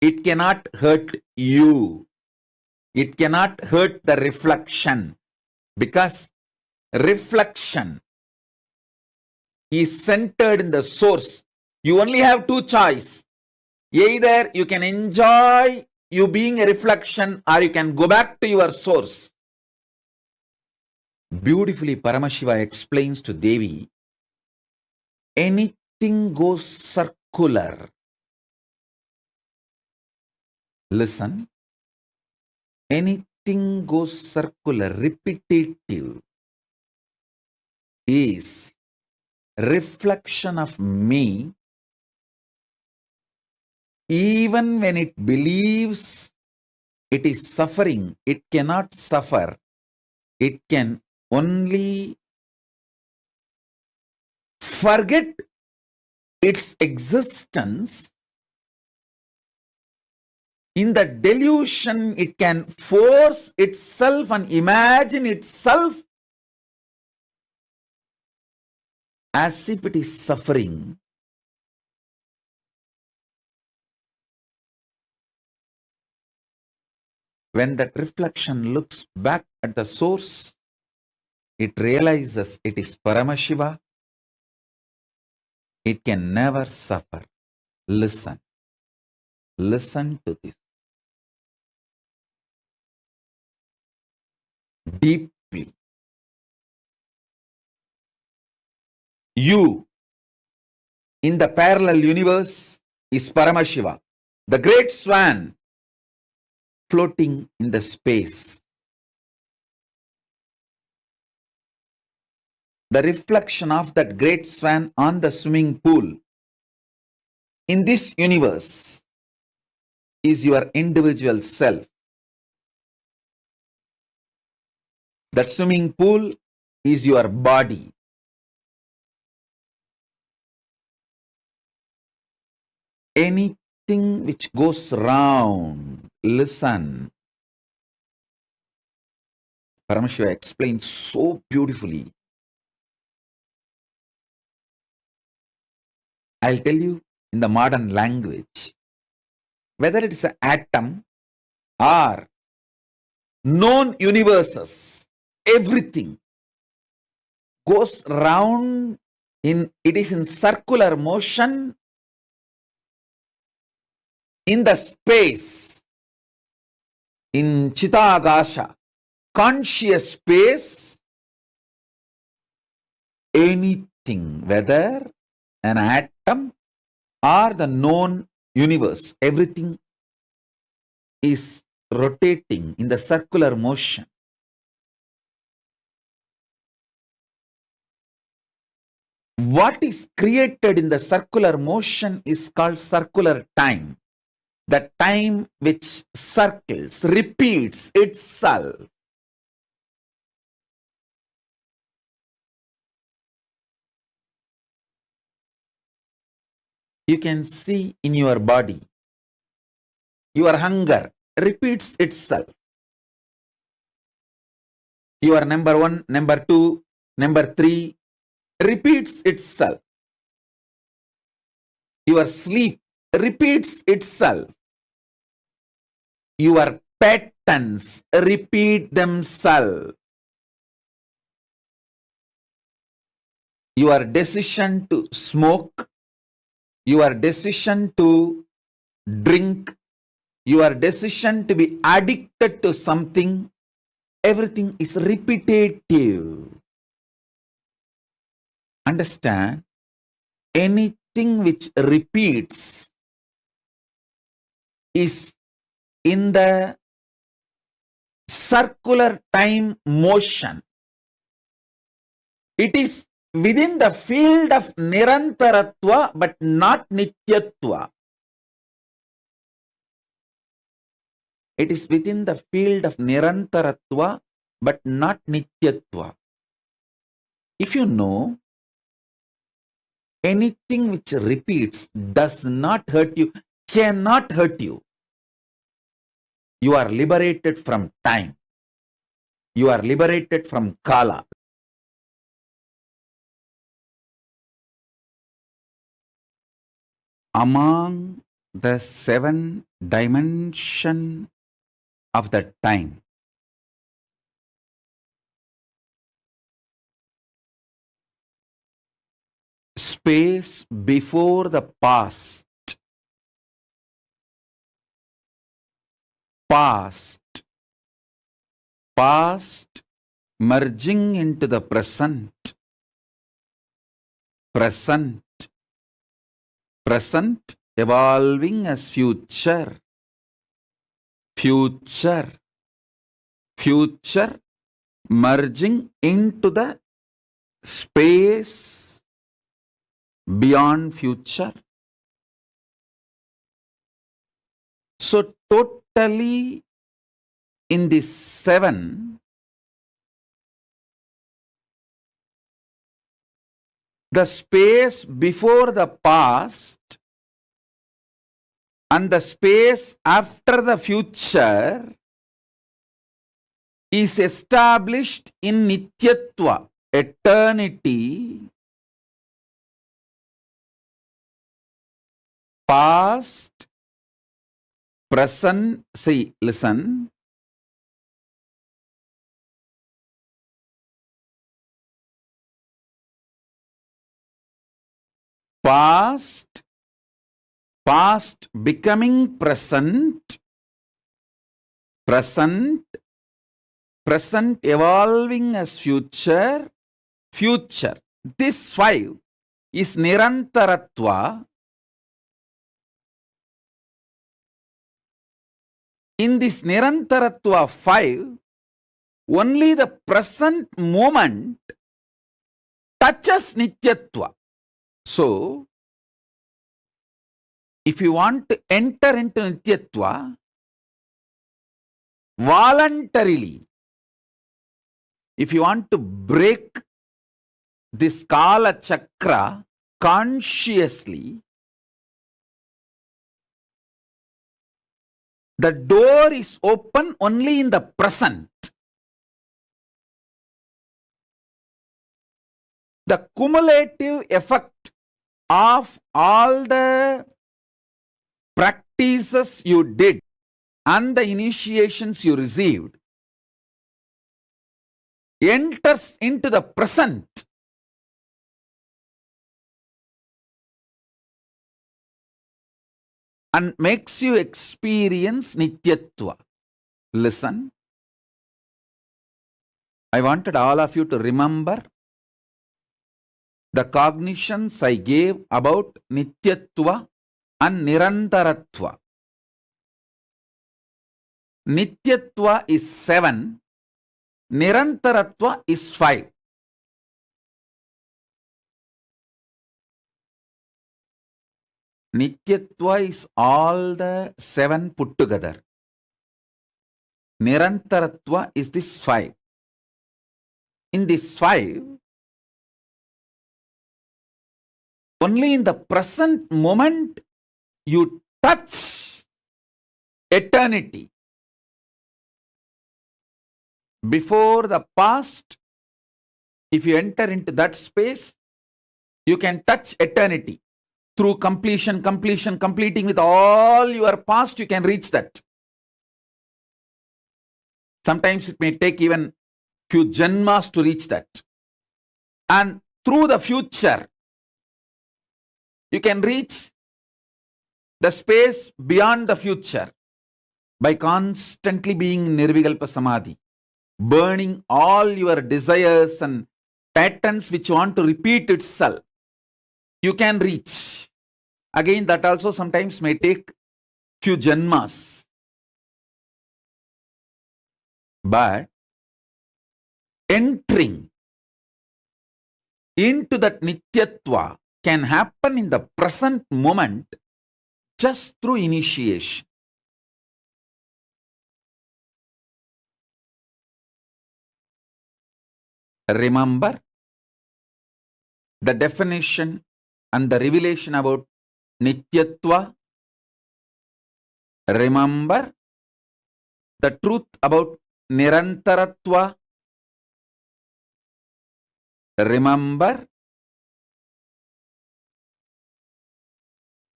It cannot hurt you. It cannot hurt the reflection, because reflection is centered in the source. You only have two choices. Either you can enjoy you being a reflection, or you can go back to your source. Beautifully, Paramashiva explains to Devi, anything goes circular. Listen. Anything goes circular, repetitive, is reflection of me, even when it believes it is suffering. It cannot suffer. It can only forget its existence. In the delusion, it can force itself and imagine itself as if it is suffering. When that reflection looks back at the source, it realizes it is Paramashiva. It can never suffer. Listen. Listen to this deeply. You in the parallel universe is Paramashiva, the great swan floating in the space. The reflection of that great swan on the swimming pool in this universe is your individual self. That swimming pool is your body. Anything which goes round, listen. Paramashiva explains so beautifully. I'll tell you in the modern language, whether it is an atom or known universes, everything goes round it is in circular motion in the space, in Chitagasha, conscious space. Anything, whether an atom or the known universe, everything is rotating in the circular motion. What is created in the circular motion is called circular time. The time which circles, repeats itself. You can see in your body, your hunger repeats itself. Your number 1, number 2, number 3 repeats itself. Your sleep repeats itself. Your patterns repeat themselves. Your decision to smoke, your decision to drink, your decision to be addicted to something, everything is repetitive. Understand? Anything which repeats is in the circular time motion. It is within the field of Nirantaratva but not Nityatva. It is within the field of Nirantaratva but not Nityatva. If you know, anything which repeats does not hurt you, cannot hurt you. You are liberated from time. You are liberated from Kaala. Among the 7 dimension of the time. Space before the past. Past. Past merging into the present. Present. Present evolving as future. Future. Future merging into the space beyond future. So totally in the seven, the space before the past and the space after the future is established in Nityatva, eternity. Past, present, see, listen. Past, past becoming present, present, present evolving as future, future. This five is Nirantaratva. In this Nirantaratva 5, only the present moment touches Nityatva. So, if you want to enter into Nityatva, voluntarily, if you want to break this Kaala Chakra consciously, the door is open only in the present. The cumulative effect of all the practices you did and the initiations you received enters into the present. And makes you experience Nityatva. Listen. I wanted all of you to remember the cognitions I gave about Nityatva and Nirantaratva. Nityatva is 7, Nirantaratva is 5. Nityatva is all the 7 put together. Nirantaratva is this 5. In this 5, only in the present moment you touch eternity. Before the past, if you enter into that space, you can touch eternity. Through completing with all your past, you can reach that. Sometimes it may take even few janmas to reach that. And through the future, you can reach the space beyond the future by constantly being Nirvikalpa Samadhi, burning all your desires and patterns which want to repeat itself. You can reach. Again, that also sometimes may take few janmas. But entering into that Nityatva can happen in the present moment just through initiation. Remember the definition and the revelation about Nityatva. Remember the truth about Nirantaratva. Remember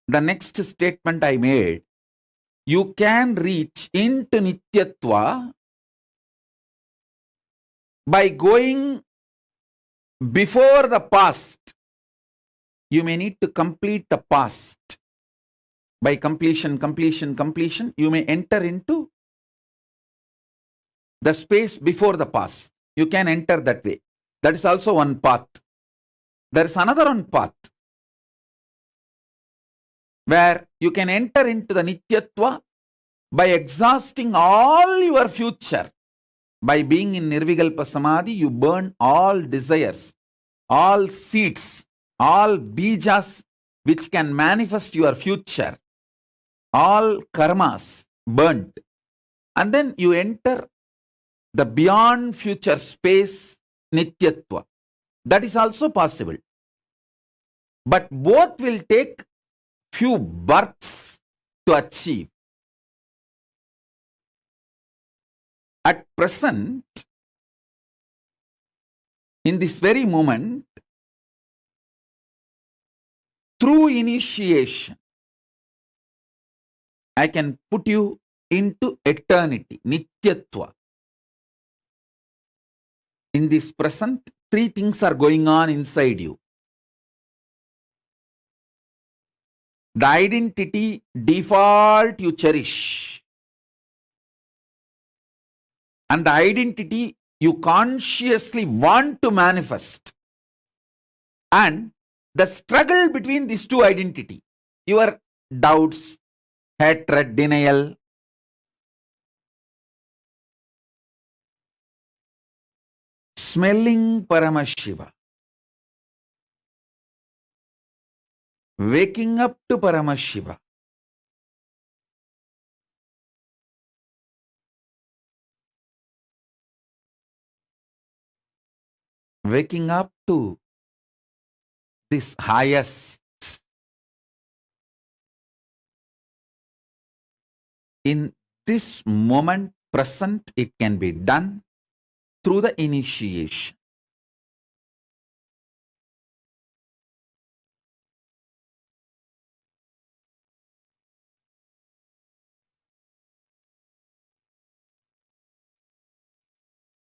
the next statement I made. you can reach into Nityatva by going before the past. You may need to complete the past. By completion, you may enter into the space before the past. You can enter that way. That is also one path. There is another one path where you can enter into the Nityatva by exhausting all your future. By being in Nirvikalpa Samadhi, you burn all desires, all seeds, all bijas which can manifest your future, all karmas burnt. And then you enter the beyond future space, Nityatva. That is also possible. But both will take few births to achieve. At present, in this very moment, through initiation, I can put you into eternity, Nityatva. In this present, three things are going on inside you. The identity default you cherish, and the identity you consciously want to manifest, and the struggle between these two identities, your doubts, hatred, denial. Smelling Paramashiva, waking up to Paramashiva, waking up to this highest. In this moment present, it can be done through the initiation.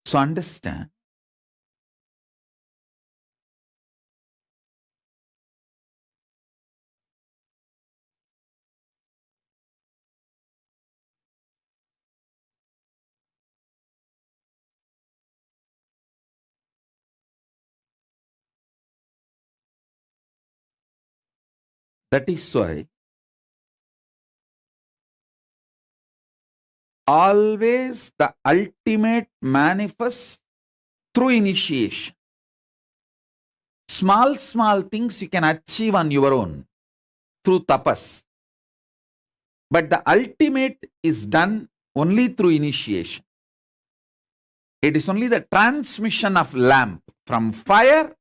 So understand, that is why always the ultimate manifests through initiation. Small things you can achieve on your own through tapas. But the ultimate is done only through initiation. It is only the transmission of lamp from fire.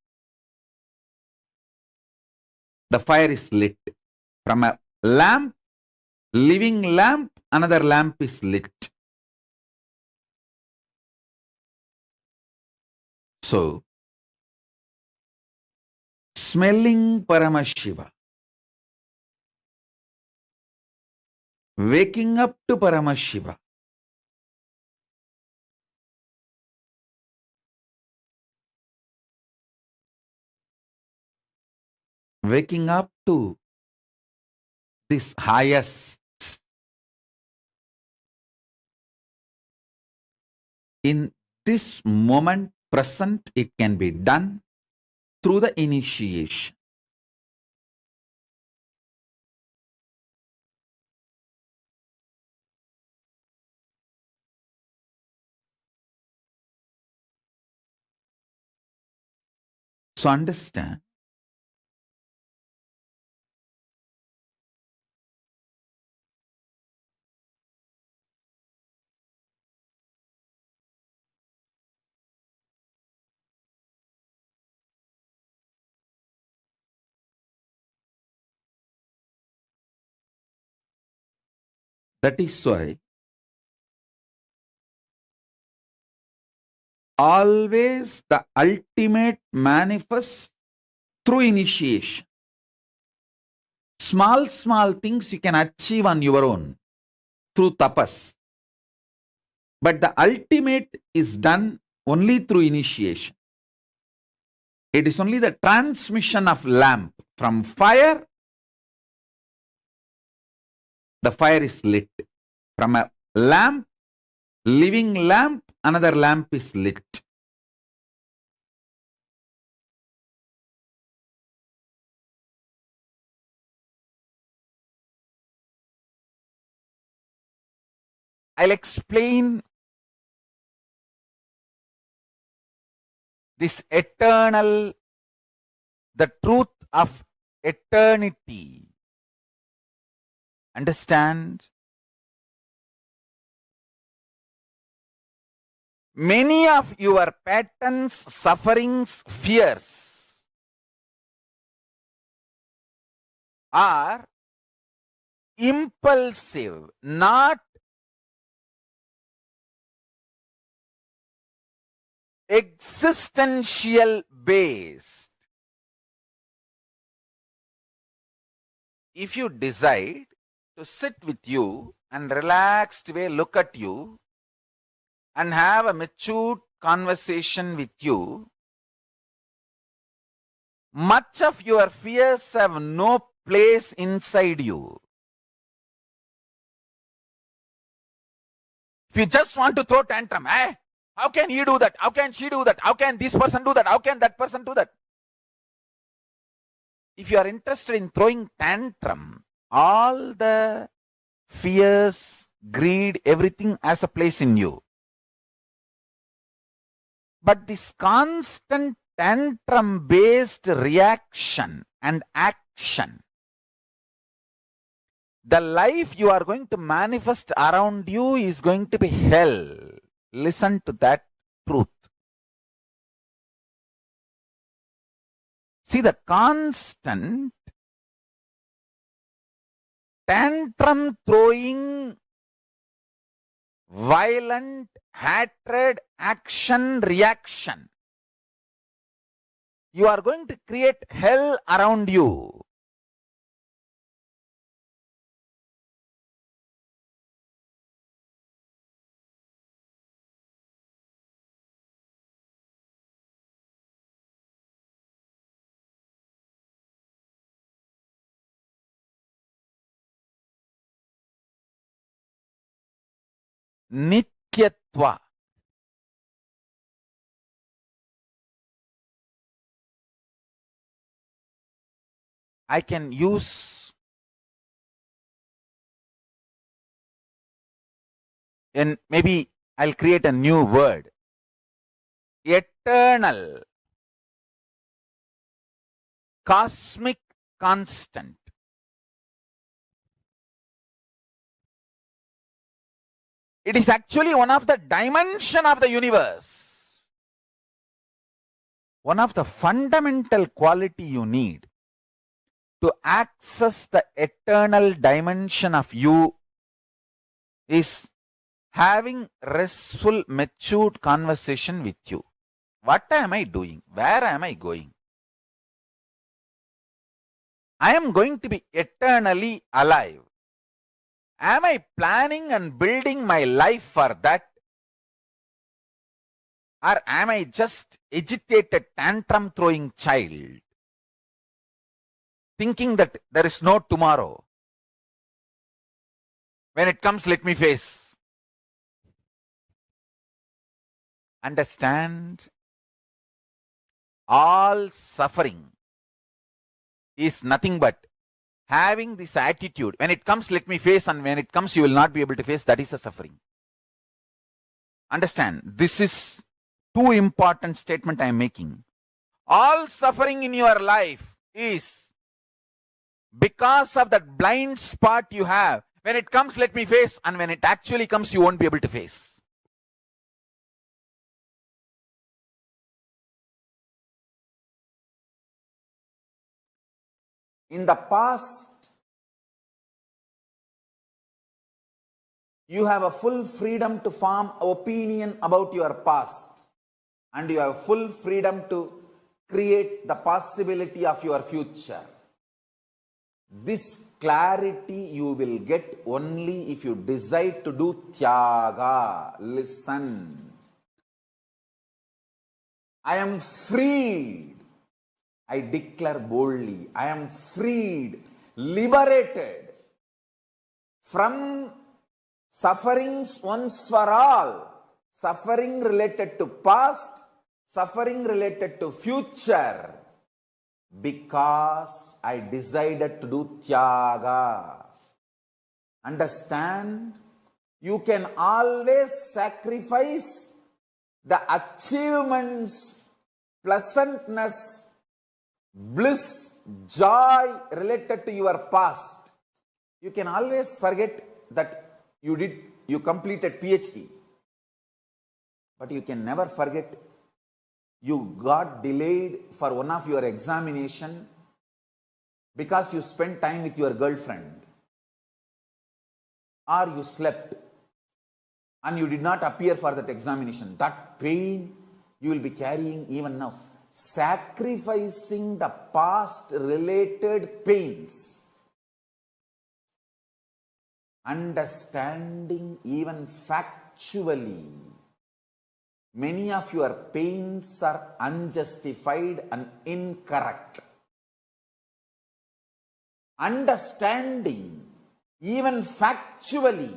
The fire is lit. From a lamp, living lamp, another lamp is lit. So, smelling Paramashiva, waking up to Paramashiva, waking up to this highest. In this moment present, it can be done through the initiation. So understand, that is why always the ultimate manifests through initiation. Small things you can achieve on your own through tapas. But the ultimate is done only through initiation. It is only the transmission of lamp from fire. The fire is lit. From a lamp, living lamp, another lamp is lit. I'll explain this eternal, the truth of eternity. Understand? Many of your patterns, sufferings, fears are impulsive, not existential based. If you decide to sit with you and relaxed way look at you and have a matured conversation with you, much of your fears have no place inside you. If you just want to throw tantrum, how can he do that? How can she do that? How can this person do that? How can that person do that? If you are interested in throwing tantrum, all the fears, greed, everything has a place in you. But this constant tantrum-based reaction and action, the life you are going to manifest around you is going to be hell. Listen to that truth. See, the constant tantrum throwing, violent hatred, action, reaction, you are going to create hell around you. Nityatva. I can use and maybe I'll create a new word. Eternal, cosmic constant. It is actually one of the dimension of the universe. One of the fundamental quality you need to access the eternal dimension of you is having restful, matured conversation with you. What am I doing? Where am I going? I am going to be eternally alive. Am I planning and building my life for that? Or am I just agitated, tantrum throwing child, thinking that there is no tomorrow? When it comes, let me face. Understand? All suffering is nothing but having this attitude. When it comes, let me face, and when it comes, you will not be able to face. That is a suffering. Understand? This is two important statement I am making. All suffering in your life is because of that blind spot you have. When it comes, let me face, and when it actually comes, you won't be able to face. In the past, you have a full freedom to form opinion about your past, and you have full freedom to create the possibility of your future. This clarity you will get only if you decide to do tyaga. Listen. I am freed. I declare boldly, I am freed, liberated from sufferings once for all. Suffering related to past, suffering related to future. Because I decided to do tyaga. Understand? You can always sacrifice the achievements, pleasantness, bliss, joy related to your past. You can always forget that you completed PhD. But you can never forget you got delayed for one of your examination because you spent time with your girlfriend, or you slept and you did not appear for that examination. That pain you will be carrying even now. Sacrificing the past related pains, understanding even factually, many of your pains are unjustified and incorrect. Understanding even factually,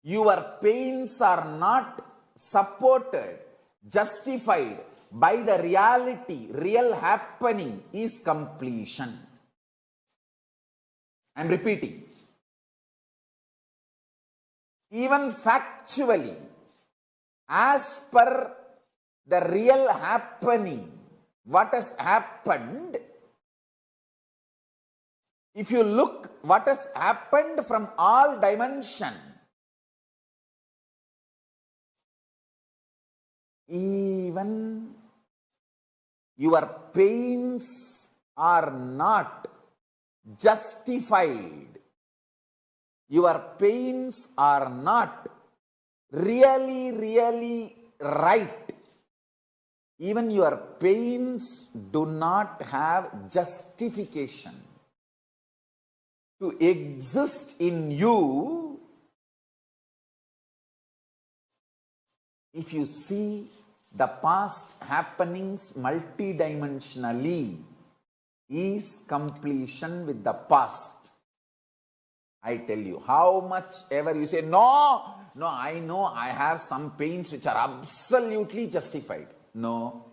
your pains are not supported, justified by the reality, real happening is completion. I am repeating. Even factually, as per the real happening, what has happened, if you look what has happened from all dimensions, even your pains are not justified. Your pains are not really right. Even your pains do not have justification to exist in you. If you see the past happenings multidimensionally, is completion with the past. I tell you, how much ever you say, no, I know I have some pains which are absolutely justified. No.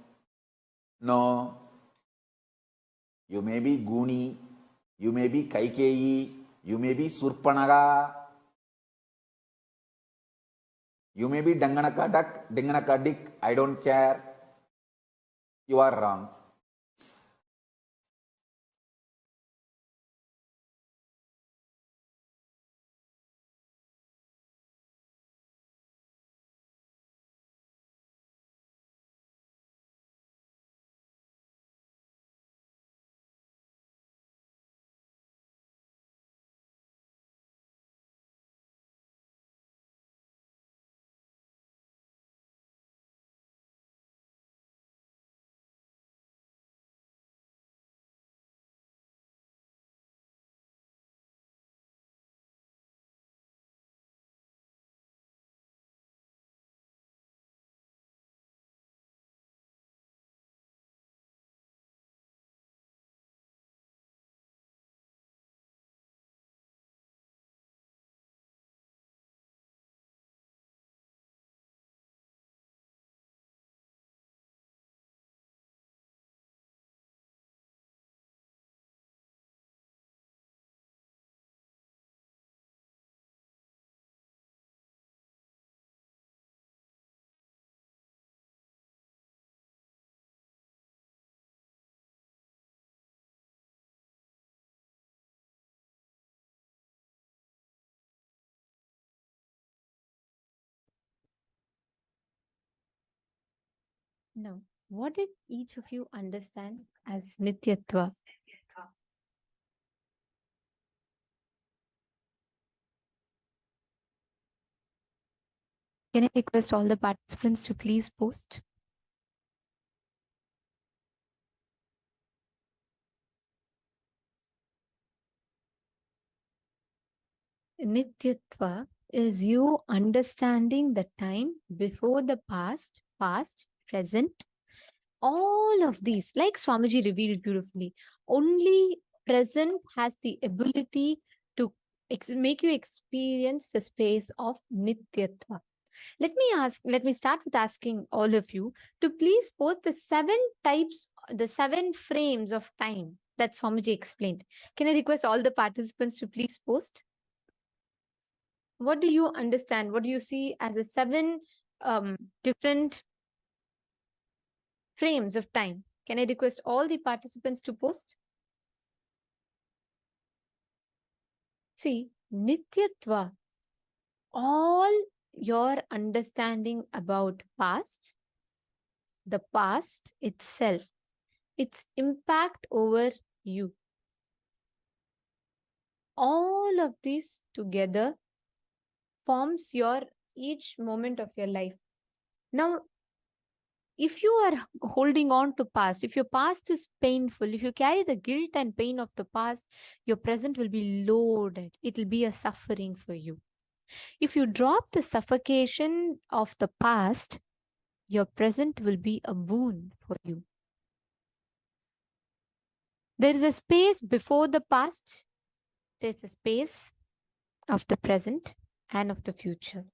You may be Guni, you may be Kaikeyi, you may be Surpanaga, you may be Danganaka Duck, Danganaka Dick, I don't care. You are wrong. Now, what did each of you understand as Nityatva? Can I request all the participants to please post? Nityatva is you understanding the time before the past, present, all of these, like Swamiji revealed beautifully. Only present has the ability to make you experience the space of Nityatva. Let me start with asking all of you to please post the 7 frames of time that Swamiji explained. Can I request all the participants to please post? What do you understand? What do you see as the 7 different frames of time? Can I request all the participants to post? See, Nityatva, all your understanding about past, the past itself, its impact over you. All of this together forms your each moment of your life. Now, if you are holding on to past, if your past is painful, if you carry the guilt and pain of the past, your present will be loaded. It will be a suffering for you. If you drop the suffocation of the past, your present will be a boon for you. There is a space before the past, there's a space of the present and of the future.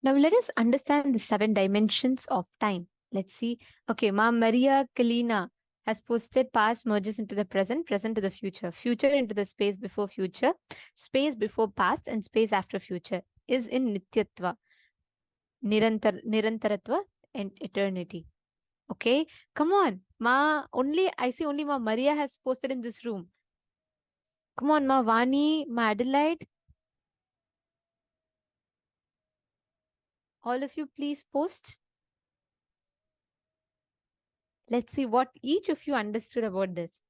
Now let us understand the 7 dimensions of time. Let's see. Okay, Ma Maria Kalina has posted past merges into the present, present to the future, future into the space before past, and space after future is in Nityatva, Nirantaratva, and eternity. Okay, come on. I see only Ma Maria has posted in this room. Come on, Ma Vani, Ma Adelaide. All of you, please post. Let's see what each of you understood about this.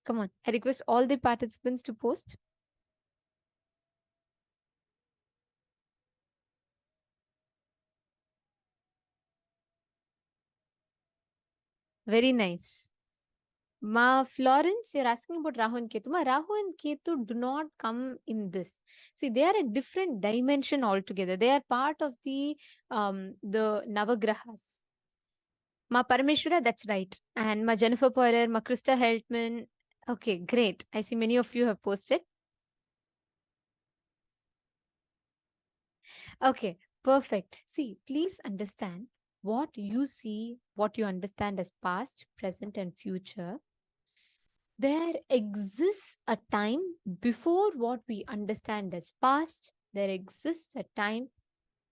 Come on. I request all the participants to post. Very nice. Ma Florence, you're asking about Rahu and Ketu. Ma, Rahu and Ketu do not come in this. See, they are a different dimension altogether. They are part of the Navagrahas. Ma Parameshwara, that's right. And Ma Jennifer Poirier, Ma Krista Heltman. Okay, great. I see many of you have posted. Okay, perfect. See, please understand what you see, what you understand as past, present, and future. There exists a time before what we understand as past. There exists a time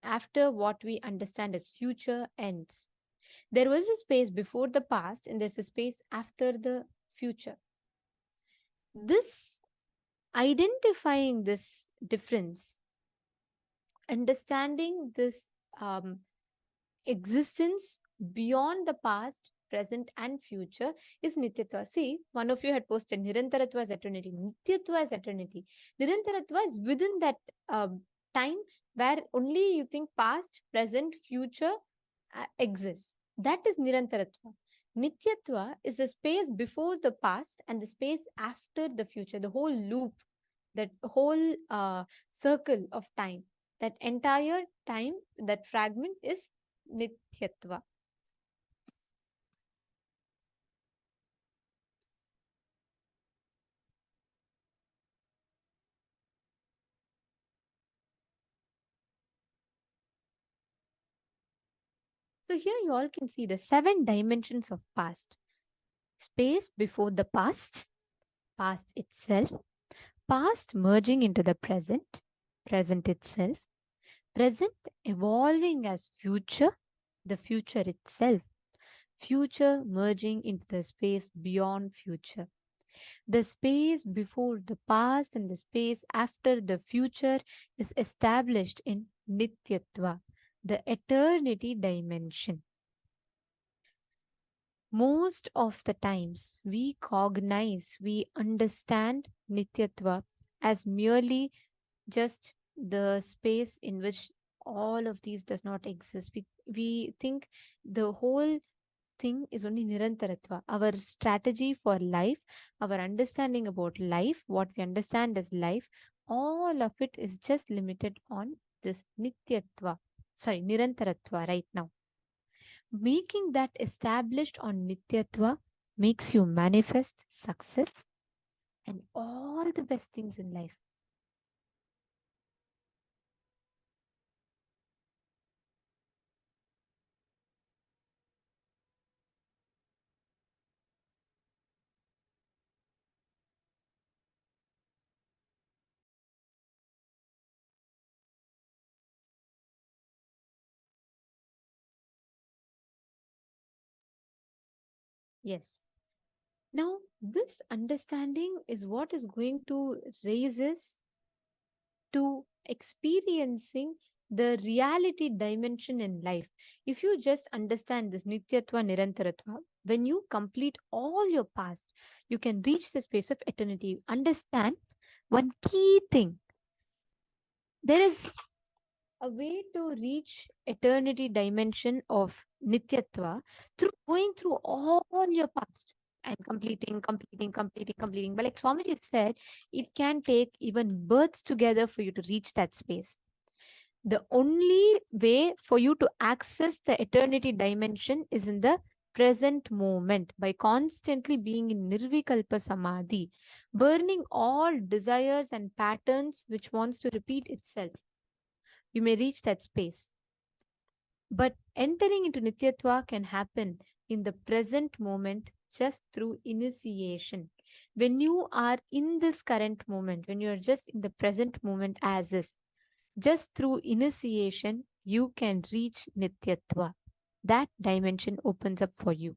after what we understand as future ends. There was a space before the past, and there's a space after the future. This identifying this difference, understanding this existence beyond the past, present, and future is Nityatva. See, one of you had posted Nirantaratva as eternity, Nityatva as eternity. Nirantaratva is within that time where only you think past, present, future exists. That is Nirantaratva. Nityatva is the space before the past and the space after the future, the whole loop, that whole circle of time. That entire time, that fragment is Nityatva. So here you all can see the 7 dimensions of past. Space before the past, past itself, past merging into the present, present itself, present evolving as future, the future itself, future merging into the space beyond future. The space before the past and the space after the future is established in Nityatva, the eternity dimension. Most of the times we cognize, we understand Nityatva as merely just the space in which all of these does not exist. We think the whole thing is only Nirantaratva. Our strategy for life, our understanding about life, what we understand as life, all of it is just limited on this Nityatva. Sorry, Nirantaratva right now. Making that established on Nityatva makes you manifest success and all the best things in life. Yes. Now, this understanding is what is going to raise us to experiencing the reality dimension in life. If you just understand this Nityatva, Nirantaratva, when you complete all your past, you can reach the space of eternity. Understand one key thing. There is a way to reach eternity dimension of Nityatva through going through all your past and completing. But like Swamiji said, it can take even births together for you to reach that space. The only way for you to access the eternity dimension is in the present moment by constantly being in Nirvikalpa Samadhi, burning all desires and patterns which wants to repeat itself. You may reach that space. But entering into Nityatva can happen in the present moment just through initiation. When you are in this current moment, when you are just in the present moment as is, just through initiation, you can reach Nityatva. That dimension opens up for you.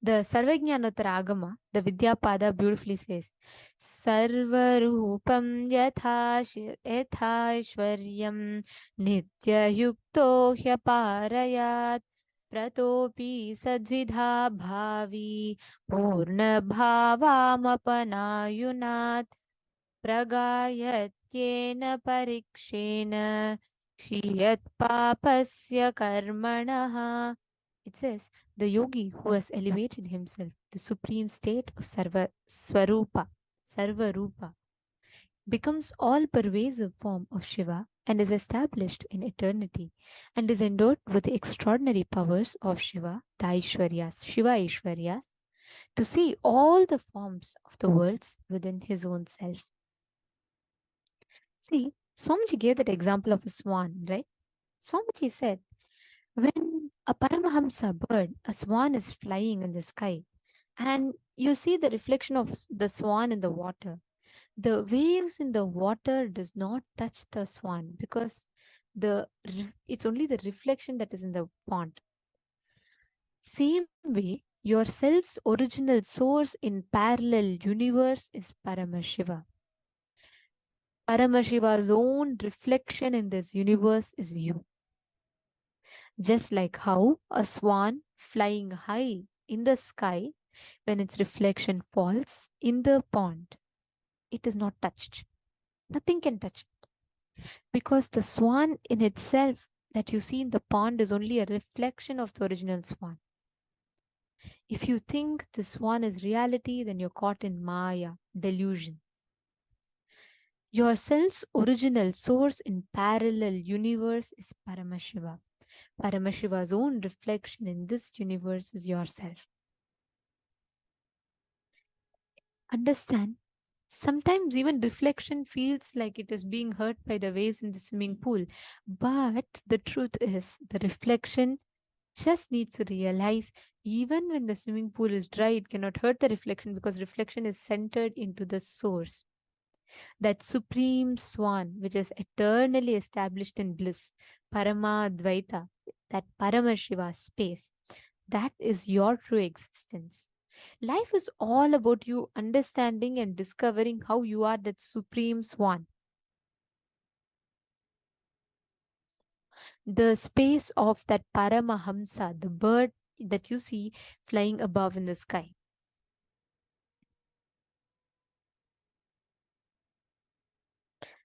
The Sarvajnanottara Agama, the Vidyapada beautifully says, Sarvarupam yathashvaryam nityayukto hyaparayat pratopi sadvidha bhavi purna bhavamapanayunat pragayatyena parikshena kshiyat papasya karmanaha. It says, the yogi who has elevated himself, the supreme state of Svarupa, becomes all-pervasive form of Shiva and is established in eternity and is endowed with the extraordinary powers of Shiva, the Aishwaryas, Shiva Aishwaryas, to see all the forms of the worlds within his own self. See, Swamiji gave that example of a swan, right? Swamiji said, when a Paramahamsa bird, a swan is flying in the sky, and you see the reflection of the swan in the water, the waves in the water does not touch the swan because it's only the reflection that is in the pond. Same way, yourself's original source in parallel universe is Paramashiva. Paramashiva's own reflection in this universe is you. Just like how a swan flying high in the sky, when its reflection falls in the pond, it is not touched. Nothing can touch it. Because the swan in itself that you see in the pond is only a reflection of the original swan. If you think the swan is reality, then you're caught in Maya, delusion. Yourself's original source in parallel universe is Paramashiva. Paramashiva's own reflection in this universe is yourself. Understand, Sometimes even reflection feels like it is being hurt by the waves in the swimming pool. But the truth is, the reflection just needs to realize even when the swimming pool is dry, it cannot hurt the reflection because reflection is centered into the source. That supreme swan, which is eternally established in bliss, Paramadvaita, that Paramashiva space, that is your true existence. Life is all about you understanding and discovering how you are that supreme swan. The space of that Paramahamsa, the bird that you see flying above in the sky.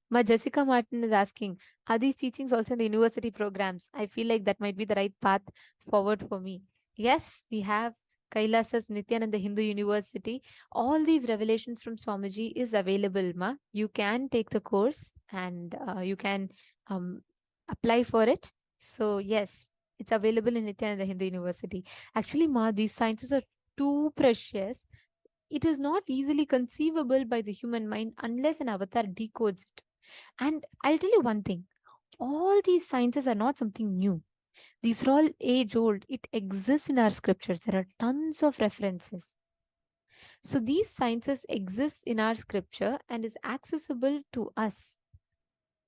Ma Jessica Martin is asking, are these teachings also in the university programs? I feel like that might be the right path forward for me. Yes, we have Kailasa's Nithyananda Hindu University. All these revelations from Swamiji is available, Ma. You can take the course and you can um, apply for it. So, yes, it's available in Nithyananda Hindu University. Actually, Ma, these sciences are too precious. It is not easily conceivable by the human mind unless an avatar decodes it. And I'll tell you one thing, all these sciences are not something new. These are all age old. It exists in our scriptures. There are tons of references. So these sciences exist in our scripture and is accessible to us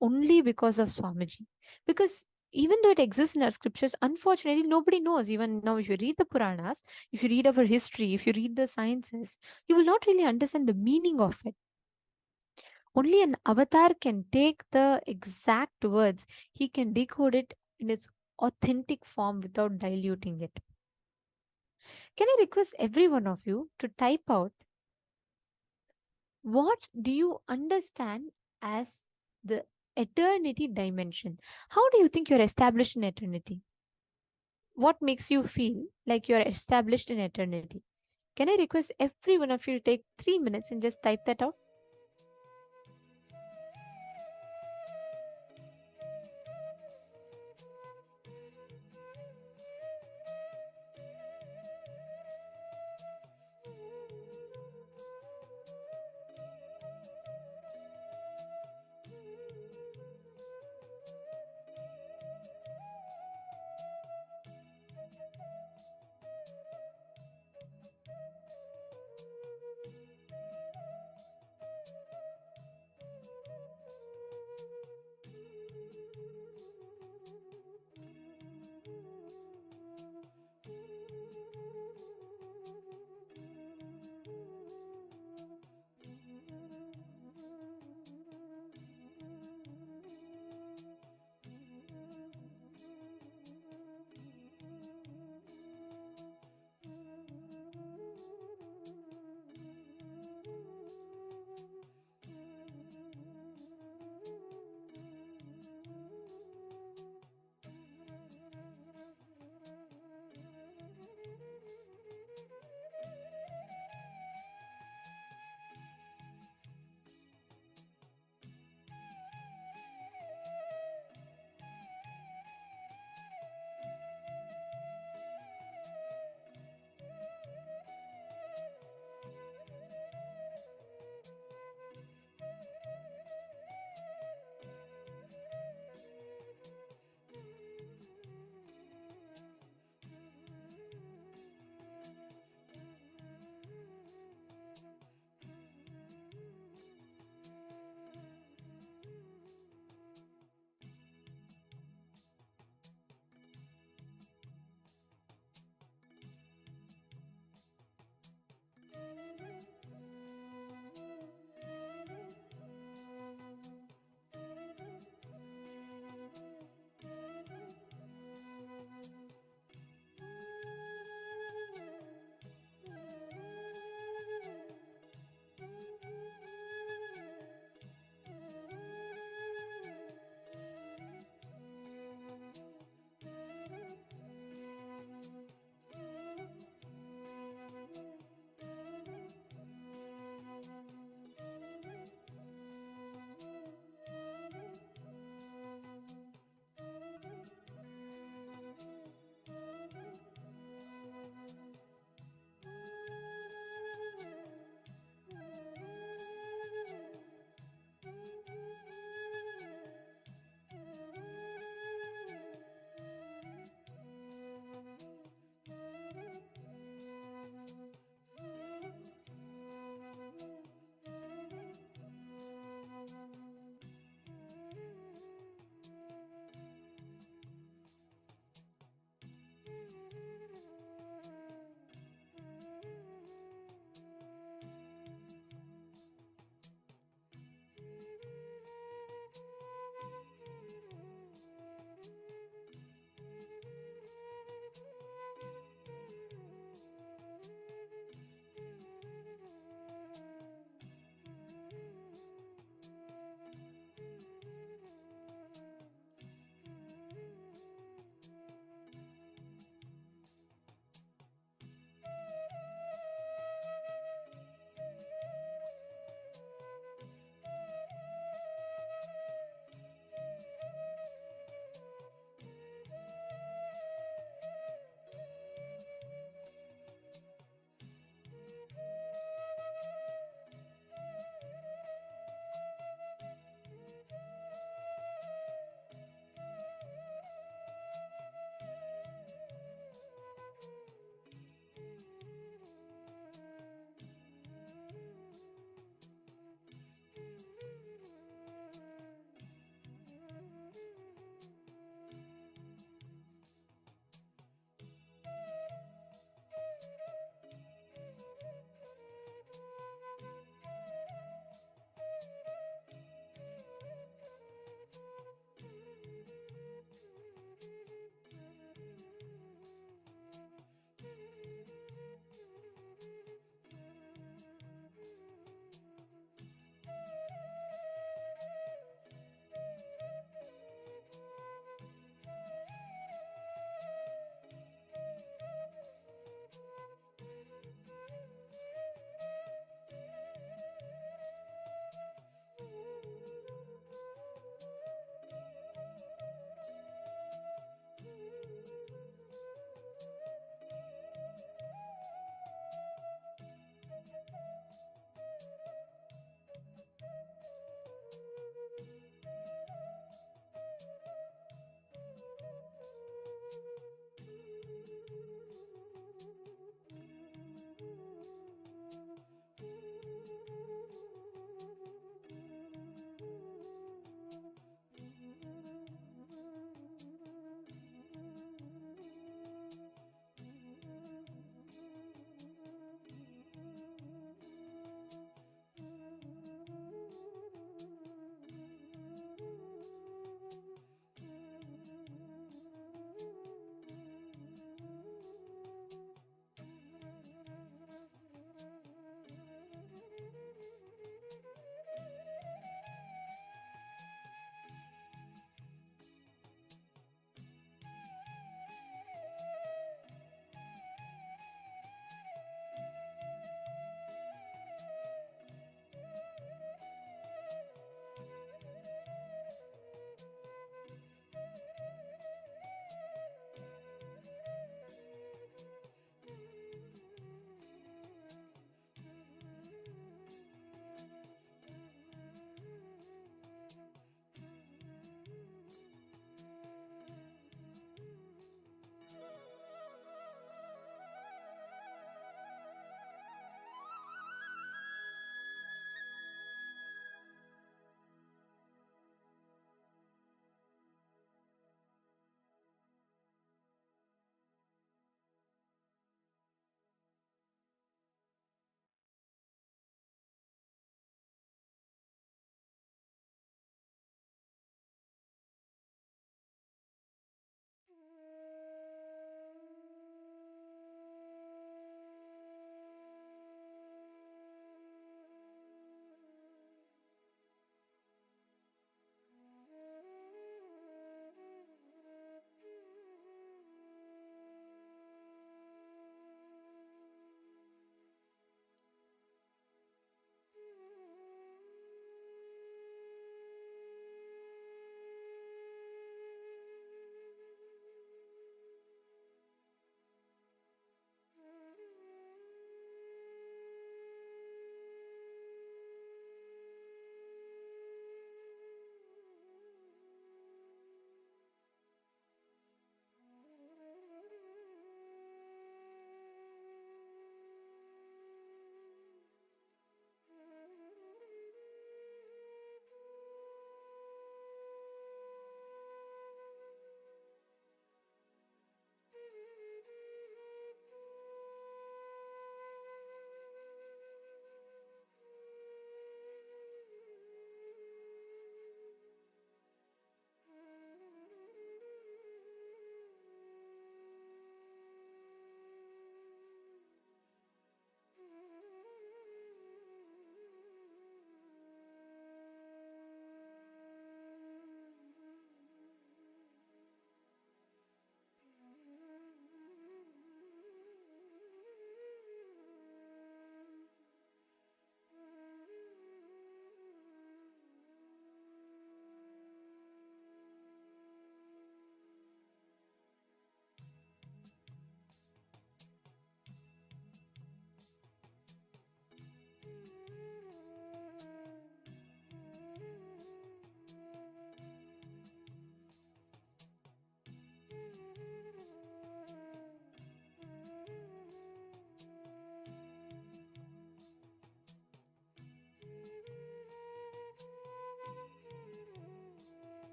only because of Swamiji. Because even though it exists in our scriptures, unfortunately, nobody knows. Even now, if you read the Puranas, if you read our history, if you read the sciences, you will not really understand the meaning of it. Only an avatar can take the exact words, he can decode it in its authentic form without diluting it. Can I request every one of you to type out what do you understand as the eternity dimension? How do you think you're established in eternity? What makes you feel like you're established in eternity? Can I request every one of you to take 3 minutes and just type that out?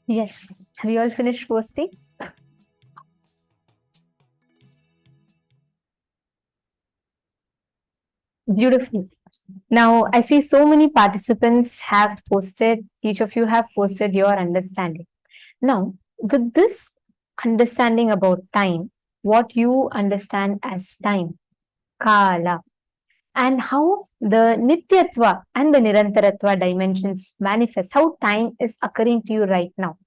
Yes. Have you all finished posting? Beautiful. Now, I see so many participants have posted, each of you have posted your understanding. Now, with this understanding about time, what you understand as time, Kaala, and how the Nityatva and the Nirantaratva dimensions manifest, how time is occurring to you right now.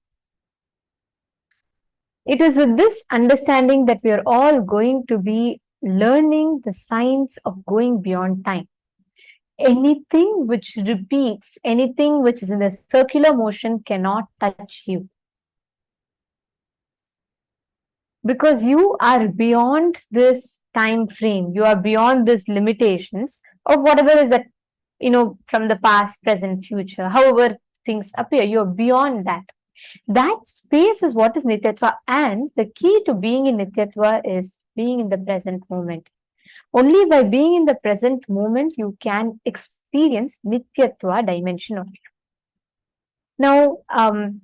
It is with this understanding that we are all going to be learning the science of going beyond time. Anything which repeats, anything which is in a circular motion cannot touch you. Because you are beyond this time frame, you are beyond these limitations of whatever is that, from the past, present, future, however things appear, you're beyond that. That space is what is Nityatva, and the key to being in Nityatva is being in the present moment. Only by being in the present moment you can experience Nityatva dimension of you. Now,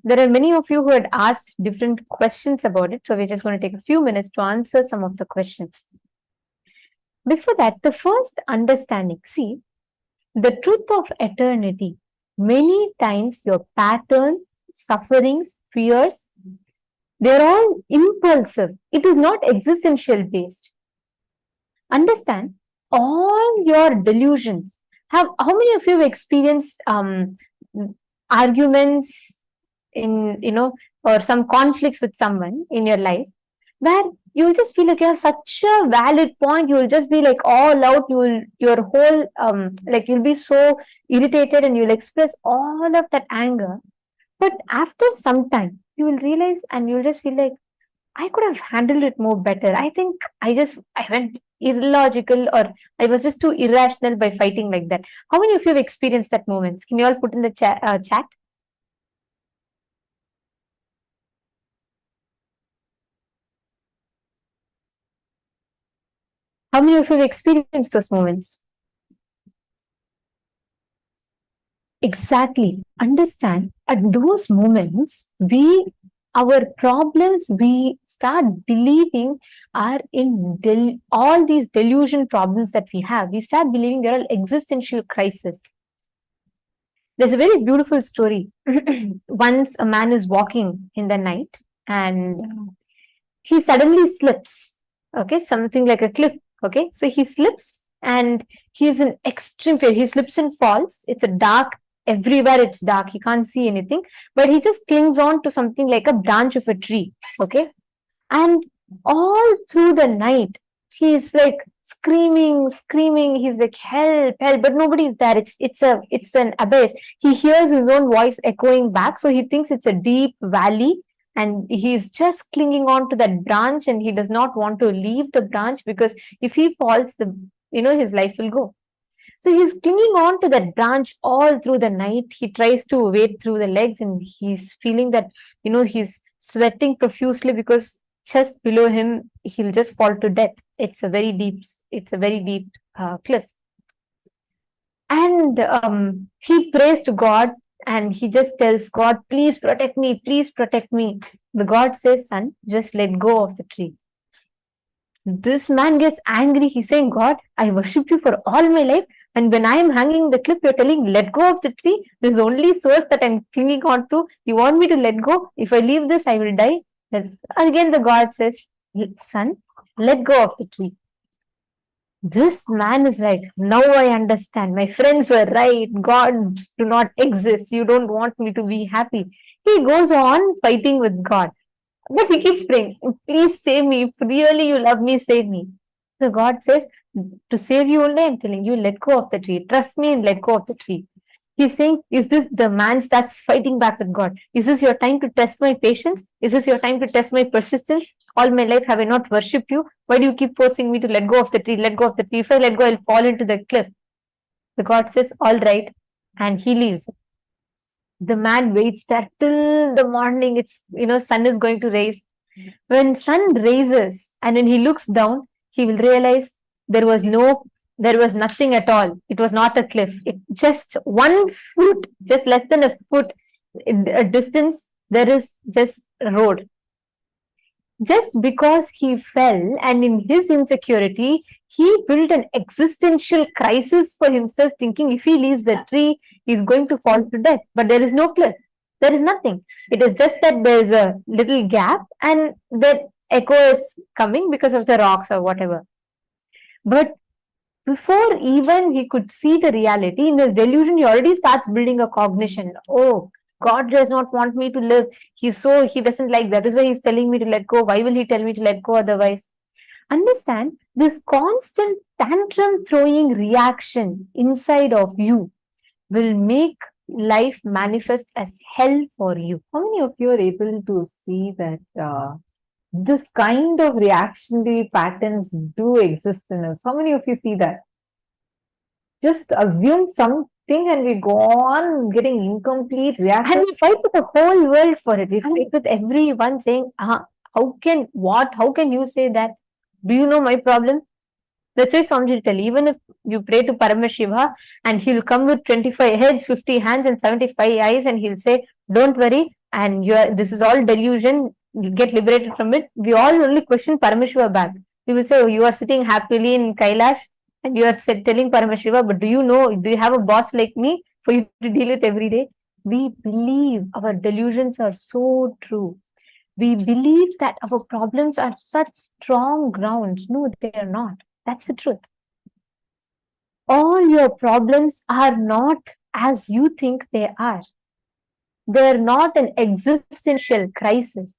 there are many of you who had asked different questions about it, so we're just going to take a few minutes to answer some of the questions. Before that, the first understanding, see, the truth of eternity, many times your patterns, sufferings, fears, they're all impulsive. It is not existential based. Understand, all your delusions how many of you have experienced arguments in, or some conflicts with someone in your life, where you'll just feel like you have such a valid point, you'll just be like all out, your whole like you'll be so irritated and you'll express all of that anger, but after some time you will realize and you'll just feel like, I could have handled it more better. I think I went illogical, or I was just too irrational by fighting like that. How many of you have experienced that moments? Can you all put in the chat? How many of you have experienced those moments? Exactly. Understand, at those moments, our problems we start believing are in all these delusion problems that we have. We start believing they're all existential crisis. There's a very beautiful story. Once a man is walking in the night and he suddenly slips. Okay, something like a cliff. Okay, so he slips and he's in extreme fear. He slips and falls. It's a dark, everywhere it's dark. He can't see anything, but he just clings on to something like a branch of a tree. Okay, and all through the night, he's like screaming. He's like, help, help, but nobody's there. It's an abyss. He hears his own voice echoing back, so he thinks it's a deep valley, and he's just clinging on to that branch, and he does not want to leave the branch, because if he falls, his life will go. So he's clinging on to that branch all through the night. He tries to wade through the legs, and he's feeling that, he's sweating profusely, because just below him, he'll just fall to death. It's a very deep cliff. And he prays to God, and he just tells God, please protect me, please protect me. The God says, son, just let go of the tree. This man gets angry. He's saying, God, I worship you for all my life, and when I am hanging the cliff, you're telling, let go of the tree. This is the only source that I'm clinging on to. You want me to let go? If I leave this, I will die. Again, the God says, son, let go of the tree. This man is like, now I understand. My friends were right. Gods do not exist. You don't want me to be happy. He goes on fighting with God. But he keeps praying, please save me. If really you love me, save me. So God says, to save you only, I'm telling you, let go of the tree. Trust me and let go of the tree. He's saying, is this the man starts fighting back with God? Is this your time to test my patience? Is this your time to test my persistence? All my life have I not worshipped you? Why do you keep forcing me to let go of the tree? Let go of the tree. If I let go, I'll fall into the cliff. The God says, all right. And he leaves. The man waits there till the morning. Sun is going to rise. When sun rises and when he looks down, he will realize there was no there was nothing at all. It was not a cliff. It just 1 foot, just less than a foot a distance, there is just a road. Just because he fell, and in his insecurity, he built an existential crisis for himself, thinking if he leaves the tree, he's going to fall to death. But there is no cliff. There is nothing. It is just that there's a little gap, and that echo is coming because of the rocks or whatever. But before even he could see the reality, in his delusion, he already starts building a cognition. Oh, God does not want me to live. He doesn't like that. Is why he's telling me to let go. Why will he tell me to let go otherwise? Understand, this constant tantrum throwing reaction inside of you will make life manifest as hell for you. How many of you are able to see that this kind of reactionary patterns do exist in us? How many of you see that? Just assume something and we go on getting incomplete reaction. And we fight with the whole world for it. We fight with everyone saying, how can you say that? Do you know my problem? That's why Swamiji will tell, even if you pray to Paramashiva and he'll come with 25 heads, 50 hands and 75 eyes, and he'll say, don't worry, and this is all delusion, you get liberated from it. We all only question Paramashiva back. We will say, oh, you are sitting happily in Kailash and you are telling Paramashiva, but do you have a boss like me for you to deal with every day? We believe our delusions are so true. We believe that our problems are such strong grounds. No, they are not. That's the truth. All your problems are not as you think they are. They're not an existential crisis.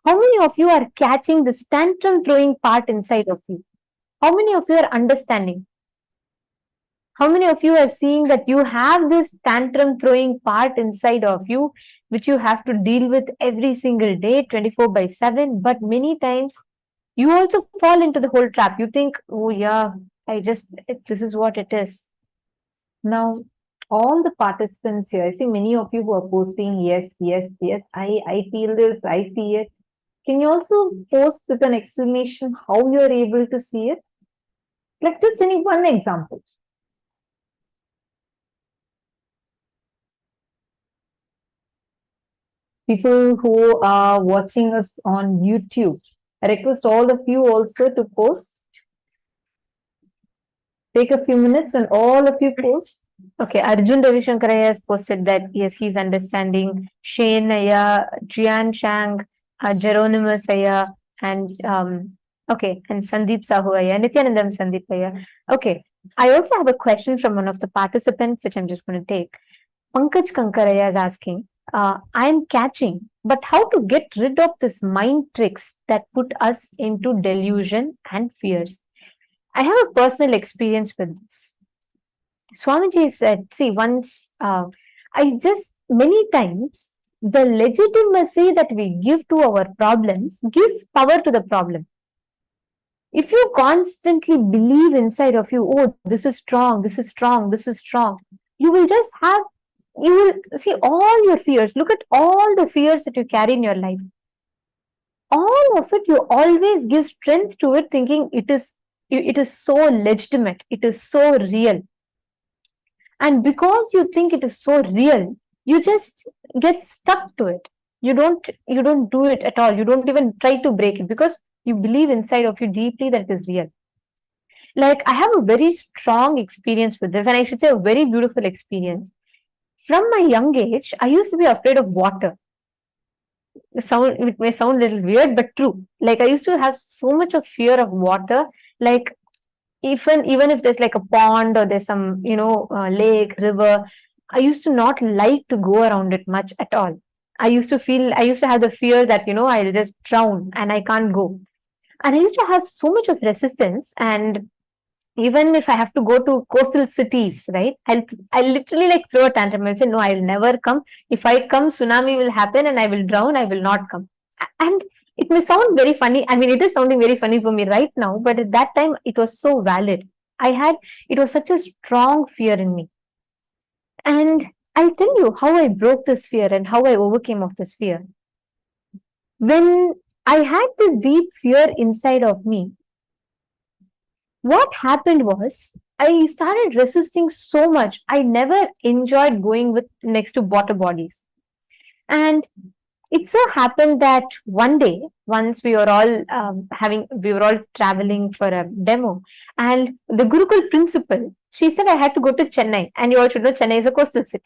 How many of you are catching this tantrum throwing part inside of you? How many of you are understanding? How many of you are seeing that you have this tantrum throwing part inside of you, which you have to deal with every single day, 24/7, but many times you also fall into the whole trap. You think, oh yeah, this is what it is. Now, all the participants here, I see many of you who are posting, yes, I feel this, I see it. Can you also post with an explanation how you're able to see it? Let's just take one example. People who are watching us on YouTube, I request all of you also to post. Take a few minutes and all of you post. Okay, Arjun Ravishankaraya has posted that, yes, he's understanding. Shane Aya, Jian Chang, Geronimus Aya, and and Sandeep Sahu Aya, Nithyanandam Sandeep Aya. Okay, I also have a question from one of the participants, which I'm just going to take. Pankaj Kankaraya is asking, I am catching, but how to get rid of this mind tricks that put us into delusion and fears? I have a personal experience with this. Swamiji said, see, once many times, the legitimacy that we give to our problems gives power to the problem. If you constantly believe inside of you, oh, this is strong, this is strong, this is strong, you will see all your fears. Look at all the fears that you carry in your life. All of it, you always give strength to it, thinking it is so legitimate, it is so real. And because you think it is so real, you just get stuck to it. You don't do it at all. You don't even try to break it because you believe inside of you deeply that it is real. Like, I have a very strong experience with this, and I should say a very beautiful experience. From my young age, I used to be afraid of water. It may sound a little weird, but true. Like, I used to have so much of fear of water. Like, even if there's like a pond or there's some, lake, river, I used to not like to go around it much at all. I used to have the fear that, I'll just drown and I can't go. And I used to have so much of resistance. And even if I have to go to coastal cities, right, I'll literally like throw a tantrum and say, no, I'll never come. If I come, tsunami will happen and I will drown. I will not come. And it may sound very funny. I mean, it is sounding very funny for me right now, but at that time, it was so valid. It was such a strong fear in me. And I'll tell you how I broke this fear and how I overcame of this fear. When I had this deep fear inside of me, what happened was, I started resisting so much. I never enjoyed going with next to water bodies. And it so happened that one day, once we were all we were all traveling for a demo, and the Gurukul principal, she said I had to go to Chennai, and you all should know Chennai is a coastal city.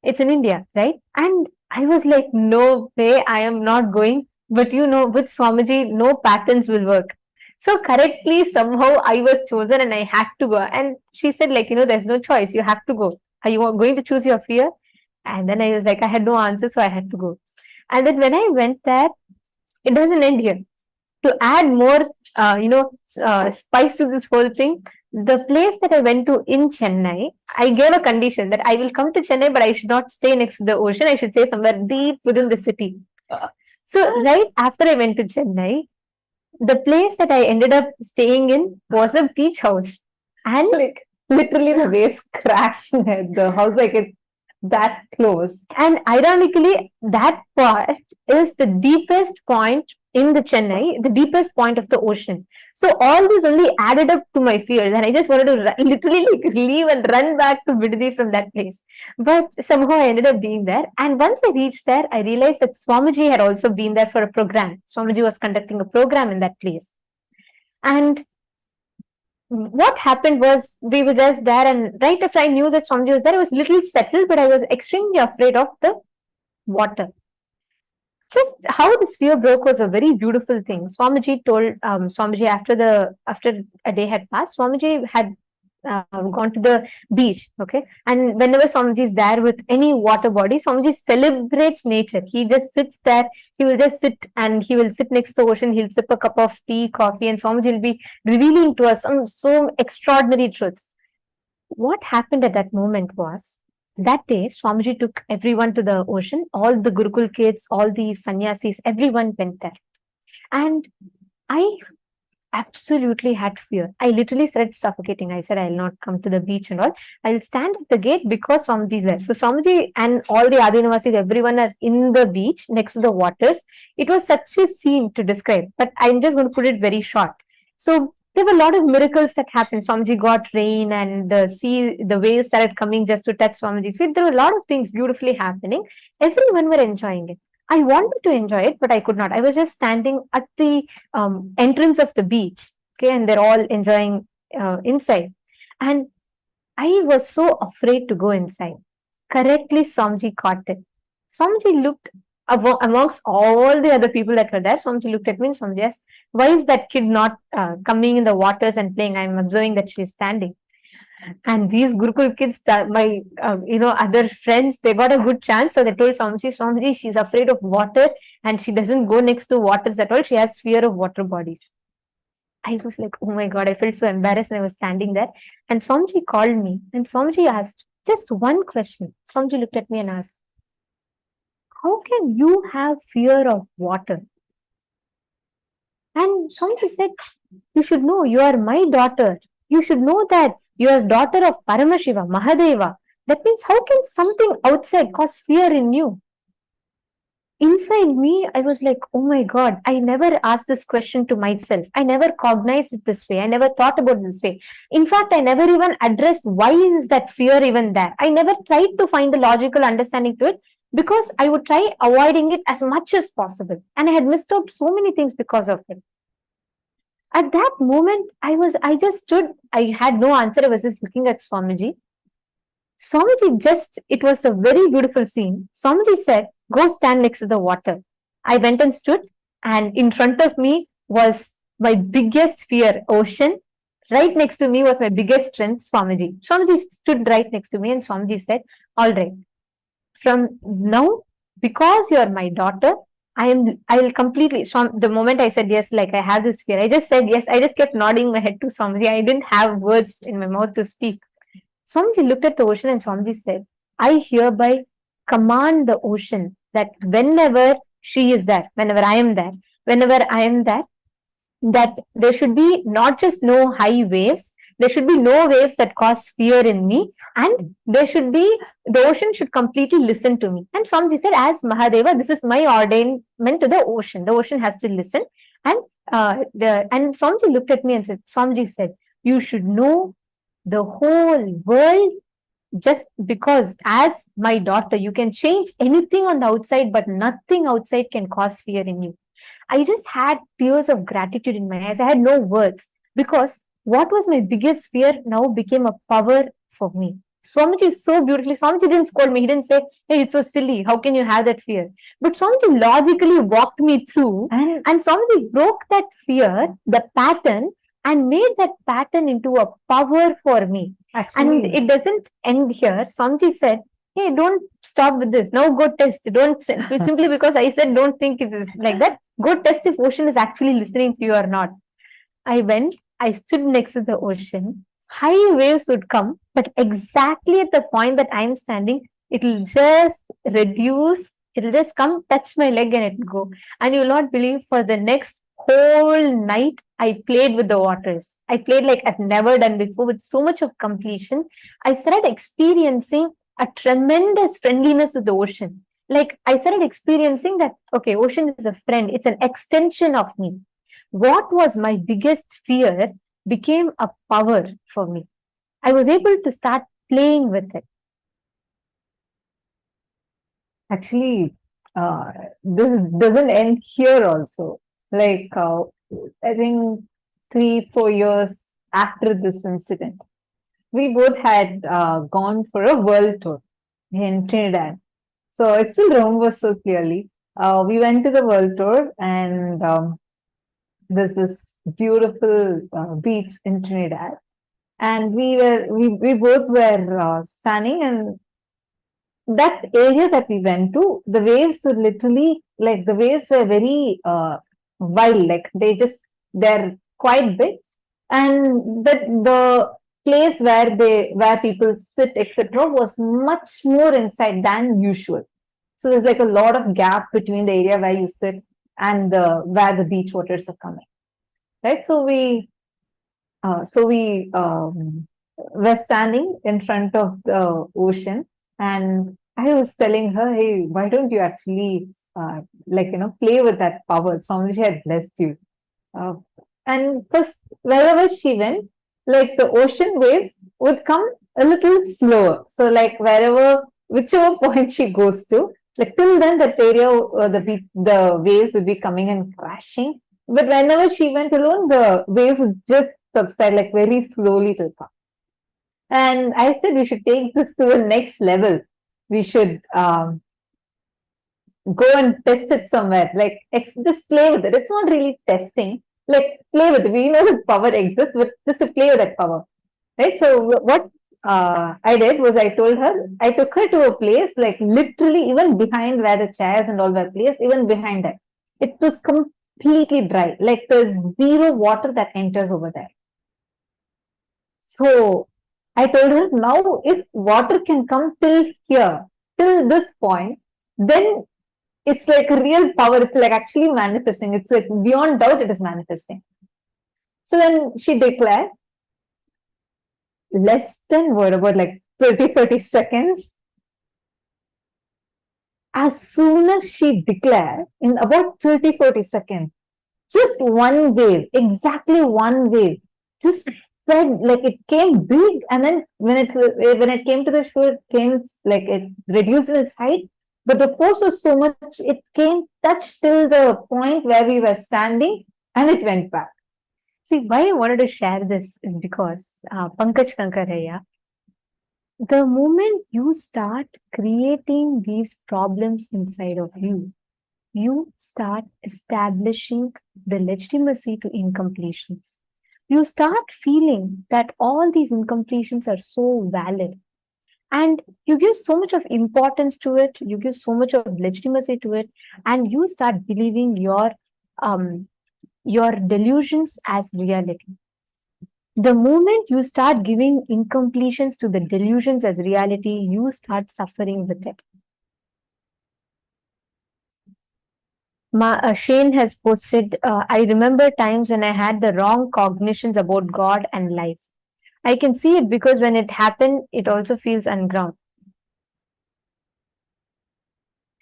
It's in India, right? And I was like, no way, I am not going. But with Swamiji, no patterns will work. So correctly, somehow I was chosen and I had to go. And she said, like, there's no choice. You have to go. Are you going to choose your fear? And then I was like, I had no answer, so I had to go. And then when I went there, it doesn't end here. To add more, spice to this whole thing, the place that I went to in Chennai, I gave a condition that I will come to Chennai, but I should not stay next to the ocean. I should stay somewhere deep within the city. So right after I went to Chennai, the place that I ended up staying in was a beach house. And like literally the waves crashed at the house, like it's that close. And ironically, that part is the deepest point in the Chennai, the deepest point of the ocean. So all this only added up to my fears, and I just wanted to literally like leave and run back to Vidhi from that place. But somehow I ended up being there. And once I reached there, I realized that Swamiji had also been there for a program. Swamiji was conducting a program in that place. And what happened was we were just there, and right after I knew that Swamiji was there, I was a little settled, but I was extremely afraid of the water. Just how this fear broke was a very beautiful thing. Swamiji told Swamiji after a day had passed, Swamiji had gone to the beach, okay, and whenever Swamiji is there with any water body, Swamiji celebrates nature. He just sits there. He will just sit and he will sit next to the ocean. He'll sip a cup of tea, coffee, and Swamiji will be revealing to us some so extraordinary truths. What happened at that moment was, that day, Swamiji took everyone to the ocean, all the Gurukul kids, all the sannyasis, everyone went there. And I absolutely had fear. I literally started suffocating. I said, I'll not come to the beach and all. I'll stand at the gate because Swamiji is there. So Swamiji and all the Adinavasis, everyone are in the beach next to the waters. It was such a scene to describe, but I'm just going to put it very short. So there were a lot of miracles that happened. Swamiji got rain and the waves started coming just to touch Swamiji's feet. There were a lot of things beautifully happening. Everyone were enjoying it. I wanted to enjoy it, but I could not. I was just standing at the entrance of the beach, okay, and they're all enjoying inside. And I was so afraid to go inside. Correctly, Swamiji caught it. Swamiji looked amongst all the other people that were there. Swamiji looked at me and Swamiji asked, why is that kid not coming in the waters and playing? I'm observing that she's standing. And these Gurukul kids, my other friends, they got a good chance. So they told Swamiji, she's afraid of water and she doesn't go next to waters at all. She has fear of water bodies. I was like, oh my God, I felt so embarrassed. I was standing there. And Swamiji called me and Swamiji asked just one question. Swamiji looked at me and asked, how can you have fear of water? And Swamiji said, you should know, you are my daughter. You should know that you are daughter of Paramashivam, Mahadeva. That means how can something outside cause fear in you? Inside me, I was like, oh my God, I never asked this question to myself. I never cognized it this way. I never thought about it this way. In fact, I never even addressed why is that fear even there. I never tried to find the logical understanding to it because I would try avoiding it as much as possible. And I had missed out so many things because of it. At that moment, I just stood, I had no answer. I was just looking at Swamiji. It was a very beautiful scene. Swamiji said, go stand next to the water. I went and stood, and in front of me was my biggest fear, ocean. Right next to me was my biggest strength, Swamiji. Swamiji stood right next to me and Swamiji said, all right, from now, because you are my daughter, I will completely, the moment I said yes, like I have this fear, I just said yes. I just kept nodding my head to Swamiji. I didn't have words in my mouth to speak. Swamiji looked at the ocean and Swamiji said, I hereby command the ocean that whenever she is there, whenever I am there, that there should be not just no high waves, there should be no waves that cause fear in me, and the ocean should completely listen to me. And Swamiji said, as Mahadeva, this is my ordainment to the ocean. The ocean has to listen. And Swamiji looked at me and said, Swamiji said, you should know the whole world, just because as my daughter, you can change anything on the outside, but nothing outside can cause fear in you. I just had tears of gratitude in my eyes. I had no words because what was my biggest fear now became a power for me. Swamiji is so beautifully, Swamiji didn't scold me. He didn't say, hey, it's so silly. How can you have that fear? But Swamiji logically walked me through, and Swamiji broke that fear, the pattern, and made that pattern into a power for me. And it doesn't end here. Swamiji said, hey, don't stop with this. Now go test. Don't simply because I said don't think it is like that. Go test if ocean is actually listening to you or not. I went, I stood next to the ocean. High waves would come, but exactly at the point that I'm standing, it'll just reduce, it'll just come, touch my leg and it'll go. And you'll not believe, for the next whole night, I played with the waters. I played like I've never done before with so much of completion. I started experiencing a tremendous friendliness with the ocean. Like I started experiencing that, okay, ocean is a friend. It's an extension of me. What was my biggest fear became a power for me. I was able to start playing with it. Actually, this doesn't end here also. Like, I think 3-4 years after this incident, we both had gone for a world tour in Trinidad. So I still remember so clearly. We went to the world tour, and there's this beautiful beach in Trinidad, and we both were standing, and that area that we went to, the waves were literally like the waves were very wild, like they're quite big, and the place where people sit, etc., was much more inside than usual. So there's like a lot of gap between the area where you sit and where the beach waters are coming, right? So we were standing in front of the ocean, and I was telling her, hey, why don't you actually play with that power? Swamiji had blessed you. And first, wherever she went, like the ocean waves would come a little slower. So like whichever point she goes to, like till then that area, the waves would be coming and crashing. But whenever she went alone, the waves would just subside like very slowly till come. And I said we should take this to the next level. We should go and test it somewhere. Like just play with it. It's not really testing. Like play with it. We know that power exists, but just to play with that power, right? So what I did was I took her to a place like literally even behind where the chairs and all were placed, even behind that, it was completely dry. Like there's zero water that enters over there. So I told her, now if water can come till here, till this point, then it's like real power. It's like actually manifesting. It's like beyond doubt it is manifesting. So then she declared, less than what, about like 30 seconds. As soon as she declared, in about 30-40 seconds, just one wave, exactly one wave, just spread, like it came big, and then when it came to the shore, it came like it reduced in its height, but the force was so much, it came touched till the point where we were standing, and it went back. See, why I wanted to share this is because Pankaj Kankaraya, the moment you start creating these problems inside of you, you start establishing the legitimacy to incompletions. You start feeling that all these incompletions are so valid. And you give so much of importance to it, you give so much of legitimacy to it, and you start believing your delusions as reality. The moment you start giving incompletions to the delusions as reality, you start suffering with it. Shane has posted, I remember times when I had the wrong cognitions about God and life. I can see it because when it happened, it also feels ungrounded.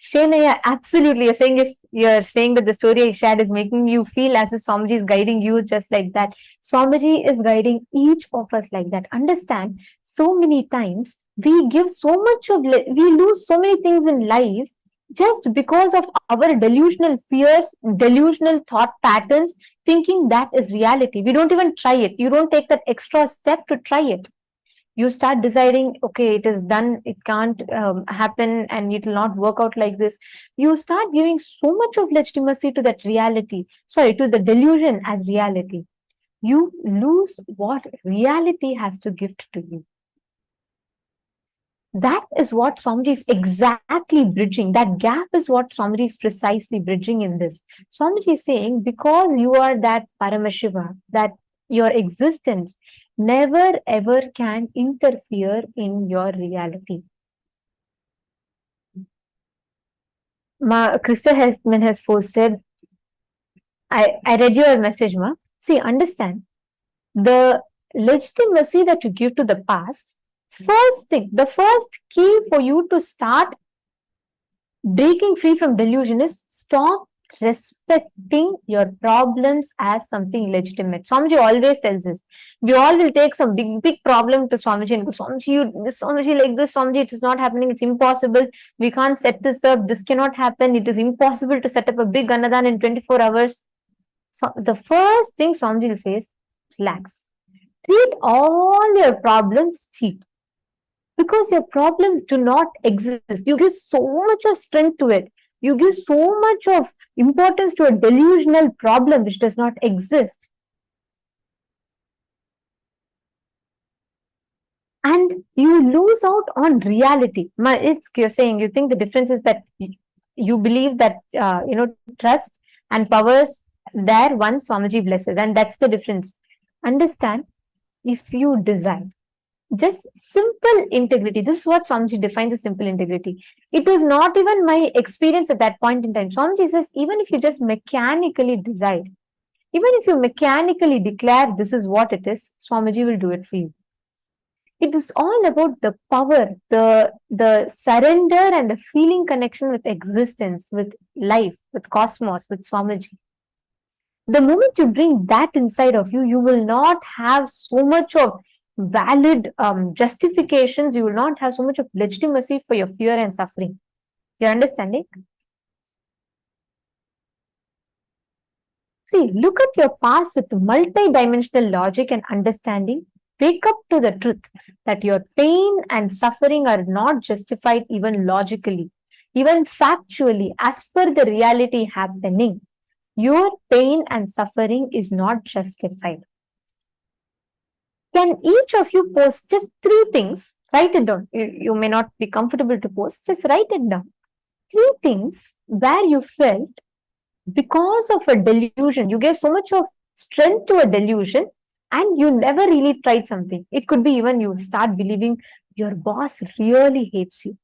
Shane, yeah, absolutely. You're saying that the story I shared is making you feel as if Swamiji is guiding you just like that. Swamiji is guiding each of us like that. Understand, so many times we give so much of, we lose so many things in life just because of our delusional fears, delusional thought patterns, thinking that is reality. We don't even try it. You don't take that extra step to try it. You start deciding, okay, it is done, it can't happen, and it will not work out like this. You start giving so much of legitimacy to that reality, sorry, to the delusion as reality. You lose what reality has to gift to you. That is what Swamiji is exactly bridging. That gap is what Swamiji is precisely bridging in this. Swamiji is saying, because you are that Paramashiva, that your existence never ever can interfere in your reality. Krista has posted, I read your message, Ma. See, understand, the legitimacy that you give to the past, first thing, the first key for you to start breaking free from delusion is stop respecting your problems as something legitimate. Swamiji always tells us, we all will take some big problem to Swamiji and go, Swamiji like this, Swamiji, it is not happening, it's impossible, we can't set this up, this cannot happen, it is impossible to set up a big Annadan in 24 hours. So the first thing Swamiji will say is, relax. Treat all your problems cheap. Because your problems do not exist. You give so much of strength to it. You give so much of importance to a delusional problem which does not exist. And you lose out on reality. You're saying, you think the difference is that you believe that, trust and powers there once Swamiji blesses. And that's the difference. Understand, if you desire just simple integrity. This is what Swamiji defines as simple integrity. It is not even my experience at that point in time. Swamiji says, even if you just mechanically decide, even if you mechanically declare this is what it is, Swamiji will do it for you. It is all about the power, the surrender and the feeling connection with existence, with life, with cosmos, with Swamiji. The moment you bring that inside of you, you will not have so much of valid justifications, you will not have so much of legitimacy for your fear and suffering. You're understanding? See, look at your past with multi-dimensional logic and understanding. Wake up to the truth that your pain and suffering are not justified even logically, even factually, as per the reality happening. Your pain and suffering is not justified. Can each of you post just 3 things? Write it down. You may not be comfortable to post, just write it down. 3 things where you felt because of a delusion, you gave so much of strength to a delusion and you never really tried something. It could be even you start believing your boss really hates you.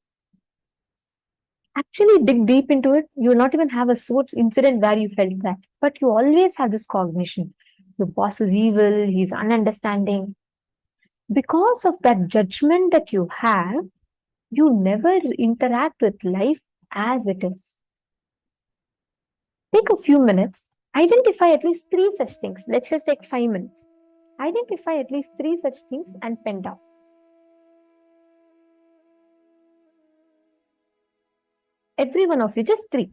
Actually dig deep into it. You will not even have a source incident where you felt that, but you always have this cognition. Your boss is evil, he's ununderstanding. Because of that judgment that you have, you never interact with life as it is. Take a few minutes, identify at least 3 such things. Let's just take 5 minutes. Identify at least 3 such things and pen down. Every one of you, just 3.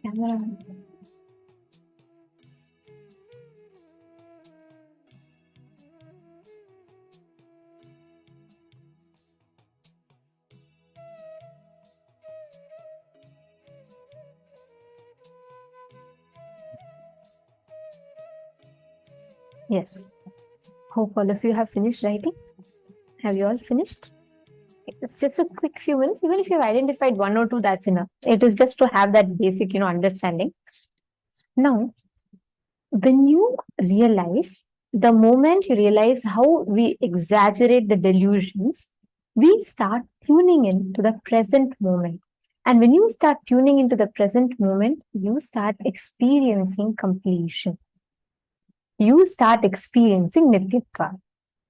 Camera. Yes. Hope all of you have finished writing. Have you all finished? It's just a quick few minutes. Even if you've identified one or two, that's enough. It is just to have that basic, understanding. Now, when you realize, the moment you realize how we exaggerate the delusions, we start tuning in to the present moment. And when you start tuning into the present moment, you start experiencing completion. You start experiencing Nityatva.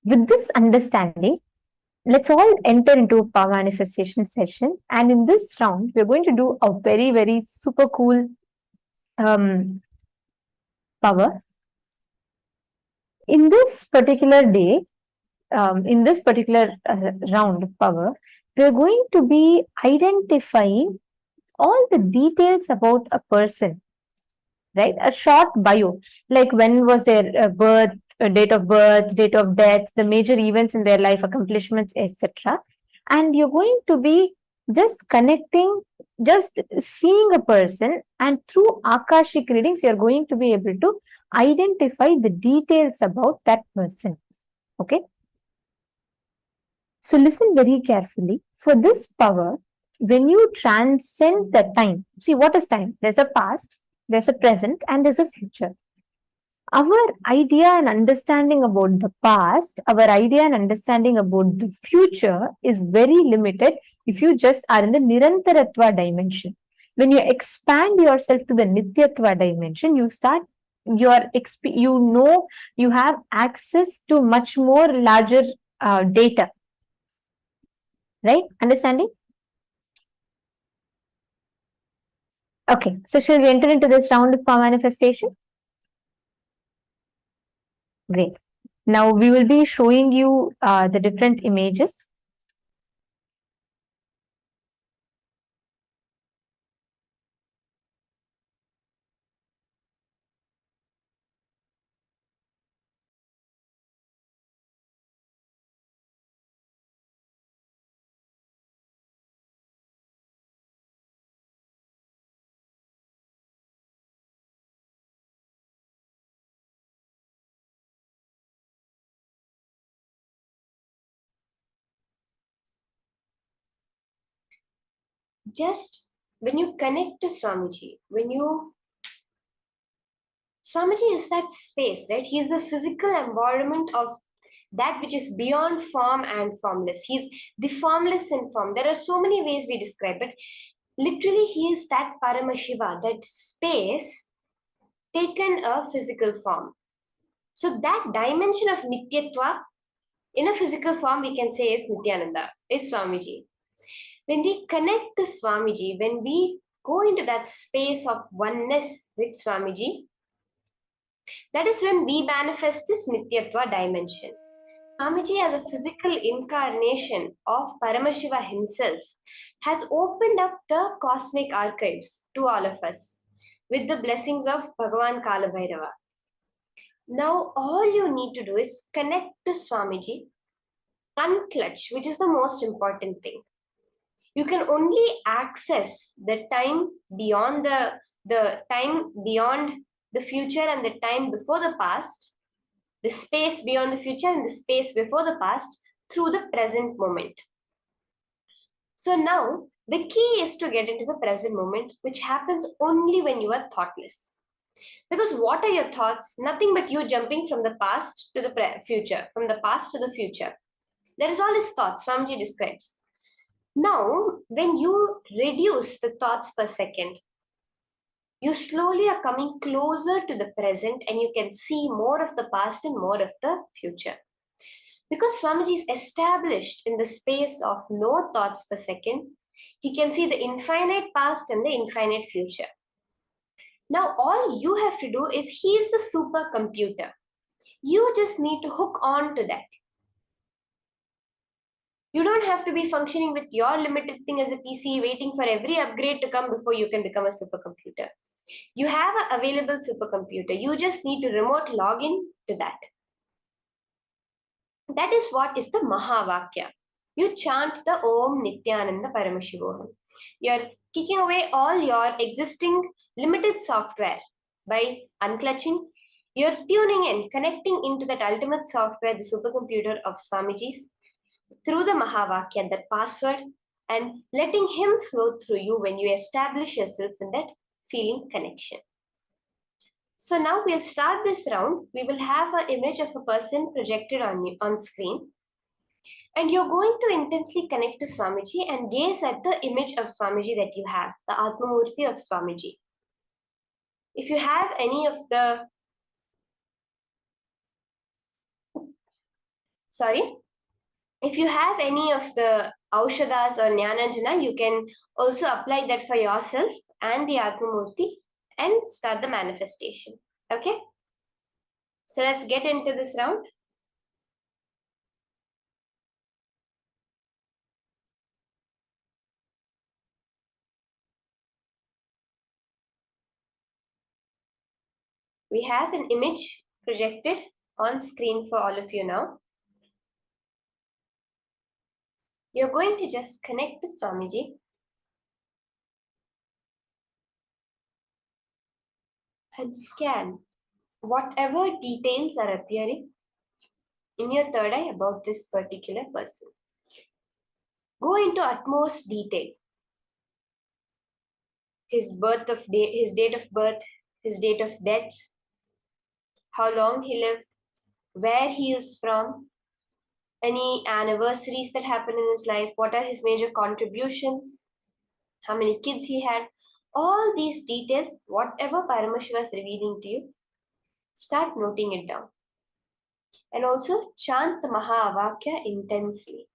With this understanding, let's all enter into a power manifestation session. And in this round, we're going to do a very, very super cool power. In this particular day, in this particular round of power, we're going to be identifying all the details about a person, right? A short bio, like when was their birth, date of birth, date of death, the major events in their life, accomplishments, etc. And you're going to be just connecting, just seeing a person, and through Akashic readings, you're going to be able to identify the details about that person. Okay? So listen very carefully. For this power, when you transcend the time, see what is time? There's a past, there's a present, and there's a future. Our idea and understanding about the past, our idea and understanding about the future is very limited if you just are in the Nirantaratva dimension. When you expand yourself to the Nityatva dimension, you start you have access to much more larger data. Right? Understanding? Okay, so shall we enter into this round of power manifestation? Great. Now we will be showing you the different images. Just when you connect to Swamiji, Swamiji is that space, right? He's the physical embodiment of that which is beyond form and formless. He's the formless in form. There are so many ways we describe it. Literally, he is that Paramashiva, that space taken a physical form. So that dimension of Nityatva in a physical form, we can say is Nithyananda, is Swamiji. When we connect to Swamiji, when we go into that space of oneness with Swamiji, that is when we manifest this Nityatva dimension. Swamiji, as a physical incarnation of Paramashiva himself, has opened up the cosmic archives to all of us with the blessings of Bhagavan Kaala Bhairava. Now, all you need to do is connect to Swamiji, unclutch, which is the most important thing. You can only access the time beyond the time beyond the future and the time before the past, the space beyond the future and the space before the past through the present moment. So now the key is to get into the present moment, which happens only when you are thoughtless. Because what are your thoughts? Nothing but you jumping from the past to the future, from the past to the future. That is all his thoughts, Swamiji describes. Now, when you reduce the thoughts per second, you slowly are coming closer to the present and you can see more of the past and more of the future. Because Swamiji is established in the space of no thoughts per second, he can see the infinite past and the infinite future. Now, all you have to do is he's the supercomputer. You just need to hook on to that. You don't have to be functioning with your limited thing as a PC, waiting for every upgrade to come before you can become a supercomputer. You have an available supercomputer. You just need to remote login to that. That is what is the Mahavakya. You chant the Om Nithyananda Paramashivoham. You're kicking away all your existing limited software by unclutching. You're tuning in, connecting into that ultimate software, the supercomputer of Swamiji's, through the Mahavakya, that password, and letting him flow through you when you establish yourself in that feeling connection. So now we'll start this round. We will have an image of a person projected on screen. And you're going to intensely connect to Swamiji and gaze at the image of Swamiji that you have, the Atmamurti of Swamiji. If you have any of the, if you have any of the Aushadas or Jnananjana, you can also apply that for yourself and the Atmamurti and start the manifestation. Okay? So let's get into this round. We have an image projected on screen for all of you now. You're going to just connect to Swamiji and scan whatever details are appearing in your third eye about this particular person. Go into utmost detail. His date of birth, his date of death, how long he lived, where he is from, any anniversaries that happened in his life, what are his major contributions, how many kids he had. All these details, whatever Paramashiva is revealing to you, start noting it down. And also chant the Mahavakya intensely.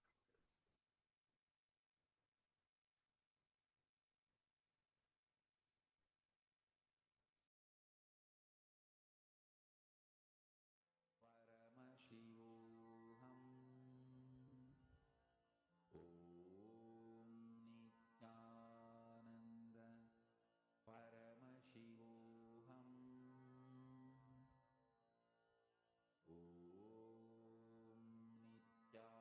Paramashivoham. Om Nithyananda Paramashivoham. Om Nithyananda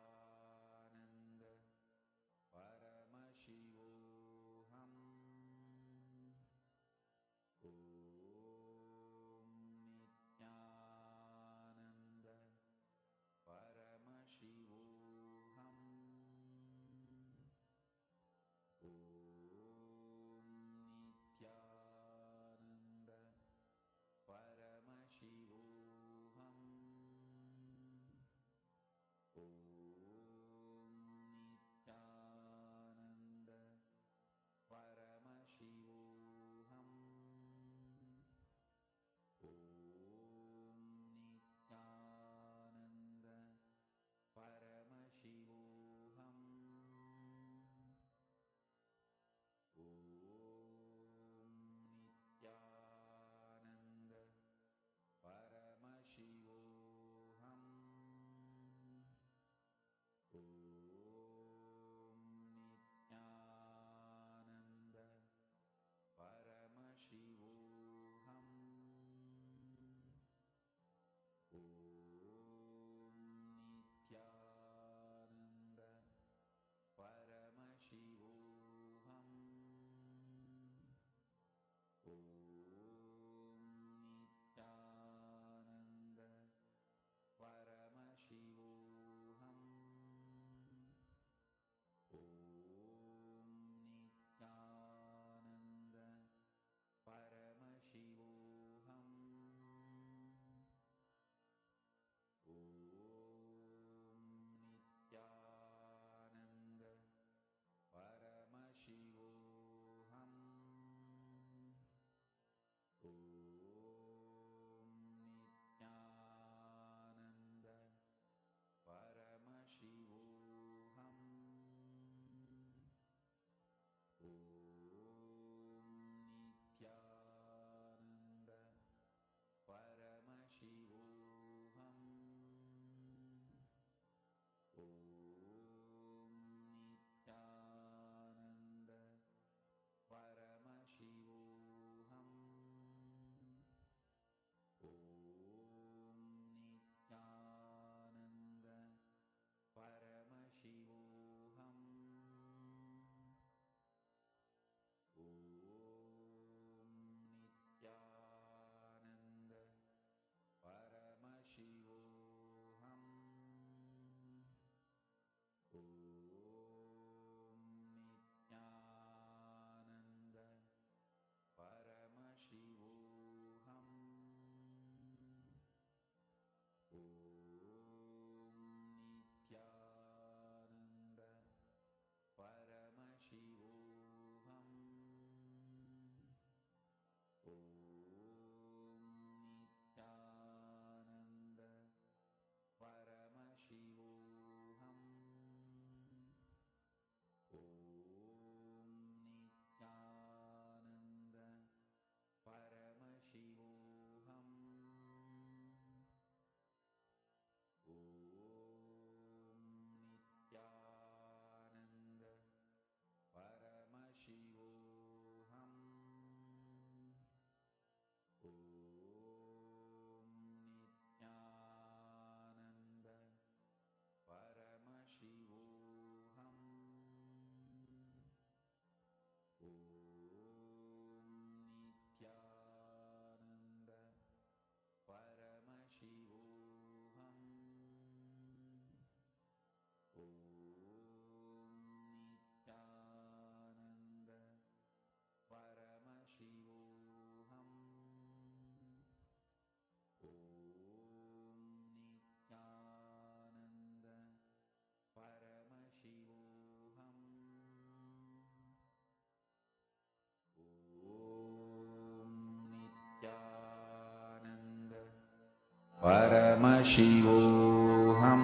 Paramashivoham.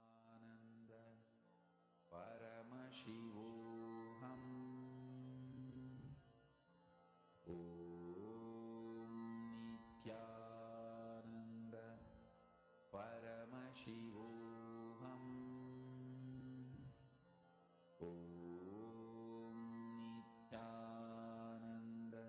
Ananda Paramashivoham. Nithyananda Paramashivoham. Nithyananda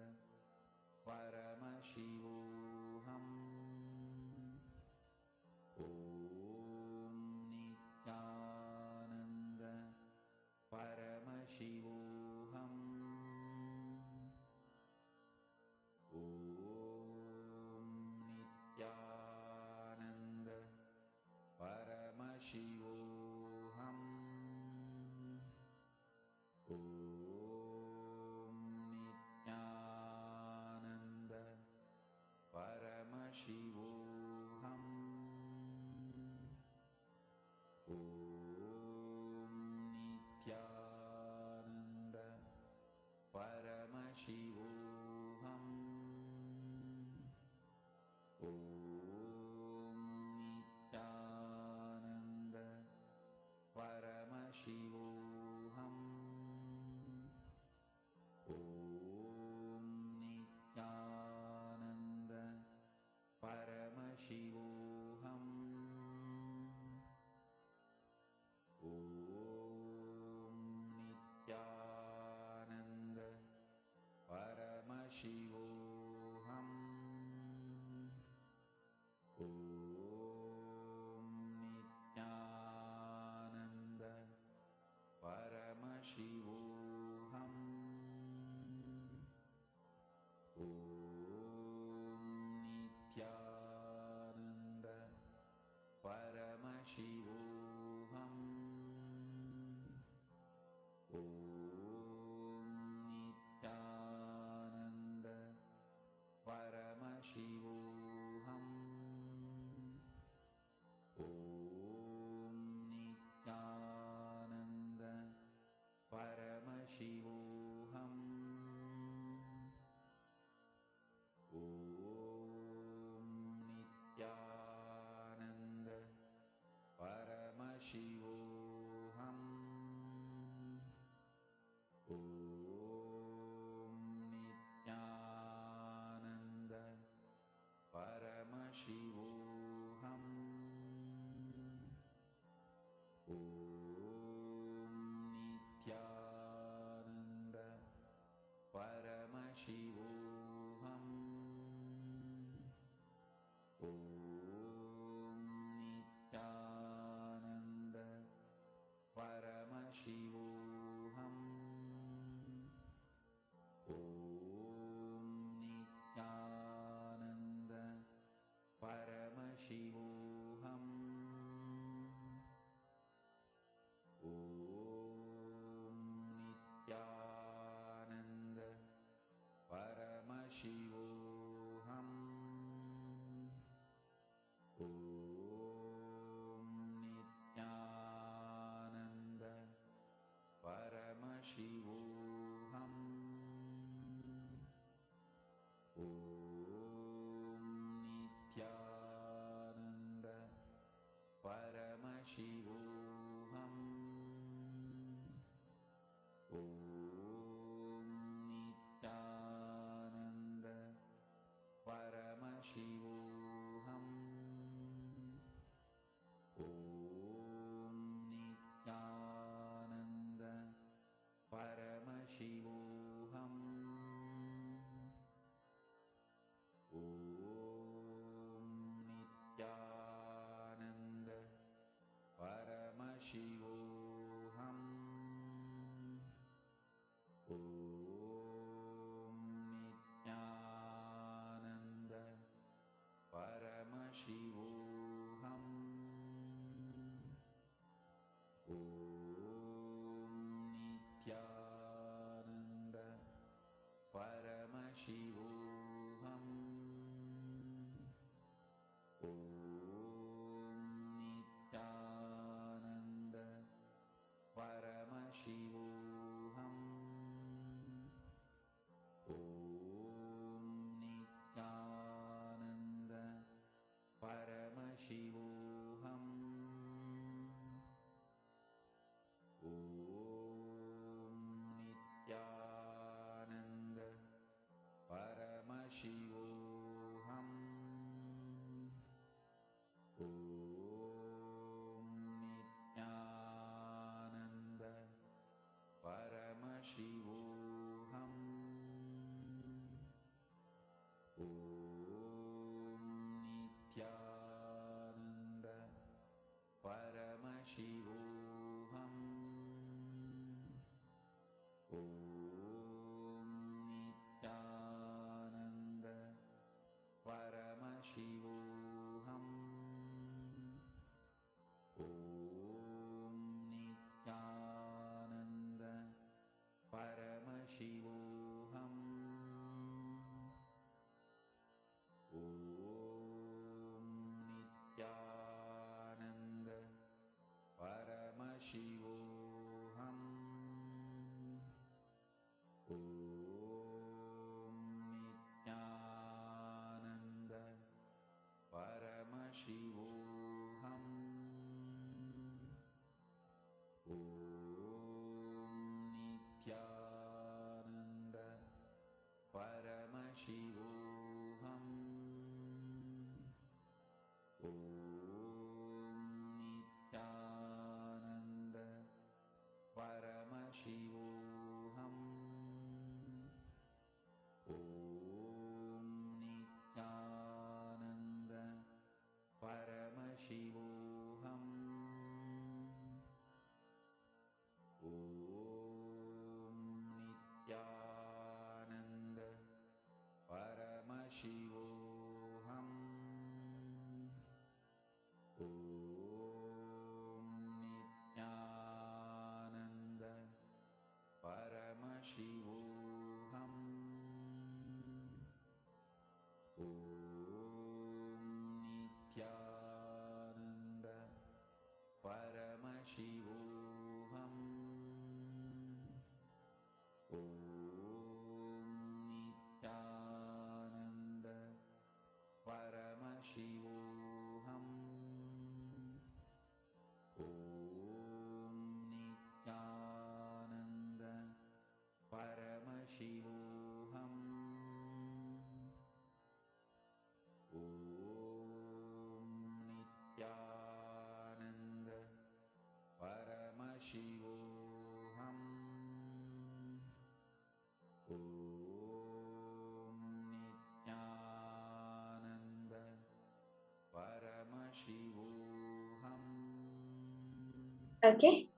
Okay,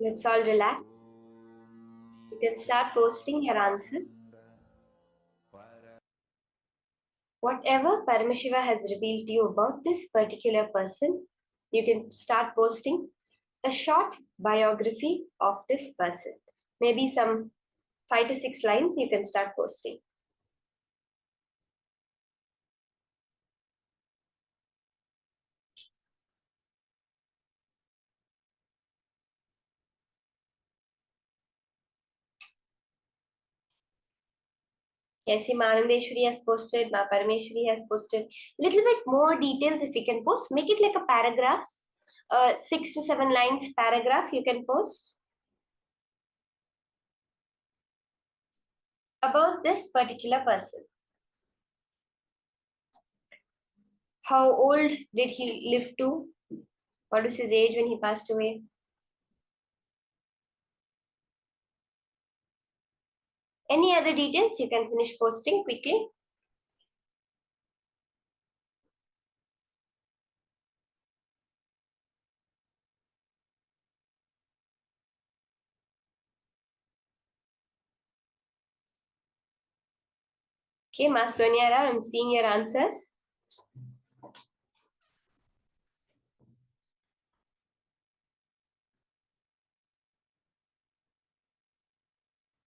let's all relax. You can start posting your answers. Whatever Paramashiva has revealed to you about this particular person, you can start posting a short biography of this person. Maybe some 5 to 6 lines you can start posting. Yes, Ma Anandeshwari has posted, Ma Parameshwari has posted. Little bit more details if you can post. Make it like a paragraph, 6 to 7 lines paragraph you can post about this particular person. How old did he live to? What was his age when he passed away? Any other details you can finish posting quickly. Okay, Ma Sonia Rao, I'm seeing your answers.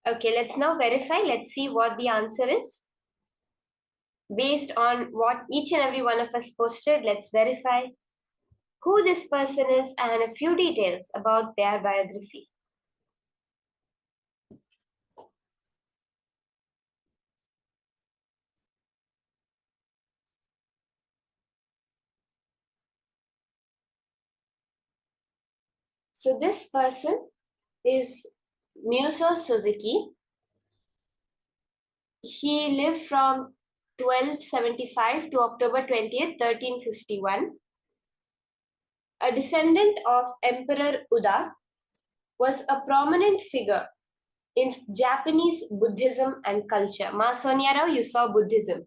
Okay, let's now verify. Let's see what the answer is. Based on what each and every one of us posted, let's verify who this person is and a few details about their biography. So this person is Muso Suzuki. He lived from 1275 to October 20th, 1351. A descendant of Emperor Uda, was a prominent figure in Japanese Buddhism and culture. Ma Sonia Rao, you saw Buddhism.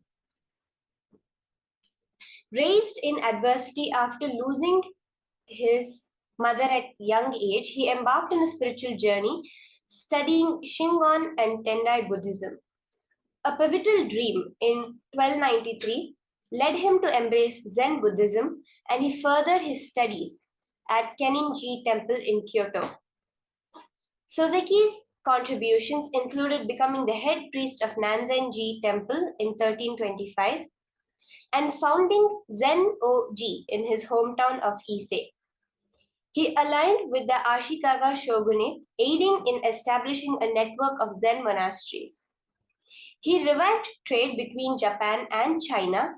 Raised in adversity after losing his mother at young age, he embarked on a spiritual journey studying Shingon and Tendai Buddhism. A pivotal dream in 1293 led him to embrace Zen Buddhism, and he furthered his studies at Keninji Temple in Kyoto. Suzuki's contributions included becoming the head priest of Nanzenji Temple in 1325 and founding Zen-O-ji in his hometown of Ise. He aligned with the Ashikaga shogunate, aiding in establishing a network of Zen monasteries. He revived trade between Japan and China,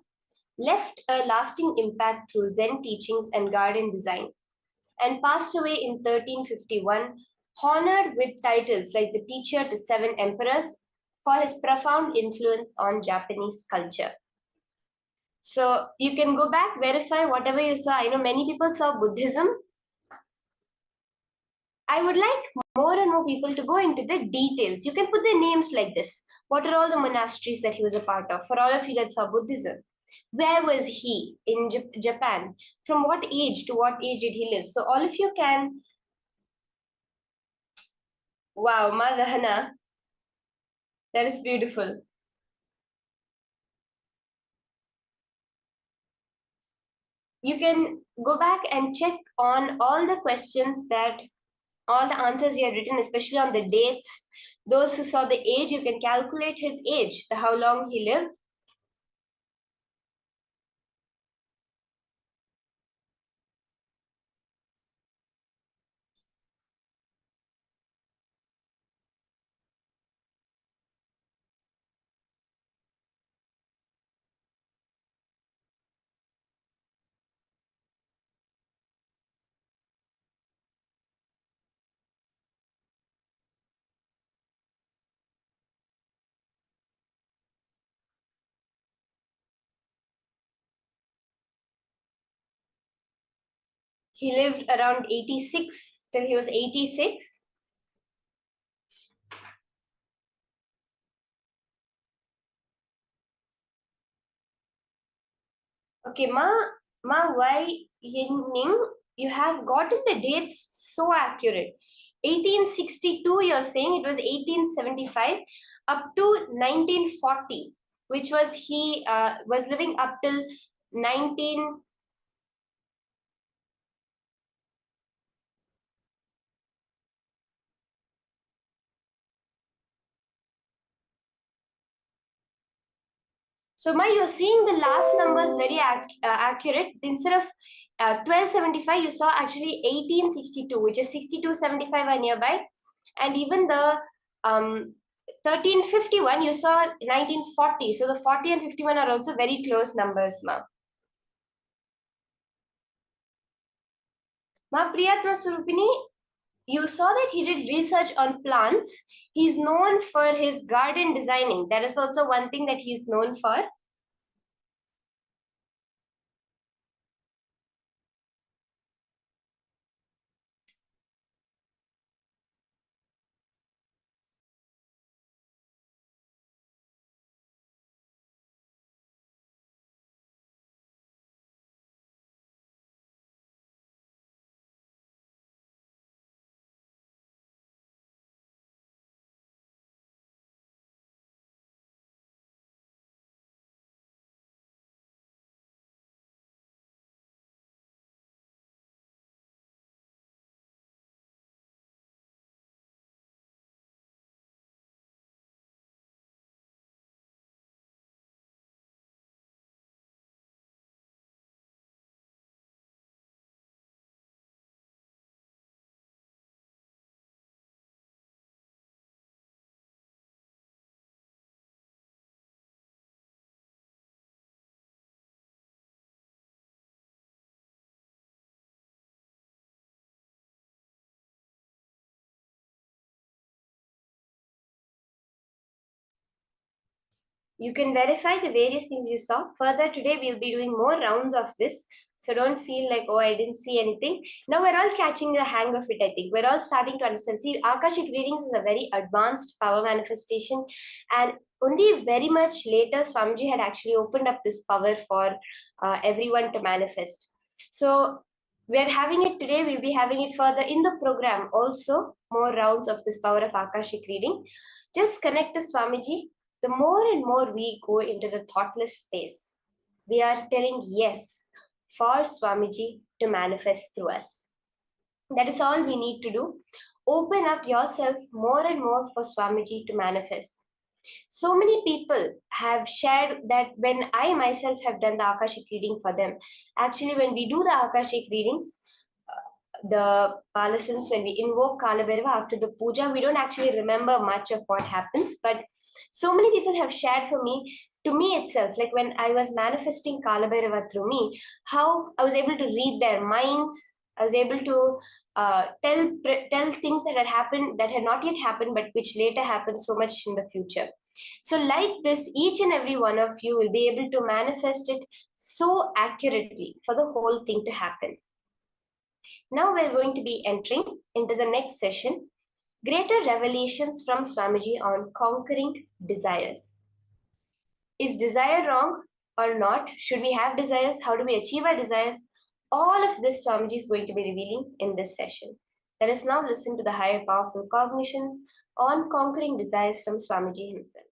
left a lasting impact through Zen teachings and garden design, and passed away in 1351, honored with titles like the teacher to 7 emperors for his profound influence on Japanese culture. So you can go back, verify whatever you saw. I know many people saw Buddhism. I would like more and more people to go into the details. You can put their names like this. What are all the monasteries that he was a part of? For all of you that saw Buddhism, where was he in Japan? From what age to what age did he live? So all of you can. Wow, Madhana, that is beautiful. You can go back and check on all the questions that all the answers you have written, especially on the dates. Those who saw the age, you can calculate his age, how long he lived. He lived around 86 till he was 86. Okay, Ma, Ma, why Ning, you have gotten the dates so accurate. 1862, you're saying it was 1875 up to 1940, which was he was living up till 19. So, Ma, you're seeing the last numbers very accurate. Instead of 1275, you saw actually 1862, which is 6275 are nearby. And even the 1351, you saw 1940. So the 40 and 51 are also very close numbers, Ma. Ma Priyatma Surupini, you saw that he did research on plants. He's known for his garden designing. That is also one thing that he's known for. You can verify the various things you saw. Further, today we'll be doing more rounds of this. So don't feel like, oh, I didn't see anything. Now we're all catching the hang of it, I think. We're all starting to understand. See, Akashic readings is a very advanced power manifestation. And only very much later, Swamiji had actually opened up this power for everyone to manifest. So we're having it today. We'll be having it further in the program. Also, more rounds of this power of Akashic reading. Just connect to Swamiji. The more and more we go into the thoughtless space, we are telling yes for Swamiji to manifest through us. That is all we need to do. Open up yourself more and more for Swamiji to manifest. So many people have shared that when I myself have done the Akashic reading for them, actually, when we do the Akashic readings, the Palasans, when we invoke Kaala after the puja, we don't actually remember much of what happens. But so many people have shared for me, to me itself, like when I was manifesting Kaala through me, how I was able to read their minds. I was able to tell things that had happened, that had not yet happened, but which later happened so much in the future. So, like this, each and every one of you will be able to manifest it so accurately for the whole thing to happen. Now we're going to be entering into the next session, greater revelations from Swamiji on conquering desires. Is desire wrong or not? Should we have desires? How do we achieve our desires? All of this Swamiji is going to be revealing in this session. Let us now listen to the higher powerful cognition on conquering desires from Swamiji himself.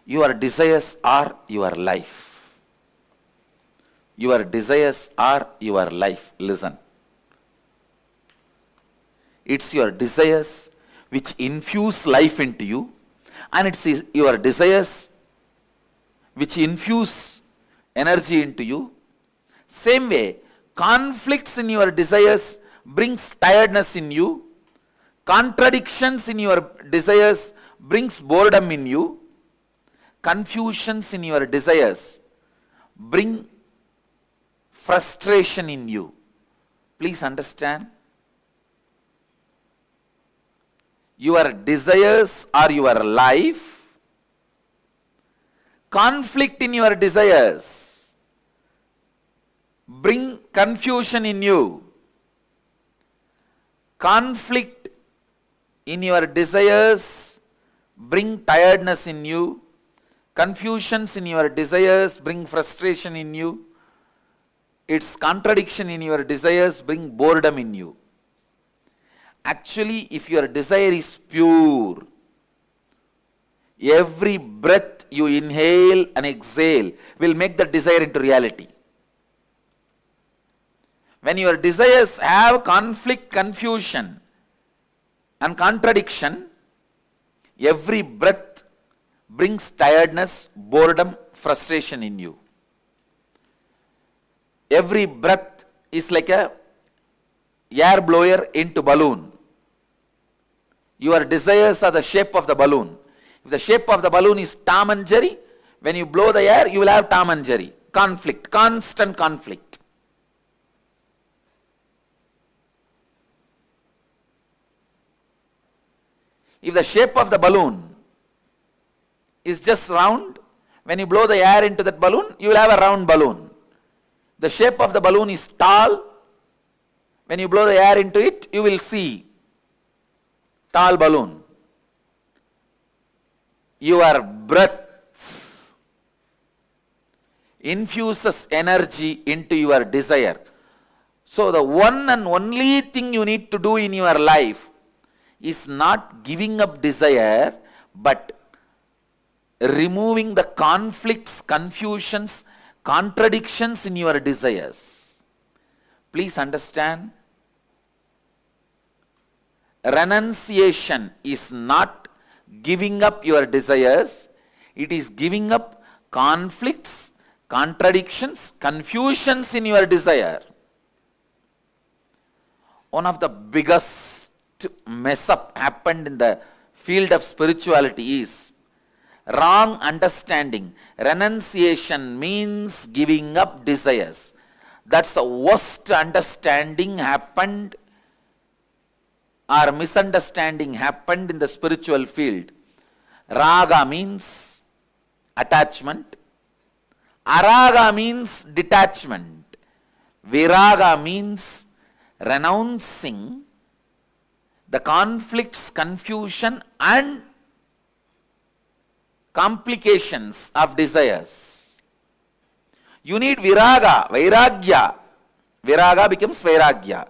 Your desires are your life. Your desires are your life. Listen. It's your desires which infuse life into you, and it's your desires which infuse energy into you. Same way, conflicts in your desires brings tiredness in you. Contradictions in your desires brings boredom in you. Confusions in your desires bring frustration in you. Please understand. Your desires are your life. Conflict in your desires bring confusion in you. Conflict in your desires bring tiredness in you. Confusions in your desires bring frustration in you. Its contradiction in your desires bring boredom in you. Actually, if your desire is pure, every breath you inhale and exhale will make the desire into reality. When your desires have conflict, confusion and contradiction, every breath brings tiredness, boredom, frustration in you. Every breath is like a air blower into balloon. Your desires are the shape of the balloon. If the shape of the balloon is Tom and Jerry, when you blow the air, you will have Tom and Jerry. Conflict, constant conflict. If the shape of the balloon is just round, when you blow the air into that balloon, you will have a round balloon. The shape of the balloon is tall. When you blow the air into it, you will see tall balloon. Your breath infuses energy into your desire. So the one and only thing you need to do in your life is not giving up desire, but removing the conflicts, confusions, contradictions in your desires. Please understand, renunciation is not giving up your desires, it is giving up conflicts, contradictions, confusions in your desire. One of the biggest mess up happened in the field of spirituality is wrong understanding. Renunciation means giving up desires. That's the worst understanding happened or misunderstanding happened in the spiritual field. Raga means attachment. Araga means detachment. Viraga means renouncing the conflicts, confusion and complications of desires. You need viraga, vairagya. Viraga becomes vairagya.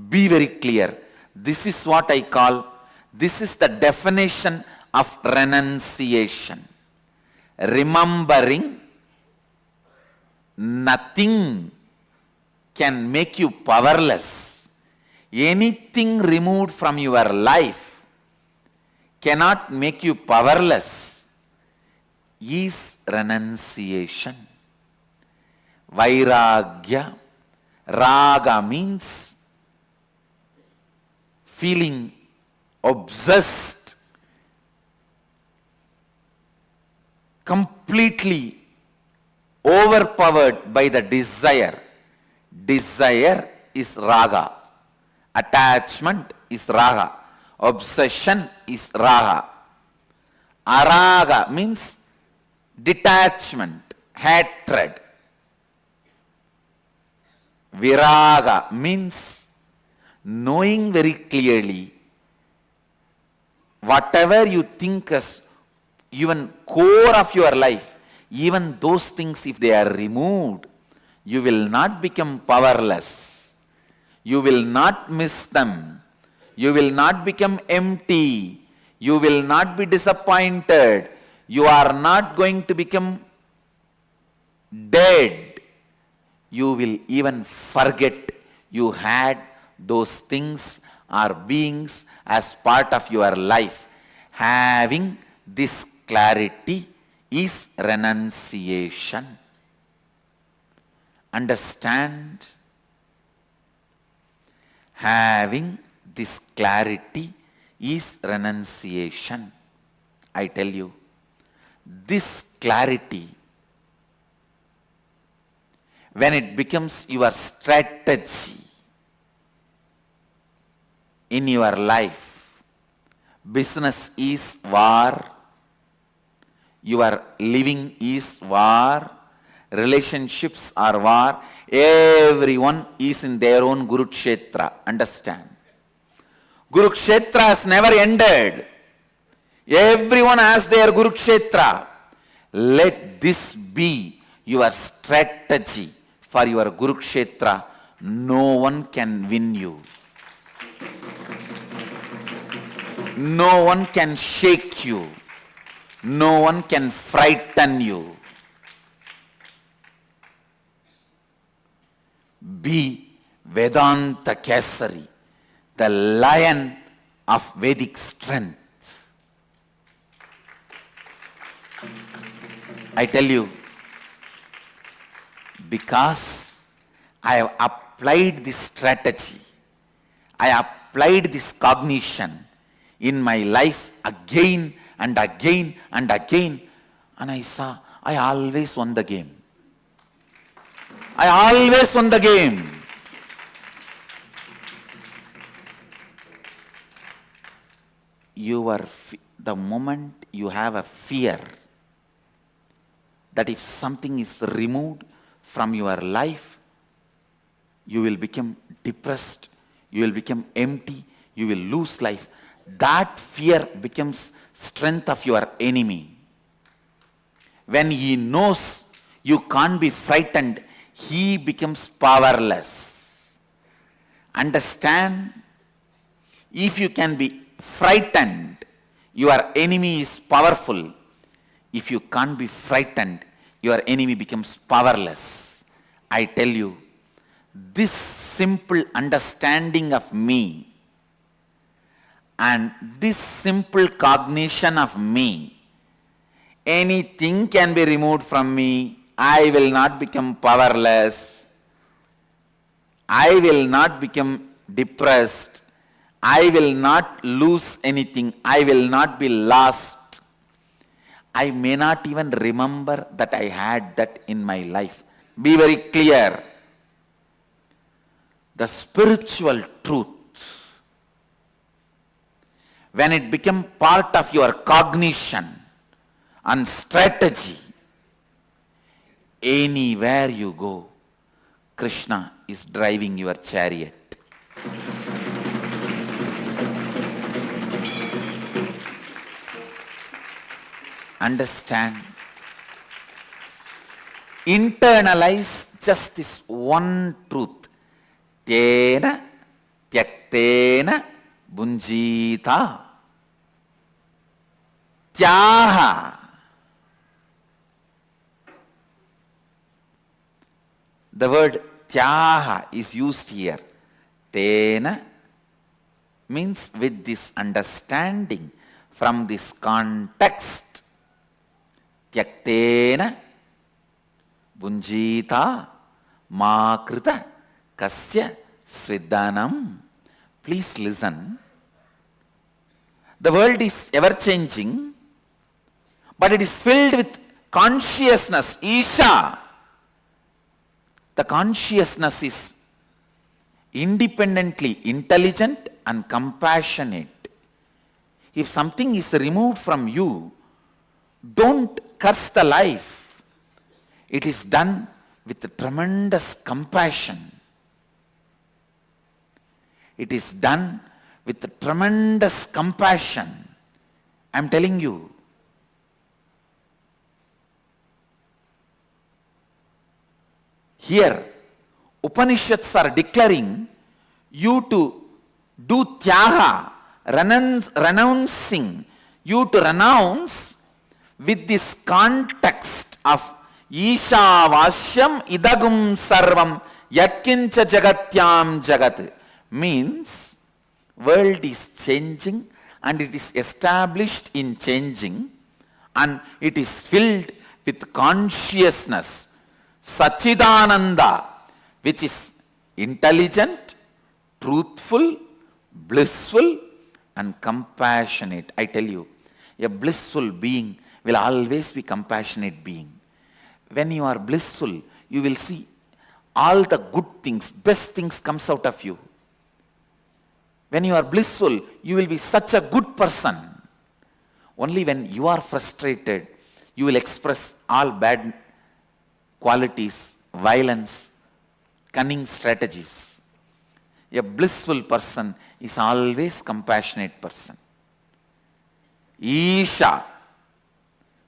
Be very clear. This is what I call, this is the definition of renunciation. Remembering nothing can make you powerless. Anything removed from your life cannot make you powerless is renunciation. Vairagya, raga means feeling obsessed, completely overpowered by the desire. Desire is raga. Attachment is raga. Obsession is raga. Araga means detachment, hatred. Viraga means knowing very clearly whatever you think as even core of your life, even those things, if they are removed, you will not become powerless. You will not miss them. You will not become empty. You will not be disappointed. You are not going to become dead. You will even forget you had those things or beings as part of your life. Having this clarity is renunciation. Understand? Having this clarity is renunciation. I tell you, this clarity, when it becomes your strategy in your life, business is war, your living is war, relationships or war. Everyone is in their own Kurukshetra. Understand? Kurukshetra has never ended. Everyone has their Kurukshetra. Let this be your strategy for your Kurukshetra. No one can win you. No one can shake you. No one can frighten you. Be Vedanta Kesari, the lion of Vedic strength. I tell you, because I have applied this strategy, I applied this cognition in my life again and again and again, and I saw I always won the game. I always won the game. The moment you have a fear that if something is removed from your life, you will become depressed, you will become empty, you will lose life. That fear becomes strength of your enemy. When he knows you can't be frightened, he becomes powerless. Understand? If you can be frightened, your enemy is powerful. If you can't be frightened, your enemy becomes powerless. I tell you, this simple understanding of me and this simple cognition of me, anything can be removed from me. I will not become powerless. I will not become depressed. I will not lose anything. I will not be lost. I may not even remember that I had that in my life. Be very clear. The spiritual truth, when it becomes part of your cognition and strategy, anywhere you go, Krishna is driving your chariot. Understand? Internalize just this one truth. Tena tyaktena bunjita. Tyaha. The word tyaha is used here. Tena means with this understanding from this context. Tyaktena bunjita makrita kasya sridhanam. Please listen. The world is ever changing, but it is filled with consciousness, Isha. The consciousness is independently intelligent and compassionate. If something is removed from you, don't curse the life. It is done with tremendous compassion. It is done with tremendous compassion. I am telling you. Here, Upanishads are declaring you to do tyaga, renouncing, you to renounce with this context of Isha Vasyam Idagum Sarvam Yatkincha Jagatyam Jagat. Means world is changing and it is established in changing and it is filled with consciousness, Sachidananda, which is intelligent, truthful, blissful and compassionate. I tell you, a blissful being will always be compassionate being. When you are blissful, you will see all the good things, best things comes out of you. When you are blissful, you will be such a good person. Only when you are frustrated, you will express all bad qualities, violence, cunning strategies. A blissful person is always compassionate person. Isha,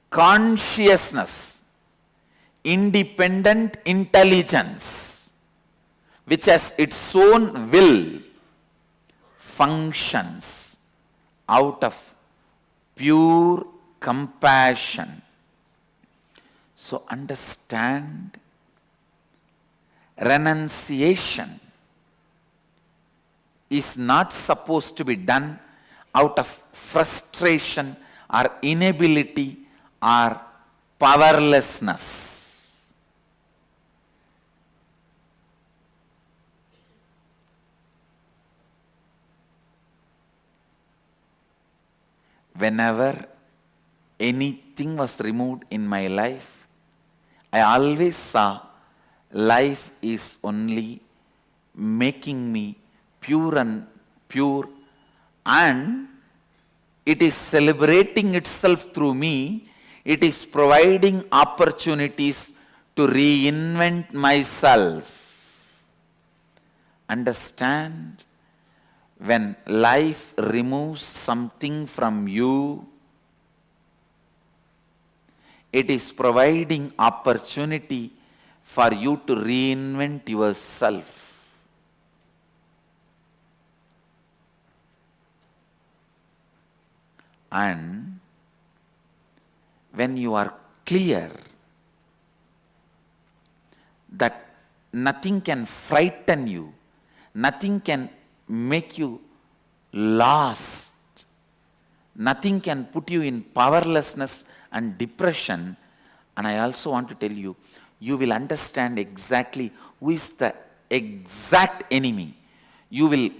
consciousness, independent intelligence, which has its own will, functions out of pure compassion. So understand, renunciation is not supposed to be done out of frustration or inability or powerlessness. Whenever anything was removed in my life, I always saw life is only making me pure, and it is celebrating itself through me. It is providing opportunities to reinvent myself. Understand, when life removes something from you, it is providing opportunity for you to reinvent yourself. And when you are clear that nothing can frighten you, nothing can make you lost, nothing can put you in powerlessness and depression, and I also want to tell you, you will understand exactly who is the exact enemy. You will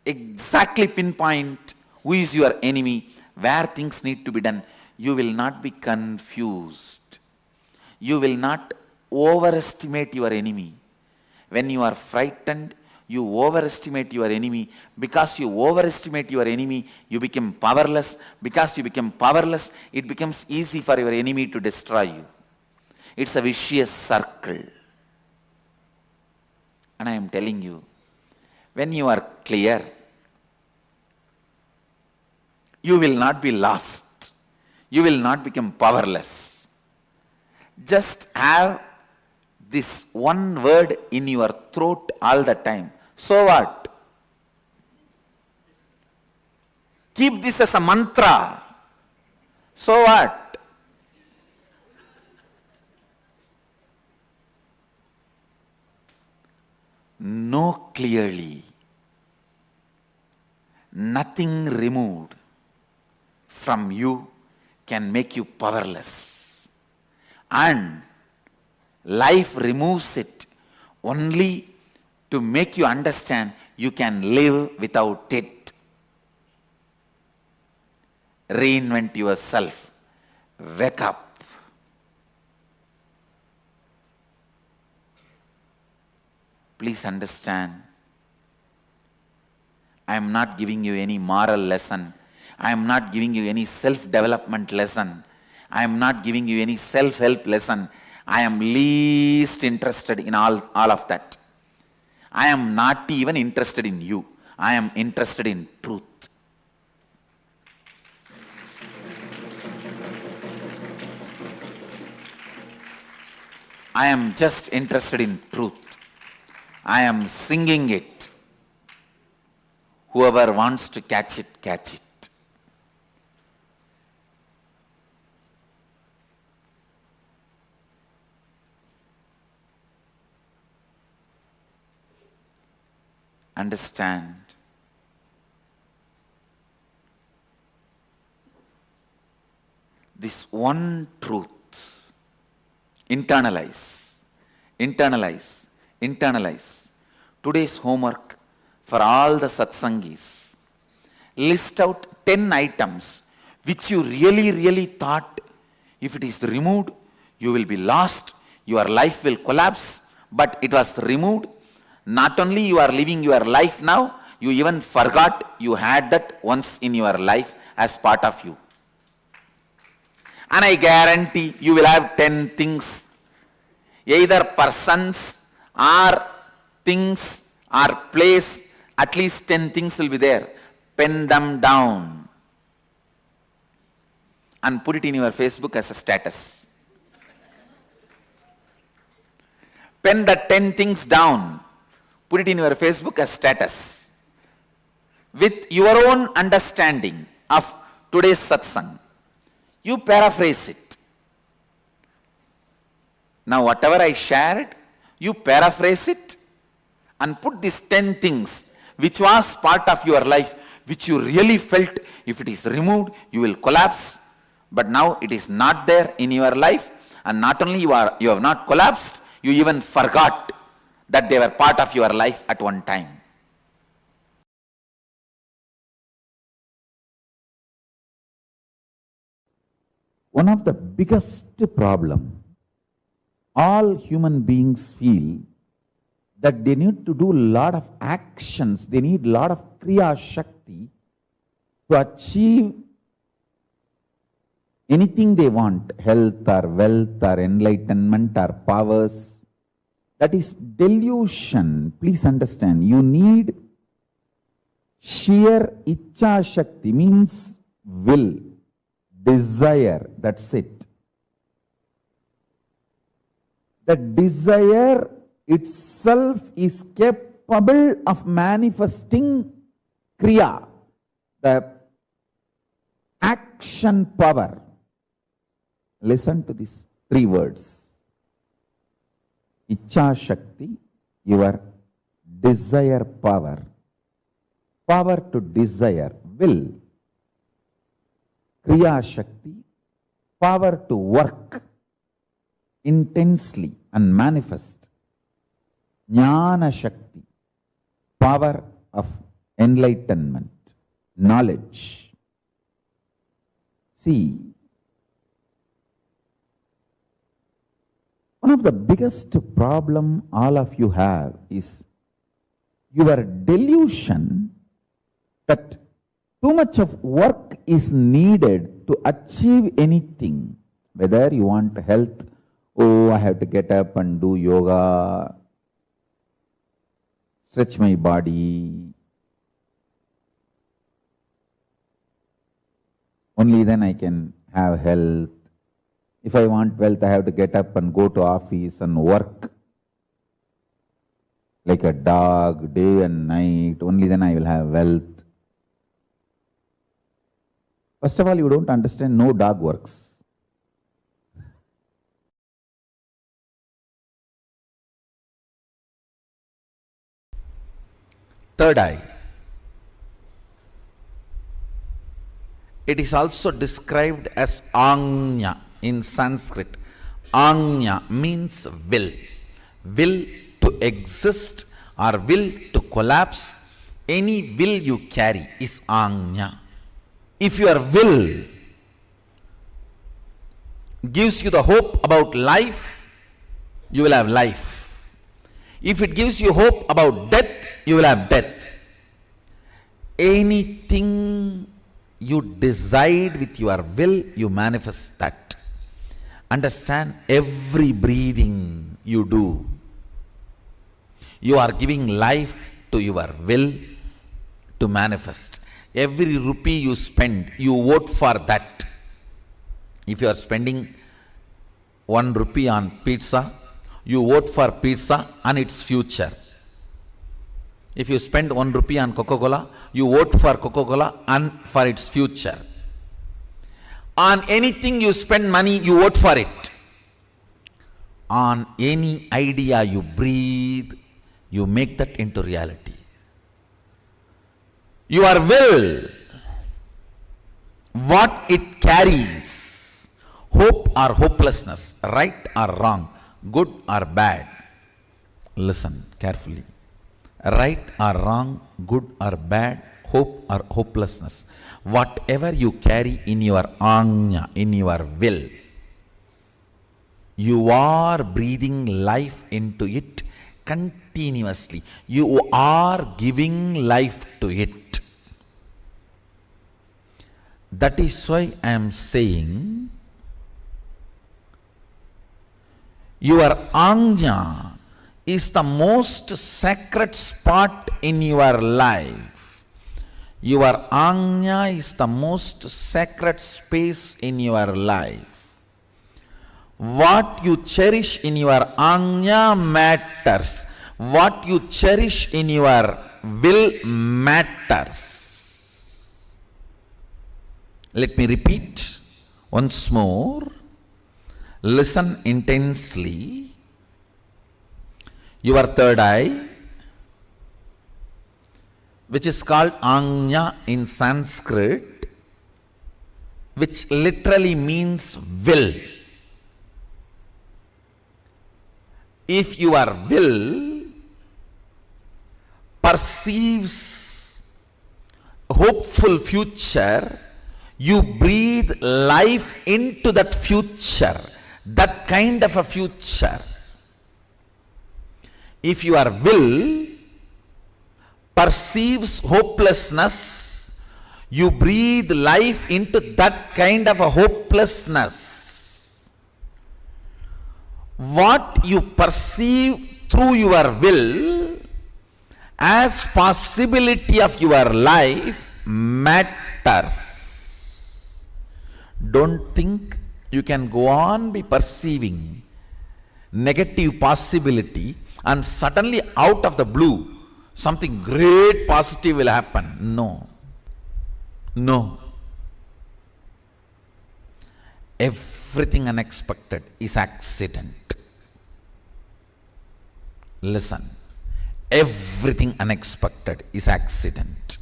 exactly pinpoint who is your enemy, where things need to be done. You will not be confused. You will not overestimate your enemy. When you are frightened, you overestimate your enemy. Because you overestimate your enemy, you become powerless. Because you become powerless, it becomes easy for your enemy to destroy you. It's a vicious circle. And I am telling you, when you are clear, you will not be lost. You will not become powerless. Just have this one word in your throat all the time. So what? Keep this as a mantra. So what? Know clearly, nothing removed from you can make you powerless. And life removes it only to make you understand you can live without it. Reinvent yourself. Wake up. Please understand, I am not giving you any moral lesson. I am not giving you any self-development lesson. I am not giving you any self-help lesson. I am least interested in all of that. I am not even interested in you. I am interested in truth. I am just interested in truth. I am singing it. Whoever wants to catch it, catch it. Understand. This one truth. Internalize. Internalize. Internalize. Today's homework for all the satsangis. List out 10 items which you really thought if it is removed, you will be lost, your life will collapse, but it was removed. Not only you are living your life now, you even forgot you had that once in your life as part of you. And I guarantee you will have 10 things either persons or things or place, at least 10 things will be there. Pen them down and put it in your Facebook as a status. Pen the 10 things down, put it in your Facebook as status. With your own understanding of today's satsang, you paraphrase it. Now whatever I shared, you paraphrase it and put these 10 things which was part of your life, which you really felt if it is removed, you will collapse. But now it is not there in your life, and not only you have not collapsed, you even forgot that they were part of your life at one time. One of the biggest problem all human beings feel that they need to do a lot of actions, they need a lot of kriya shakti to achieve anything they want, health or wealth or enlightenment or powers. That is delusion. Please understand, you need sheer icha shakti, means will, desire, that's it. The desire itself is capable of manifesting kriya, the action power. Listen to these 3 words. Icha Shakti, your desire power. Power to desire, will. Kriya Shakti, power to work intensely and manifest. Jnana Shakti, power of enlightenment, knowledge. See, one of the biggest problem all of you have is your delusion that too much of work is needed to achieve anything. Whether you want health, oh, I have to get up and do yoga, stretch my body. Only then I can have health. If I want wealth, I have to get up and go to office and work like a dog, day and night. Only then I will have wealth. First of all, you don't understand, no dog works. Third eye. It is also described as Anya in Sanskrit. Anya means will. Will to exist or will to collapse. Any will you carry is Anya. If your will gives you the hope about life, you will have life. If it gives you hope about death, you will have death. Anything you decide with your will, you manifest that. Understand, every breathing you do, you are giving life to your will to manifest. Every rupee you spend, you vote for that. If you are spending 1 rupee on pizza, you vote for pizza and its future. If you spend 1 rupee on Coca-Cola, you vote for Coca-Cola and for its future. On anything you spend money, you vote for it. On any idea you breathe, you make that into reality. Your will, what it carries, hope or hopelessness, right or wrong, good or bad. Listen carefully. Right or wrong, good or bad, hope or hopelessness. Whatever you carry in your anya, in your will, you are breathing life into it continuously. You are giving life to it. That is why I am saying, Your Ajna is the most sacred spot in your life. Your Ajna is the most sacred space in your life. What you cherish in your Ajna matters. What you cherish in your will matters. Let me repeat once more. Listen intensely. Your third eye, which is called Ajna in Sanskrit, which literally means will. If your will perceives hopeful future, you breathe life into that future, that kind of a future. If your will perceives hopelessness, you breathe life into that kind of a hopelessness. What you perceive through your will as possibility of your life matters. Don't think you can go on be perceiving negative possibility and suddenly out of the blue something great positive will happen. No. No. Everything unexpected is accident. Listen. Everything unexpected is accident.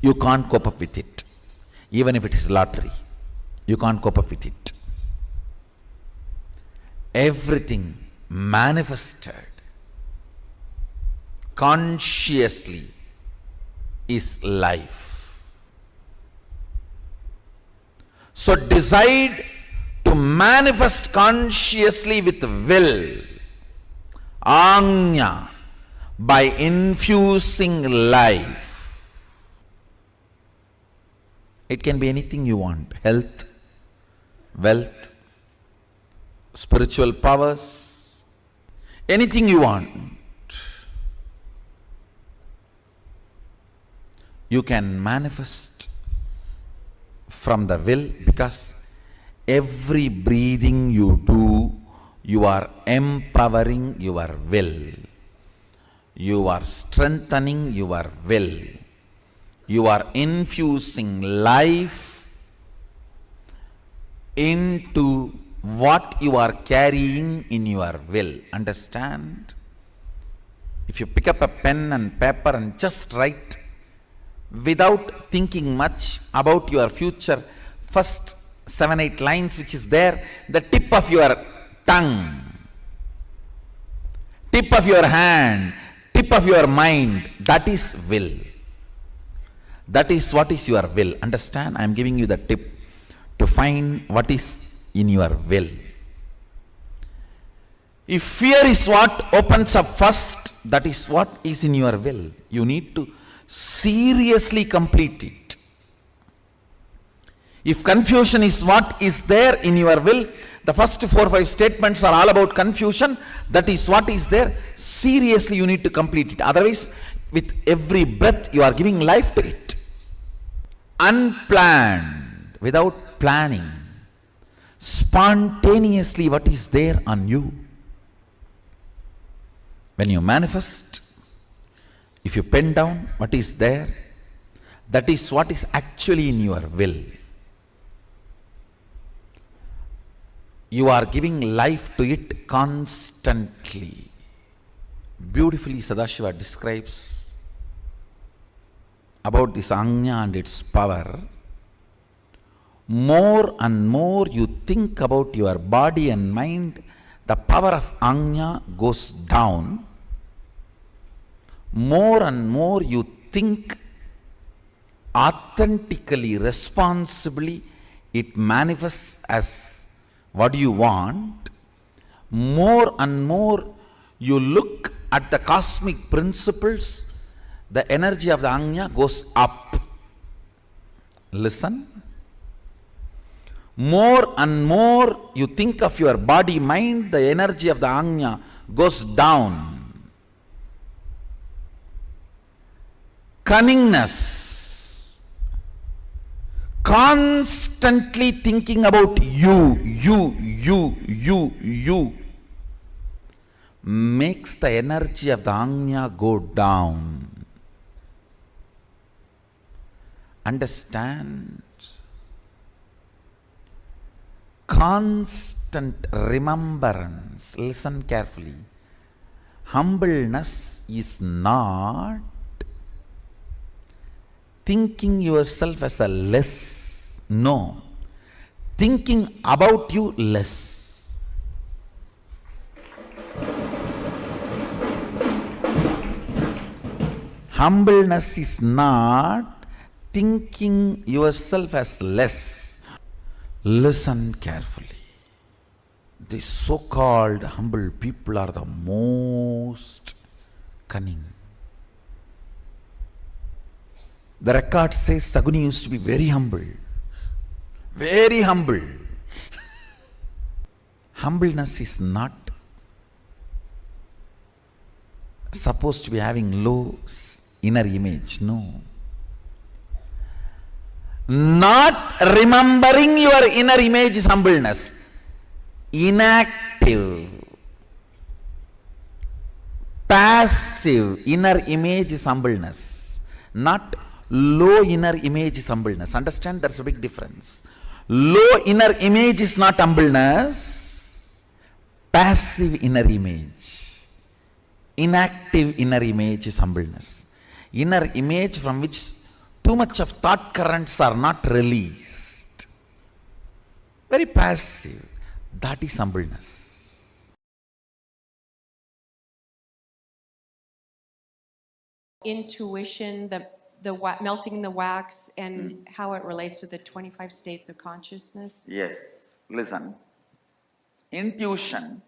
You can't cope up with it. Even if it is lottery, you can't cope up with it. Everything manifested consciously is life. So decide to manifest consciously with will, Ajna, by infusing life. It can be anything you want: health, wealth, spiritual powers, anything you want. You can manifest from the will, because every breathing you do, you are empowering your will. You are strengthening your will. You are infusing life into what you are carrying in your will. Understand? If you pick up a pen and paper and just write without thinking much about your future, first 7-8 lines which is there, the tip of your tongue, tip of your hand, tip of your mind, that is will. That is what is your will. Understand? I am giving you the tip to find what is in your will. If fear is what opens up first, that is what is in your will. You need to seriously complete it. If confusion is what is there in your will, the first 4 or 5 statements are all about confusion. That is what is there. Seriously you need to complete it. Otherwise, with every breath you are giving life to it. Unplanned, without planning, spontaneously what is there on you. When you manifest, if you pen down what is there, that is what is actually in your will. You are giving life to it constantly. Beautifully Sadashiva describes about this Ajna and its power. More and more you think about your body and mind, the power of Ajna goes down. More and more you think authentically, responsibly, it manifests as what you want. More and more you look at the cosmic principles, the energy of the Ajna goes up. Listen. More and more you think of your body, mind, the energy of the Anya goes down. Cunningness, constantly thinking about you, makes the energy of the Anya go down. Understand? Constant remembrance. Listen carefully. Humbleness is not thinking yourself as a less. No. Thinking about you less. Humbleness is not thinking yourself as less. Listen carefully. The so-called humble people are the most cunning. The record says Saguni used to be very humble. Very humble. Humbleness is not supposed to be having low inner image. No. Not remembering your inner image is humbleness. Inactive, passive inner image is humbleness. Not low inner image is humbleness. Understand, there's a big difference. Low inner image is not humbleness. Passive inner image, inactive inner image is humbleness. Inner image from which too much of thought currents are not released. Very passive. That is humbleness. Intuition, melting the wax, and how it relates to the 25 states of consciousness. Yes. Listen. Intuition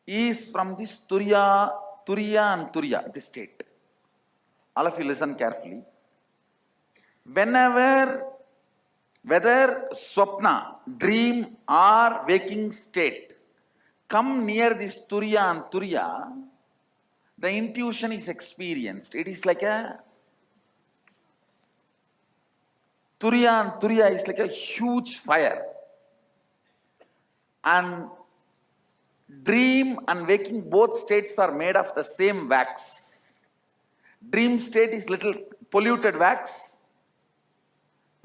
is from this Turiya and Turiya, this state. All of you listen carefully. Whenever, whether swapna, dream or waking state, come near this Turiya and Turiya, the intuition is experienced. It is like a Turiya and Turiya is like a huge fire. And dream and waking, both states are made of the same wax. Dream state is little polluted wax.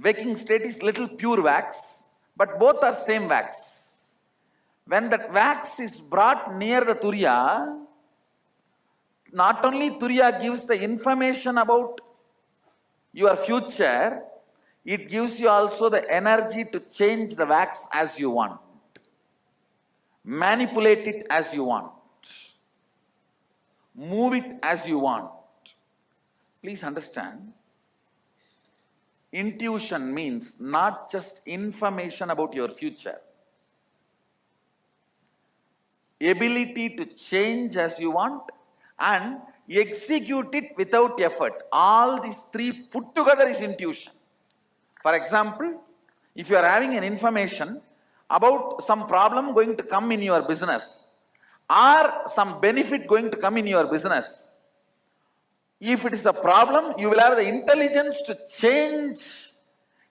Waking state is little pure wax, but both are same wax. When that wax is brought near the Turiya, not only Turiya gives the information about your future, it gives you also the energy to change the wax as you want. Manipulate it as you want. Move it as you want. Please understand. Intuition means not just information about your future. Ability to change as you want and execute it without effort. All these three put together is intuition. For example, if you are having an information about some problem going to come in your business or some benefit going to come in your business, if it is a problem, you will have the intelligence to change.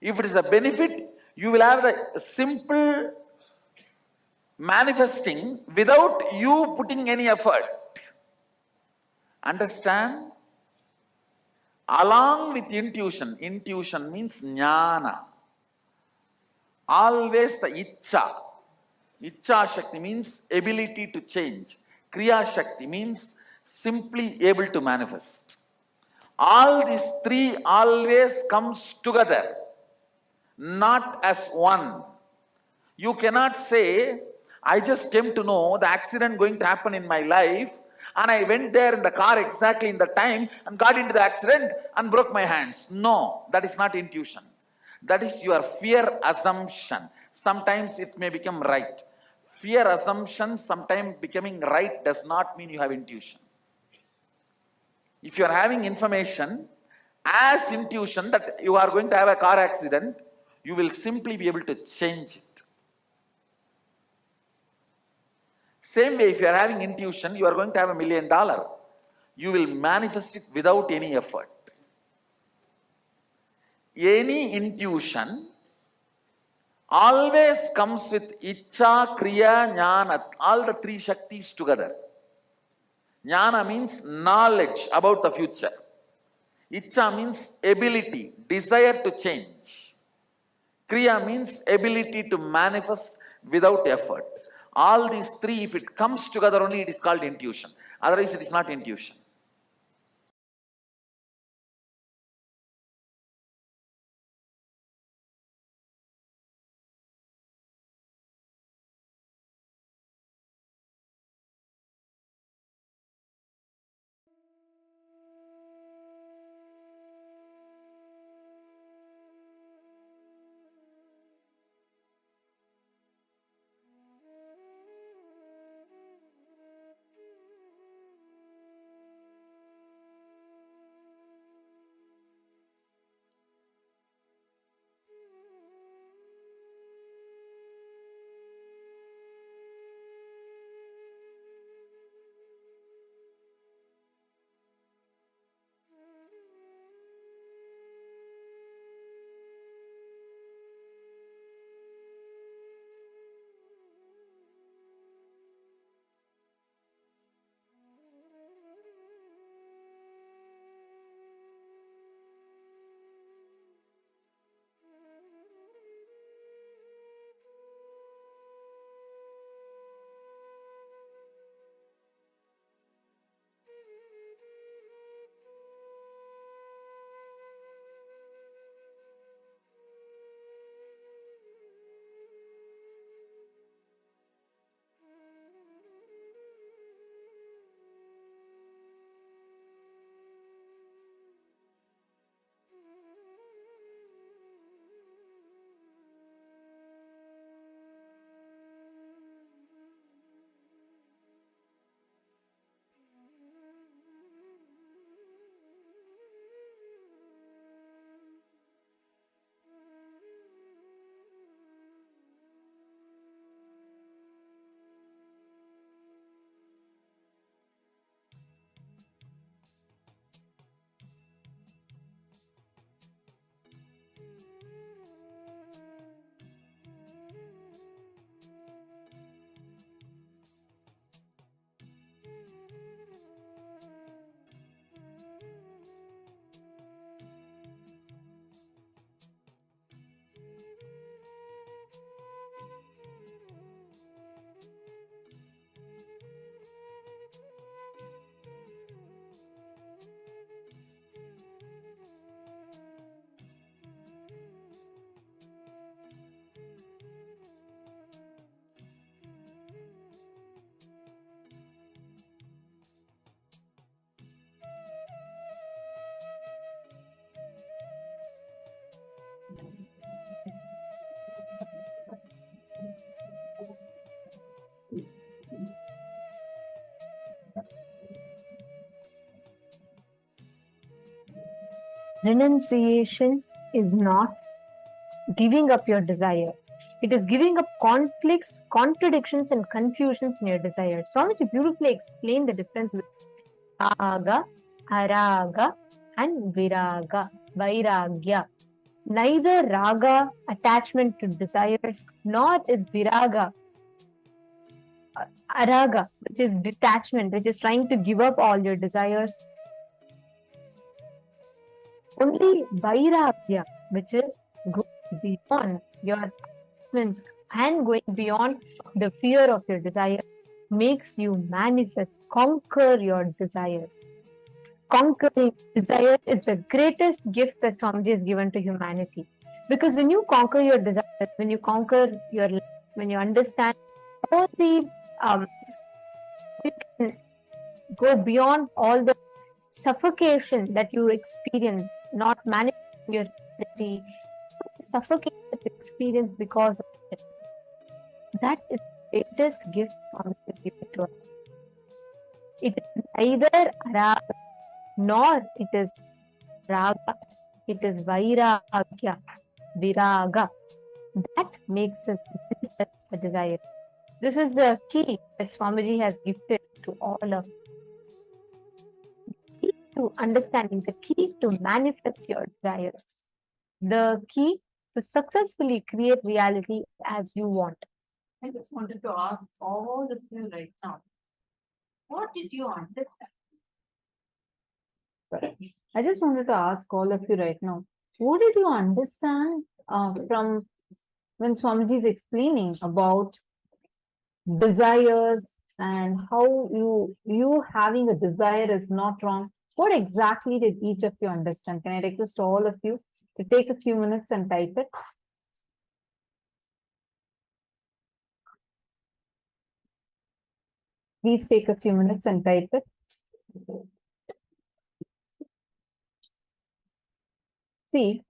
If it is a benefit, you will have the simple manifesting without you putting any effort. Understand? Along with intuition, intuition means jnana. Always the ichcha. Ichcha Shakti means ability to change. Kriya Shakti means simply able to manifest. All these three always comes together, not as one. You cannot say, I just came to know the accident going to happen in my life and I went there in the car exactly in the time and got into the accident and broke my hands. No, that is not intuition. That is your fear assumption. Sometimes it may become right. Fear assumption, sometimes becoming right does not mean you have intuition. If you are having information as intuition that you are going to have a car accident, you will simply be able to change it. Same way, if you are having intuition, you are going to have $1 million. You will manifest it without any effort. Any intuition always comes with Icha, Kriya, Jnana, all the three Shaktis together. Jnana means knowledge about the future. Icha means ability, desire to change. Kriya means ability to manifest without effort. All these three, if it comes together only, it is called intuition. Otherwise, it is not intuition. Renunciation is not giving up your desires. It is giving up conflicts, contradictions, and confusions in your desires. Swamiji beautifully explained the difference between raga, araga, and viraga, vairagya. Neither raga, attachment to desires, nor is viraga, araga, which is detachment, which is trying to give up all your desires. Only vairagya, which is going beyond your attachments and going beyond the fear of your desires, makes you manifest, conquer your desires. Conquering desires is the greatest gift that Swamiji has given to humanity. Because when you conquer your desires, when you conquer your life, when you understand all the, you can go beyond all the suffocation that you experience, not manifesting your reality, suffocation that you experience because of it. That is the greatest gift Swamiji has given to us. It is neither raga nor it is raga, it is vairagya, viraga. That makes us manifest the desire. This is the key that Swamiji has gifted to all of you. Key to understanding, the key to manifest your desires, the key to successfully create reality as you want. I just wanted to ask all of you right now, what did you understand? I just wanted to ask all of you right now, what did you understand from when Swamiji is explaining about desires and how you having a desire is not wrong? What exactly did each of you understand? Can I request all of you to take a few minutes and type it? Please take a few minutes and type it. See,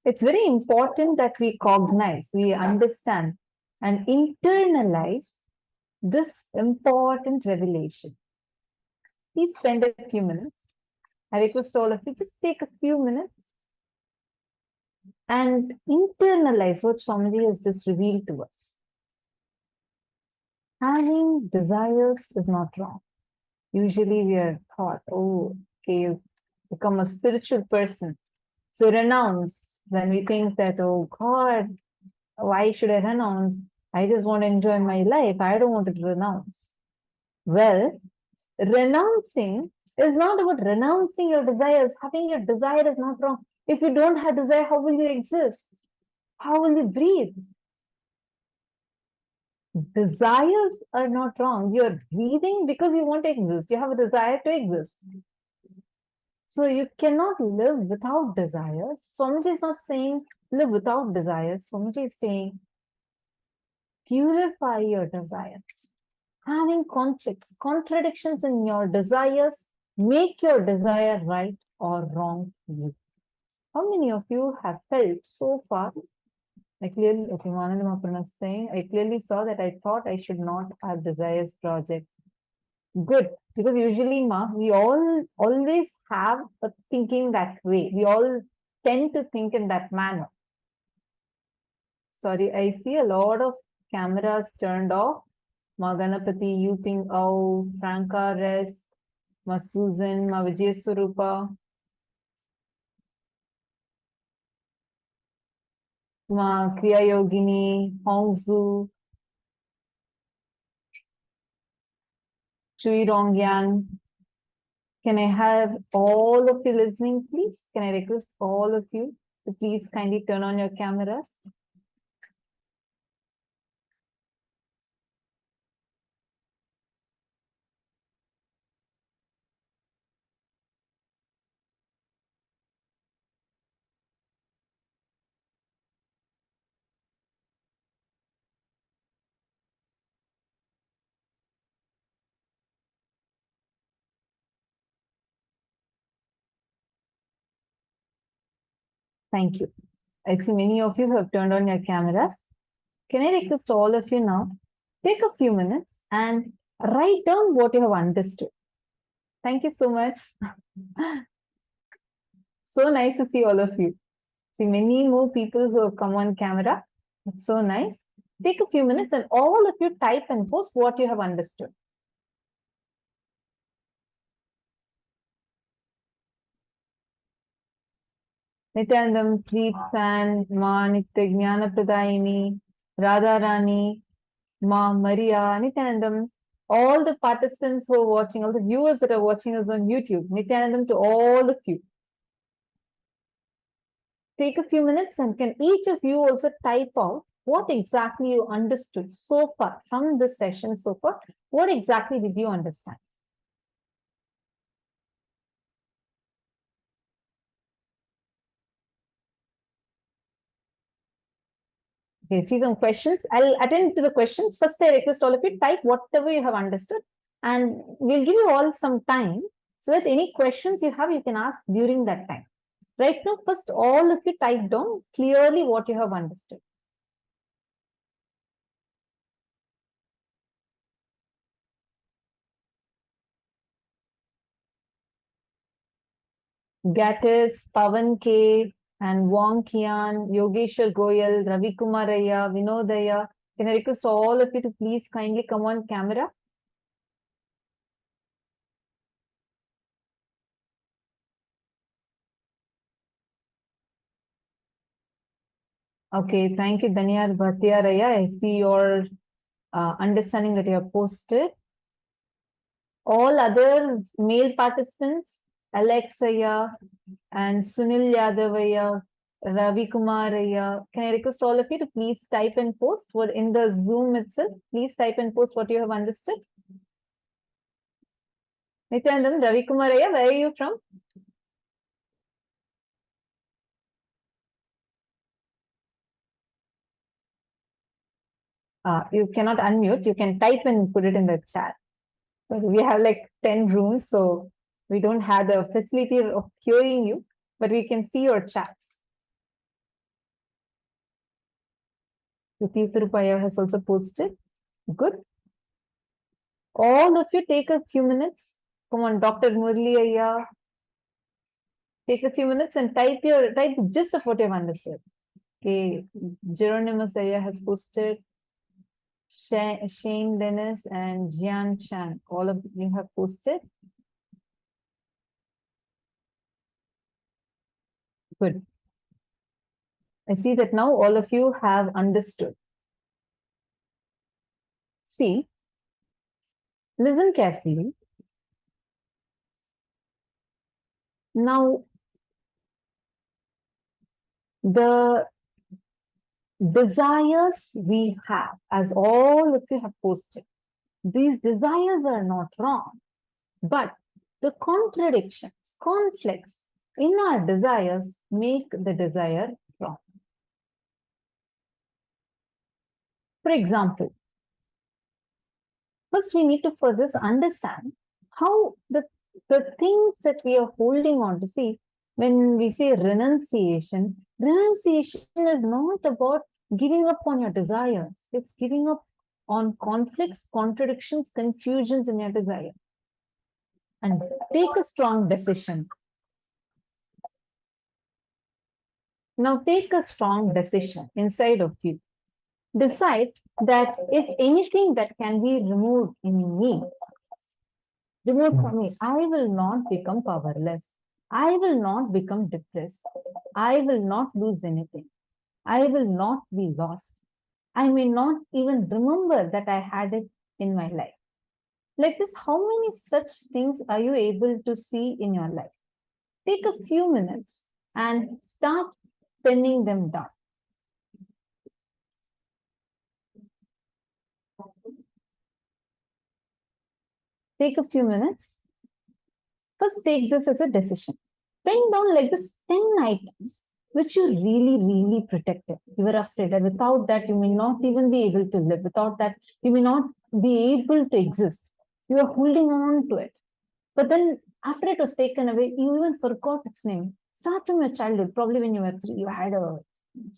it's very important that we cognize, we understand and internalize this important revelation. Please spend a few minutes. I request all of you, just take a few minutes and internalize what Swamiji has just revealed to us. Having desires is not wrong. Usually we are taught, oh, okay, you become a spiritual person. So renounce. When we think that, oh God, why should I renounce? I just want to enjoy my life. I don't want to renounce. Well, renouncing is not about renouncing your desires. Having your desire is not wrong. If you don't have desire, how will you exist? How will you breathe? Desires are not wrong. You're breathing because you want to exist. You have a desire to exist. So you cannot live without desires. Swamiji is not saying live without desires. Swamiji is saying purify your desires. Having conflicts, contradictions in your desires, make your desire right or wrong for you. How many of you have felt so far? I clearly, okay, Manandamaparna is saying, I clearly saw that I thought I should not have desires project. Good, because usually, we all always have a thinking that way. We all tend to think in that manner. Sorry, I see a lot of cameras turned off. Ma Ganapati, Yuping Au, Franca Rest, Ma Susan, Ma Vijay Svarupa, Ma Kriya Yogini, Hongzu, Chui Rongyan. Can I have all of you listening, please? Can I request all of you to please kindly turn on your cameras? Thank you. I see many of you have turned on your cameras. Can I request all of you now? Take a few minutes and write down what you have understood. Thank you so much. So nice to see all of you. See many more people who have come on camera. It's so nice. Take a few minutes and all of you type and post what you have understood. Nithyanandam, Preet San, Ma Nitya Pradayini, Radha Rani, Ma Maria, Nithyanandam, all the participants who are watching, all the viewers that are watching us on YouTube, Nithyanandam to all of you. Take a few minutes and can each of you also type out what exactly you understood so far from this session so far. What exactly did you understand? Okay, see some questions. I'll attend to the questions. First, I request all of you type whatever you have understood, and we'll give you all some time so that any questions you have, you can ask during that time. Right now, first, all of you type down clearly what you have understood. Gatis, Pavan K, and Wong Kian, Yogeshwar Goyal, Ravi Kumaraya, Vinodaya, Can I request all of you to please kindly come on camera? Okay, thank you, Danyar Bhattiyaraya. I see your understanding that you have posted. All other male participants, Alexaya and Sunil Yadavaya, Ravi Kumaraya. Can I request all of you to please type and post what in the Zoom itself? Please type and post what you have understood. Nithyananda, Ravi Kumaraya, where are you from? You cannot unmute. You can type and put it in the chat. But we have like 10 rooms, so we don't have the facility of hearing you, but we can see your chats. Ruti Tirupaya has also posted. Good. All of you take a few minutes. Come on, Dr. Murli Ayya. Take a few minutes and type the gist of what you've understood. Okay, Geronimus Ayya has posted. Shane Dennis and Jian Chan, all of you have posted. Good. I see that now all of you have understood. See, listen carefully. Now, the desires we have, as all of you have posted, these desires are not wrong, but the contradictions, conflicts in our desires make the desire wrong. For example, first we need to first understand how the things that we are holding on to. See, when we say renunciation is not about giving up on your desires. It's giving up on conflicts, contradictions, confusions in your desire. And take a strong decision. Now take a strong decision inside of you. Decide that if anything that can be removed in me, removed from me, I will not become powerless. I will not become depressed. I will not lose anything. I will not be lost. I may not even remember that I had it in my life. Like this, how many such things are you able to see in your life? Take a few minutes and start penning them down. Take a few minutes. First, take this as a decision. Pen down like this 10 items which you really protected. You were afraid that without that you may not even be able to live. Without that you may not be able to exist. You are holding on to it. But then after it was taken away, you even forgot its name. Start from your childhood. Probably when you were 3, you had a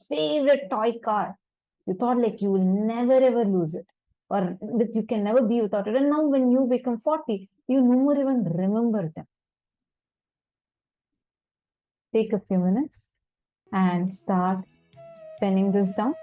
favorite toy car. You thought like you will never ever lose it, or that you can never be without it. And now when you become 40, you no more even remember them. Take a few minutes and start penning this down.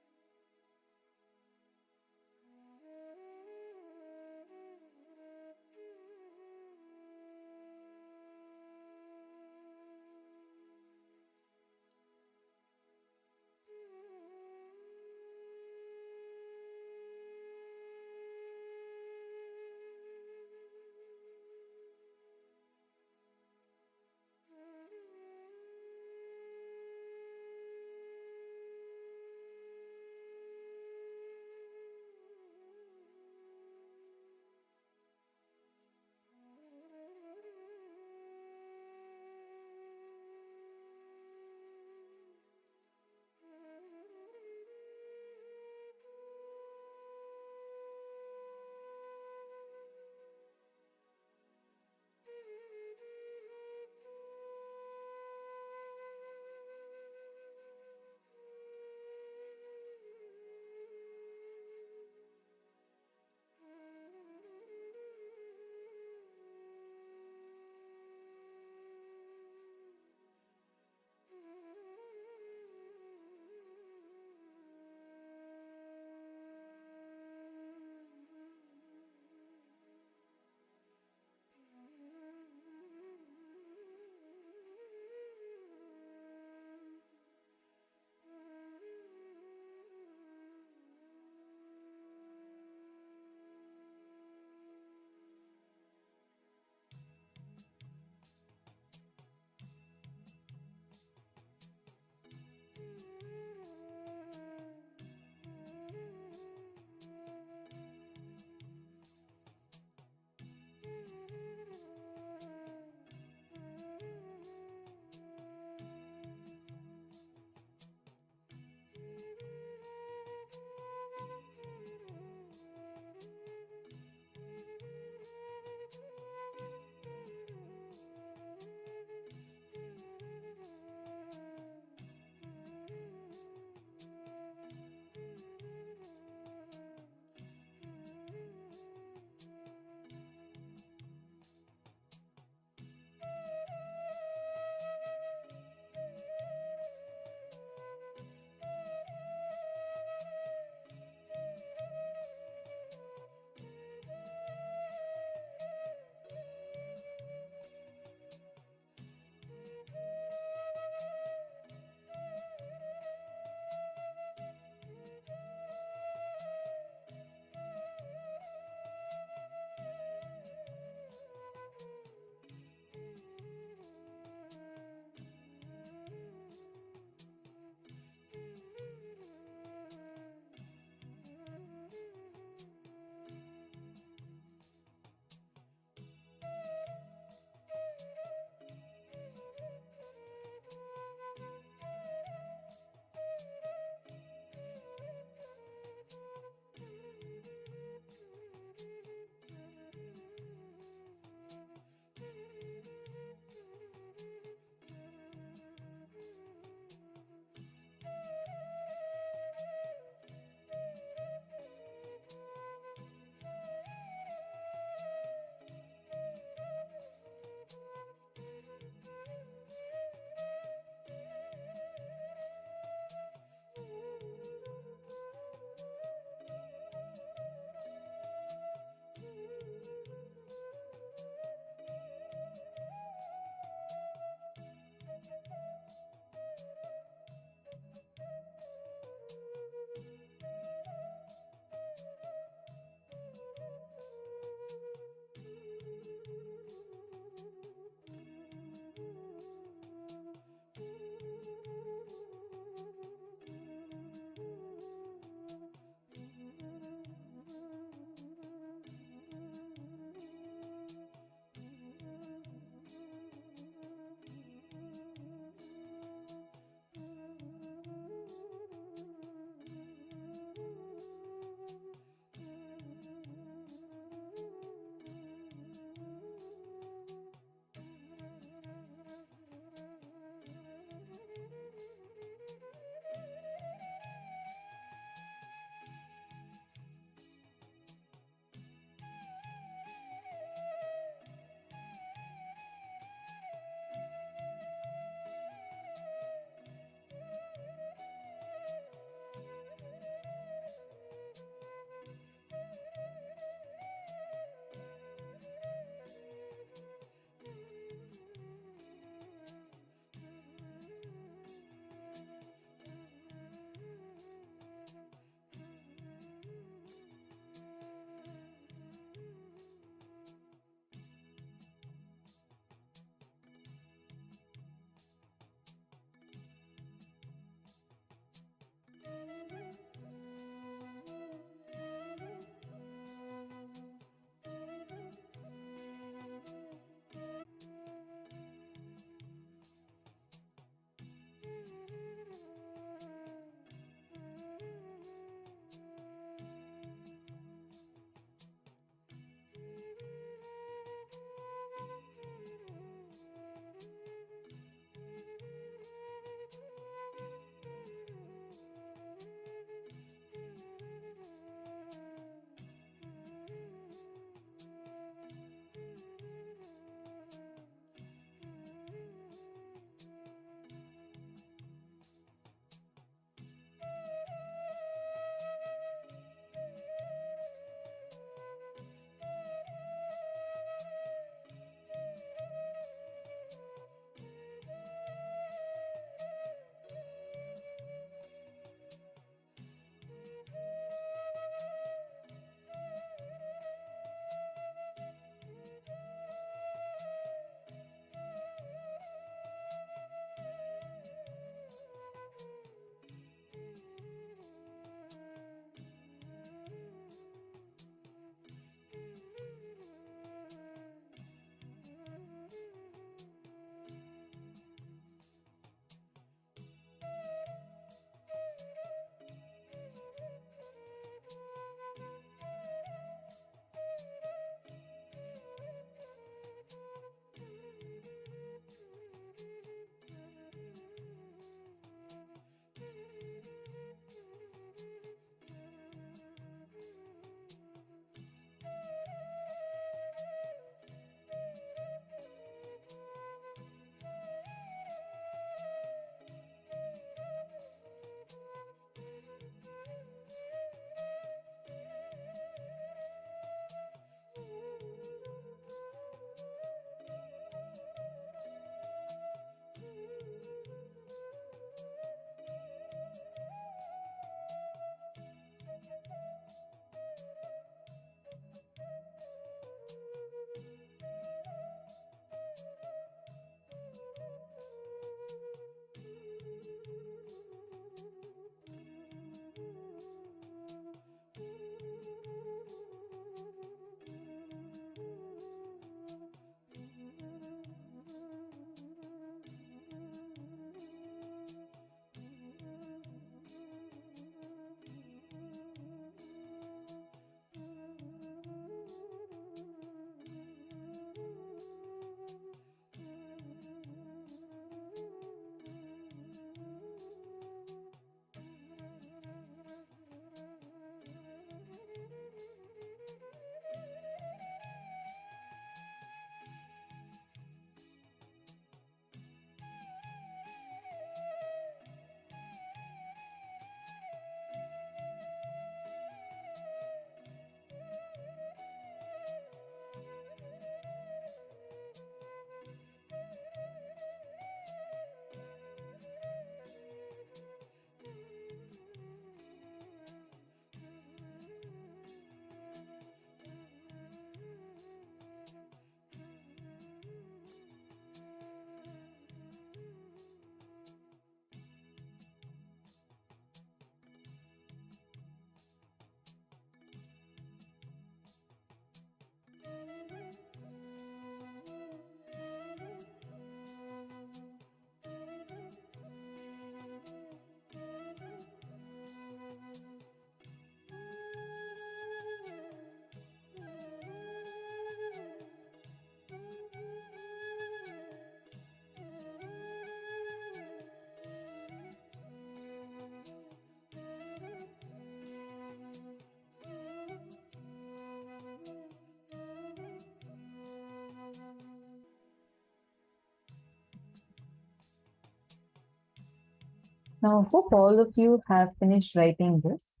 Now, I hope all of you have finished writing this.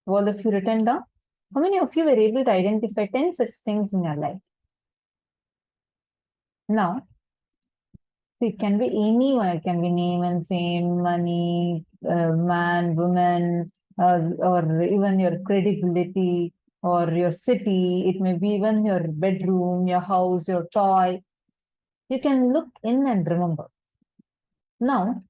All of you written down? How many of you were able to identify 10 such things in your life? Now, it can be anyone. It can be name and fame, money, man, woman, or even your credibility or your city. It may be even your bedroom, your house, your toy. You can look in and remember. Now,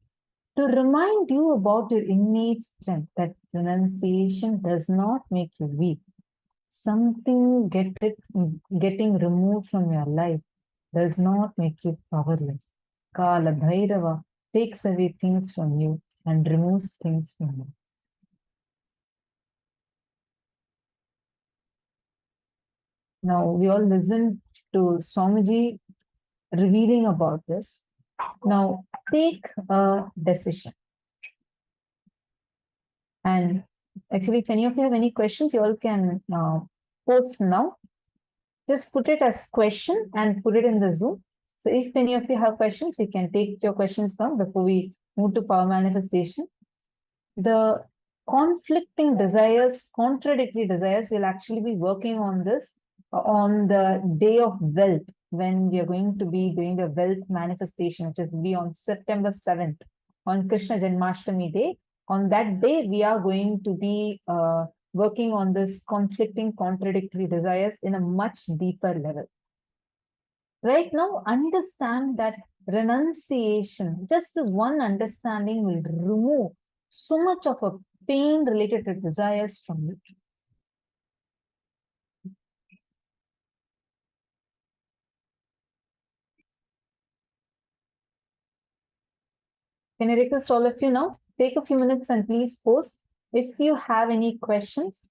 to remind you about your innate strength, that renunciation does not make you weak. Something getting removed from your life does not make you powerless. Kaala Bhairava takes away things from you and removes things from you. Now, we all listen to Swamiji revealing about this. Now, take a decision. And actually, if any of you have any questions, you all can post now. Just put it as question and put it in the Zoom. So if any of you have questions, you can take your questions now before we move to power manifestation. The conflicting desires, contradictory desires, we'll actually be working on this on the day of wealth, when we are going to be doing the wealth manifestation, which will be on September 7th, on Krishna Janmashtami day. On that day, we are going to be working on this conflicting, contradictory desires in a much deeper level. Right now, understand that renunciation, just this one understanding, will remove so much of a pain related to desires from you. Can I request all of you now? Take a few minutes and please post if you have any questions.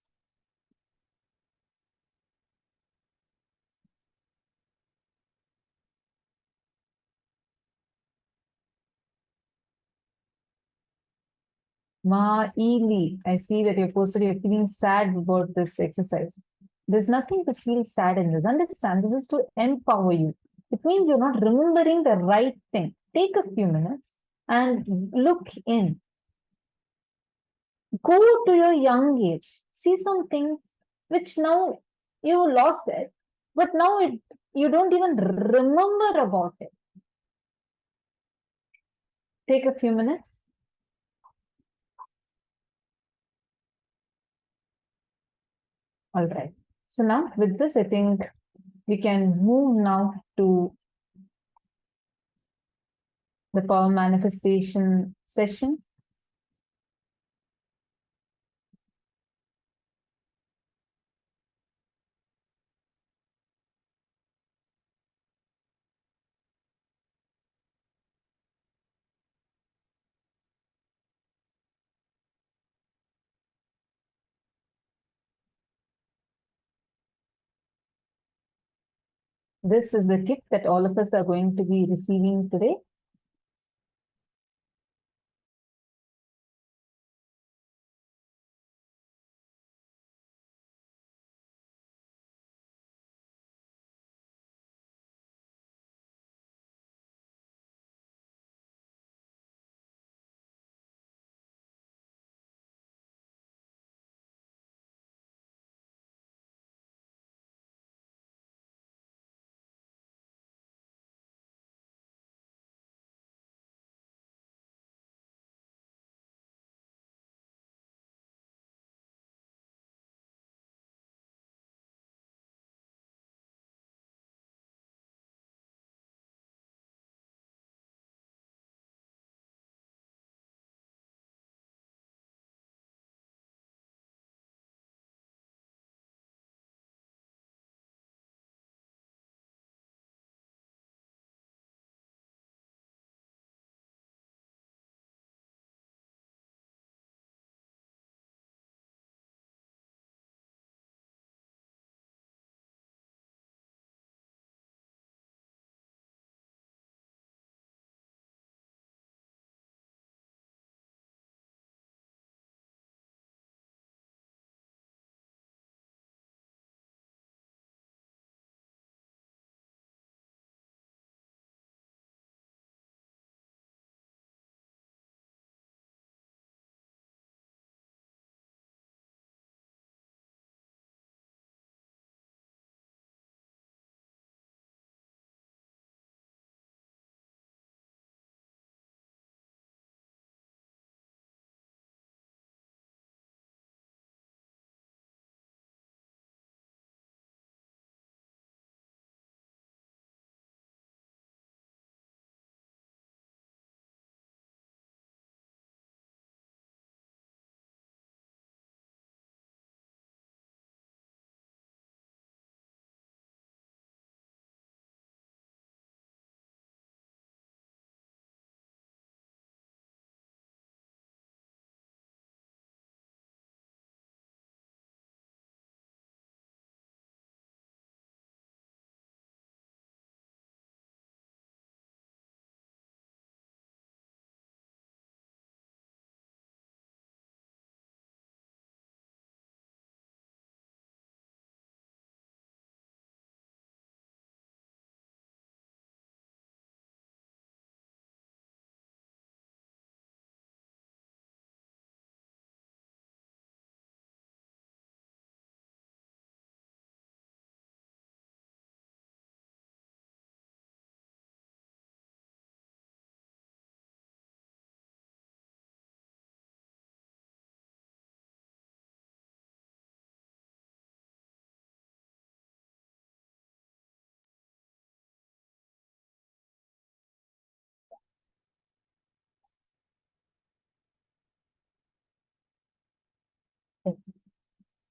Ma Ely, I see that you posted you're feeling sad about this exercise. There's nothing to feel sad in this. Understand, this is to empower you. It means you're not remembering the right thing. Take a few minutes and look in. Go to your young age. See some things which now you lost it, but now you don't even remember about it. Take a few minutes. All right. So now with this, I think we can move now to the power manifestation session. This is the gift that all of us are going to be receiving today.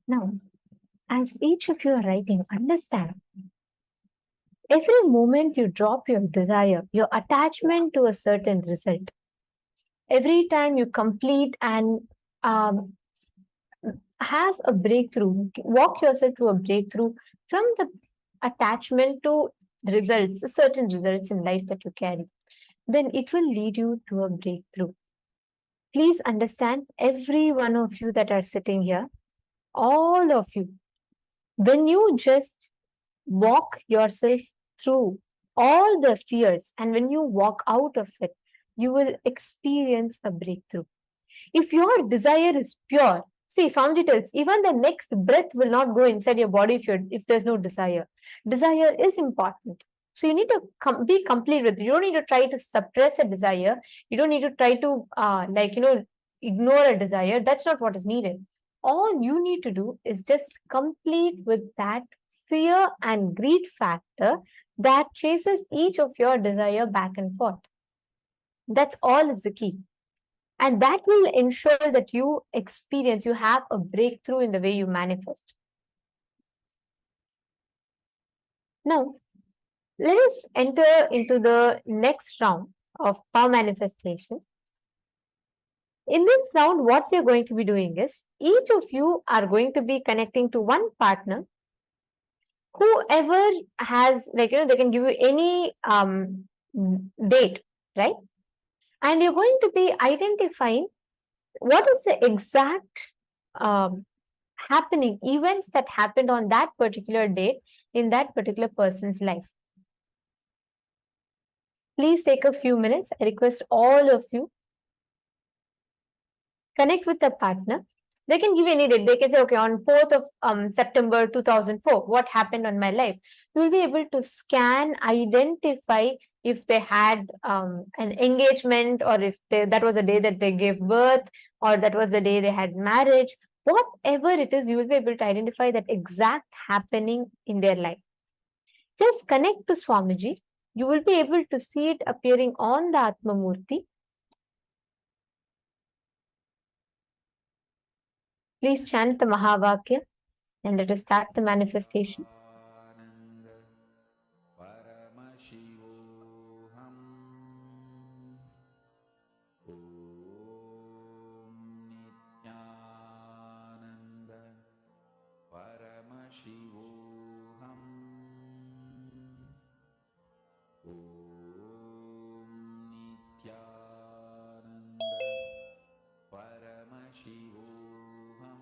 Now, as each of you are writing, understand every moment you drop your desire, your attachment to a certain result, every time you complete and um, have a breakthrough, walk yourself to a breakthrough from the attachment to results, certain results in life that you carry, then it will lead you to a breakthrough. Please understand, every one of you that are sitting here, all of you, when you just walk yourself through all the fears and when you walk out of it, you will experience a breakthrough. If your desire is pure, see, Swamiji tells, even the next breath will not go inside your body if there's no desire. Desire is important. So you need to be complete with it. You don't need to try to suppress a desire. You don't need to try to ignore a desire. That's not what is needed. All you need to do is just complete with that fear and greed factor that chases each of your desire back and forth. That's all is the key. And that will ensure that you have a breakthrough in the way you manifest. Now, let us enter into the next round of power manifestation. In this round, what we are going to be doing is, each of you are going to be connecting to one partner. Whoever has, they can give you any date, right? And you're going to be identifying what is the exact happening, events that happened on that particular date in that particular person's life. Please take a few minutes. I request all of you, connect with a partner. They can give any date. They can say, okay, on 4th of September 2004, what happened on my life? You will be able to scan, identify if they had an engagement, or if that was the day that they gave birth, or that was the day they had marriage. Whatever it is, you will be able to identify that exact happening in their life. Just connect to Swamiji. You will be able to see it appearing on the Atma Murti. Please chant the Mahavakya and let us start the manifestation. Paramashivoham. Nithyananda Paramashivoham. Nithyananda Paramashivoham.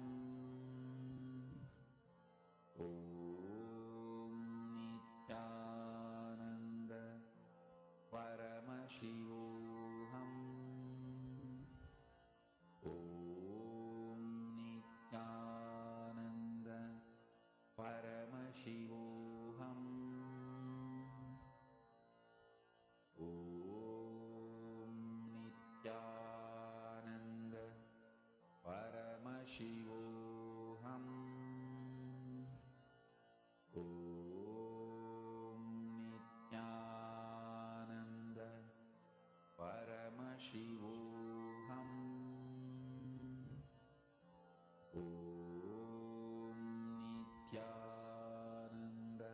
Nithyananda Paramashivoham. Nithyananda Paramashivoham. Nithyananda Paramashivoham. Nithyananda Paramashivoham. Nithyananda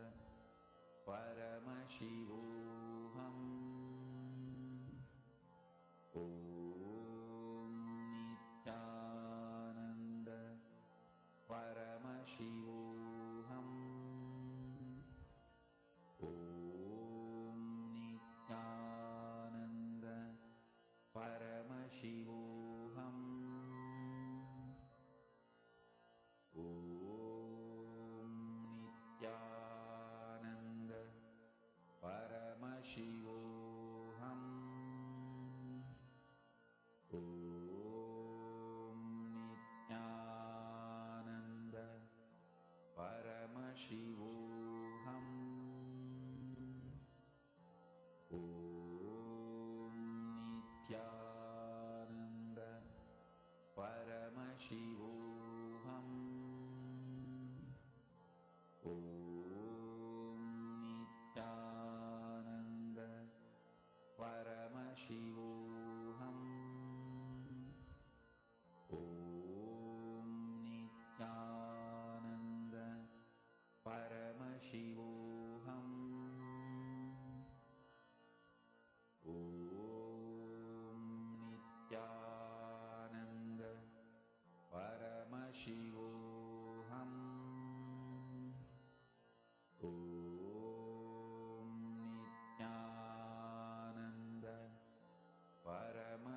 Paramashivoham. Nithyananda Paramashivoham. Nithyananda Paramashivoham. Nithyananda Paramashivoham.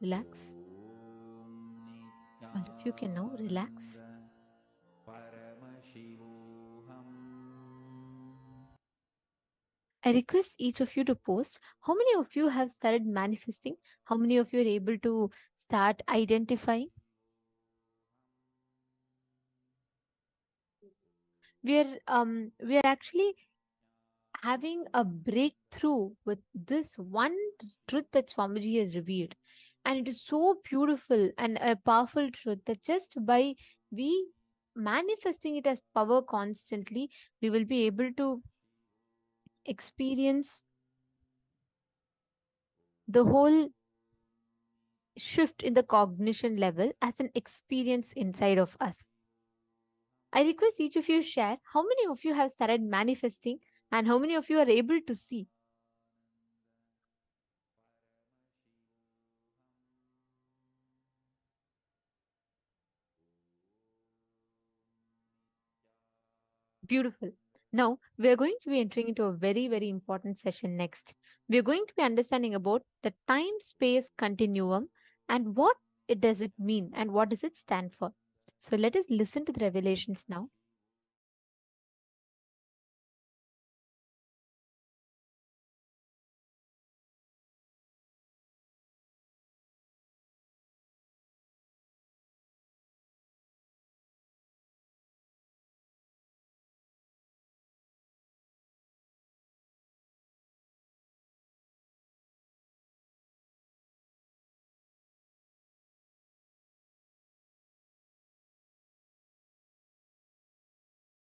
Relax. All of you can now relax. I request each of you to post how many of you have started manifesting, how many of you are able to start identifying. We are actually having a breakthrough with this one truth that Swamiji has revealed. And it is so beautiful and a powerful truth that just by we manifesting it as power constantly, we will be able to experience the whole shift in the cognition level as an experience inside of us. I request each of you share how many of you have started manifesting and how many of you are able to see. Beautiful. Now, we are going to be entering into a very, very important session next. We are going to be understanding about the time-space continuum and what it does it mean and what does it stand for. So let us listen to the revelations now.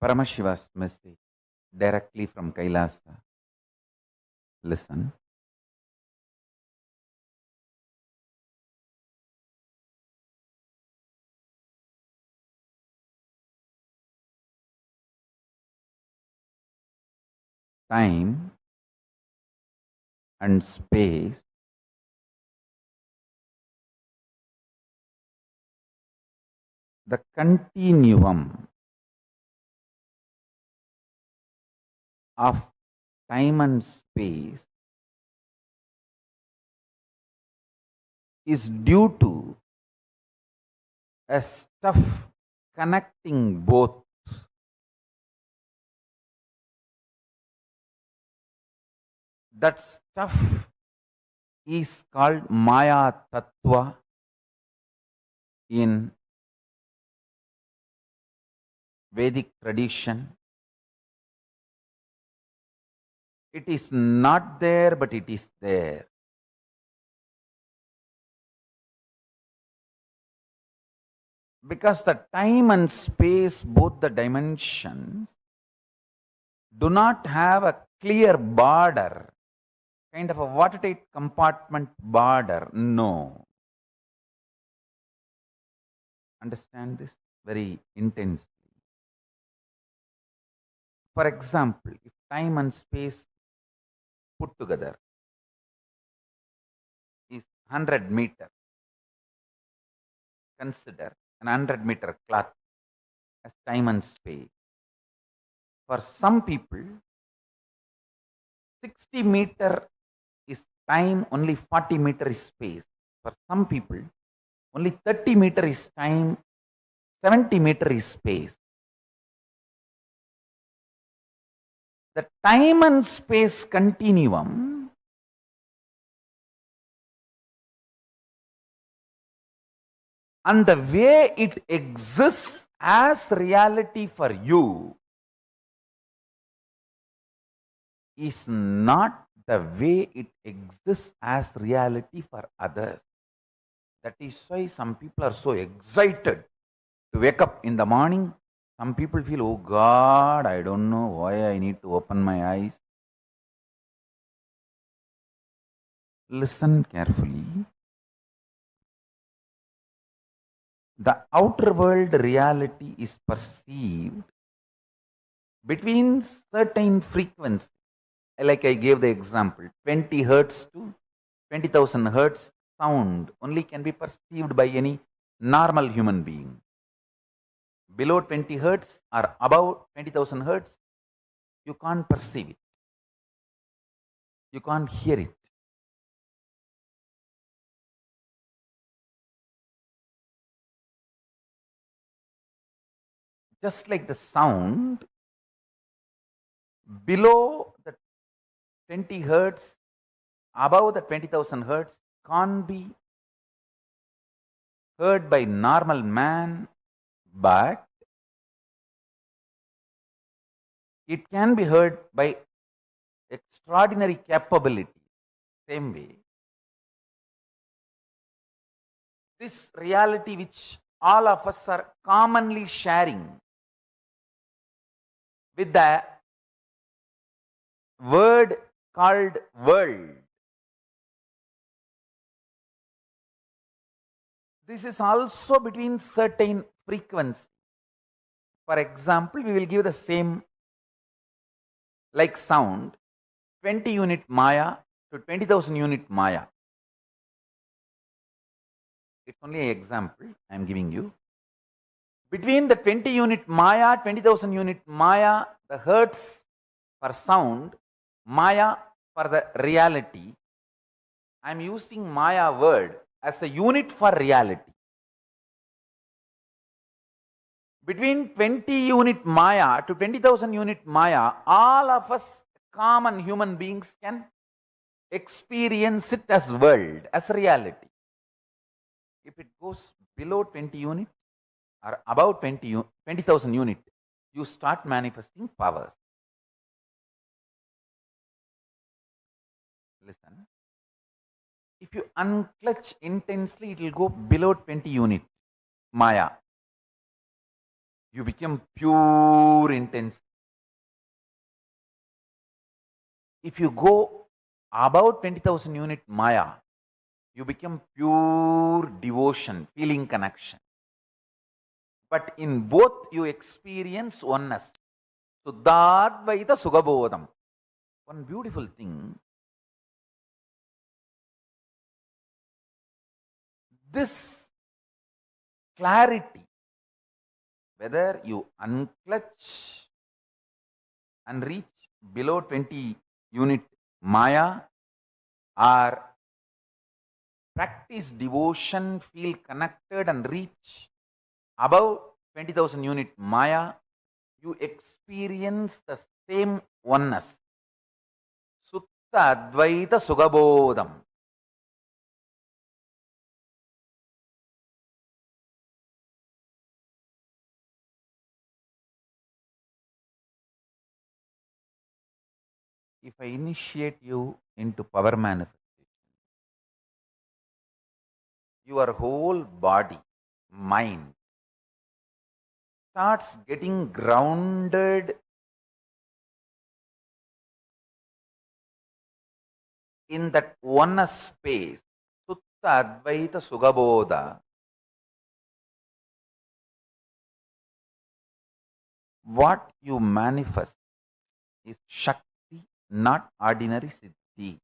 Paramashiva's message directly from Kailasa. Listen. Time and space the continuum of time and space is due to a stuff connecting both. That stuff is called Maya Tattva in Vedic tradition. It is not there, but it is there. Because the time and space, both the dimensions, do not have a clear border, kind of a watertight compartment border. No. Understand this very intensely. For example, if time and space put together is 100 meter, consider an 100-meter cloth as time and space. For some people, 60 meter is time, only 40 meter is space. For some people, only 30 meter is time, 70 meter is space. The time and space continuum and the way it exists as reality for you is not the way it exists as reality for others. That is why some people are so excited to wake up in the morning. Some people feel, oh God, I don't know why I need to open my eyes. Listen carefully. The outer world reality is perceived between certain frequencies. Like I gave the example, 20 hertz to 20,000 hertz sound only can be perceived by any normal human being. Below 20 hertz or above 20,000 hertz, you can't perceive it. You can't hear it. just like the sound, below the 20 hertz, above the 20,000 hertz can't be heard by normal man, but it can be heard by extraordinary capability. Same way, this reality which all of us are commonly sharing with the word called world. This is also between certain frequencies. For example, we will give the same like sound, 20 unit Maya to 20,000 unit Maya. It's only an example I am giving you. Between the 20 unit Maya, 20,000 unit Maya, the hertz for sound, Maya for the reality, I am using Maya word as a unit for reality. Between 20 unit Maya to 20,000 unit Maya, all of us common human beings can experience it as world, as reality. If it goes below 20 unit or above 20,000 unit, you start manifesting powers. Listen. If you unclutch intensely, it will go below 20 unit Maya. You become pure intense. If you go above 20,000 unit Maya, you become pure devotion, feeling connection. But in both you experience oneness. Suddhadvaita Sugabodham. One beautiful thing. This clarity, whether you unclutch and reach below 20 unit Maya or practice devotion, feel connected and reach above 20,000 unit Maya, you experience the same oneness. Sutta Advaita Sugabodham. If I initiate you into power manifestation, your whole body, mind starts getting grounded in that oneness space. Sutta Advaita Sugabodha. What you manifest is Shakti, not ordinary Siddhi.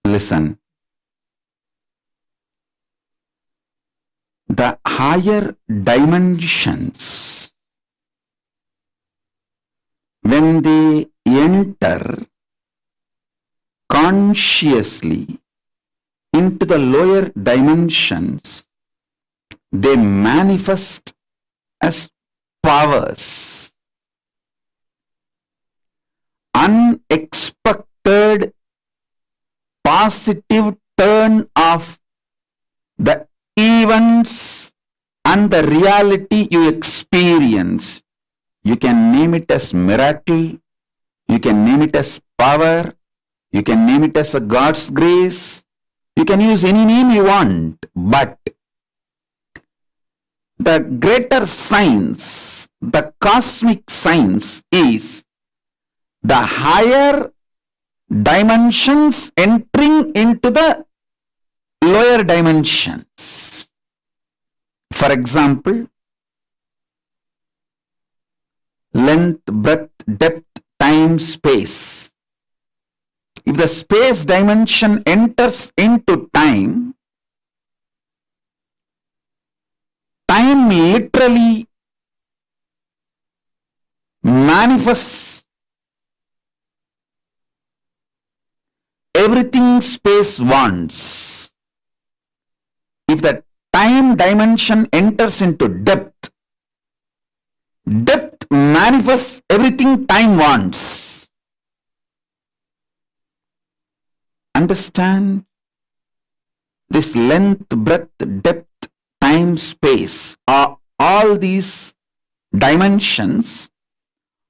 Listen. The higher dimensions, when they enter consciously into the lower dimensions, they manifest as powers. Unexpected positive turn of the events and the reality you experience. You can name it as miracle, you can name it as power, you can name it as a God's grace, you can use any name you want, but the greater science, the cosmic science is the higher dimensions entering into the lower dimensions. For example, length, breadth, depth, time, space. If the space dimension enters into time, time literally manifests everything space wants. If the time dimension enters into depth, depth manifests everything time wants. Understand? This length, breadth, depth, time, space, all these dimensions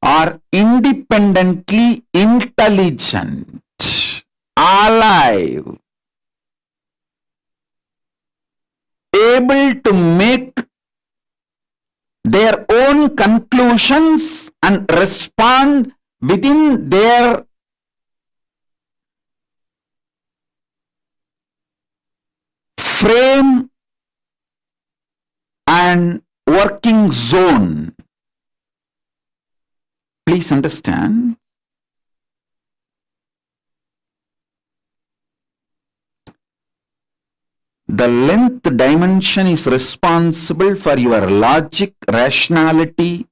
are independently intelligent, alive, able to make their own conclusions and respond within their frame and working zone. Please understand. The length dimension is responsible for your logic, rationality.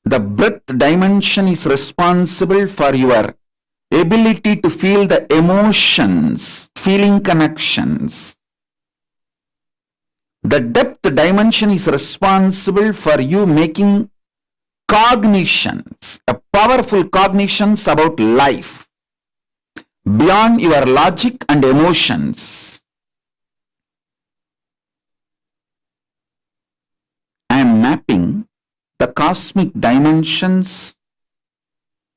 The breadth dimension is responsible for your ability to feel the emotions, feeling connections. The depth dimension is responsible for you making cognitions, powerful cognitions about life, beyond your logic and emotions. I am mapping the cosmic dimensions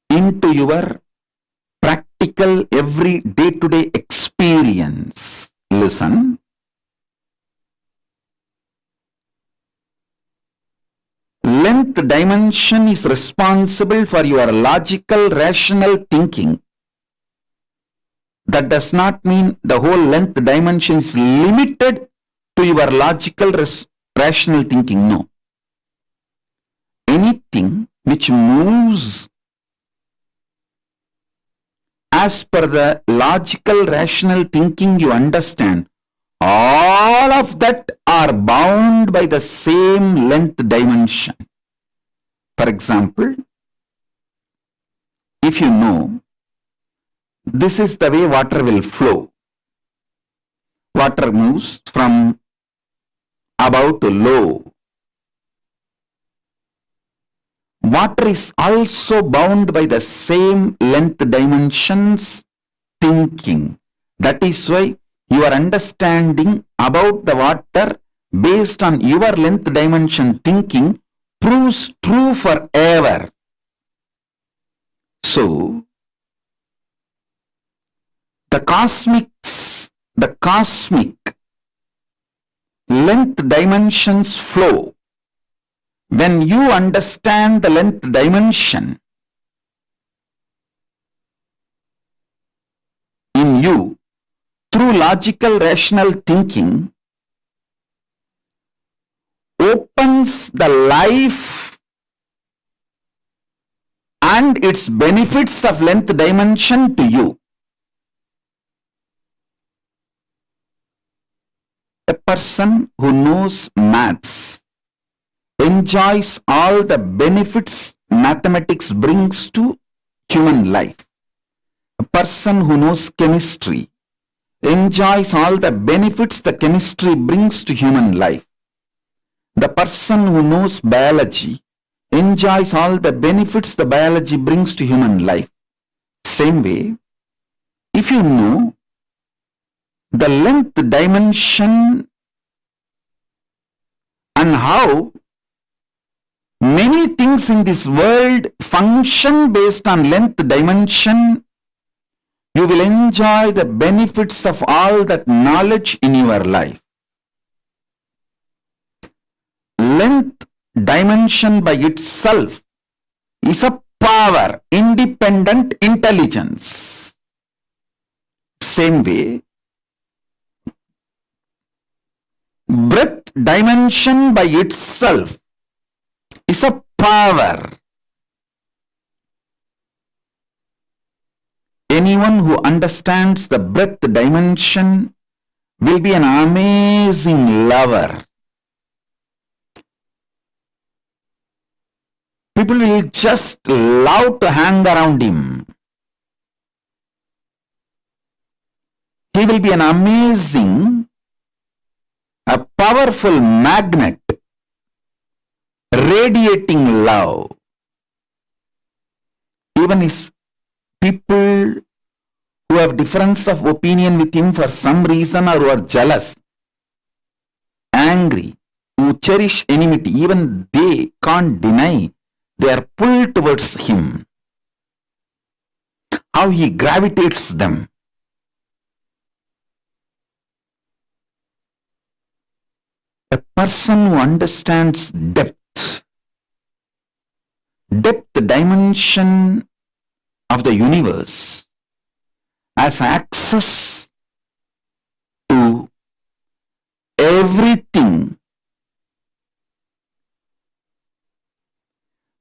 into your practical every day-to-day experience. Listen. Length dimension is responsible for your logical, rational thinking. That does not mean the whole length dimension is limited to your logical, rational thinking. No. Anything which moves as per the logical, rational thinking you understand, all of that are bound by the same length dimension. For example, if you know this is the way water will flow, water moves from above to low. Water is also bound by the same length dimensions thinking. That is why your understanding about the water based on your length dimension thinking proves true forever. So, the cosmic length dimensions flow. When you understand the length dimension in you through logical, rational thinking, opens the life and its benefits of length dimension to you. A person who knows maths enjoys all the benefits mathematics brings to human life. A person who knows chemistry enjoys all the benefits the chemistry brings to human life. The person who knows biology enjoys all the benefits the biology brings to human life. Same way, if you know the length dimension and how many things in this world function based on length dimension, you will enjoy the benefits of all that knowledge in your life. Length dimension by itself is a power, independent intelligence. Same way, breadth dimension by itself is a power. Anyone who understands the breadth dimension will be an amazing lover. People will just love to hang around him. he will be an amazing, a powerful magnet, radiating love. Even his people who have difference of opinion with him for some reason, or who are jealous, angry, who cherish enmity, even they can't deny they are pulled towards him. How he gravitates them. A person who understands depth dimension of the universe, has access to everything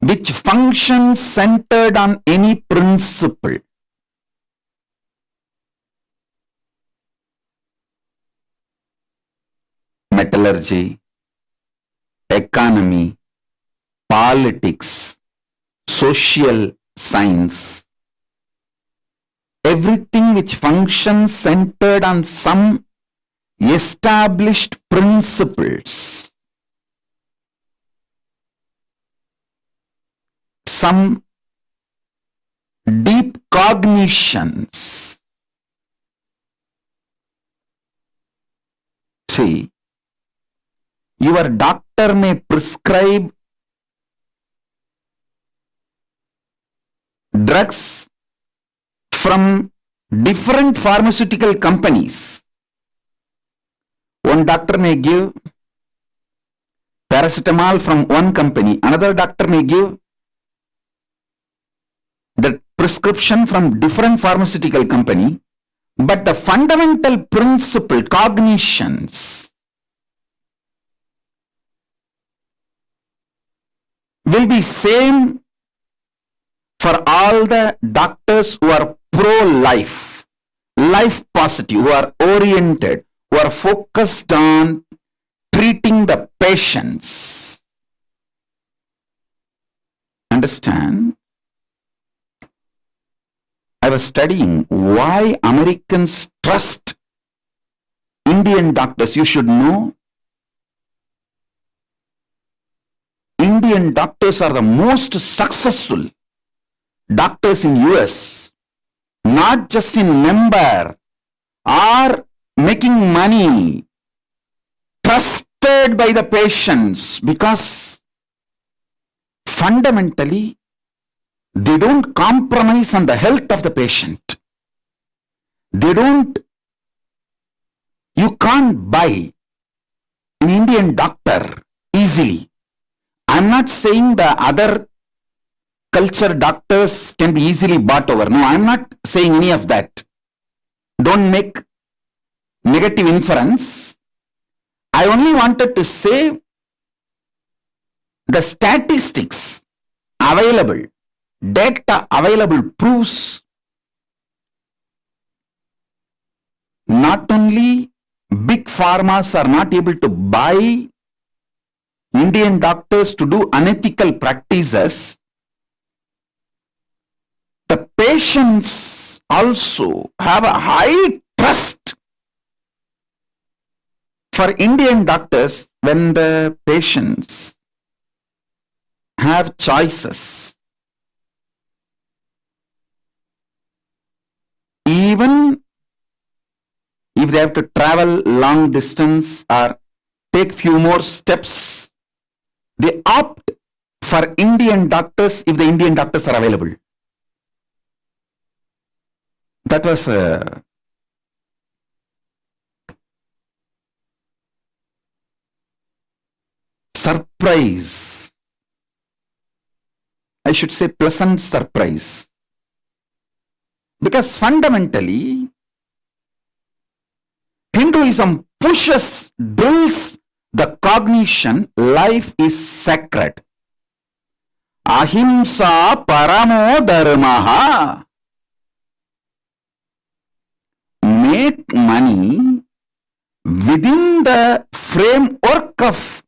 which functions centered on any principle. Metallurgy, economy, politics, social science, everything which functions centered on some established principles, some deep cognitions. See, your doctor may prescribe drugs from different pharmaceutical companies. One doctor may give paracetamol from one company, another doctor may give the prescription from different pharmaceutical company, but the fundamental principle, cognitions, will be same for all the doctors who are pro-life, life positive, who are oriented, who are focused on treating the patients. Understand? I was studying why Americans trust Indian doctors. You should know, Indian doctors are the most successful doctors in US, not just in number, are making money, trusted by the patients, because fundamentally they don't compromise on the health of the patient. You can't buy an Indian doctor easily. I'm not saying the other culture doctors can be easily bought over. No, I'm not saying any of that. Don't make negative inference. I only wanted to say the statistics available, data available proves not only big pharmas are not able to buy Indian doctors to do unethical practices, the patients also have a high trust for Indian doctors when the patients have choices. Even if they have to travel long distance or take few more steps, they opt for Indian doctors if the Indian doctors are available. That was a surprise. I should say pleasant surprise. Because fundamentally, Hinduism drills the cognition life is sacred. Ahimsa paramo dharmaha. Make money within the framework of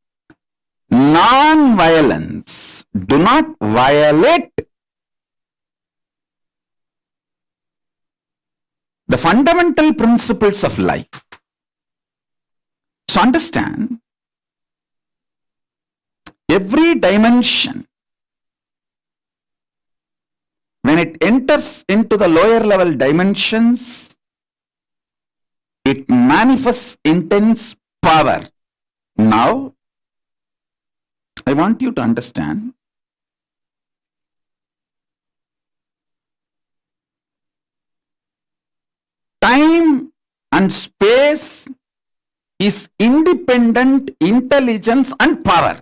non-violence. Do not violate the fundamental principles of life. So understand, every dimension, when it enters into the lower level dimensions, it manifests intense power. Now, I want you to understand, time and space is independent intelligence and power.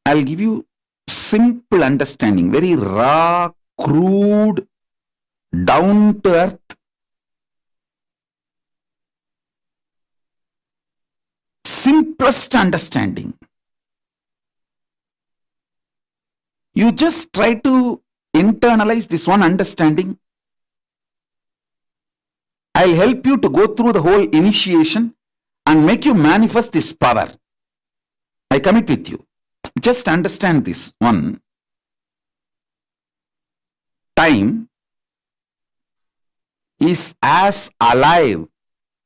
I'll give you simple understanding, very raw, crude, down to earth, simplest understanding. You just try to internalize this one understanding. I'll help you to go through the whole initiation and make you manifest this power. I commit with you. Just understand this one. Time is as alive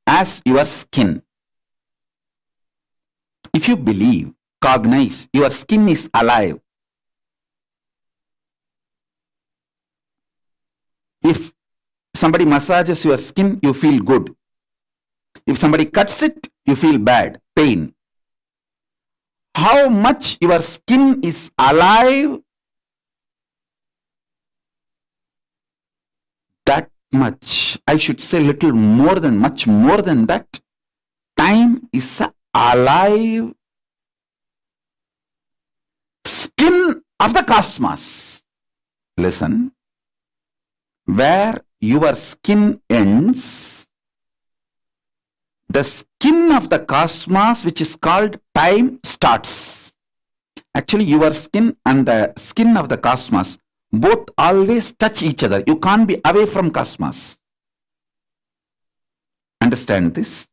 as your skin. If you believe, cognize, your skin is alive. If somebody massages your skin, you feel good. If somebody cuts it, you feel bad, pain. How much your skin is alive, that much, I should say little more than, much more than that, time is alive skin of the cosmos. Listen, where your skin ends, the skin of the cosmos, which is called time, starts. Actually, your skin and the skin of the cosmos both always touch each other. You can't be away from cosmos. Understand this?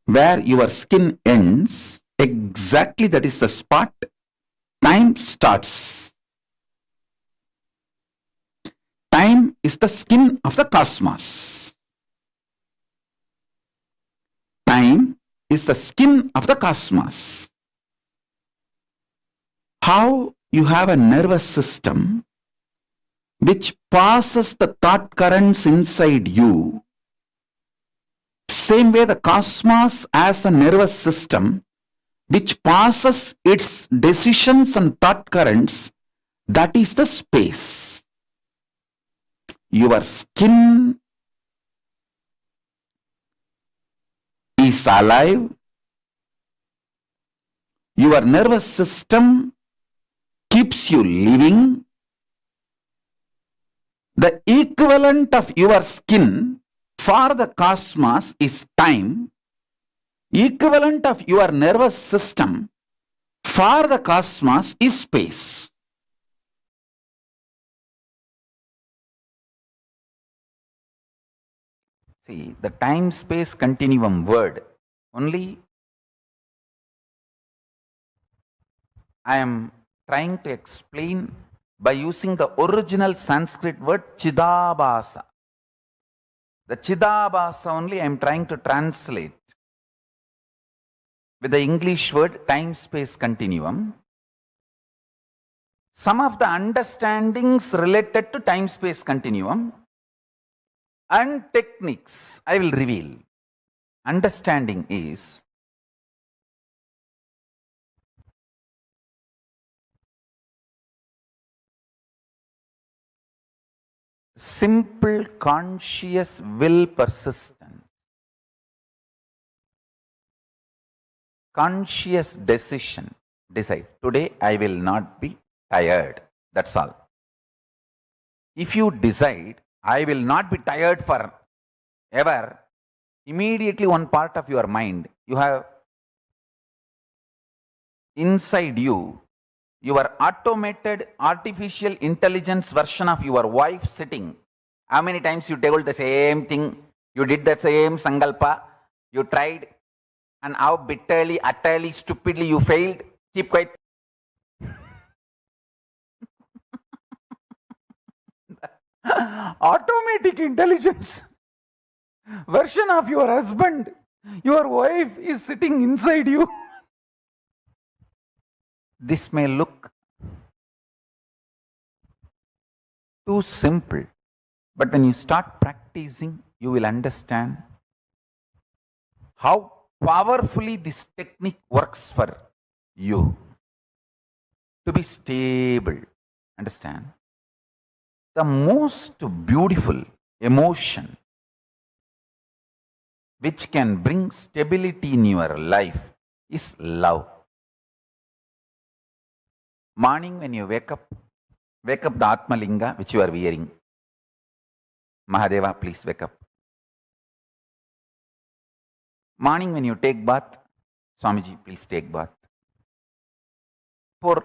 Where your skin ends, exactly that is the spot time starts. Time is the skin of the cosmos. Time is the skin of the cosmos. How you have a nervous system which passes the thought currents inside you, same way the cosmos has a nervous system which passes its decisions and thought currents, that is the space. Your skin is alive. Your nervous system keeps you living. The equivalent of your skin for the cosmos is time. Equivalent of your nervous system for the cosmos is space. See, the time-space continuum word, only I am trying to explain by using the original Sanskrit word Chidabhasa. The Chidabhasa only I am trying to translate with the English word time-space continuum. Some of the understandings related to time-space continuum and techniques I will reveal. Understanding is simple conscious will persistence, conscious decision. Decide, today I will not be tired. That's all. If you decide, I will not be tired for ever, immediately one part of your mind, you have inside you, your automated artificial intelligence version of your wife sitting. How many times you told the same thing, you did the same sankalpa, you tried, and how bitterly, utterly, stupidly you failed. Keep quiet. Automatic intelligence version of your husband, your wife is sitting inside you. This may look too simple, but when you start practicing, you will understand how powerfully this technique works for you to be stable. Understand? The most beautiful emotion which can bring stability in your life is love. Morning when you wake up the Atma Linga which you are wearing. Mahadeva, please wake up. Morning when you take bath, Swamiji, please take bath. Pour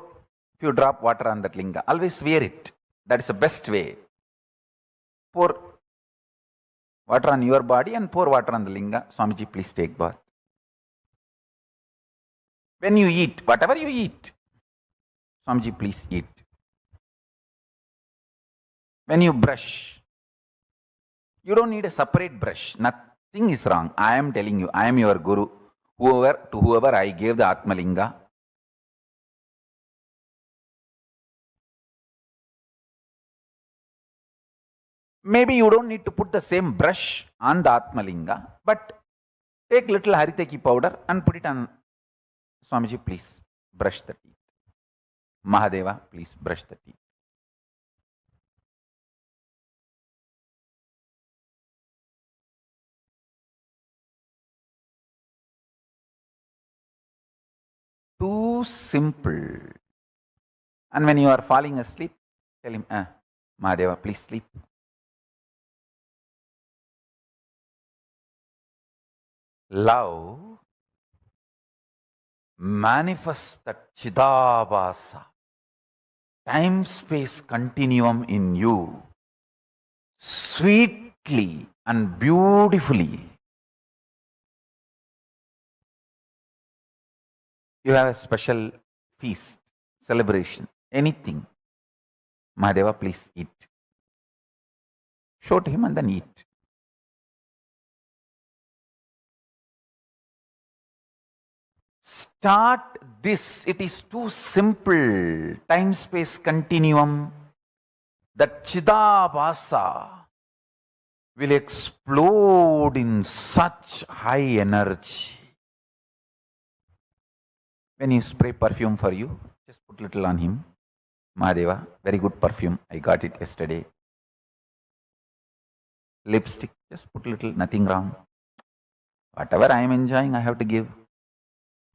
few drop water on that linga. Always wear it. That is the best way. Pour water on your body and pour water on the linga. Swamiji, please take bath. When you eat, whatever you eat, Swamiji, please eat. When you brush, you don't need a separate brush. Nothing is wrong. I am telling you, I am your guru. To whoever I gave the Atmalinga, maybe you don't need to put the same brush on the Atmalinga, but take little Hariteki powder and put it on. Swamiji, please brush the teeth. Mahadeva, please brush the teeth. Too simple. And when you are falling asleep, tell him, Mahadeva, please sleep. Love manifests that Chidabhasa, time-space continuum in you, sweetly and beautifully. You have a special feast, celebration, anything. Mahadeva, please eat. Show to him and then eat. Start this. It is too simple. Time-space continuum. That Chidabhasa will explode in such high energy. When you spray perfume for you, just put little on him. Mahadeva, very good perfume. I got it yesterday. Lipstick, just put little, nothing wrong. Whatever I am enjoying, I have to give.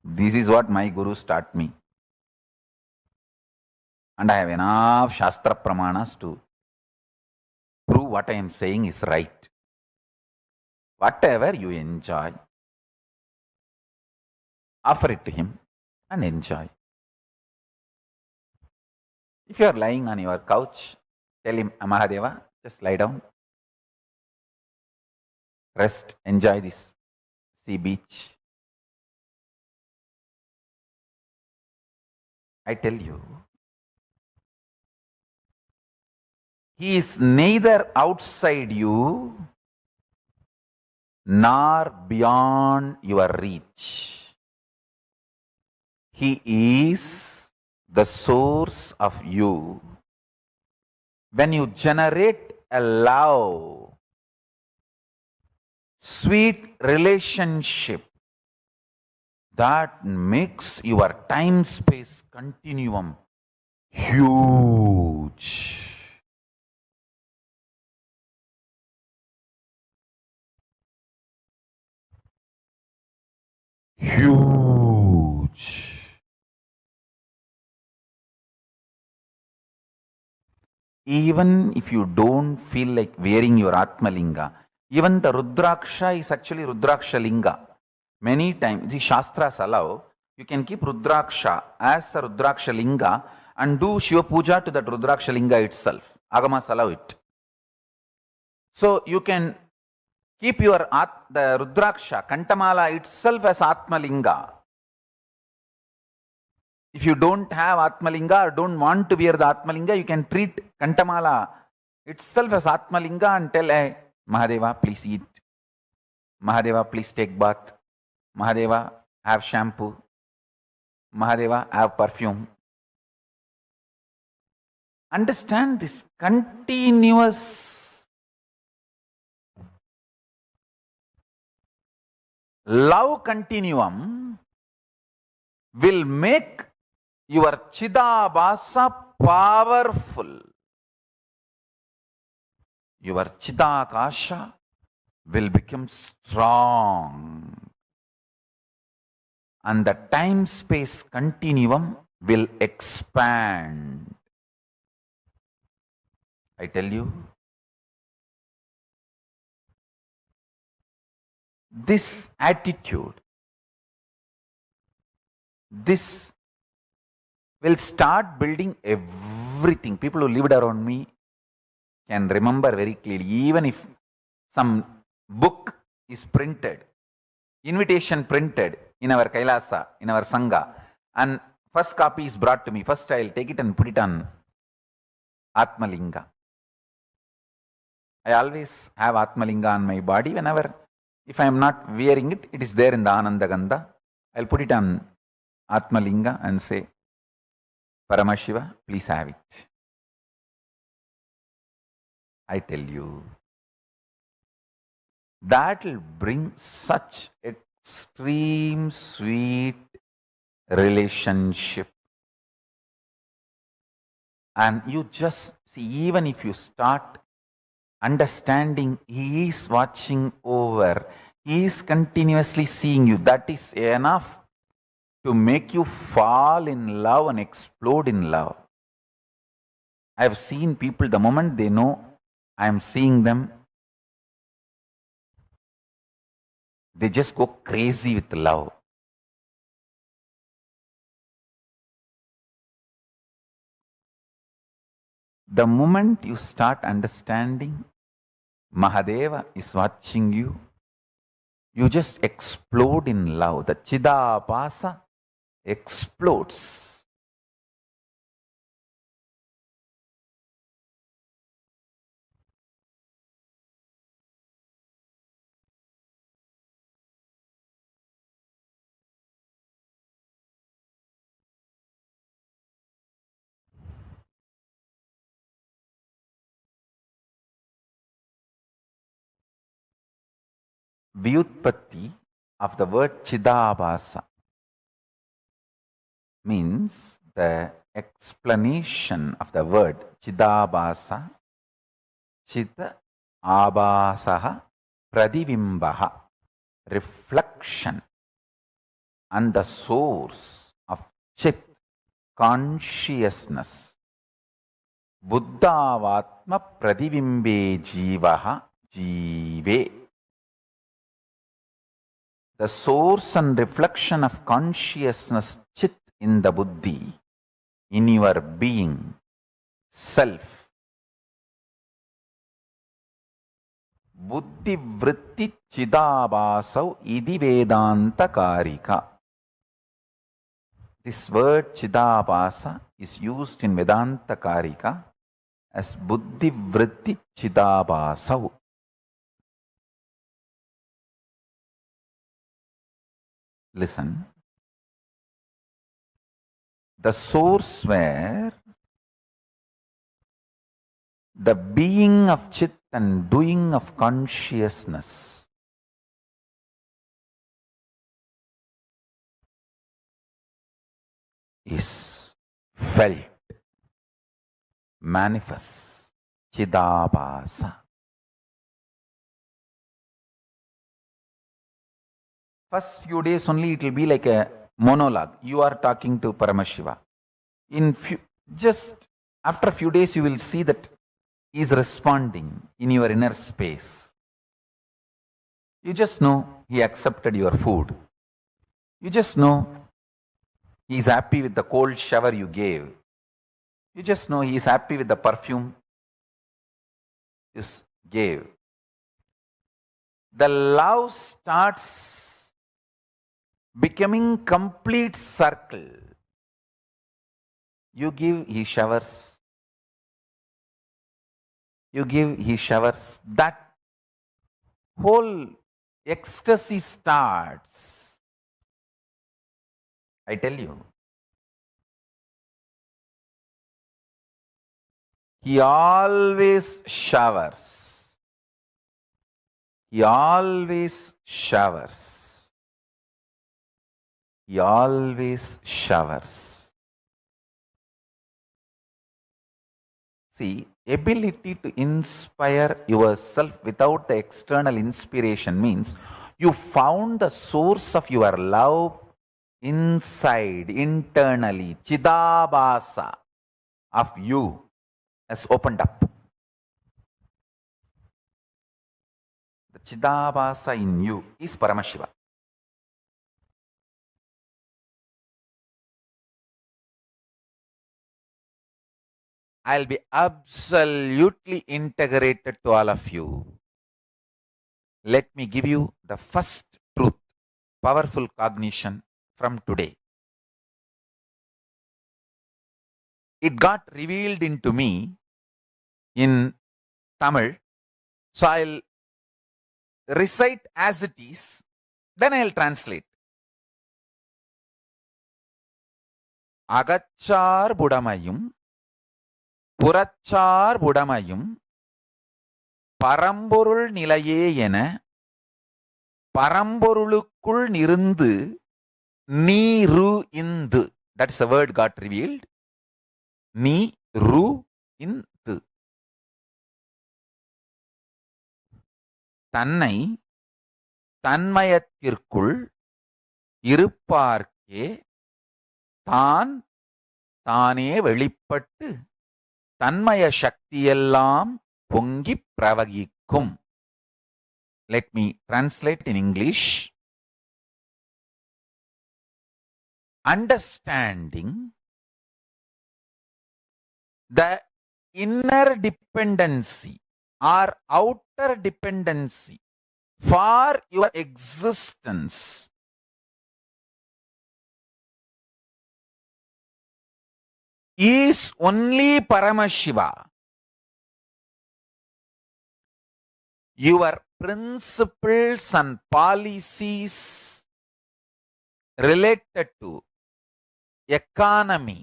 This is what my gurus taught me. And I have enough Shastra Pramanas to prove what I am saying is right. Whatever you enjoy, offer it to him and enjoy. If you are lying on your couch, tell him, Mahadeva, just lie down. Rest, enjoy this sea beach. I tell you, he is neither outside you nor beyond your reach. He is the source of you. When you generate a love, sweet relationship, that makes your time-space continuum huge. Huge. Even if you don't feel like wearing your Atmalinga, even the Rudraksha is actually Rudraksha Linga. Many times, the Shastras allow, you can keep Rudraksha as the Rudraksha Linga and do Shiva Puja to that Rudraksha Linga itself. Agamas allow it. So you can keep your the Rudraksha, Kantamala itself as Atma Linga. If you don't have Atmalinga or don't want to wear the Atmalinga, you can treat Kantamala itself as Atmalinga and tell, hey, Mahadeva, please eat. Mahadeva, please take bath. Mahadeva, have shampoo. Mahadeva, have perfume. Understand this continuous love continuum will make your Chidabhasa powerful. Your Chidakasha will become strong. And the time-space continuum will expand. I tell you, this attitude, this will start building everything. People who lived around me can remember very clearly, even if some book is printed, invitation printed in our Kailasa, in our Sangha, and first copy is brought to me. First I'll take it and put it on Atmalinga. I always have Atmalinga on my body. Whenever, if I am not wearing it, it is there in the Ananda Gandha. I'll put it on Atmalinga and say, Paramashiva, please have it. I tell you, that will bring such extreme sweet relationship. And you just see, even if you start understanding He is watching over, He is continuously seeing you, that is enough to make you fall in love and explode in love. I have seen people, the moment they know I am seeing them, they just go crazy with love. The moment you start understanding Mahadeva is watching you, you just explode in love. The Chidabhasa explodes. Vyutpatti of the word Chidabhasa means the explanation of the word Chidabhasa, Chita Abhasaha Pradivimbaha, reflection, and the source of Chit, consciousness. Buddhavatma Pradivimbe Jivaha Jive. The source and reflection of consciousness, Chit, in the Buddhi, in your being, self. Buddhi vritti Chidabhasau idi Vedanta Karika. This word Chidabhasa is used in Vedanta Karika as Buddhi vritti Chidabhasau. Listen. The source where the being of Chit and doing of consciousness is felt, manifests, Chidabhasa. First few days only it will be like a monologue. You are talking to Paramashiva. Just after a few days you will see that he is responding in your inner space. You just know he accepted your food. You just know he is happy with the cold shower you gave. You just know he is happy with the perfume you gave. The love starts becoming complete circle. You give, he showers. You give, he showers. That whole ecstasy starts. I tell you. He always showers. He always showers. He always showers. See, ability to inspire yourself without the external inspiration means you found the source of your love inside, internally. Chidabhasa of you has opened up. The Chidabhasa in you is Paramashiva. I'll be absolutely integrated to all of you. Let me give you the first truth, powerful cognition from today. It got revealed into me in Tamil, so I'll recite as it is, then I'll translate. Agachar Budamayum, Purachar Budamayum, Paramborul Nilaye Yena, Paramborulukul Nirundu, Niru Indu. That's the word got revealed. Niru Indu. தன்னை தன்மயத்திற்குள் இருப்பார்க்கே தான் தானே வெளிப்பட்டு தன்மய சக்தியெல்லாம் பொங்கி பிரவகிக்கும். Let me translate in English. Understanding the inner dependency or outer dependency for your existence is only Paramashiva. Your principles and policies related to economy,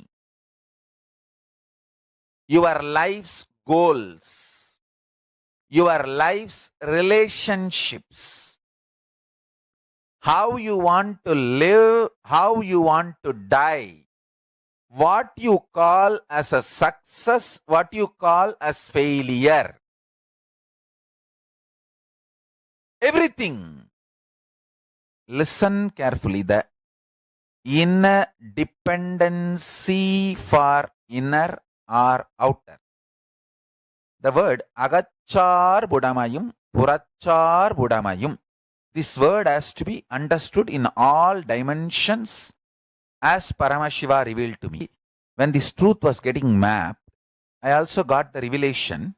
your life's goals, your life's relationships, how you want to live, how you want to die, what you call as a success, what you call as failure. Everything. Listen carefully. The inner dependency for inner or outer. The word agachar budamayum, purachar budamayum. This word has to be understood in all dimensions as Paramashiva revealed to me. When this truth was getting mapped, I also got the revelation.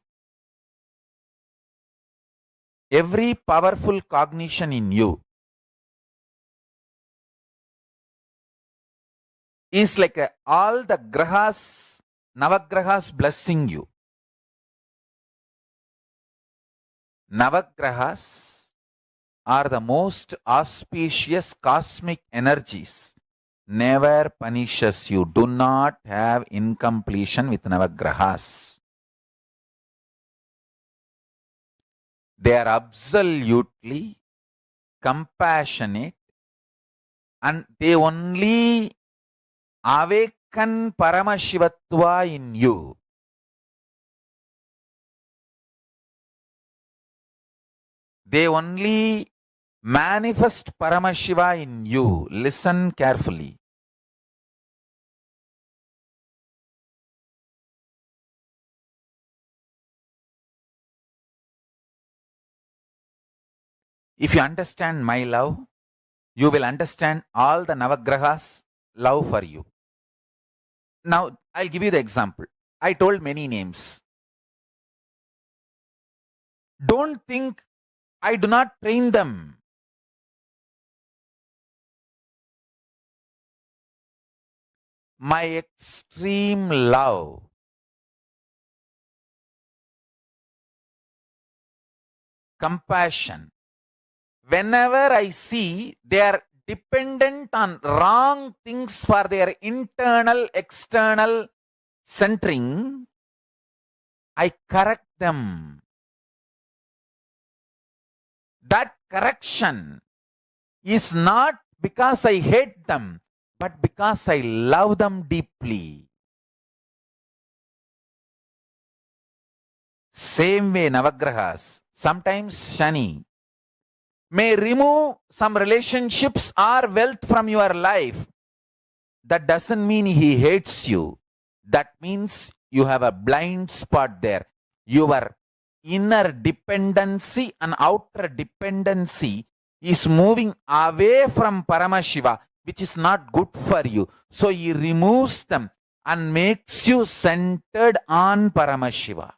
Every powerful cognition in you is like all the grahas, navagrahas blessing you. Navagrahas are the most auspicious cosmic energies. Never punishes you. Do not have incompletion with Navagrahas. They are absolutely compassionate and they only awaken Paramashivatva in you. They only manifest Paramashiva in you. Listen carefully. If you understand my love, you will understand all the Navagrahas' love for you. Now, I'll give you the example. I told many names. Don't think I do not train them. my extreme love, compassion. Whenever I see they are dependent on wrong things for their internal, external centering, I correct them. That correction is not because I hate them, but because I love them deeply. Same way, Navagrahas, sometimes Shani may remove some relationships or wealth from your life. That doesn't mean he hates you. That means you have a blind spot there. Your inner dependency and outer dependency is moving away from Paramashiva, which is not good for you. So he removes them and makes you centered on Paramashiva.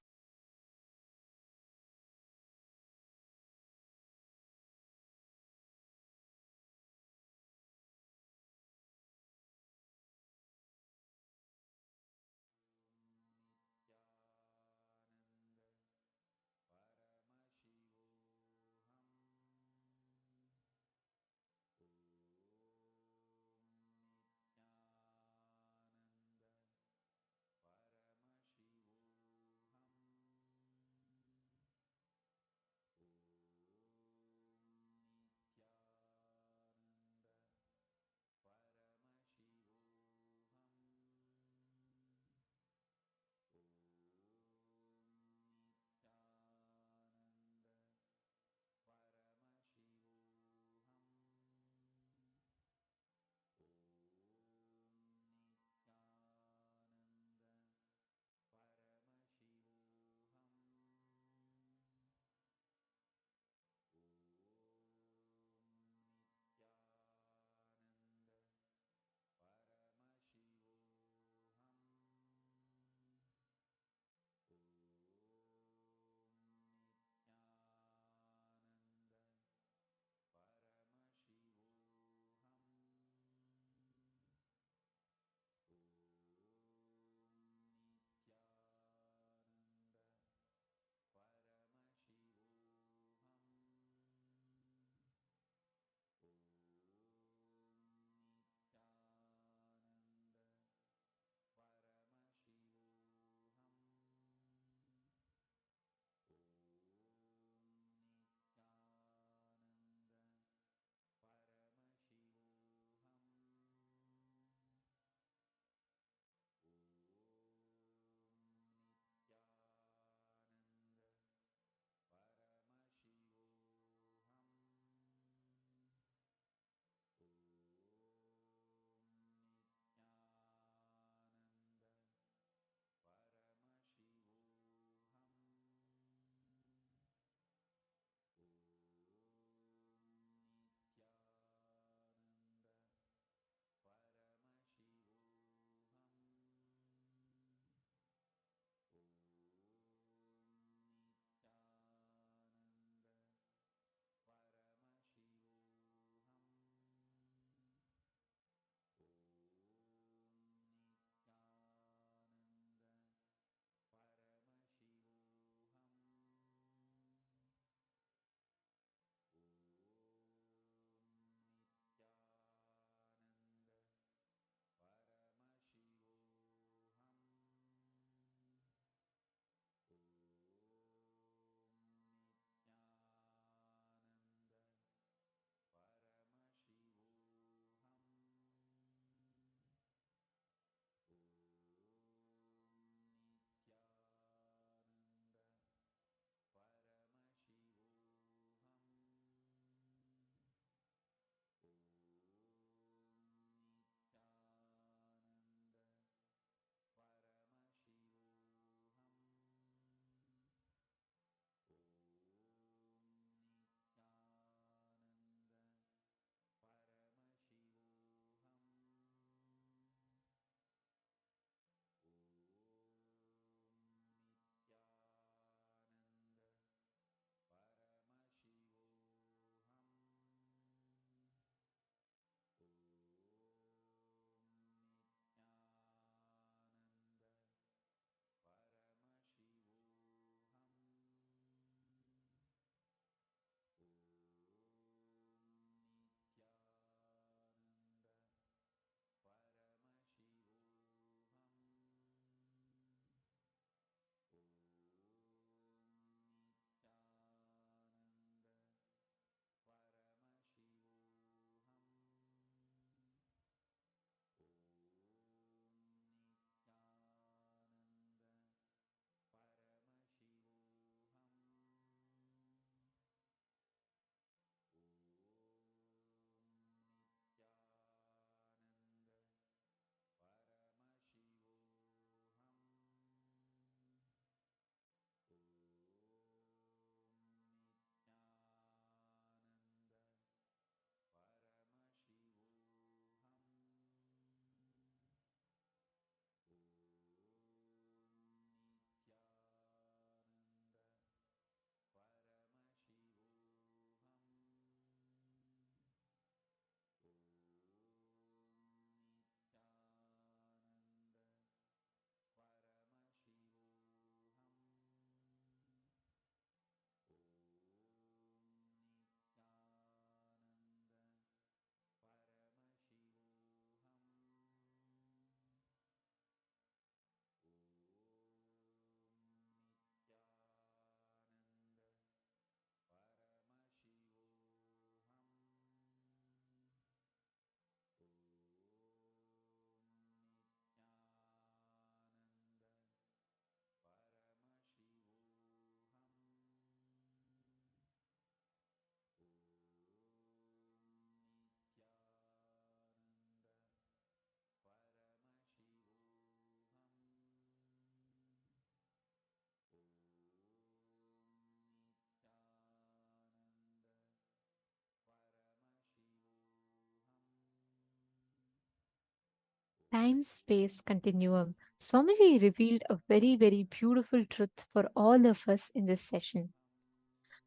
Time-space continuum. Swamiji revealed a very, very beautiful truth for all of us in this session.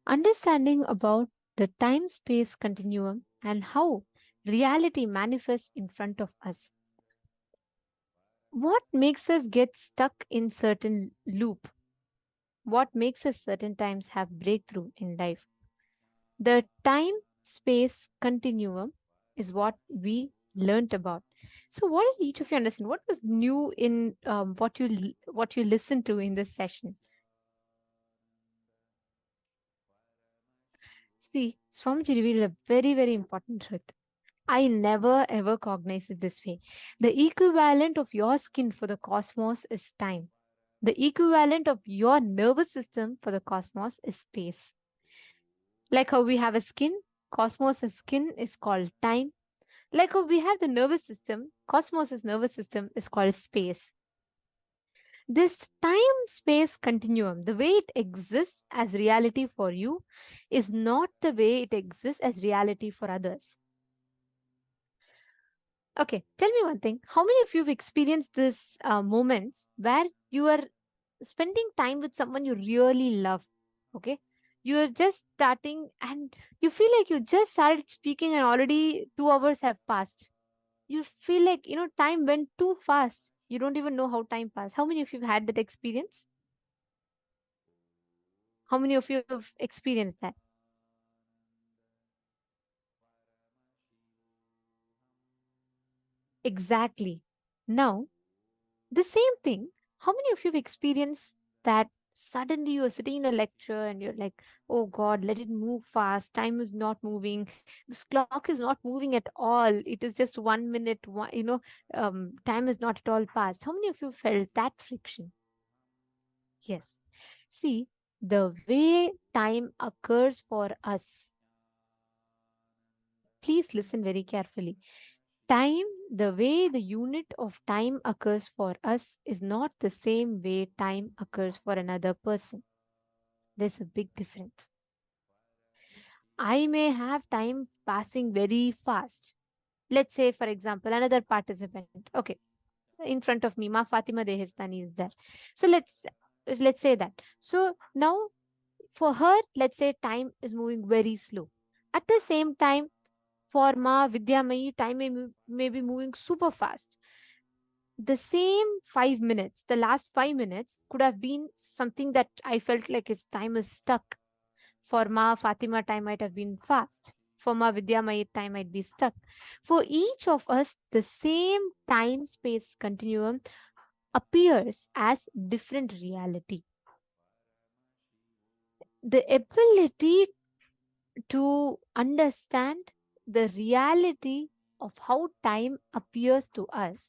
Understanding about the time-space continuum and how reality manifests in front of us. What makes us get stuck in certain loop? What makes us certain times have breakthrough in life? The time-space continuum is what we learnt about. So, what did each of you understand? What was new in what you listened to in this session? See, Swamiji revealed a very, very important truth. I never ever cognized it this way. The equivalent of your skin for the cosmos is time. The equivalent of your nervous system for the cosmos is space. Like how we have a skin, cosmos' skin is called time. Like how we have the nervous system, cosmos' nervous system is called space. This time space continuum, the way it exists as reality for you, is not the way it exists as reality for others. Okay, tell me one thing. How many of you have experienced this moments where you are spending time with someone you really love? Okay, you are just starting and you feel like you just started speaking and already 2 hours have passed. You feel like, time went too fast. You don't even know how time passed. How many of you have had that experience? How many of you have experienced that? Exactly. Now, the same thing, how many of you have experienced that suddenly you're sitting in a lecture and you're like, oh God, let it move fast. Time is not moving. This clock is not moving at all. It is just 1 minute, time is not at all passed. How many of you felt that friction? Yes. See, the way time occurs for us, please listen very carefully. Time, the way the unit of time occurs for us is not the same way time occurs for another person. There's a big difference. I may have time passing very fast. Let's say, for example, another participant. Okay, in front of me, Ma Fatima Dehestani is there. So let's say that. So now for her, let's say time is moving very slow. At the same time, for Ma Vidyamayi, time may be moving super fast. The same 5 minutes, the last 5 minutes could have been something that I felt like its time is stuck. For Ma Fatima, time might have been fast. For Ma Vidyamayi, time might be stuck. For each of us, the same time space continuum appears as different reality. The ability to understand the reality of how time appears to us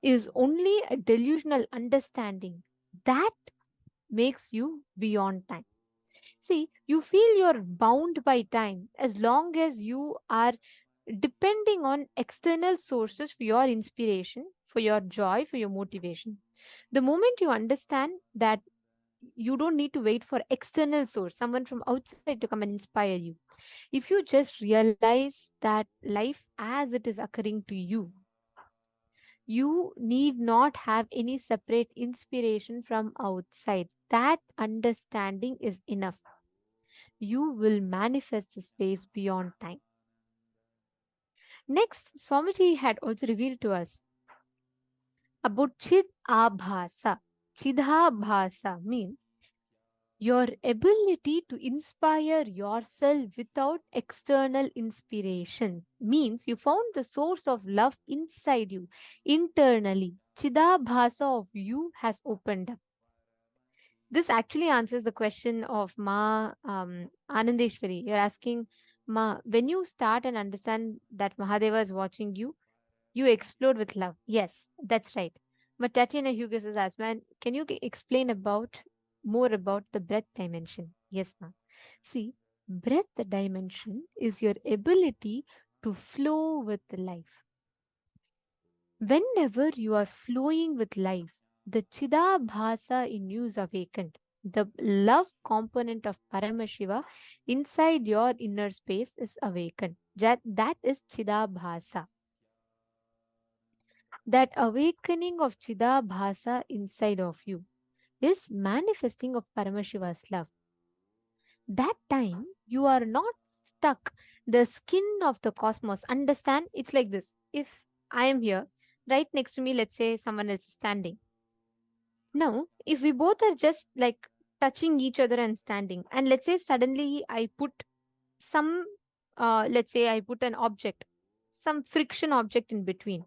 is only a delusional understanding that makes you beyond time. See, you feel you're bound by time as long as you are depending on external sources for your inspiration, for your joy, for your motivation. The moment you understand that you don't need to wait for external source, someone from outside to come and inspire you. If you just realize that life as it is occurring to you need not have any separate inspiration from outside. That understanding is enough. You will manifest the space beyond time. Next, Swamiji had also revealed to us about Chid Abhasa. Chidabhasa means your ability to inspire yourself without external inspiration. Means you found the source of love inside you, internally. Chidabhasa of you has opened up. This actually answers the question of Ma Anandeshwari. You're asking, Ma, when you start and understand that Mahadeva is watching you, you explode with love. Yes, that's right. But Tatiana Hughes has asked, man, can you explain about more about the breath dimension? Yes, ma'am. See, breath dimension is your ability to flow with life. Whenever you are flowing with life, the Chidabhasa in you is awakened. The love component of Paramashiva inside your inner space is awakened. That is Chidabhasa. That awakening of Chidabhasa inside of you is manifesting of Paramashiva's love. That time you are not stuck the skin of the cosmos. Understand? It's like this. If I am here, right next to me, let's say someone else is standing. Now, if we both are just like touching each other and standing, and let's say suddenly I put some, let's say I put an object, some friction object in between.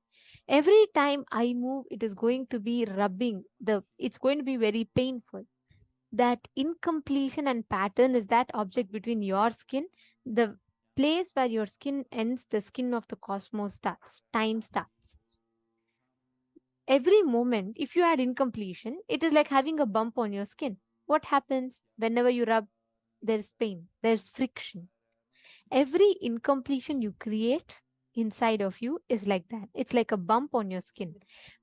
Every time I move, it is going to be rubbing it's going to be very painful. That incompletion and pattern is that object between your skin, the place where your skin ends, the skin of the cosmos starts, time starts. Every moment, if you add incompletion, it is like having a bump on your skin. What happens whenever you rub? There's pain, there's friction. Every incompletion you create inside of you is like that. It's like a bump on your skin,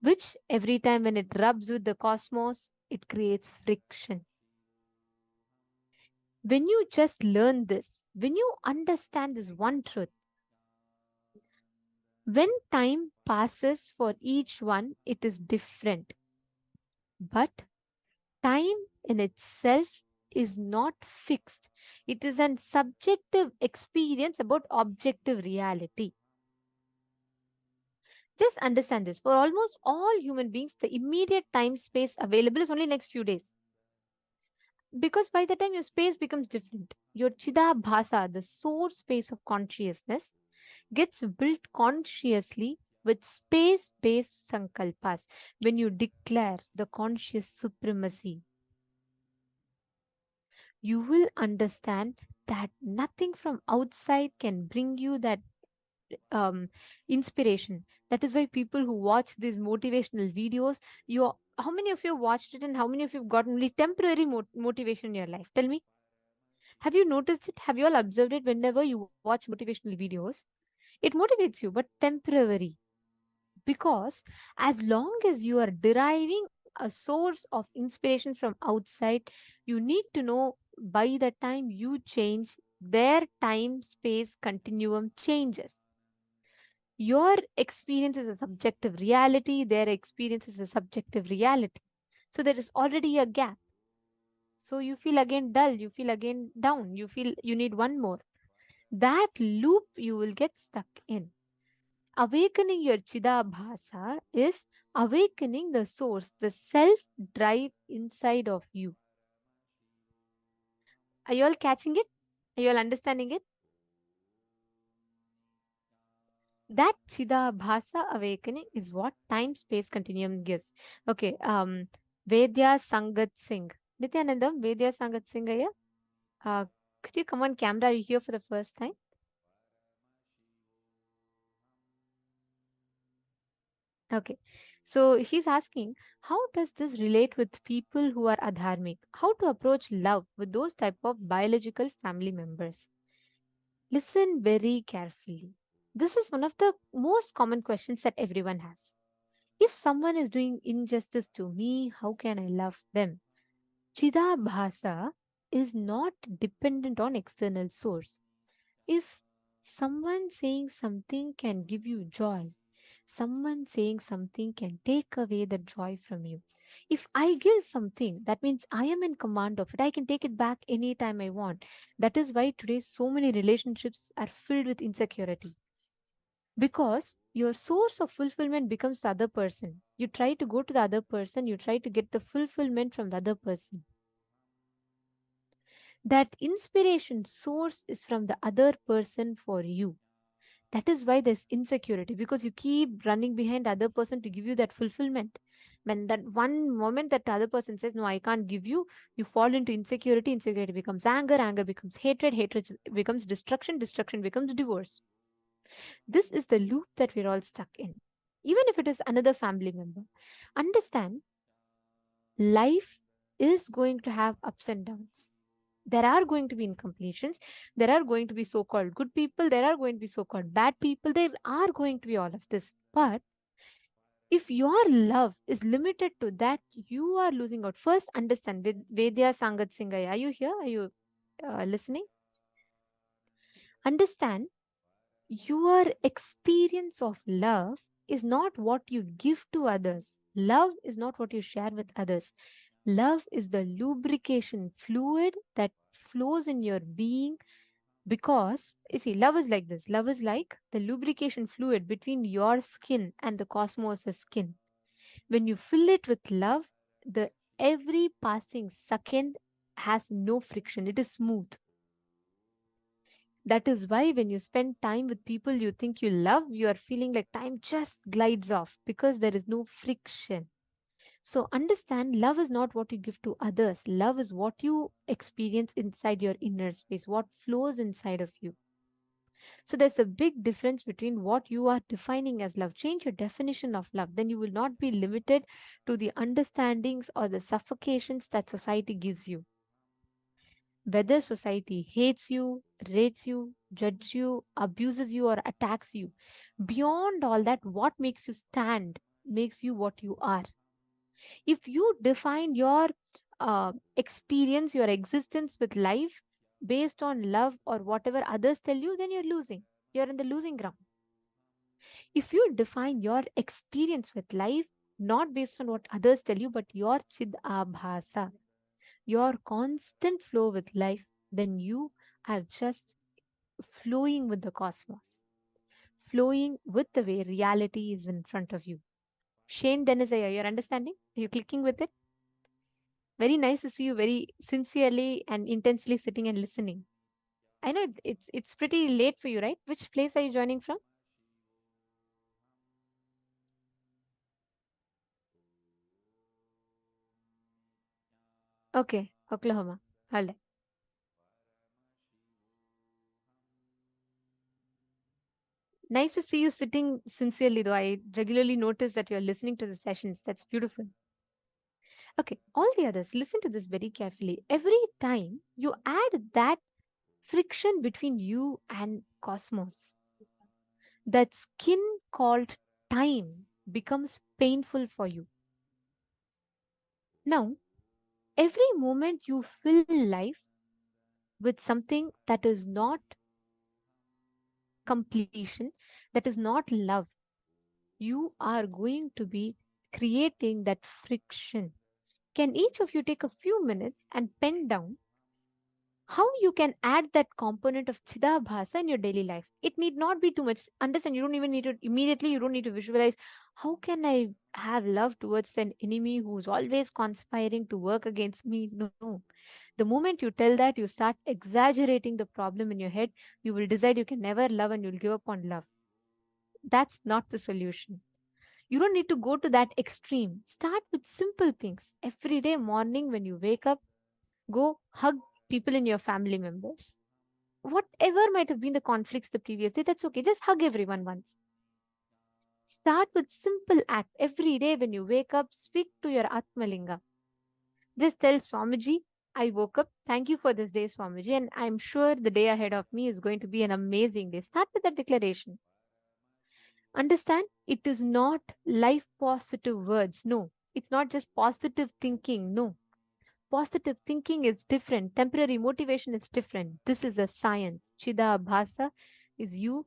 which every time when it rubs with the cosmos, it creates friction. When you just learn this, when you understand this one truth, when time passes for each one, it is different. But time in itself is not fixed. It is an subjective experience about objective reality. Just understand this. For almost all human beings, the immediate time space available is only next few days. Because by the time your space becomes different, your Chidabhasa, the source space of consciousness, gets built consciously with space-based sankalpas. When you declare the conscious supremacy, you will understand that nothing from outside can bring you that inspiration. That is why people who watch these motivational videos, how many of you watched it and how many of you have got only temporary motivation in your life? Tell me. Have you noticed it? Have you all observed it? Whenever you watch motivational videos, it motivates you, but temporary. Because as long as you are deriving a source of inspiration from outside, you need to know by the time you change, their time space continuum changes. Your experience is a subjective reality, their experience is a subjective reality. So there is already a gap. So you feel again dull, you feel again down, you feel you need one more. That loop you will get stuck in. Awakening your Chidabhasa is awakening the source, the self drive inside of you. Are you all catching it? Are you all understanding it? That Chidabhasa awakening is what time-space continuum gives. Okay, Vedya Sangat Singh. Nithyanandam, Vedya Sangat Singh here. Could you come on camera? Are you here for the first time? Okay, so he's asking, how does this relate with people who are adharmic? How to approach love with those type of biological family members? Listen very carefully. This is one of the most common questions that everyone has. If someone is doing injustice to me, how can I love them? Chidabhasa is not dependent on external source. If someone saying something can give you joy, someone saying something can take away the joy from you. If I give something, that means I am in command of it. I can take it back anytime I want. That is why today so many relationships are filled with insecurity. Because your source of fulfillment becomes the other person. You try to go to the other person, you try to get the fulfillment from the other person. That inspiration source is from the other person for you. That is why there's insecurity, because you keep running behind the other person to give you that fulfillment. When that one moment that the other person says, no, I can't give you, you fall into insecurity. Insecurity becomes anger, anger becomes hatred, hatred becomes destruction, destruction becomes divorce. This is the loop that we're all stuck in. Even if it is another family member, understand, life is going to have ups and downs. There are going to be incompletions. There are going to be so-called good people. There are going to be so-called bad people. There are going to be all of this. But if your love is limited to that, you are losing out. First, understand. Vedya Sangat Singh, are you here? Are you listening? Understand, your experience of love is not what you give to others. Love is not what you share with others. Love is the lubrication fluid that flows in your being, because you see, love is like this. Love is like the lubrication fluid between your skin and the cosmos' skin. When you fill it with love, the every passing second has no friction. It is smooth. That is why when you spend time with people you think you love, you are feeling like time just glides off because there is no friction. So understand, love is not what you give to others. Love is what you experience inside your inner space, what flows inside of you. So there's a big difference between what you are defining as love. Change your definition of love. Then you will not be limited to the understandings or the suffocations that society gives you. Whether society hates you, rates you, judges you, abuses you, or attacks you, beyond all that, what makes you stand makes you what you are. If you define your experience, your existence with life based on love or whatever others tell you, then you're losing. You're in the losing ground. If you define your experience with life not based on what others tell you, but your chid abhasa, your constant flow with life, then you are just flowing with the cosmos, flowing with the way reality is in front of you. Shane Dennis, you're understanding? Are you clicking with it? Very nice to see you very sincerely and intensely sitting and listening. I know it's pretty late for you, right? Which place are you joining from? Okay, Oklahoma. All right. Nice to see you sitting sincerely, though. I regularly notice that you're listening to the sessions. That's beautiful. Okay, all the others, listen to this very carefully. Every time you add that friction between you and cosmos, that skin called time becomes painful for you. Now, every moment you fill life with something that is not completion, that is not love, you are going to be creating that friction. Can each of you take a few minutes and pen down how you can add that component of chidabhasa in your daily life? It need not be too much. Understand, you don't even need to immediately, you don't need to visualize how can I have love towards an enemy who's always conspiring to work against me. No. The moment you tell that, you start exaggerating the problem in your head. You will decide you can never love and you'll give up on love. That's not the solution. You don't need to go to that extreme. Start with simple things. Every day morning when you wake up, go hug people in your family members. Whatever might have been the conflicts the previous day, that's okay. Just hug everyone once. Start with simple act. Every day when you wake up, speak to your Atmalinga. Just tell Swamiji, I woke up. Thank you for this day, Swamiji. And I'm sure the day ahead of me is going to be an amazing day. Start with that declaration. Understand, it is not life positive words. No, it's not just positive thinking. No, positive thinking is different. Temporary motivation is different. This is a science. Chida Bhasa is you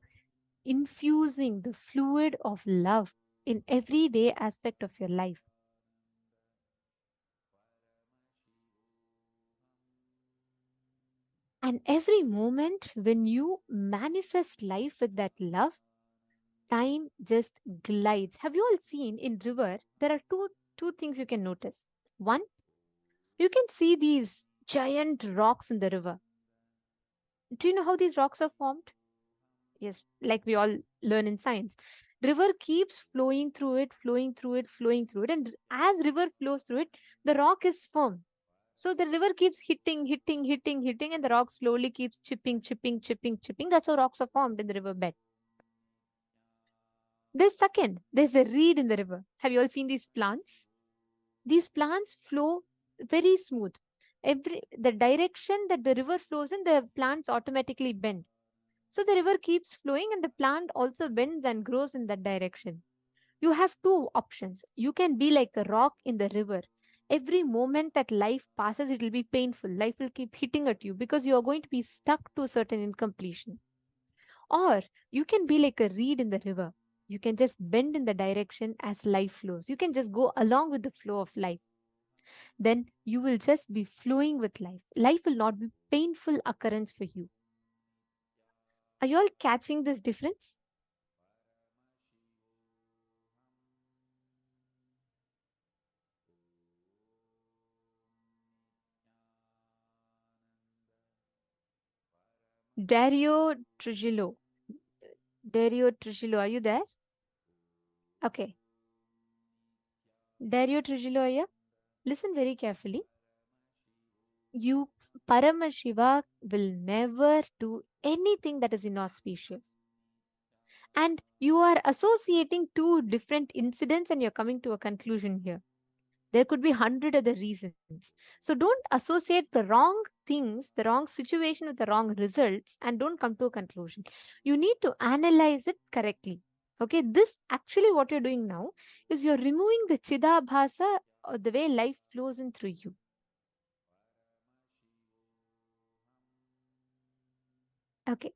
infusing the fluid of love in everyday aspect of your life. And every moment when you manifest life with that love, time just glides. Have you all seen in river, there are two things you can notice. One, you can see these giant rocks in the river. Do you know how these rocks are formed? Yes, like we all learn in science. River keeps flowing through it, flowing through it, flowing through it. And as river flows through it, the rock is firm. So the river keeps hitting, and the rock slowly keeps chipping. That's how rocks are formed in the riverbed. There's a reed in the river. Have you all seen these plants? These plants flow very smooth. The direction that the river flows in, the plants automatically bend. So the river keeps flowing and the plant also bends and grows in that direction. You have two options. You can be like a rock in the river. Every moment that life passes, it will be painful. Life will keep hitting at you because you are going to be stuck to a certain incompletion. Or you can be like a reed in the river. You can just bend in the direction as life flows. You can just go along with the flow of life. Then you will just be flowing with life. Life will not be painful occurrence for you. Are you all catching this difference? Dario Trujillo. Dario Trujillo, are you there? Okay. Dario Trujillo, are you? Listen very carefully. You, Paramashiva, will never do anything that is inauspicious. And you are associating two different incidents and you're coming to a conclusion here. There could be 100 other reasons. So don't associate the wrong things, the wrong situation with the wrong results, and don't come to a conclusion. You need to analyze it correctly. Okay, this actually what you're doing now is you're removing the Chidabhasa or the way life flows in through you. Okay.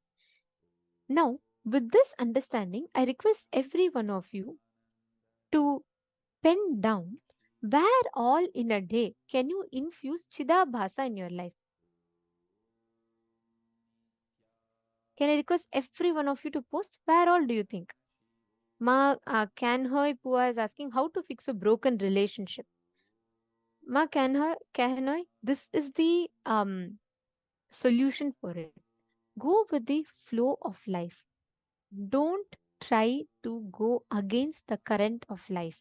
Now, with this understanding, I request every one of you to pen down where all in a day can you infuse Chidabhasa in your life. Can I request every one of you to post where all do you think? Ma Kanhoy Pua is asking how to fix a broken relationship. Ma Kanhoy, this is the solution for it. Go with the flow of life. Don't try to go against the current of life.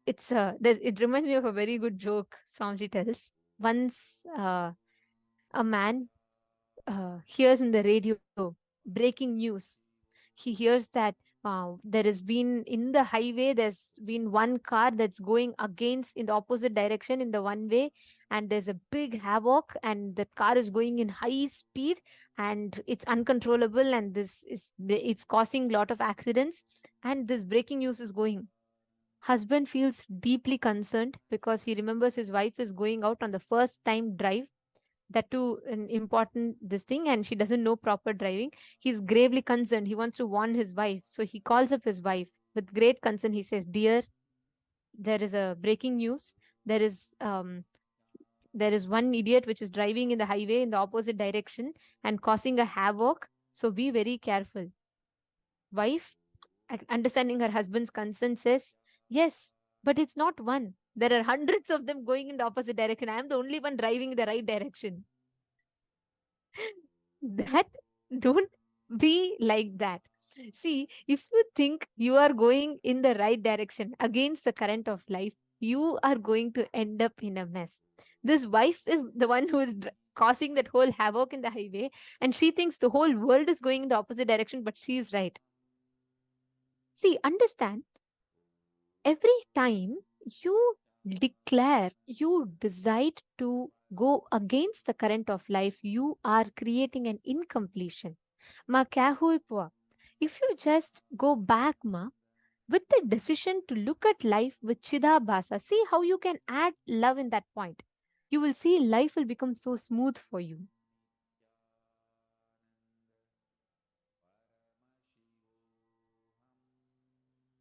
It reminds me of a very good joke Swamiji tells. Once a man hears in the radio breaking news. He hears that there has been in the highway, there's been one car that's going against in the opposite direction in the one way, and there's a big havoc, and the car is going in high speed and it's uncontrollable, and it's causing a lot of accidents, and this breaking news is going. Husband feels deeply concerned because he remembers his wife is going out on the first time drive, that too an important this thing, and she doesn't know proper driving. He's gravely concerned. He wants to warn his wife, so he calls up his wife with great concern. He says, dear, there is a breaking news. There is one idiot which is driving in the highway in the opposite direction and causing a havoc, so be very careful. Wife, understanding her husband's concern, says, yes, but it's not one, there are hundreds of them going in the opposite direction. I am the only one driving in the right direction. That don't be like that. See, if you think you are going in the right direction against the current of life, you are going to end up in a mess. This wife is the one who is causing that whole havoc in the highway, and she thinks the whole world is going in the opposite direction, but she is right. See, understand, every time you declare, you decide to go against the current of life, you are creating an incompletion. Ma kya hui pua? If you just go back, ma, with the decision to look at life with Chidabhasa, see how you can add love in that point. You will see life will become so smooth for you.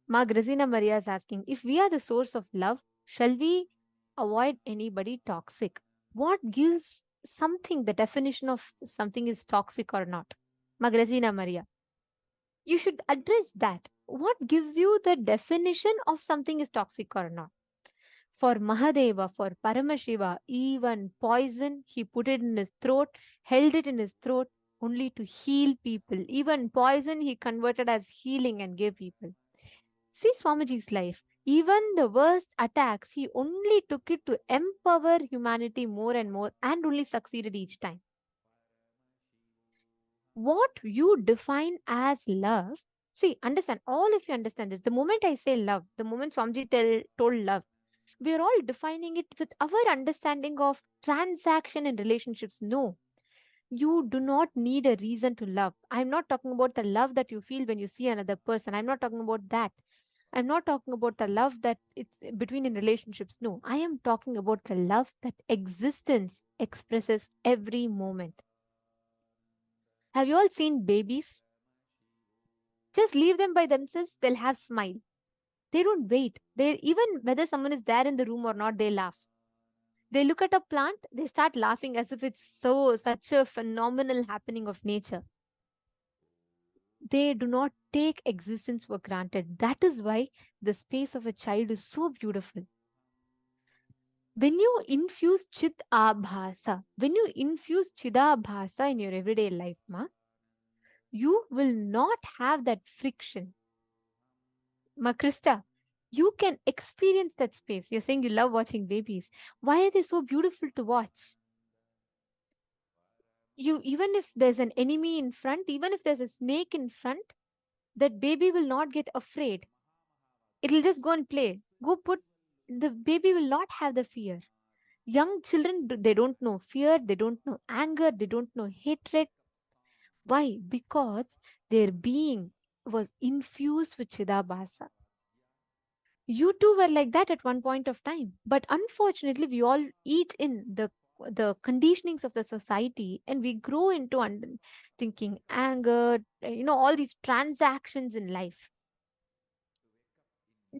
Ma Grazina Maria is asking, if we are the source of love, shall we avoid anybody toxic? What gives something the definition of something is toxic or not? Ma Grazina Maria, you should address that. What gives you the definition of something is toxic or not? For Mahadeva, for Paramashiva, even poison, he put it in his throat, held it in his throat only to heal people. Even poison, he converted as healing and gave people. See Swamiji's life. Even the worst attacks, he only took it to empower humanity more and more and only succeeded each time. What you define as love, see, understand, all of you understand this. The moment I say love, the moment Swamiji told love, we are all defining it with our understanding of transaction and relationships. No, you do not need a reason to love. I'm not talking about the love that you feel when you see another person. I'm not talking about that. I'm not talking about the love that it's between in relationships. No, I am talking about the love that existence expresses every moment. Have you all seen babies? Just leave them by themselves, they'll have smile. They don't wait. They, even whether someone is there in the room or not, they laugh. They look at a plant, they start laughing as if it's such a phenomenal happening of nature. They do not take existence for granted. That is why the space of a child is so beautiful. When you infuse when you infuse Chidabhasa in your everyday life, you will not have that friction. Ma Krista, you can experience that space. You're saying you love watching babies. Why are they so beautiful to watch? You, even if there's an enemy in front, even if there's a snake in front, that baby will not get afraid. It'll just go and play. The baby will not have the fear. Young children, they don't know fear, they don't know anger, they don't know hatred. Why? Because their being was infused with Chidabhasa. You too were like that at one point of time. But unfortunately, we all eat in the conditionings of the society, and we grow into thinking anger, all these transactions in life.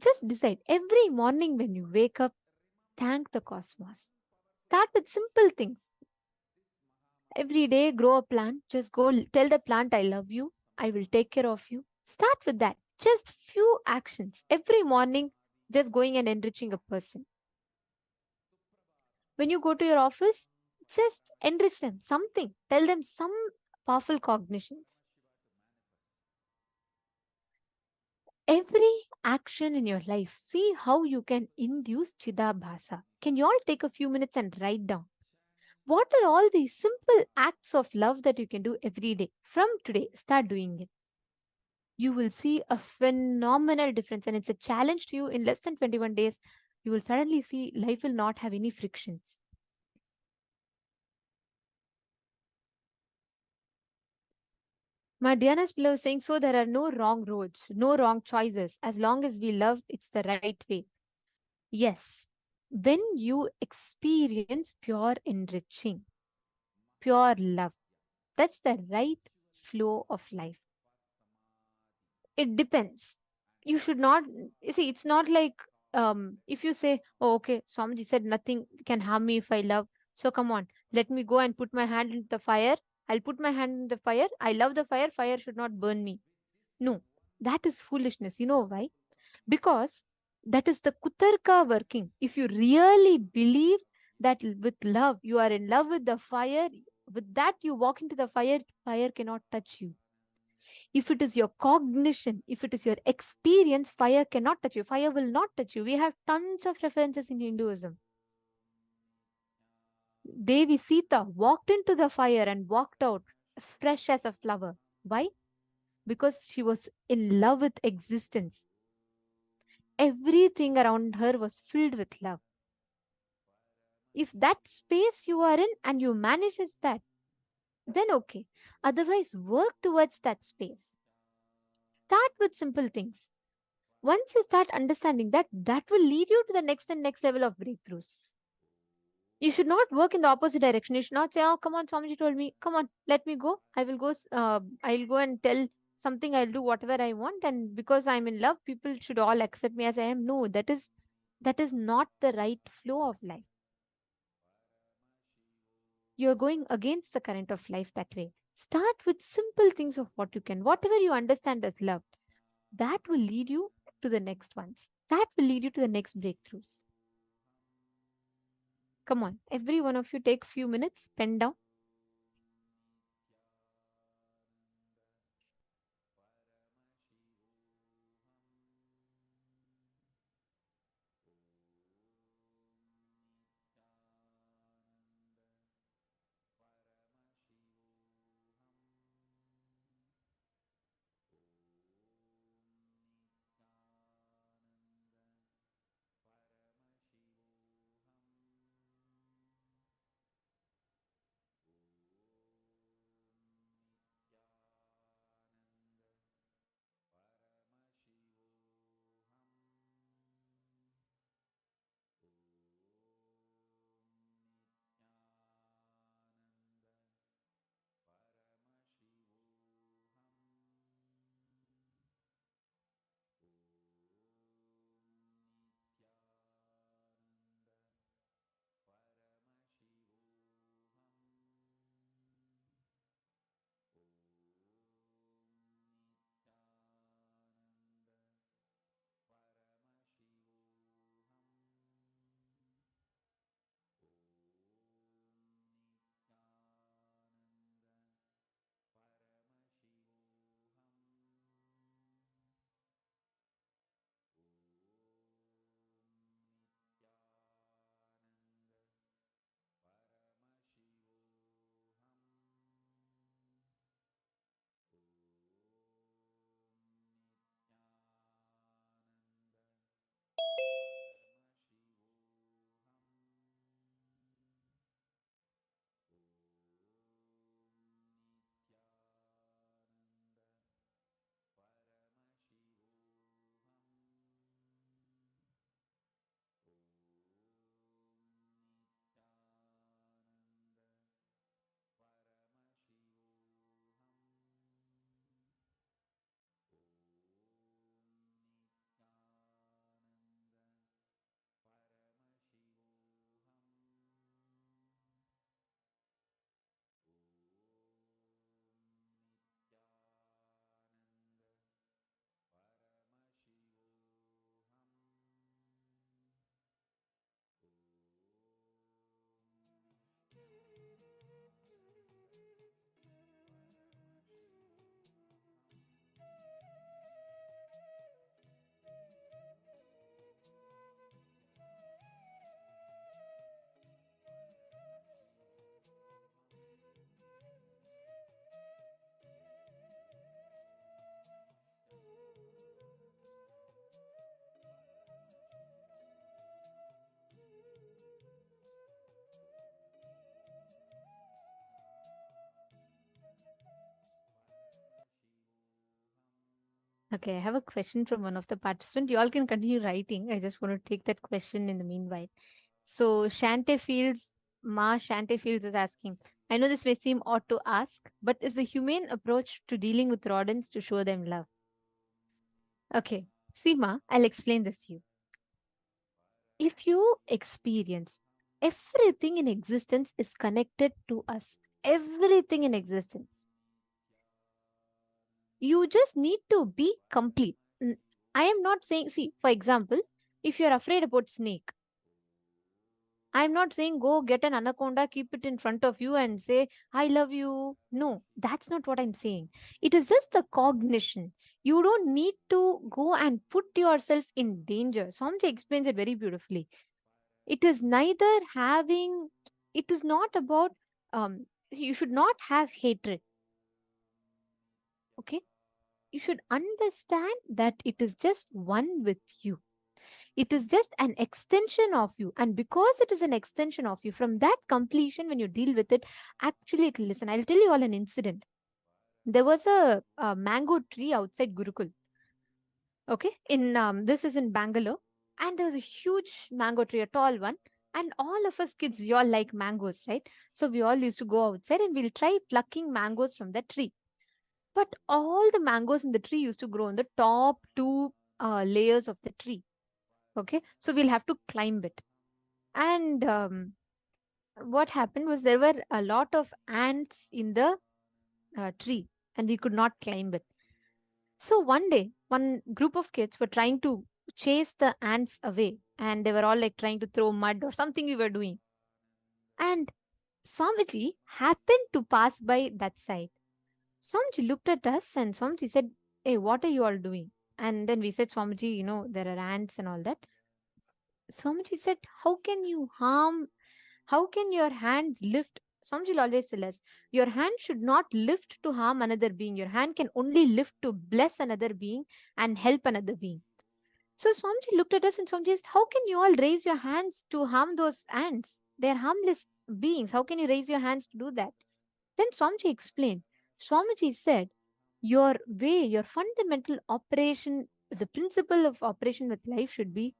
Just decide every morning when you wake up, thank the cosmos. Start with simple things. Every day, grow a plant. Just go tell the plant, I love you. I will take care of you. Start with that. Just few actions. Every morning, just going and enriching a person. When you go to your office, just enrich them. Something. Tell them some powerful cognitions. Every action in your life, see how you can induce Chidabhasa. Can you all take a few minutes and write down? What are all these simple acts of love that you can do every day? From today, start doing it. You will see a phenomenal difference, and it's a challenge to you. In less than 21 days, you will suddenly see life will not have any frictions. My Diana's below is saying, so there are no wrong roads, no wrong choices. As long as we love, it's the right way. Yes. When you experience pure enriching, pure love, that's the right flow of life. It depends. You should not, you see, it's not like if you say, oh, okay, Swamiji said nothing can harm me if I love. So come on, let me go and put my hand into the fire. I'll put my hand in the fire. I love the fire. Fire should not burn me. No, that is foolishness. You know why? Because that is the kutarka working. If you really believe that with love, you are in love with the fire, with that you walk into the fire, fire cannot touch you. If it is your cognition, if it is your experience, fire cannot touch you. Fire will not touch you. We have tons of references in Hinduism. Devi Sita walked into the fire and walked out fresh as a flower. Why? Because she was in love with existence. Everything around her was filled with love. If that space you are in and you manifest that, then okay. Otherwise, work towards that space. Start with simple things. Once you start understanding that, that will lead you to the next and next level of breakthroughs. You should not work in the opposite direction. You should not say, oh, come on, Swamiji told me, come on, let me go. I'll go and tell something, I'll do whatever I want. And because I'm in love, people should all accept me as I am. No, that is not the right flow of life. You're going against the current of life that way. Start with simple things of what you can, whatever you understand as love. That will lead you to the next ones. That will lead you to the next breakthroughs. Come on, every one of you take a few minutes, pen down. Okay, I have a question from one of the participants. You all can continue writing. I just want to take that question in the meanwhile. So Shante Fields is asking, I know this may seem odd to ask, but is the humane approach to dealing with rodents to show them love? Okay, Seema, I'll explain this to you. If you experience everything in existence is connected to us, everything in existence, you just need to be complete. I am not saying, see, for example, if you're afraid about snake, I'm not saying go get an anaconda, keep it in front of you and say, I love you. No, that's not what I'm saying. It is just the cognition. You don't need to go and put yourself in danger. Swamiji explains it very beautifully. It is neither having, it is not about, you should not have hatred. Okay? You should understand that it is just one with you. It is just an extension of you. And because it is an extension of you, from that completion, when you deal with it, actually, listen, I'll tell you all an incident. There was a mango tree outside Gurukul. Okay. This is in Bangalore. And there was a huge mango tree, a tall one. And all of us kids, we all like mangoes, right? So we all used to go outside and we'll try plucking mangoes from the tree. But all the mangoes in the tree used to grow on the top two layers of the tree. Okay. So we'll have to climb it. And what happened was there were a lot of ants in the tree and we could not climb it. So one day, one group of kids were trying to chase the ants away and they were all like trying to throw mud or something we were doing. And Swamiji happened to pass by that side. Swamiji looked at us and Swamiji said, hey, what are you all doing? And then we said, Swamiji, there are ants and all that. Swamiji said, how can your hands lift? Swamiji will always tell us, your hand should not lift to harm another being. Your hand can only lift to bless another being and help another being. So Swamiji looked at us and Swamiji asked, how can you all raise your hands to harm those ants? They are harmless beings. How can you raise your hands to do that? Then Swamiji explained. Swamiji said, your way, your fundamental operation, the principle of operation with life should be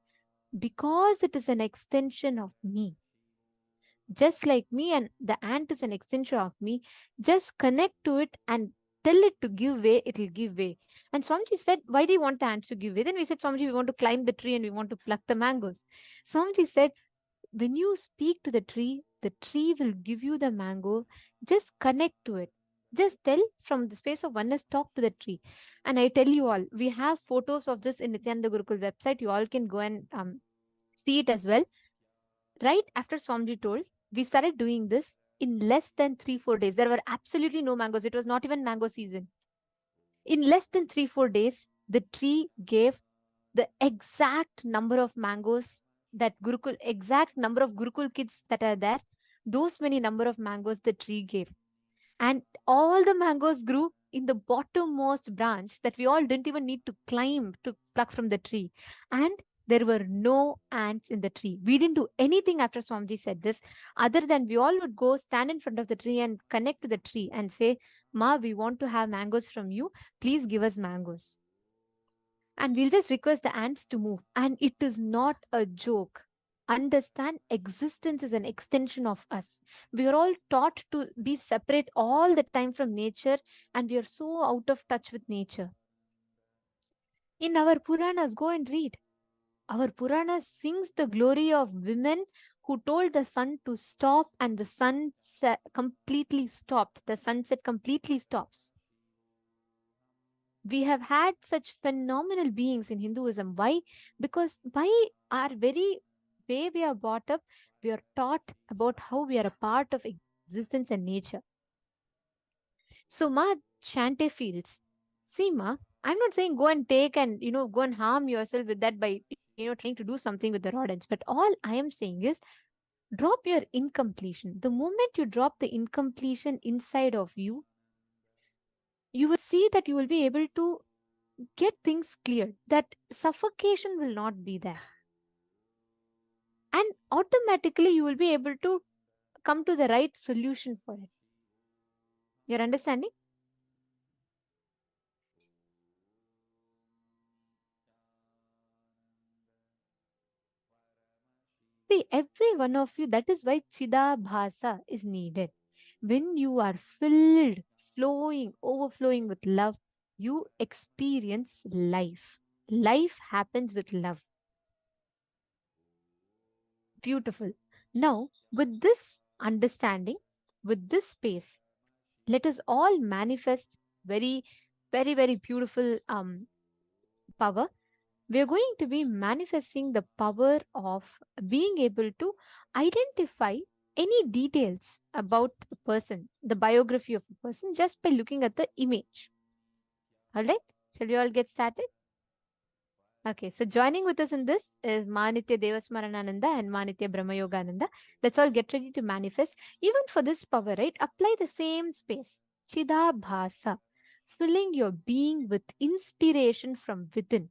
because it is an extension of me. Just like me, and the ant is an extension of me, just connect to it and tell it to give way, it will give way. And Swamiji said, why do you want the ants to give way? Then we said, Swamiji, we want to climb the tree and we want to pluck the mangoes. Swamiji said, when you speak to the tree will give you the mango. Just connect to it. Just tell from the space of oneness, talk to the tree. And I tell you all, we have photos of this in Nithyananda Gurukul website. You all can go and see it as well. Right after Swamiji told, we started doing this in less than 3-4 days. There were absolutely no mangoes. It was not even mango season. In less than 3-4 days, the tree gave the exact number of mangoes that exact number of Gurukul kids that are there. Those many number of mangoes the tree gave. And all the mangoes grew in the bottommost branch that we all didn't even need to climb to pluck from the tree. And there were no ants in the tree. We didn't do anything after Swamiji said this, other than we all would go stand in front of the tree and connect to the tree and say, Ma, we want to have mangoes from you. Please give us mangoes. And we'll just request the ants to move. And it is not a joke. Understand, existence is an extension of us. We are all taught to be separate all the time from nature, and we are so out of touch with nature. In our Puranas, go and read. Our Purana sings the glory of women who told the sun to stop, and the sun completely stopped. The sunset completely stops. We have had such phenomenal beings in Hinduism. Why? Because by our very way we are brought up, we are taught about how we are a part of existence and nature. So, Ma, Shante feels, see, Ma, I'm not saying go and take and, go and harm yourself with that by, trying to do something with the rodents. But all I am saying is drop your incompletion. The moment you drop the incompletion inside of you, you will see that you will be able to get things clear, that suffocation will not be there. And automatically you will be able to come to the right solution for it. You're understanding? See, every one of you, that is why Chidabhasa is needed. When you are filled, flowing, overflowing with love, you experience life. Life happens with love. Beautiful. Now, with this understanding, with this space, let us all manifest very, very, very beautiful power. We are going to be manifesting the power of being able to identify any details about a person, the biography of a person, just by looking at the image. All right, shall we all get started? Okay, so joining with us in this is Manitya Devasmaranananda and Manitya Brahmayogananda. Let's all get ready to manifest. Even for this power, right? Apply the same space. Chidabhasa, filling your being with inspiration from within.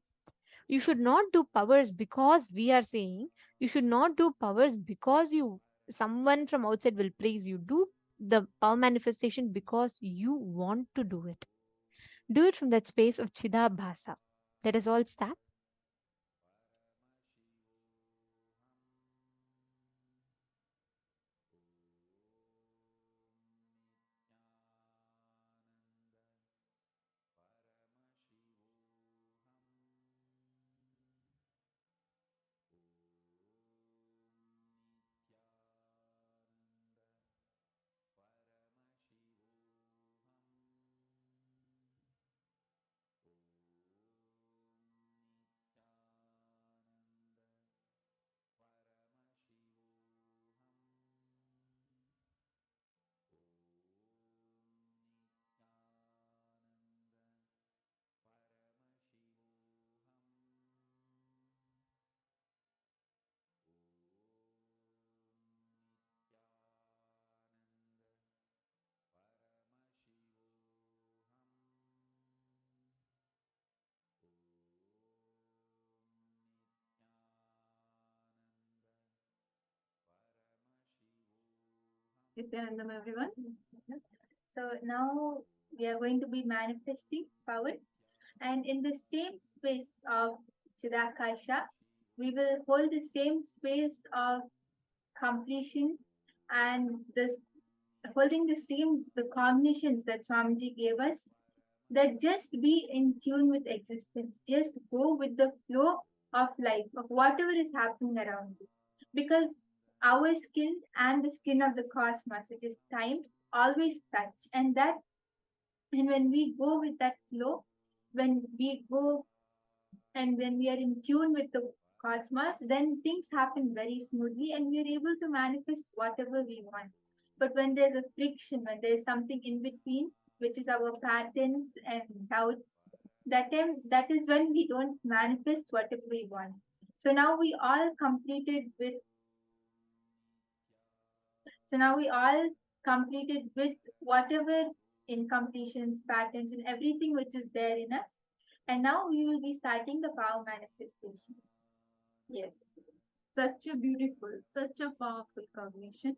You should not do powers because we are saying. You should not do powers because you someone from outside will praise you. Do the power manifestation because you want to do it. Do it from that space of Chidabhasa. Let us all start. Nithyananda, everyone. So now we are going to be manifesting powers, and in the same space of Chidakasha, we will hold the same space of completion and this holding the combinations that Swamiji gave us, that just be in tune with existence, just go with the flow of life, of whatever is happening around you. Because our skin and the skin of the cosmos, which is time, always touch. And when we go with that flow, when we go and when we are in tune with the cosmos, then things happen very smoothly and we are able to manifest whatever we want. But when there's a friction, when there's something in between, which is our patterns and doubts, that is when we don't manifest whatever we want. So now we all completed with so now we all completed with whatever incompletions, patterns, and everything which is there in us. And now we will be starting the power manifestation. Yes, such a beautiful, such a powerful cognition.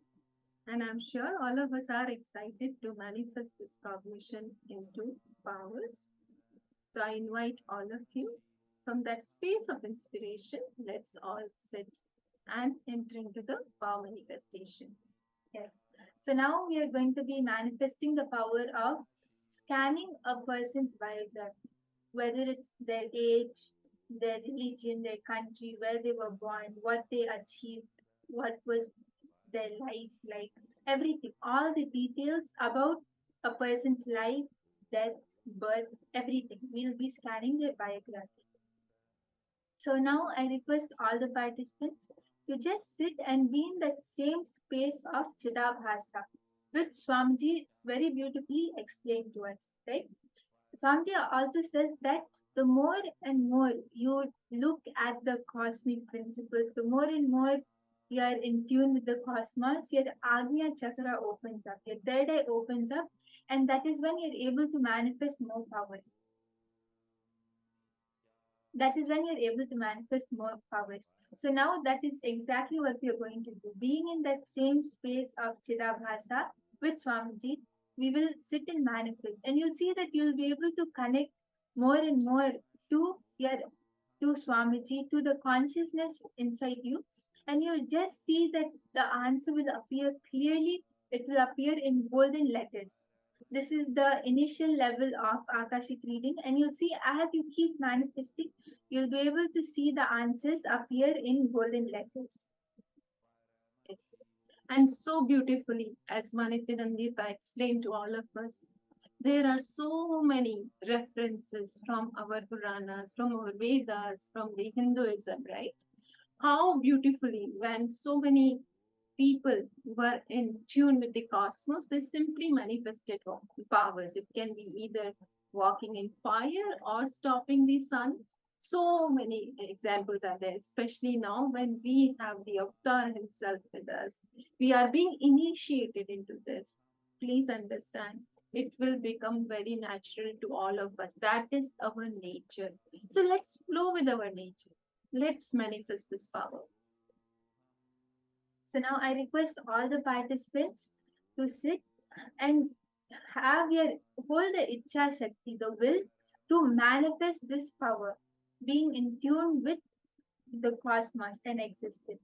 And I'm sure all of us are excited to manifest this cognition into powers. So I invite all of you from that space of inspiration, let's all sit and enter into the power manifestation. Yes. So now we are going to be manifesting the power of scanning a person's biography, whether it's their age, their religion, their country, where they were born, what they achieved, what was their life like, everything, all the details about a person's life, death, birth, everything. We'll be scanning their biography. So now I request all the participants to just sit and be in that same space of Chidabhasa, which Swamiji very beautifully explained to us, right? Swamiji also says that the more and more you look at the cosmic principles, the more and more you are in tune with the cosmos, your Agnya Chakra opens up, your third eye opens up, and that is when you're able to manifest more powers. That is when you're able to manifest more powers. So now that is exactly what we are going to do. Being in that same space of Chidabhasa with Swamiji, we will sit and manifest. And you'll see that you'll be able to connect more and more to your to Swamiji, to the consciousness inside you. and you'll just see that the answer will appear clearly. It will appear in golden letters. This is the initial level of Akashic reading, and you'll see as you keep manifesting, you'll be able to see the answers appear in golden letters. Yes. And so beautifully, as Nithyananda explained to all of us, there are so many references from our Puranas, from our Vedas, from the Hinduism, right? How beautifully, when so many people were in tune with the cosmos, they simply manifested powers. It can be either walking in fire or stopping the sun. So many examples are there, especially now when we have the Avatar himself with us. We are being initiated into this. Please understand, it will become very natural to all of us. That is our nature. So let's flow with our nature. Let's manifest this power. So now I request all the participants to sit and have your hold the Icha Shakti, the will to manifest this power, being in tune with the cosmos and existence.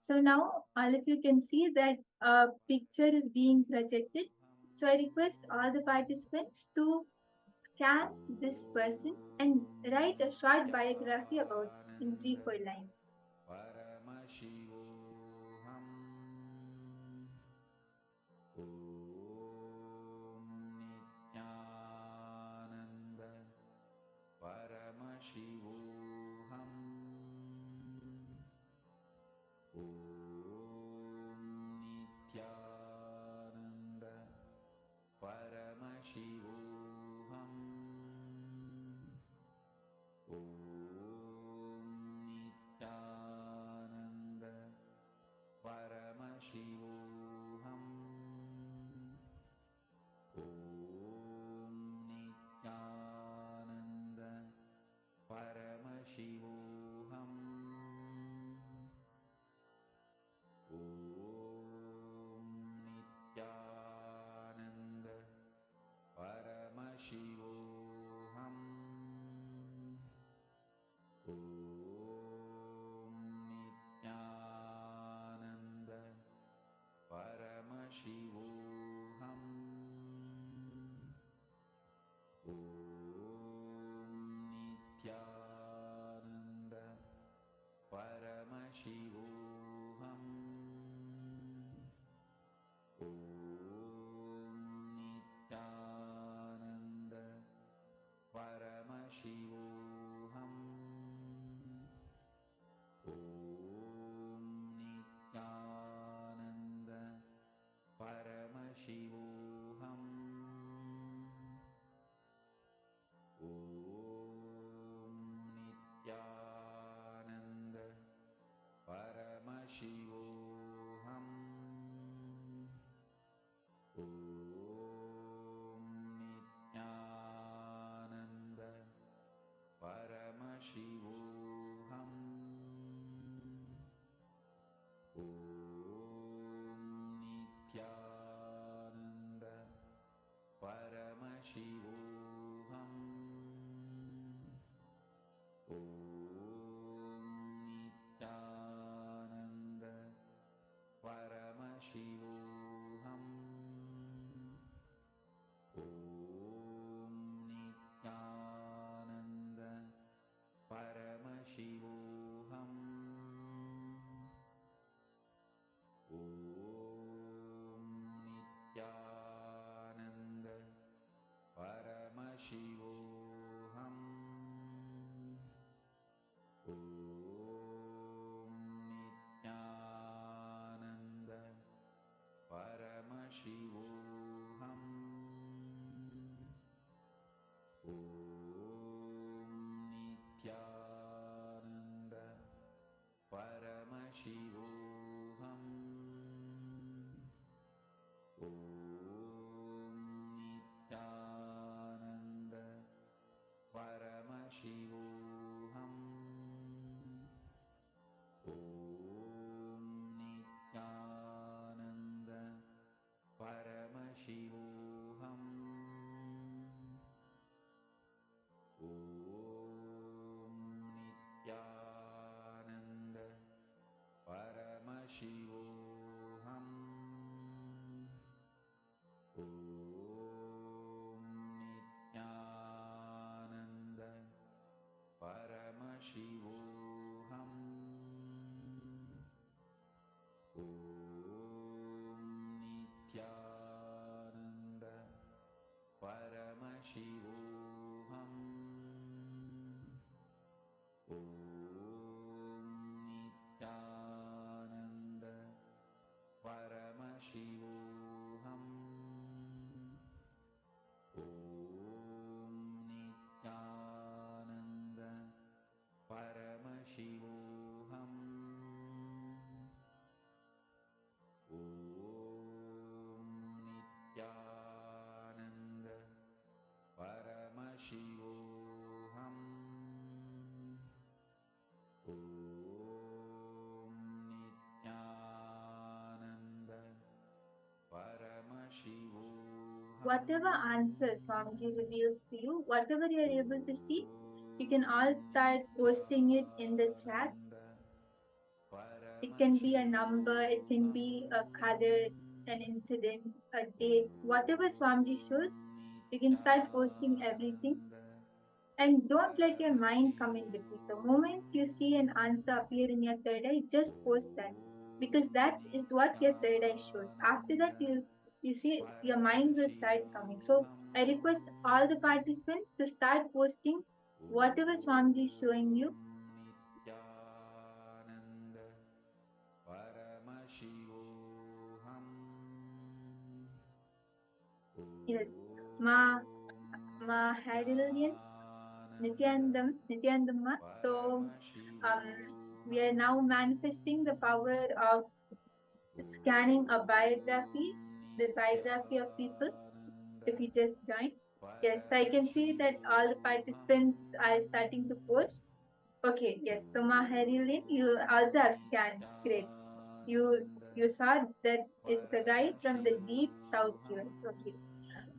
So now all of you can see that a picture is being projected. So I request all the participants to scan this person and write a short biography about in 3-4 lines. Paramashivoham. Om Nithyananda Paramashivoham. Om Nithyananda Paramashivoham. Om Nithyananda Paramashivoham. Om Nithyananda Paramashivoham. Om Nithyananda Paramashivoham. Om Nithyananda Paramashivoham. Om Nithyananda Paramashivoham. Om Nithyananda Paramashivoham. Om Nithyananda Paramashivoham. Om Nithyananda Paramashivoham. Om Nithyananda Paramashivoham. Om Nithyananda Paramashivoham. Om Nithyananda Paramashivoham. Om Nithyananda Paramashivoham. Om Nithyananda Paramashivoham. Om Nithyananda Whatever answer Swamiji reveals to you, whatever you are able to see, you can all start posting it in the chat. It can be a number, it can be a color, an incident, a date, whatever Swamiji shows, you can start posting everything. And don't let your mind come in between. The moment you see an answer appear in your third eye, just post that. Because that is what your third eye shows. After that, you see your mind will start coming. So I request all the participants to start posting whatever Swamiji is showing you. Yes. Ma Hadillian, Nithyanandamma. So we are now manifesting the power of scanning a biography, the biography of people. If you just join, yes, I can see that all the participants are starting to post. Okay, yes. So Maharilin, you also have scanned. Great. You saw that it's a guy from the deep south US. Okay.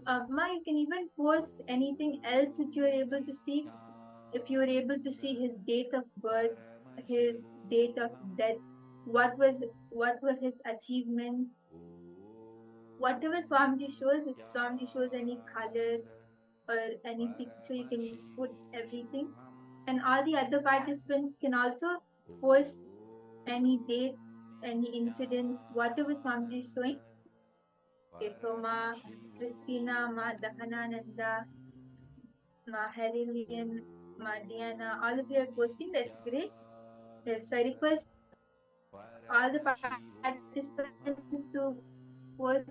Ma, you can even post anything else which you are able to see. If you were able to see his date of birth, his date of death, what were his achievements, whatever Swamiji shows, if Swamiji shows any color or any picture, you can put everything. And all the other participants can also post any dates, any incidents, whatever Swamiji is showing. Okay, so Ma Christina, Ma Dahanananda, Ma Harilian, Ma Diana, all of you are posting. That's great. Yes, I request all the participants to post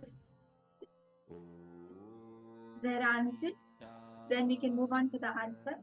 their answers. Then we can move on to the answer.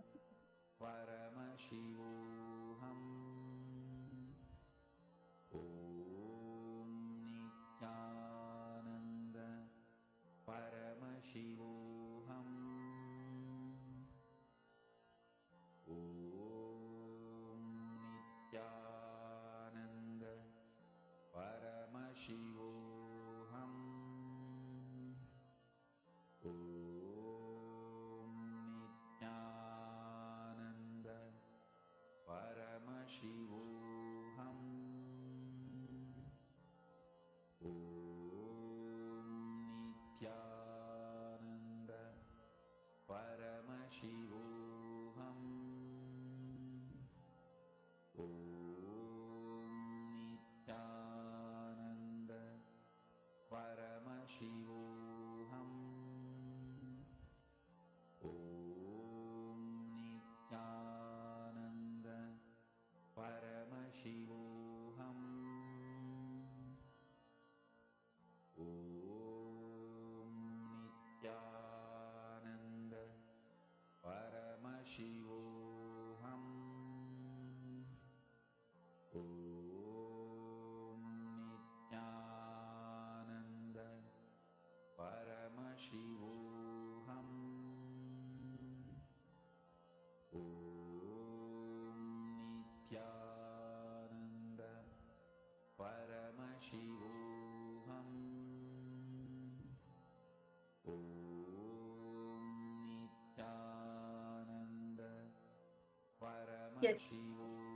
Yes.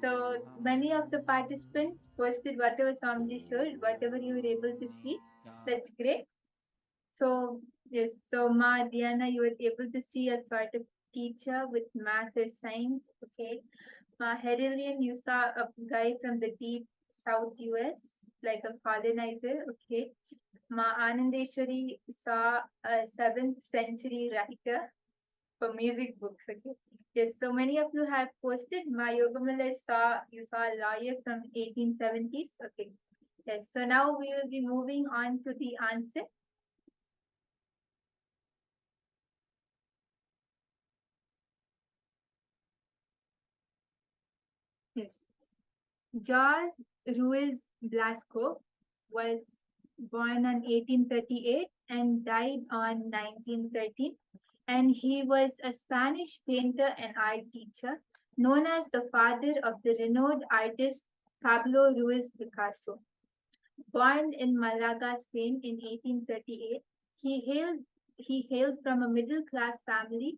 So many of the participants posted whatever Swamiji showed, whatever you were able to see. That's great. So yes, so Ma Diana, you were able to see a sort of teacher with math or science. Okay. Ma Herilian, you saw a guy from the deep South US, like a colonizer. Okay. Ma Anandeshwari saw a 7th century writer for music books. Okay. Yes, so many of you have posted. Ma Yogamiller you saw a lawyer from 1870s. Okay. Yes, so now we will be moving on to the answer. Yes. George Ruiz Blasco was born on 1838 and died on 1913. And he was a Spanish painter and art teacher, known as the father of the renowned artist Pablo Ruiz Picasso. Born in Malaga, Spain in 1838, he hailed from a middle class family.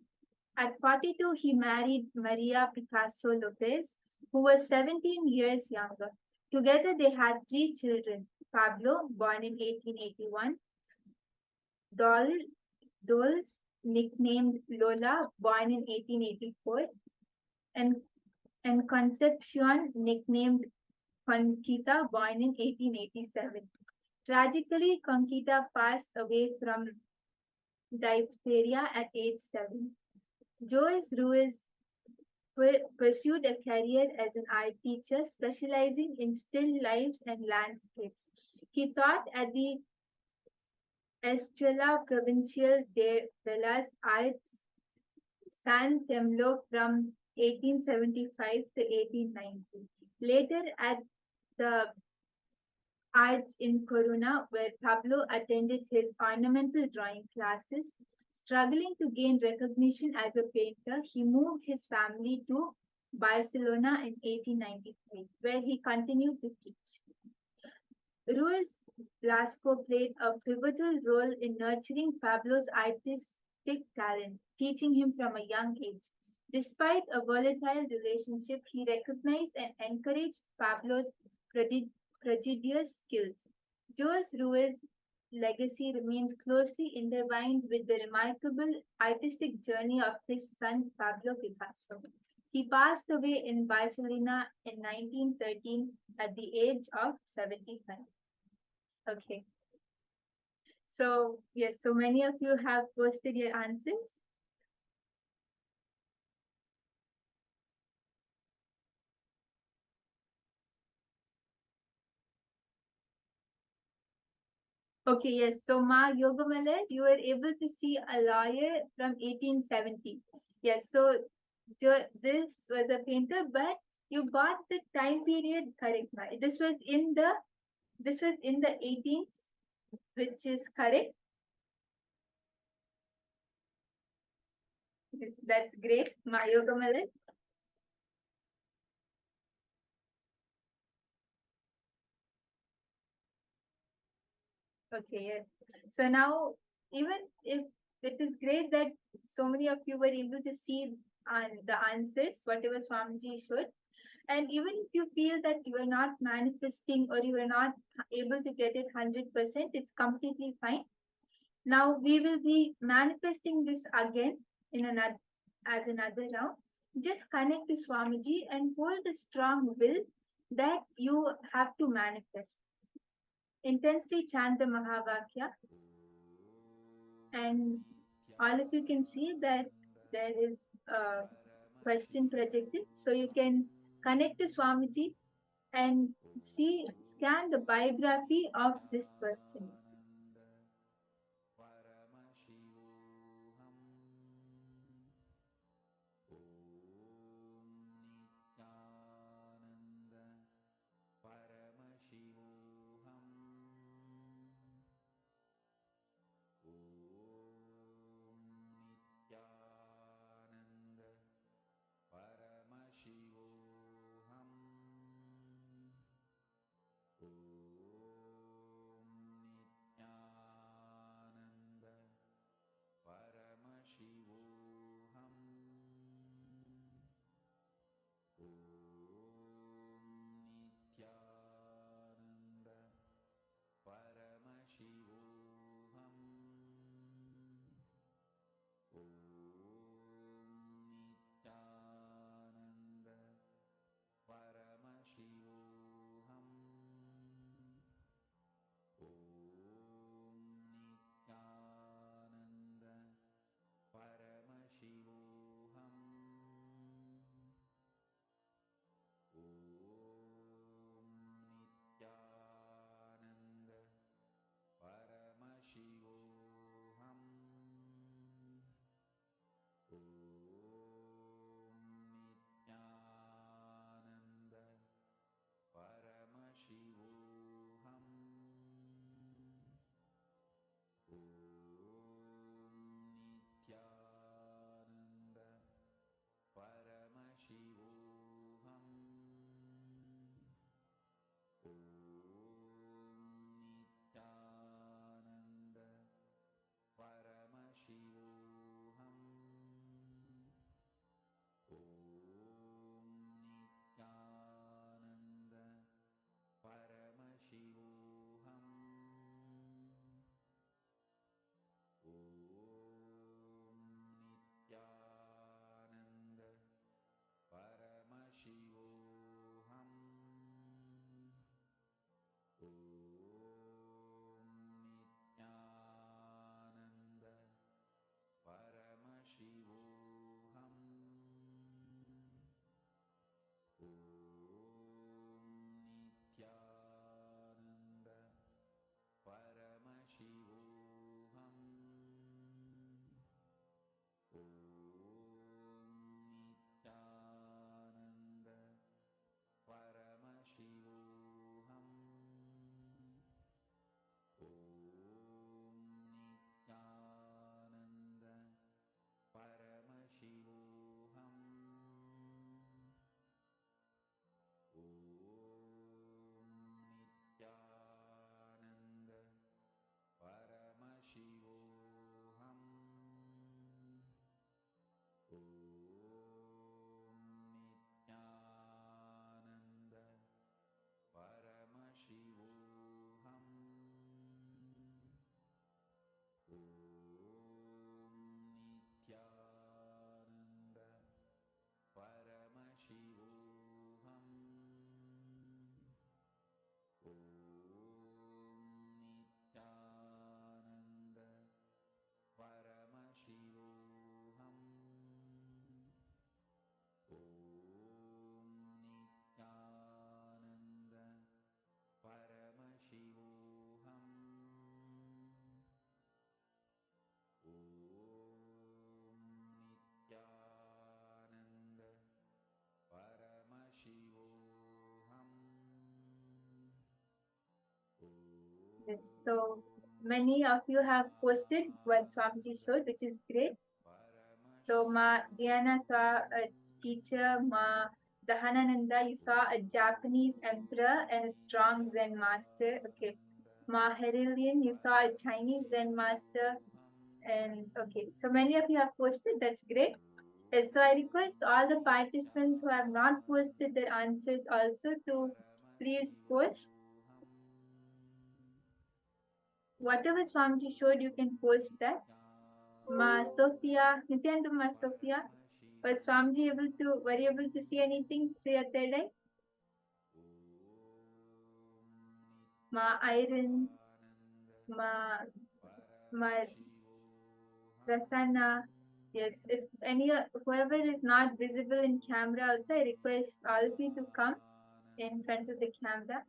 At 42, he married Maria Picasso Lopez, who was 17 years younger. Together, they had three children: Pablo, born in 1881, Dol, Dols, nicknamed Lola, born in 1884, and, and Concepcion, nicknamed Conquita, born in 1887. Tragically, Conquita passed away from diphtheria at age 7. Joyce Ruiz pursued a career as an art teacher specializing in still lifes and landscapes. He taught at the Escuela Provincial de Bellas Artes San Temlo from 1875 to 1890. Later at the Arts in Coruna, where Pablo attended his ornamental drawing classes. Struggling to gain recognition as a painter, he moved his family to Barcelona in 1893, where he continued to teach. Ruiz Blasco played a pivotal role in nurturing Pablo's artistic talent, teaching him from a young age. Despite a volatile relationship, he recognized and encouraged Pablo's prodigious skills. Jose Ruiz's legacy remains closely intertwined with the remarkable artistic journey of his son Pablo Picasso. He passed away in Barcelona in 1913 at the age of 75. Okay. So, yes, so many of you have posted your answers. Okay, yes. So, Ma Yogamale, you were able to see a lawyer from 1870. Yes, so this was a painter, but you got the time period correct, Ma. This was in the 18th, which is correct. Yes, that's great, Ma Yogamale. Okay, yes. So now, even if it is great that so many of you were able to see the answers, whatever Swamiji showed, and even if you feel that you are not manifesting or you are not able to get it 100%, it's completely fine. Now we will be manifesting this again in another round. Just connect to Swamiji and hold a strong will that you have to manifest. Intensely chant the Mahavakya, and all of you can see that there is a question projected. So you can connect to Swamiji and scan the biography of this person. Paramashivoham. Om Nithyananda Paramashivoham. Om Nithyananda Paramashivoham. Om Yes, so many of you have posted what Swamiji showed, which is great. So Ma Diana saw a teacher, Ma Dahanananda, you saw a Japanese emperor and a strong Zen master. Okay. Ma Herillion, you saw a Chinese Zen master. And okay, so many of you have posted, that's great. So I request all the participants who have not posted their answers also to please post. Whatever Swamiji showed, you can post that. Ma Sophia, Nithyananda Ma Sophia, was Swamiji were able to see anything through your third eye? Ma Iron, Ma Prasanna. Yes, if whoever is not visible in camera also, I request all of you to come in front of the camera.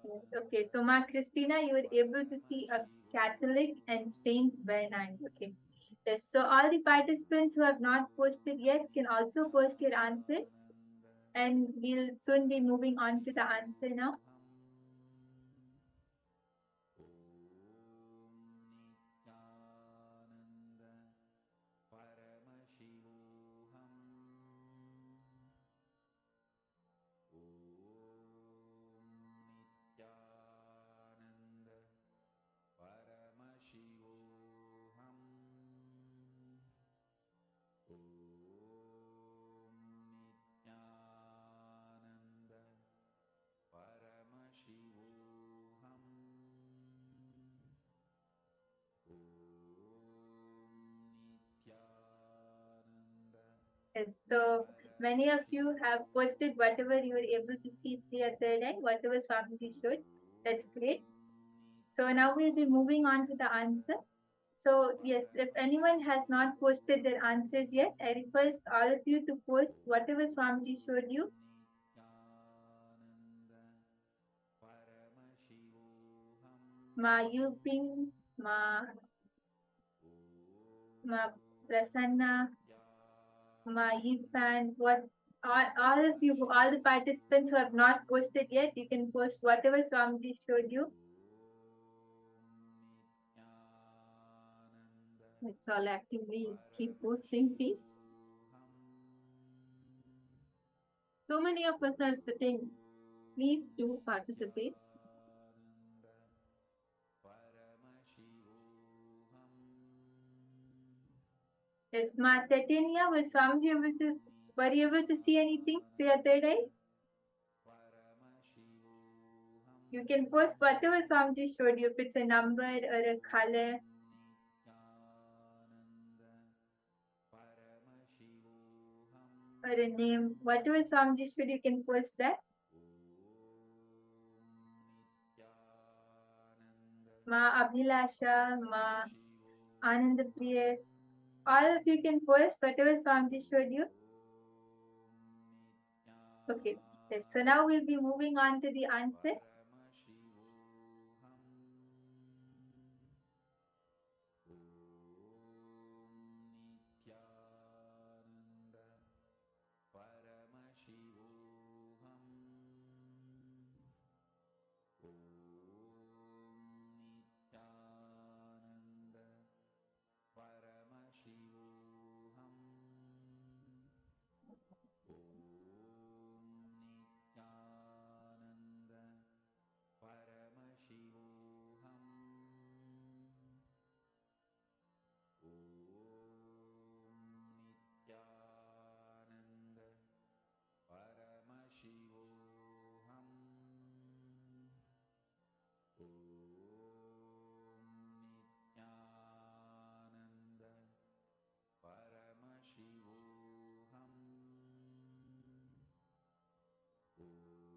Yes, okay, so Ma Christina, you were able to see a Catholic and Saint Bernard. Okay. Yes, so all the participants who have not posted yet can also post your answers. And we'll soon be moving on to the answer now. Yes, so many of you have posted whatever you were able to see the other day, whatever Swamiji showed. That's great. So now we'll be moving on to the answer. So yes, if anyone has not posted their answers yet, I request all of you to post whatever Swamiji showed you. Ma Yuping, Ma Prasanna, Ma Yifan, all of you, all the participants who have not posted yet, you can post whatever Swamiji showed you. Let's all actively keep posting, please. So many of us are sitting. Please do participate. Yes, Ma Titania, were you able to see anything through your third eye? You can post whatever Swamiji showed you, if it's a number or a color. Or a name, whatever Swamiji showed, you can post that. Ma Abhilasha, Ma Anandapriya, all of you can post whatever Swamiji showed you. Okay, yes, so now we'll be moving on to the answer.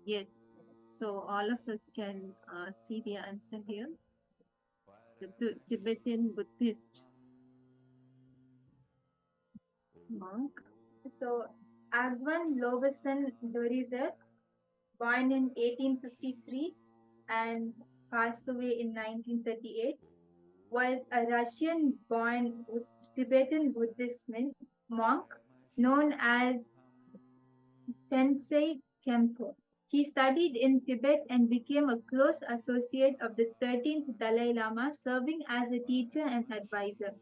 Yes, so all of us can see the answer here. The Tibetan Buddhist monk. So Agwan Lovasan Dorizer, born in 1853 and passed away in 1938, was a Russian-born Tibetan Buddhist monk known as Tensei Kempo. He studied in Tibet and became a close associate of the 13th Dalai Lama, serving as a teacher and advisor.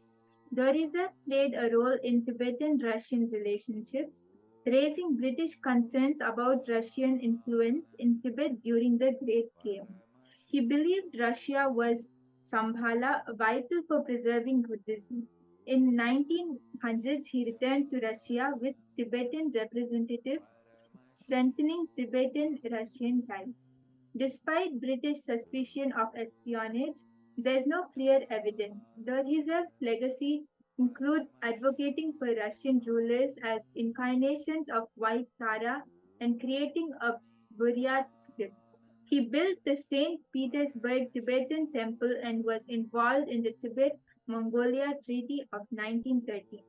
Doriza played a role in Tibetan-Russian relationships, raising British concerns about Russian influence in Tibet during the Great Chaos. He believed Russia was Sambhala, vital for preserving Buddhism. In 1900s, he returned to Russia with Tibetan representatives, strengthening Tibetan-Russian ties. Despite British suspicion of espionage, there is no clear evidence. Dorizev's legacy includes advocating for Russian rulers as incarnations of White Tara and creating a Buryat script. He built the St. Petersburg Tibetan Temple and was involved in the Tibet-Mongolia Treaty of 1930.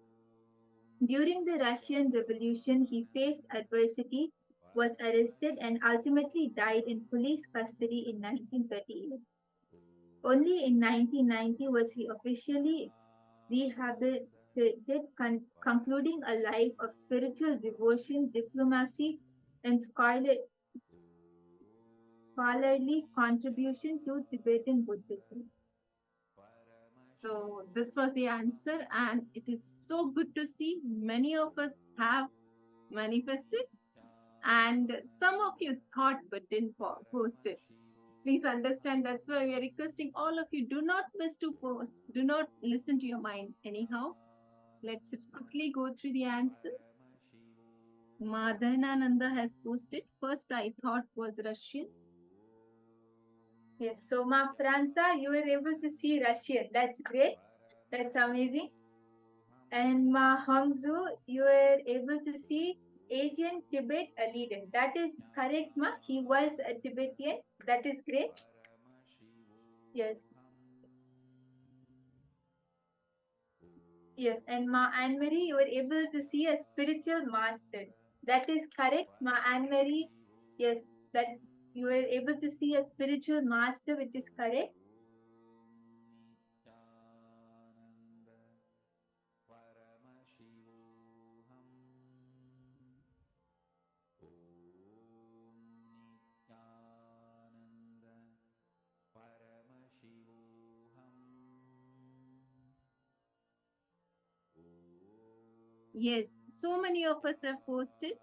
During the Russian Revolution, he faced adversity, was arrested, and ultimately died in police custody in 1938. Only in 1990 was he officially rehabilitated, concluding a life of spiritual devotion, diplomacy, and scholarly contribution to Tibetan Buddhism. So this was the answer, and it is so good to see many of us have manifested, and some of you thought but didn't post it. Please understand, that's why we are requesting all of you, do not miss to post, do not listen to your mind anyhow. Let's quickly go through the answers. Madhanananda has posted, first I thought was Russian. Yes, so Ma Franza, you were able to see Russian. That's great. That's amazing. And Ma Hongzu, you were able to see Asian Tibet a leader. That is correct, Ma. He was a Tibetan. That is great. Yes. Yes, and Ma Anne Marie, you were able to see a spiritual master. That is correct, Ma Anne Marie. Yes, that you were able to see a spiritual master, which is correct. Yes, so many of us have posted.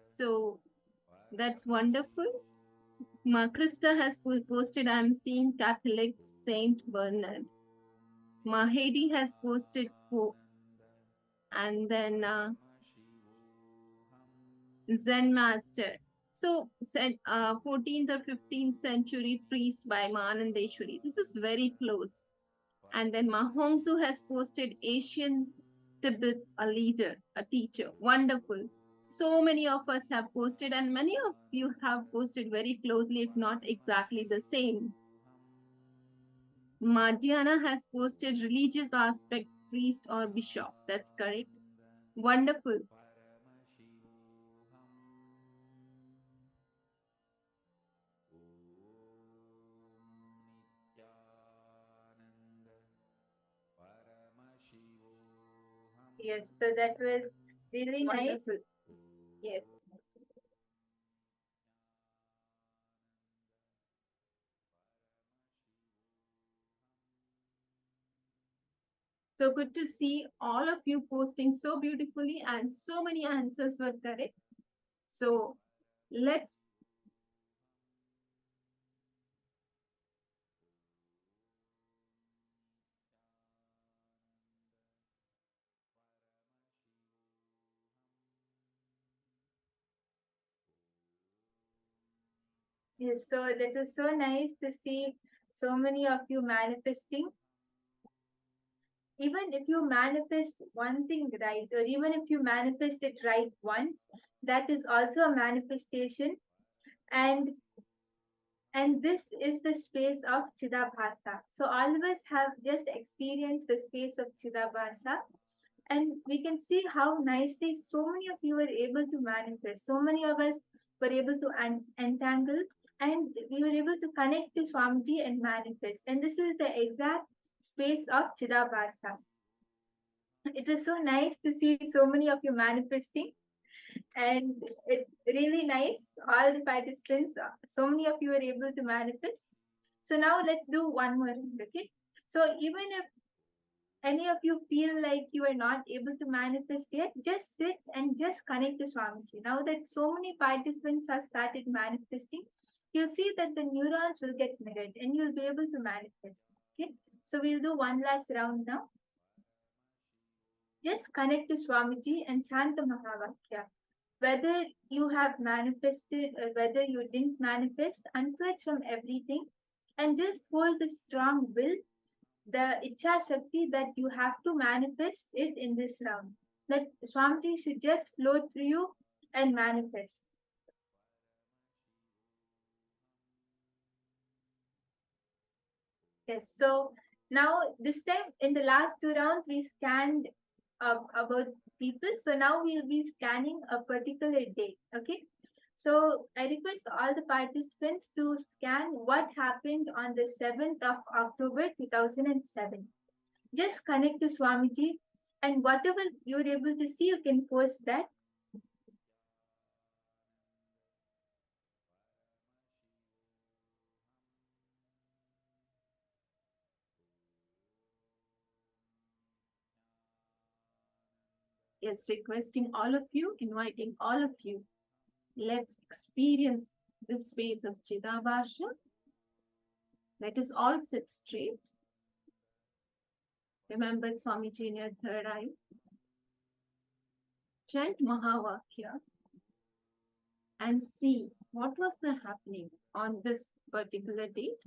So that's wonderful. Ma Krista has posted, I'm seeing Catholic Saint Bernard. Ma Heidi has posted Pope. And then Zen Master. So 14th or 15th century priest by Manandeshwari. This is very close. And then Ma Hongsu has posted Asian Tibet, a leader, a teacher. Wonderful. So many of us have posted, and many of you have posted very closely, if not exactly the same. Madhyana has posted religious aspect, priest or bishop. That's correct. Wonderful. Yes, so that was really nice. Wonderful. Yes. So good to see all of you posting so beautifully, and so many answers were correct. So let's Yes, so that was so nice to see so many of you manifesting. Even if you manifest one thing right, or even if you manifest it right once, that is also a manifestation. And this is the space of Chidabhasa. So all of us have just experienced the space of Chidabhasa, and we can see how nicely so many of you were able to manifest. So many of us were able to entangle, and we were able to connect to Swamiji and manifest. And this is the exact space of Chidabhasa. It was so nice to see so many of you manifesting, and it's really nice. All the participants, so many of you were able to manifest. So now let's do one more round, okay? So even if any of you feel like you are not able to manifest yet, just sit and just connect to Swamiji. Now that so many participants have started manifesting, you'll see that the neurons will get mirrored and you'll be able to manifest. Okay, so we'll do one last round now. Just connect to Swamiji and chant the Mahavakya. Whether you have manifested or whether you didn't manifest, unclutch from everything and just hold the strong will, the Icha Shakti that you have to manifest it in this round. That Swamiji should just flow through you and manifest. Yes, so now this time in the last two rounds we scanned about people. So now we'll be scanning a particular day. Okay. So I request all the participants to scan what happened on the 7th of October 2007. Just connect to Swamiji and whatever you're able to see, you can post that. Yes, requesting all of you, inviting all of you. Let's experience this space of Chidabhasha. Let us all sit straight. Remember Swamiji in your third eye. Chant Mahavakya and see what was the happening on this particular date,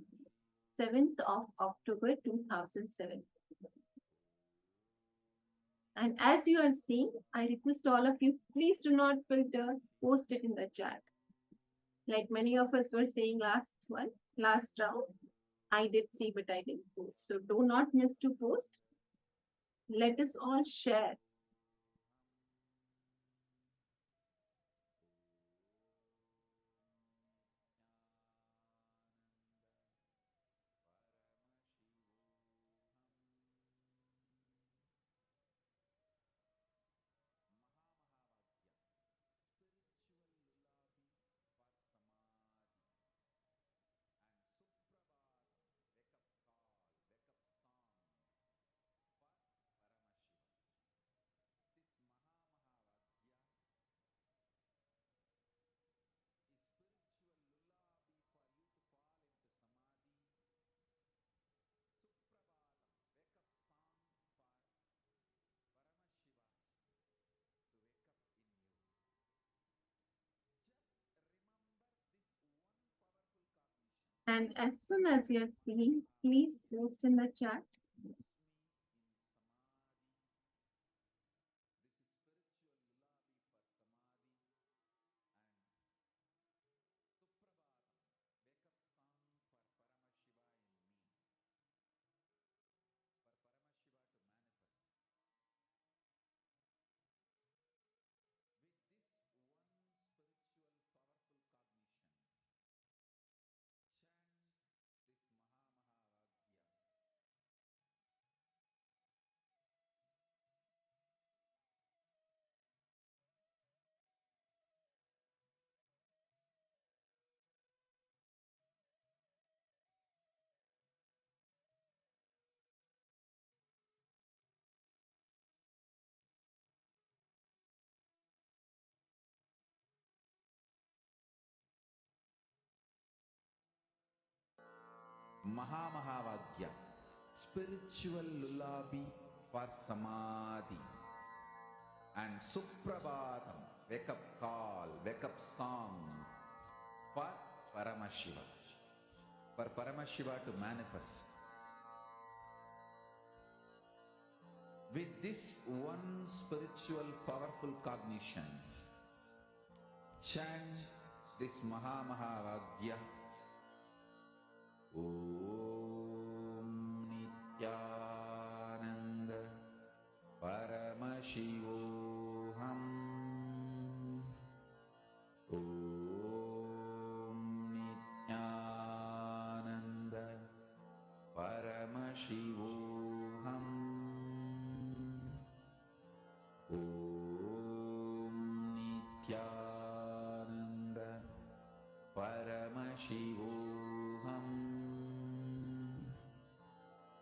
7th of October 2007. And as you are seeing, I request all of you, please do not filter, post it in the chat. Like many of us were saying last round, I did see, but I didn't post. So do not miss to post. Let us all share. And as soon as you are seeing, please post in the chat. Mahamahavagya, spiritual lullaby for samadhi, and Suprabhatam, wake up call, wake up song for Paramashiva, for Paramashiva to manifest. With this one spiritual powerful cognition, chant this Mahamahavagya. Om Nithyananda Paramashivoham. Om Nithyananda Paramashivoham. Nithyananda Paramashivoham.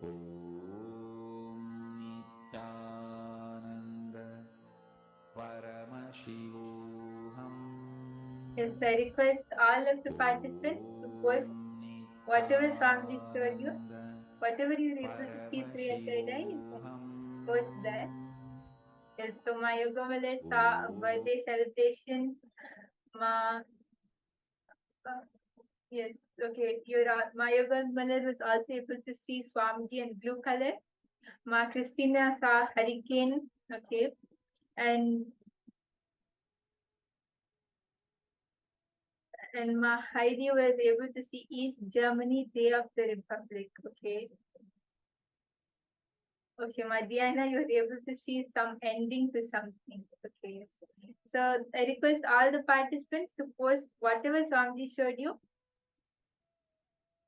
Om Nithyananda Paramashivoham. Yes, I request all of the participants to post whatever Swamiji showed you, whatever you are able to see through your third eye, you can post that. Yes, so my yoga mother saw a birthday celebration. Yes, okay. My yoga mother was also able to see Swamiji in blue color. Ma Christina saw hurricane. Okay, and Ma Heidi was able to see East Germany Day of the Republic. Okay. Okay, Ma Diana, you were able to see some ending to something. Okay. So I request all the participants to post whatever Swamiji showed you.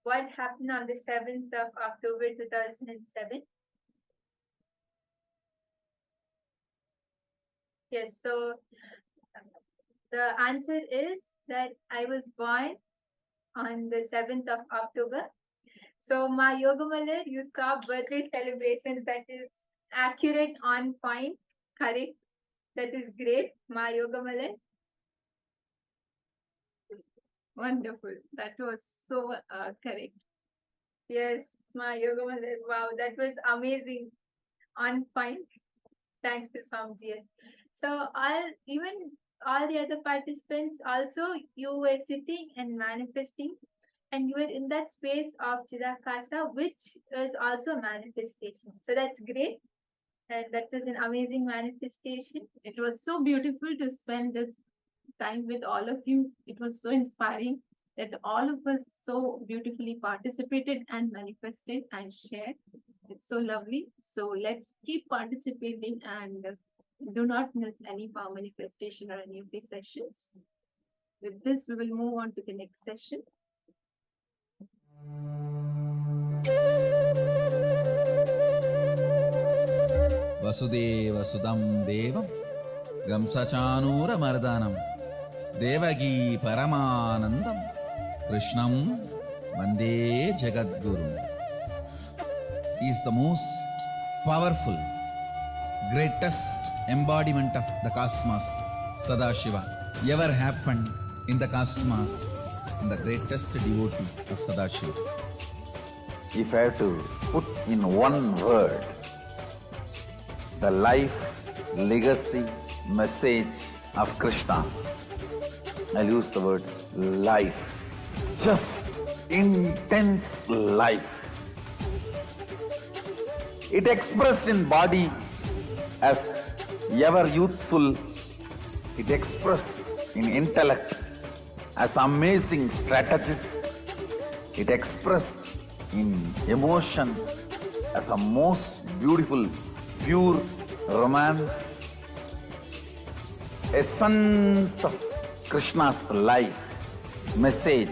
What happened on the 7th of October 2007? Yes, so the answer is that I was born on the 7th of October. So my yoga mother, you saw birthday celebrations that is accurate, on point, correct. That is great, my yoga mother. Wonderful. That was so correct. Yes, my yoga mother. Wow, that was amazing, on point. Thanks to Swamiji. Yes. So even all the other participants also, you were sitting and manifesting, and you were in that space of Chidakasa, which is also a manifestation. So that's great. And that was an amazing manifestation. It was so beautiful to spend this time with all of you. It was so inspiring that all of us so beautifully participated and manifested and shared. It's so lovely. So let's keep participating and do not miss any power manifestation or any of these sessions. With this, we will move on to the next session. Vasudeva Sudam Devam Gamsachanura Mardanam Devagi Paramanandam Krishnam Vande Jagadguru. He is the most powerful, greatest embodiment of the cosmos, Sadashiva, ever happened in the cosmos, and the greatest devotee of Sadashiva. If I have to put in one word the life, legacy, message of Krishna, I'll use the word life. Just intense life. It expressed in body as ever youthful. It expressed in intellect as amazing strategist. It expressed in emotion as a most beautiful, pure romance. Essence of Krishna's life, message,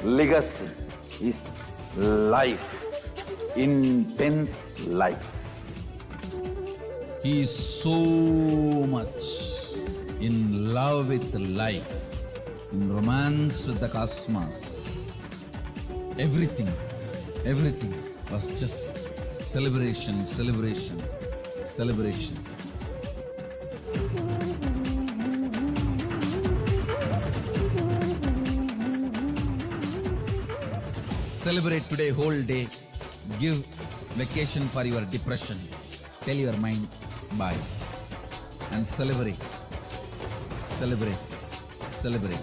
legacy is life, intense life. He is so much in love with life, in romance with the cosmos. Everything was just celebration, celebration, celebration. Celebrate today whole day. Give vacation for your depression. Tell your mind bye. And celebrate. Celebrate. Celebrate.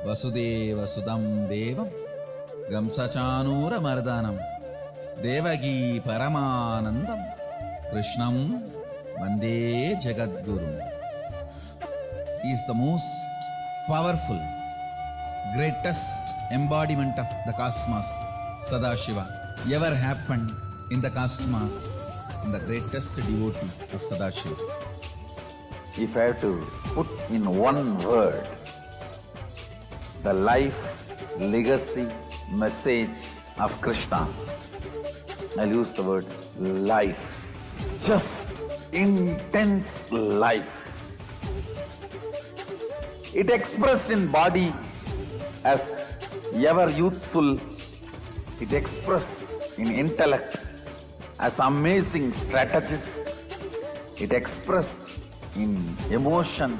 Vasudeva Sudam Devam Gamsachanura Mardanam Devagi Paramanandam Krishnam Vande Jagadguru. He is the most powerful, greatest embodiment of the cosmos, Sadashiva, ever happened in the cosmos, in the greatest devotee of Sadashiva. If I have to put in one word the life, legacy, message of Krishna, I'll use the word life. Just intense life. It expressed in body as ever youthful. It expressed in intellect as amazing strategist. It expressed in emotion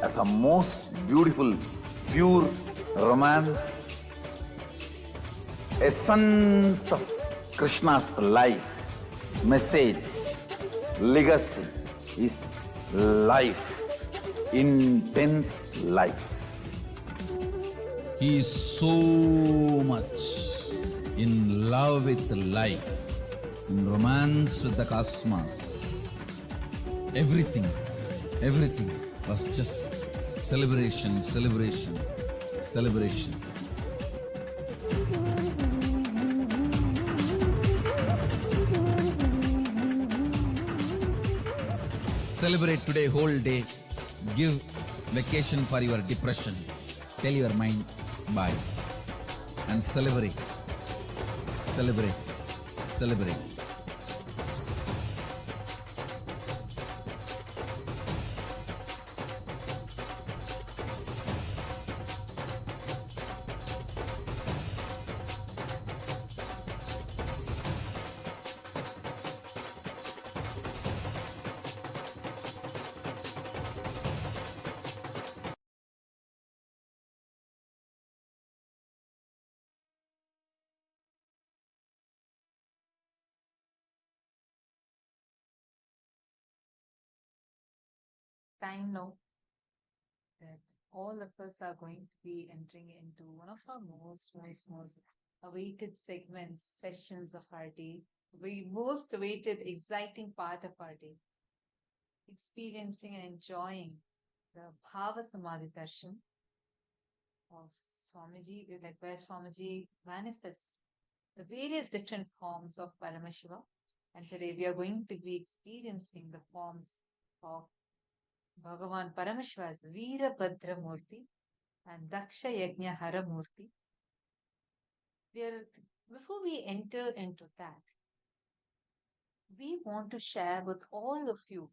as a most beautiful, pure romance. Essence of Krishna's life, message, legacy is life, intense life. He is so much in love with life, in romance with the cosmos. Everything was just celebration, celebration, celebration. Celebrate today whole day. Give vacation for your depression. Tell your mind bye. And celebrate. Celebrate. Celebrate. Time now that all of us are going to be entering into one of our most awaited segments, sessions of our day, the most awaited, exciting part of our day, experiencing and enjoying the Bhava Samadhi Darshan of Swamiji, like where Swamiji manifests the various different forms of Paramashiva. And today we are going to be experiencing the forms of Bhagavan Paramashiva's Veerabhadra Murti and Daksha Yajna Hara Murti. Before we enter into that, we want to share with all of you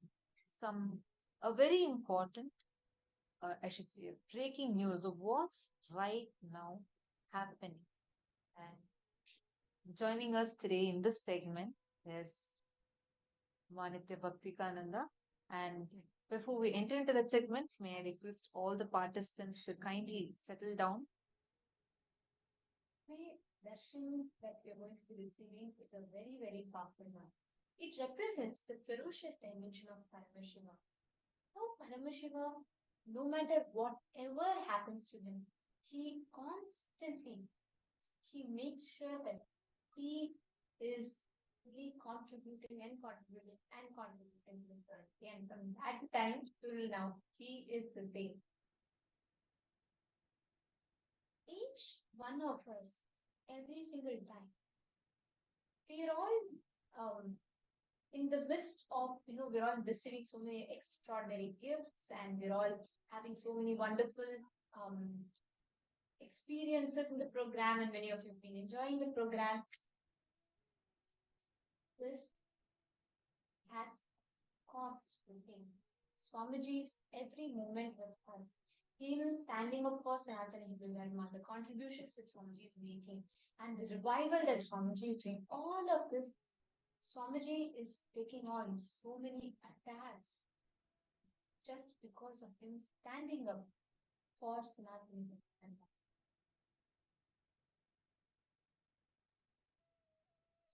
a very important, I should say, breaking news of what's right now happening. And joining us today in this segment is Manitya Bhaktikananda. And before we enter into that segment, may I request all the participants to kindly settle down. The darshan that we are going to be receiving is a very, very powerful one. It represents the ferocious dimension of Paramashiva. Now, Paramashiva, no matter whatever happens to him, he makes sure that he is really contributing to the and from that time till now, he is the same. Each one of us, every single time, we are all in the midst of, we're all receiving so many extraordinary gifts and we're all having so many wonderful experiences in the program, and many of you have been enjoying the program. This has cost to him. Swamiji's every moment with us. Even standing up for Sanatana Hindu Dharma, the contributions that Swamiji is making, and the revival that Swamiji is doing, all of this, Swamiji is taking on so many attacks just because of him standing up for Sanatana Hindu Dharma.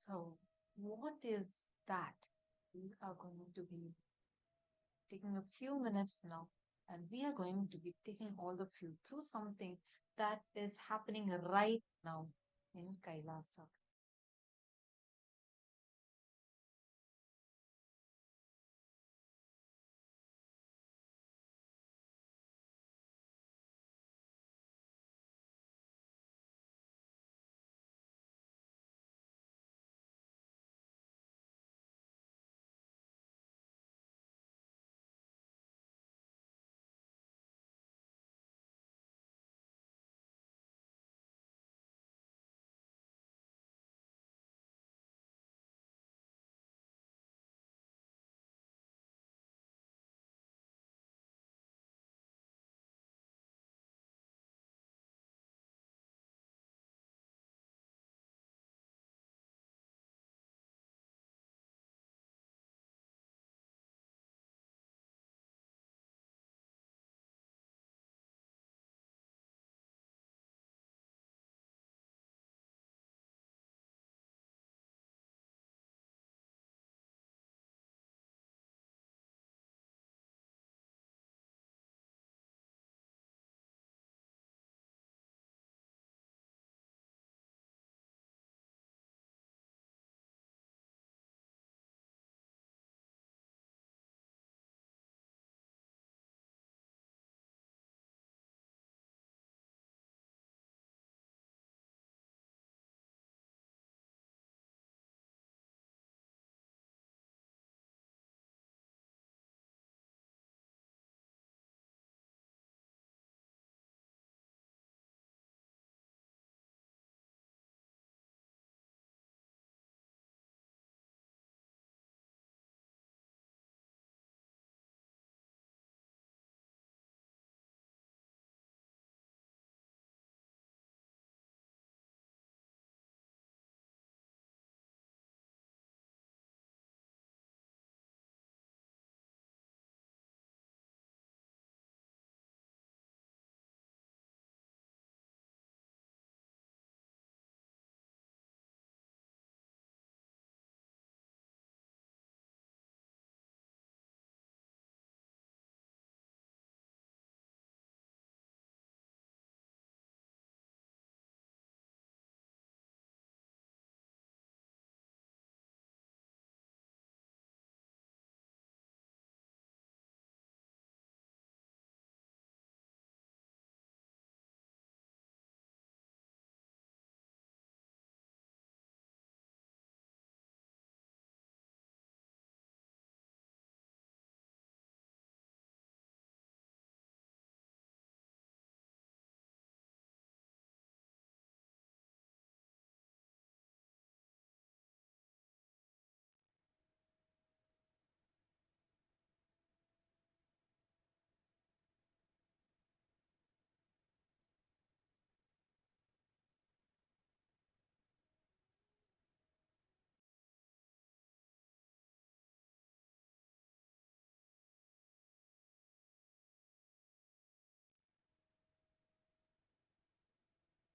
So, what is that? We are going to be taking a few minutes now, and we are going to be taking all of you through something that is happening right now in Kailasa.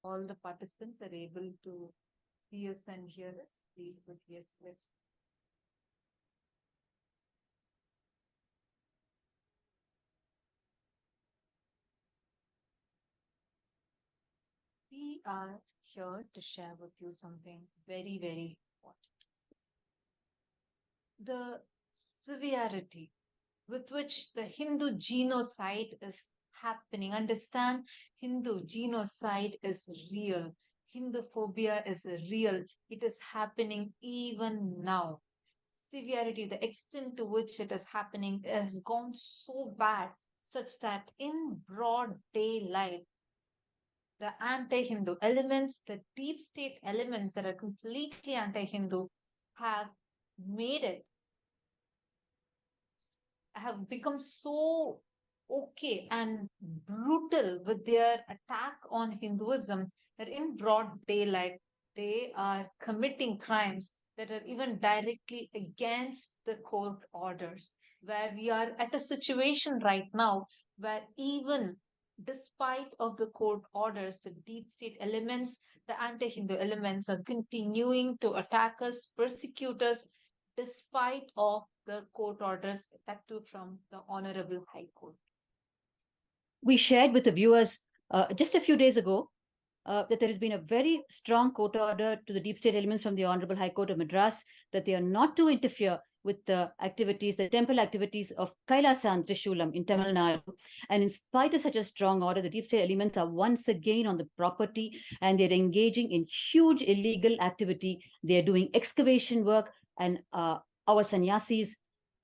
all the participants are able to see us and hear us, please put yes, let's. We are here to share with you something very, very important. The severity with which the Hindu genocide is happening. Understand, Hindu genocide is real. Hinduphobia is real. It is happening even now. Severity, the extent to which it is happening has gone so bad, such that in broad daylight, the anti-Hindu elements, the deep state elements that are completely anti-Hindu have made it, have become so okay and brutal with their attack on Hinduism that in broad daylight they are committing crimes that are even directly against the court orders. Where we are at a situation right now where even despite of the court orders, the deep state elements, the anti-Hindu elements are continuing to attack us, persecute us, despite of the court orders, that too from the Honorable High Court. We shared with the viewers just a few days ago that there has been a very strong court order to the deep state elements from the Honorable High Court of Madras that they are not to interfere with the activities, the temple activities of Kailasam Trishulam in Tamil Nadu. And in spite of such a strong order, the deep state elements are once again on the property and they're engaging in huge illegal activity. They're doing excavation work, and our sannyasis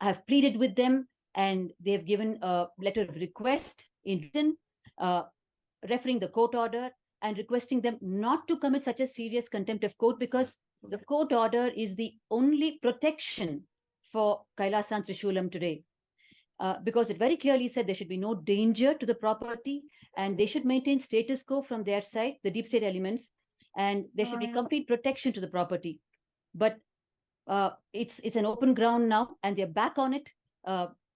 have pleaded with them, and they've given a letter of request in written, referring the court order and requesting them not to commit such a serious contempt of court, because the court order is the only protection for Kailasam Trishulam today. Because it very clearly said there should be no danger to the property and they should maintain status quo from their side, the deep state elements, and there should be complete protection to the property. But it's an open ground now, and they're back on it,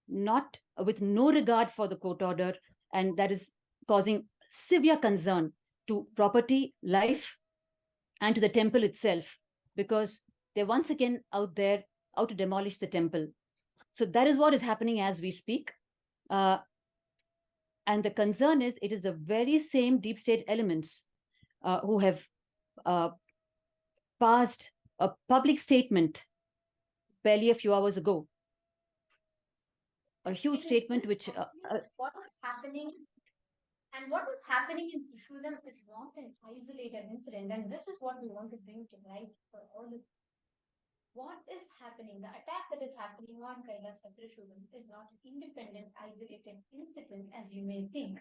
not with no regard for the court order, and that is causing severe concern to property, life, and to the temple itself, because they're once again out there out to demolish the temple. So that is what is happening as we speak. And the concern is it is the very same deep state elements who have passed a public statement barely a few hours ago. A huge statement which... what is happening, and what is happening in Trishulam is not an isolated incident, and this is what we want to bring to light for all of you. What is happening, the attack that is happening on Kailasam Trishulam is not an independent, isolated incident as you may think.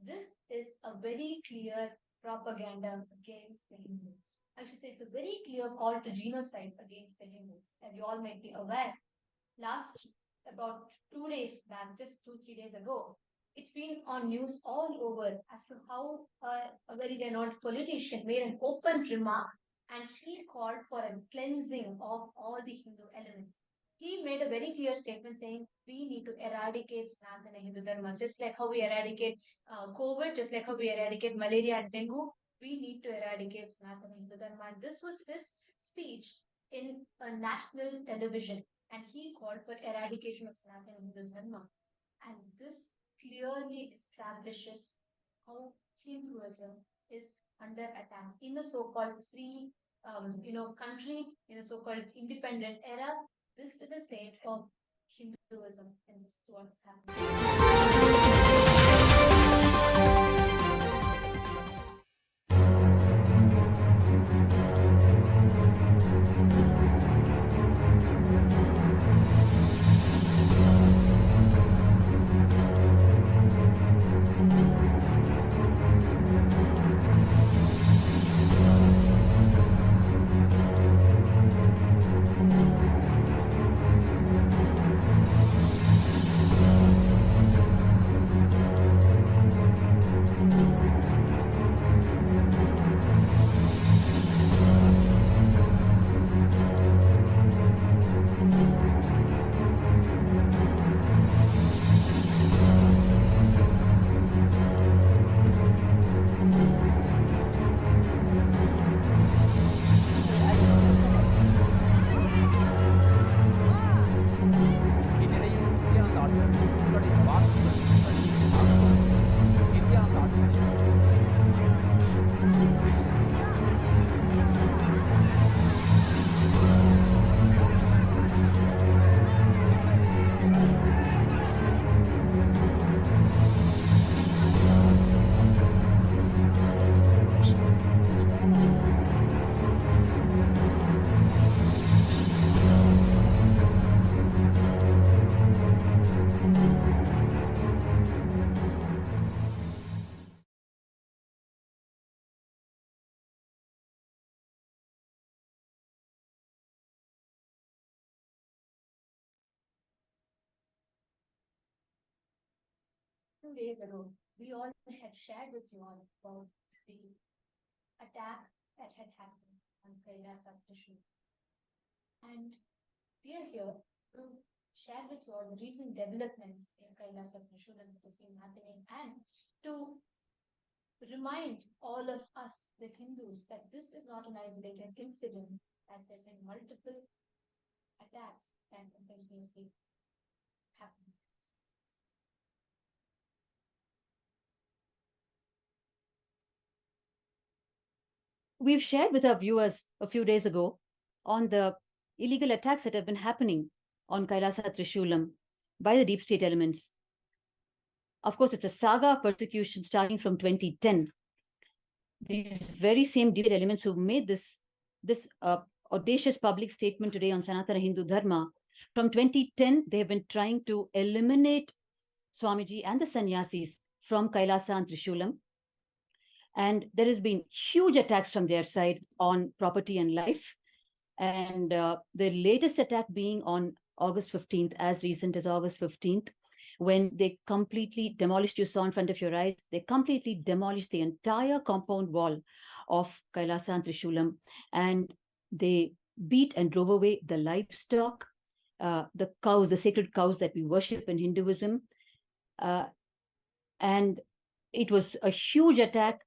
This is a very clear propaganda against the Hindus. I should say it's a very clear call to genocide against the Hindus. As you all might be aware, about 2 days back, just 2-3 days ago, it's been on news all over as to how a very renowned politician made an open remark, and he called for a cleansing of all the Hindu elements. He made a very clear statement saying we need to eradicate Sanatana Hindu Dharma, just like how we eradicate COVID, just like how we eradicate malaria and dengue. We need to eradicate Sanatana Hindu Dharma. And this was his speech in a national television, and he called for eradication of Sanatana Hindu Dharma. And this clearly establishes how Hinduism is under attack in the so-called free country, in the so-called independent era. This is a state of Hinduism, and this is what is happening. 2 days ago, we all had shared with you all about the attack that had happened on Kailasa Trishul. And we are here to share with you all the recent developments in Kailasa Trishul that has been happening, and to remind all of us, the Hindus, that this is not an isolated incident, as there's been multiple attacks that continuously happen. We've shared with our viewers a few days ago on the illegal attacks that have been happening on Kailasa Trishulam by the deep state elements. Of course, it's a saga of persecution starting from 2010. These very same deep state elements who made this audacious public statement today on Sanatana Hindu Dharma, from 2010, they have been trying to eliminate Swamiji and the sannyasis from Kailasa and Trishulam. And there has been huge attacks from their side on property and life. And the latest attack being on August 15th, as recent as August 15th, when they completely demolished, you saw in front of your eyes, they completely demolished the entire compound wall of Kailasa and Trishulam. And they beat and drove away the livestock, the cows, the sacred cows that we worship in Hinduism. And it was a huge attack.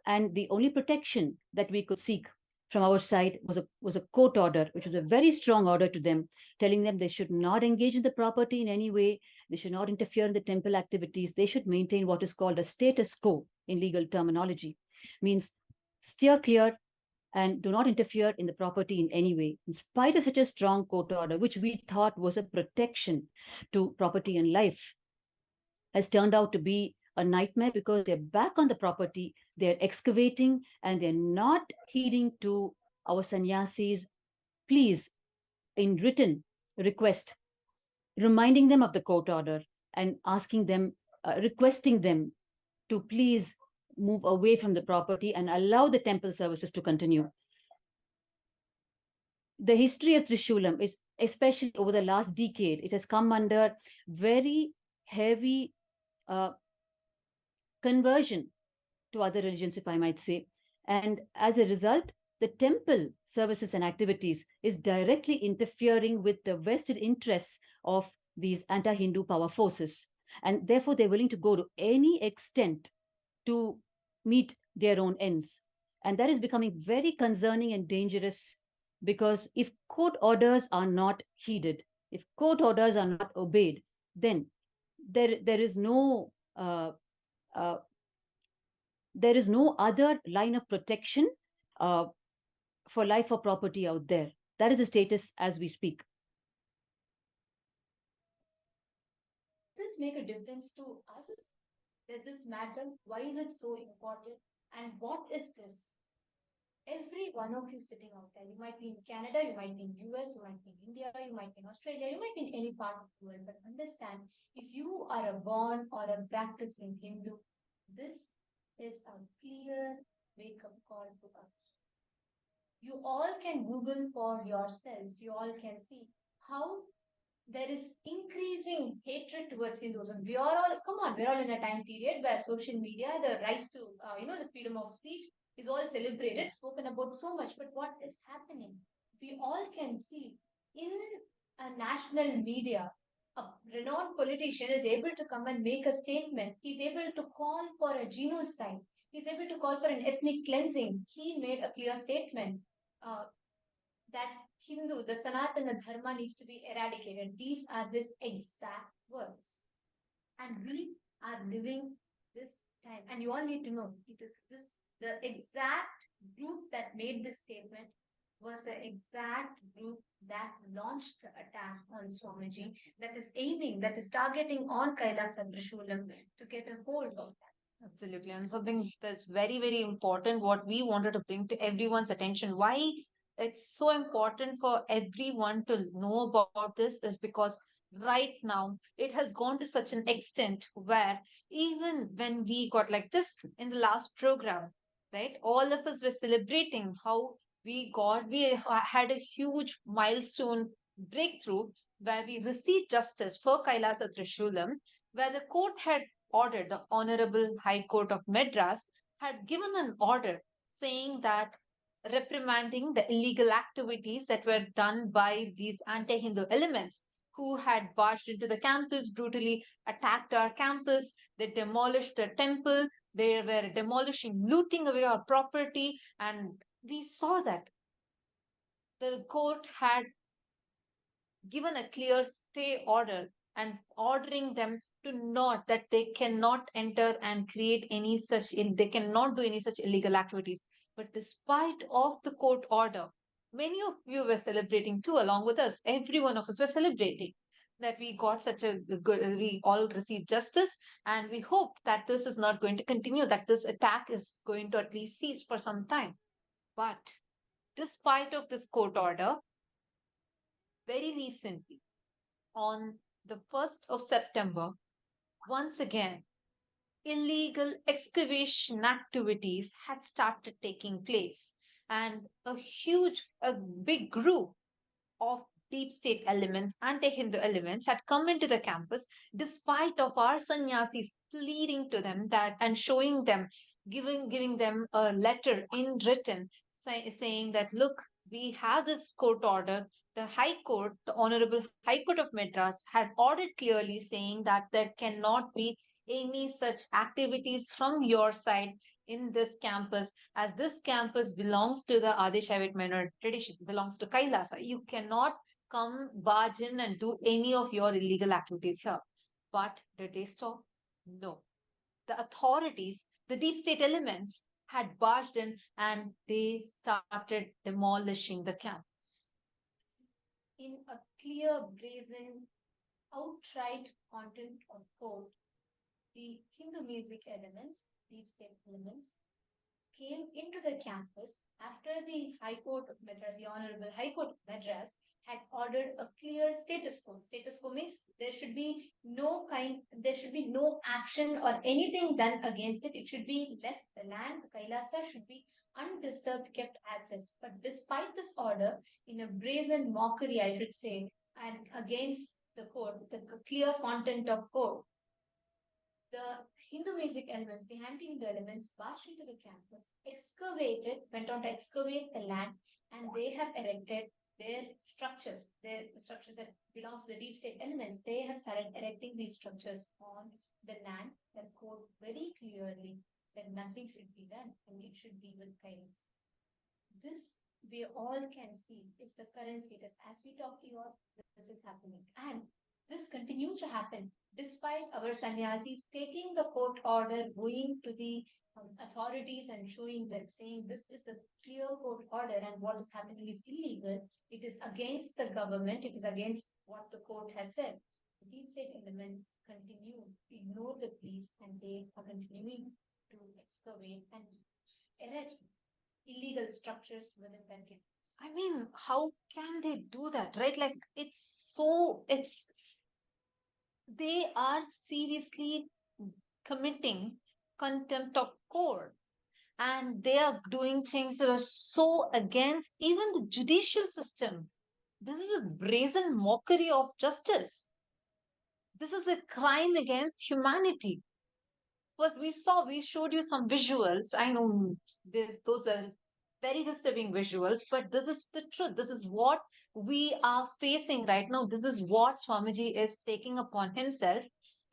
And the only protection that we could seek from our side was a court order, which was a very strong order to them, telling them they should not engage in the property in any way. They should not interfere in the temple activities. They should maintain what is called a status quo in legal terminology. Means steer clear and do not interfere in the property in any way. In spite of such a strong court order, which we thought was a protection to property and life, has turned out to be a nightmare, because they're back on the property, they're excavating, and they're not heeding to our sannyasis. Please, in written request, reminding them of the court order and asking them, requesting them to please move away from the property and allow the temple services to continue. The history of Trishulam is, especially over the last decade, it has come under very heavy conversion to other religions, if I might say. And as a result, the temple services and activities is directly interfering with the vested interests of these anti-Hindu power forces. And therefore, they're willing to go to any extent to meet their own ends. And that is becoming very concerning and dangerous, because if court orders are not heeded, if court orders are not obeyed, then there is no other line of protection for life or property out there. That is the status as we speak. Does this make a difference to us? Does this matter? Why is it so important? And what is this? Every one of you sitting out there, you might be in Canada, you might be in US, you might be in India, you might be in Australia, you might be in any part of the world, but understand, if you are a born or a practicing Hindu, this is a clear wake-up call to us. You all can Google for yourselves. You all can see how there is increasing hatred towards Hinduism. We are all, come on, we're all in a time period where social media, the rights to, the freedom of speech is all celebrated, spoken about so much. But what is happening? We all can see in a national media, a renowned politician is able to come and make a statement. He's able to call for a genocide. He's able to call for an ethnic cleansing. He made a clear statement that Hindu, the Sanatana Dharma needs to be eradicated. These are his exact words. And we are living this time. And you all need to know, it is this, the exact group that made this statement was the exact group that launched the attack on Swamiji, that is aiming, that is targeting on Kailasa Trishulam to get a hold of that. Absolutely. And something that's very, very important, what we wanted to bring to everyone's attention. Why it's so important for everyone to know about this is because right now it has gone to such an extent where even when we got like this in the last program, right, all of us were celebrating how we had a huge milestone breakthrough where we received justice for Kailasa Trishulam, where the court had order, the Honorable High Court of Madras had given an order saying that reprimanding the illegal activities that were done by these anti-Hindu elements who had barged into the campus, brutally attacked our campus, they demolished the temple, they were demolishing, looting away our property, and we saw that the court had given a clear stay order and ordering them to not, that they cannot enter and create any such, they cannot do any such illegal activities. But despite of the court order, many of you were celebrating too, along with us. Every one of us were celebrating that we got such a good, we all received justice, and we hope that this is not going to continue, that this attack is going to at least cease for some time. But despite of this court order, very recently, on the 1st of September, once again, illegal excavation activities had started taking place, and a big group of deep state elements, anti-Hindu elements, had come into the campus, despite of our sannyasis pleading to them that and showing them, giving them a letter in written saying that, look, we have this court order. The High Court, the Honorable High Court of Madras, had ordered clearly saying that there cannot be any such activities from your side in this campus, as this campus belongs to the Adishavit minority tradition, belongs to Kailasa. You cannot come barge in and do any of your illegal activities here. But did they stop? No. The authorities, the deep state elements, had barged in and they started demolishing the campus. In a clear, brazen, outright content of code, the Hindu music elements, deep state elements, came into the campus after the High Court of Madras, the Honorable High Court of Madras, had ordered a clear status quo. Status quo means there should be no action or anything done against it. It should be left. The land, the Kailasa, should be undisturbed, kept as is. But despite this order, in a brazen mockery, I should say, and against the code, the clear content of code, the Hindu music elements, the anti-Hindu elements, barged into the campus, went on to excavate the land, and they have erected their structures that belong to the deep state elements. They have started erecting these structures on the land. The code very clearly said nothing should be done, and it should be with kindness. This we all can see is the current status. As we talk to you all, this is happening. And this continues to happen despite our sannyasis taking the court order, going to the authorities and showing them, saying this is the clear court order and what is happening is illegal. It is against the government. It is against what the court has said. The deep state elements continue to ignore the police, and they are continuing to excavate and erect illegal structures within their campus. I mean, how can they do that, right? Like, they are seriously committing contempt of court, and they are doing things that are so against even the judicial system. This is a brazen mockery of justice. This is a crime against humanity. First, we showed you some visuals. I know those are very disturbing visuals, but this is the truth. This is what we are facing right now. This is what Swamiji is taking upon himself.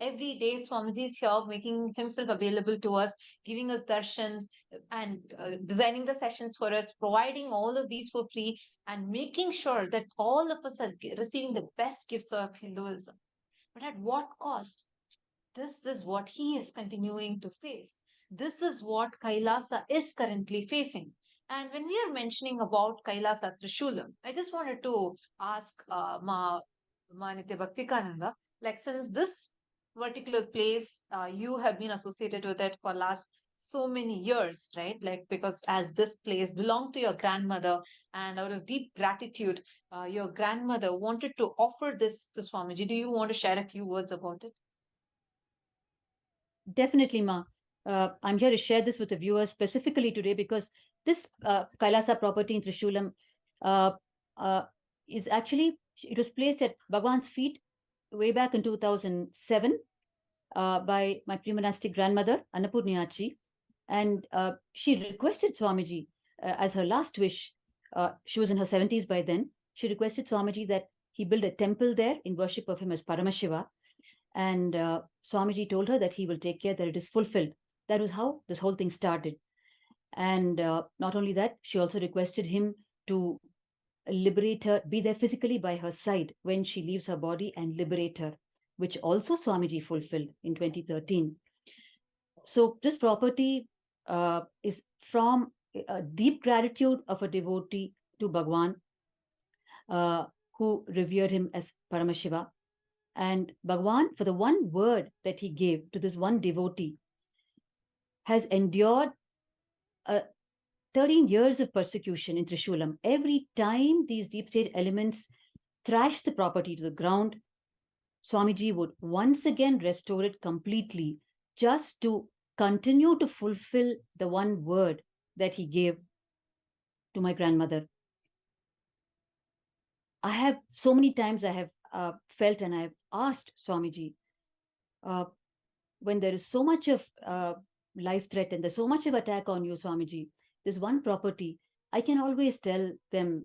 Every day, Swamiji is here making himself available to us, giving us darshans and designing the sessions for us, providing all of these for free, and making sure that all of us are receiving the best gifts of Hinduism. But at what cost? This is what he is continuing to face. This is what Kailasa is currently facing. And when we are mentioning about Kailasa Trishulam, I just wanted to ask Ma Nitya Bhaktikananda, like, since this particular place, you have been associated with it for last so many years, right? Like, because as this place belonged to your grandmother, and out of deep gratitude, your grandmother wanted to offer this to Swamiji. Do you want to share a few words about it? Definitely, Ma. I'm here to share this with the viewers specifically today because this Kailasa property in Trishulam is actually, it was placed at Bhagavan's feet way back in 2007. by my pre-monastic grandmother, Annapurniyachi. And she requested Swamiji as her last wish. She was in her 70s by then. She requested Swamiji that he build a temple there in worship of him as Paramashiva. And Swamiji told her that he will take care that it is fulfilled. That was how this whole thing started. And not only that, she also requested him to liberate her, be there physically by her side when she leaves her body and liberate her, which also Swamiji fulfilled in 2013. So this property is from a deep gratitude of a devotee to Bhagavan, who revered him as Paramashiva. And Bhagavan, for the one word that he gave to this one devotee, has endured 13 years of persecution in Trishulam. Every time these deep state elements thrashed the property to the ground, Swamiji would once again restore it completely, just to continue to fulfill the one word that he gave to my grandmother. I have so many times I have felt and I have asked Swamiji, when there is so much of life threat and there's so much of attack on you, Swamiji, this one property, I can always tell them,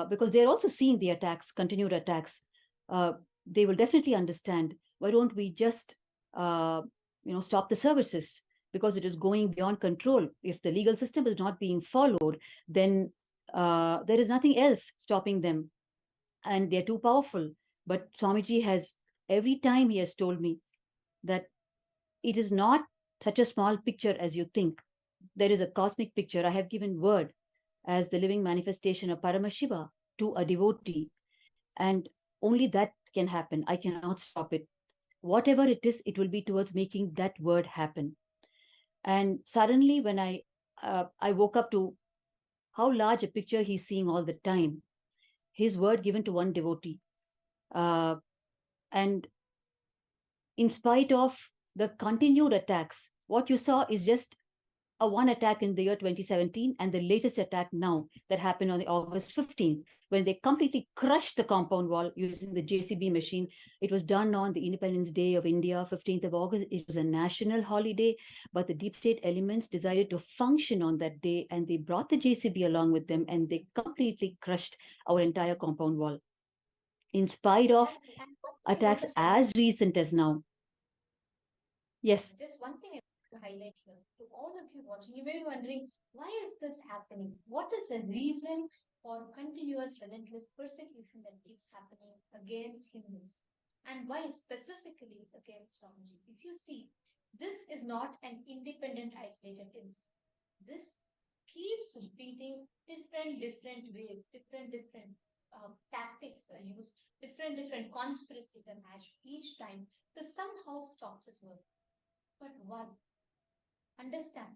because they're also seeing the attacks, continued attacks, they will definitely understand. Why don't we just stop the services, because it is going beyond control. If the legal system is not being followed, then there is nothing else stopping them, and they're too powerful. But Swamiji has, every time he has told me that it is not such a small picture as you think. There is a cosmic picture. I have given word as the living manifestation of Paramashiva to a devotee, and only that can happen. I cannot stop it. Whatever it is, it will be towards making that word happen. And suddenly, when I woke up to how large a picture he's seeing all the time, his word given to one devotee, and in spite of the continued attacks, what you saw is just a one attack in the year 2017 and the latest attack now that happened on the August 15th, when they completely crushed the compound wall using the JCB machine. It was done on the Independence Day of India, 15th of August. It was a national holiday, but the deep state elements decided to function on that day, and they brought the JCB along with them, and they completely crushed our entire compound wall. In spite of attacks as recent as now. Yes. Just one thing I want to highlight here to all of you watching, you may be wondering, why is this happening? What is the reason for continuous relentless persecution that keeps happening against Hindus? And why specifically against Swamiji? If you see, this is not an independent, isolated incident. This keeps repeating different ways, different tactics are used, different conspiracies are hatched each time to somehow stop this work. But one, understand,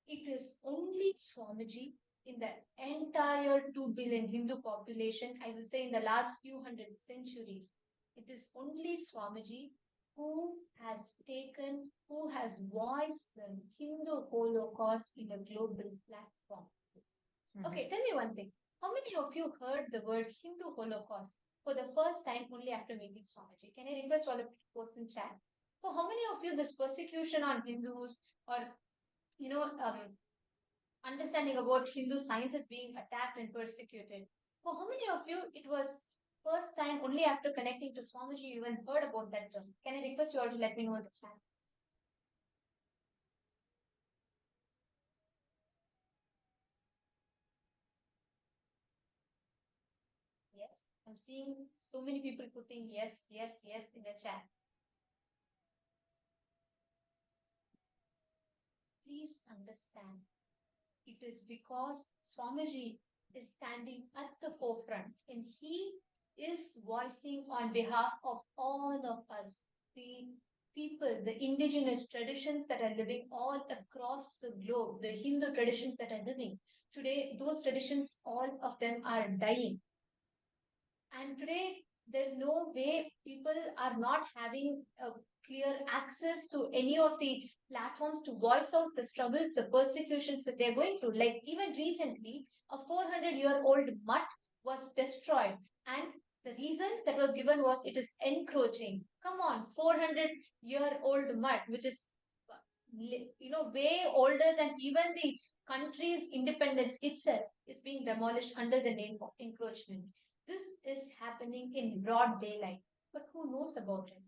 it is only Swamiji in the entire 2 billion Hindu population, I will say in the last few hundred centuries, it is only Swamiji who has voiced the Hindu Holocaust in a global platform. Okay, tell me one thing. How many of you heard the word Hindu Holocaust for the first time only after meeting Swamiji? Can I request all of you to post in chat? For how many of you this persecution on Hindus, or understanding about Hindu science is being attacked and persecuted, for how many of you it was first time only after connecting to Swamiji you even heard about that term? Can I request you all to let me know in the chat? Yes, I'm seeing so many people putting yes in the chat. Please understand, it is because Swamiji is standing at the forefront and he is voicing on behalf of all of us, the people, the indigenous traditions that are living all across the globe, the Hindu traditions that are living. Today, those traditions, all of them are dying. And today, there's no way people are not having a clear access to any of the platforms to voice out the struggles, the persecutions that they're going through. Like even recently, a 400-year-old mutt was destroyed, and The reason that was given was it is encroaching. Come on, 400-year-old mud, which is way older than even the country's independence itself, is being demolished under the name of encroachment. This is happening in broad daylight, but who knows about it?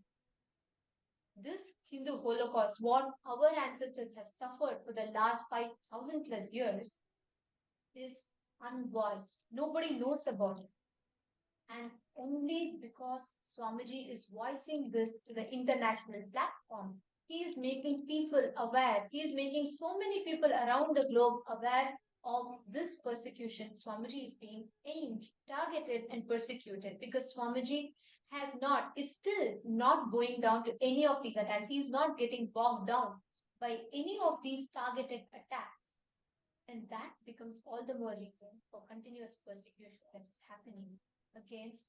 This Hindu Holocaust, what our ancestors have suffered for the last 5,000 plus years, is unvoiced. Nobody knows about it. And only because Swamiji is voicing this to the international platform, he is making people aware. He is making so many people around the globe aware of this persecution. Swamiji is being aimed, targeted, and persecuted because Swamiji is still not going down to any of these attacks. He is not getting bogged down by any of these targeted attacks. And that becomes all the more reason for continuous persecution that is happening against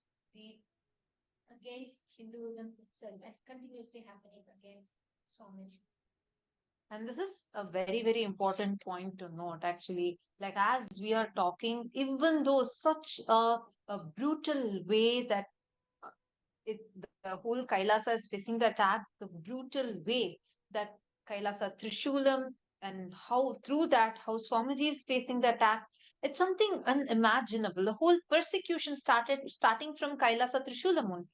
Hinduism itself and continuously happening against Swamiji. And this is a very, very important point to note, actually. Like, as we are talking, even though such a brutal way that uh, the whole Kailasa is facing the attack, the brutal way that Kailasa Trishulam, and how through that, how Swamiji is facing the attack, it's something unimaginable. The whole persecution starting from Kailasa Trishulam only.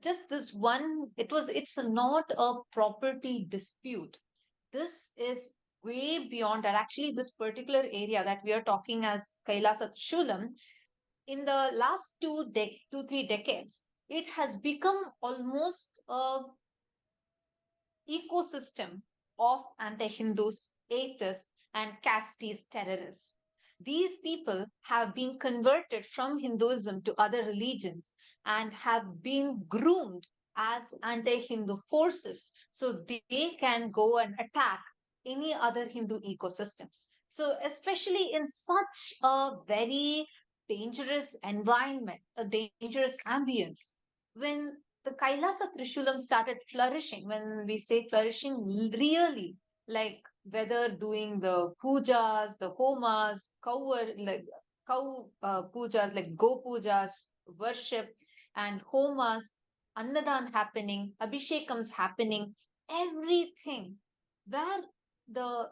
Just this one, it's not a property dispute. This is way beyond that. Actually, this particular area that we are talking as Kailasa Trishulam, in the last 2, 3 decades, it has become almost a ecosystem of anti-Hindus, atheists, and casteist terrorists. These people have been converted from Hinduism to other religions and have been groomed as anti-Hindu forces so they can go and attack any other Hindu ecosystems. So, especially in such a very dangerous environment, a dangerous ambience, when the Kailasa Trishulam started flourishing. When we say flourishing, really, like whether doing the pujas, the homas, cow pujas, like go pujas, worship, and homas, annadan happening, abhishekams happening, everything where the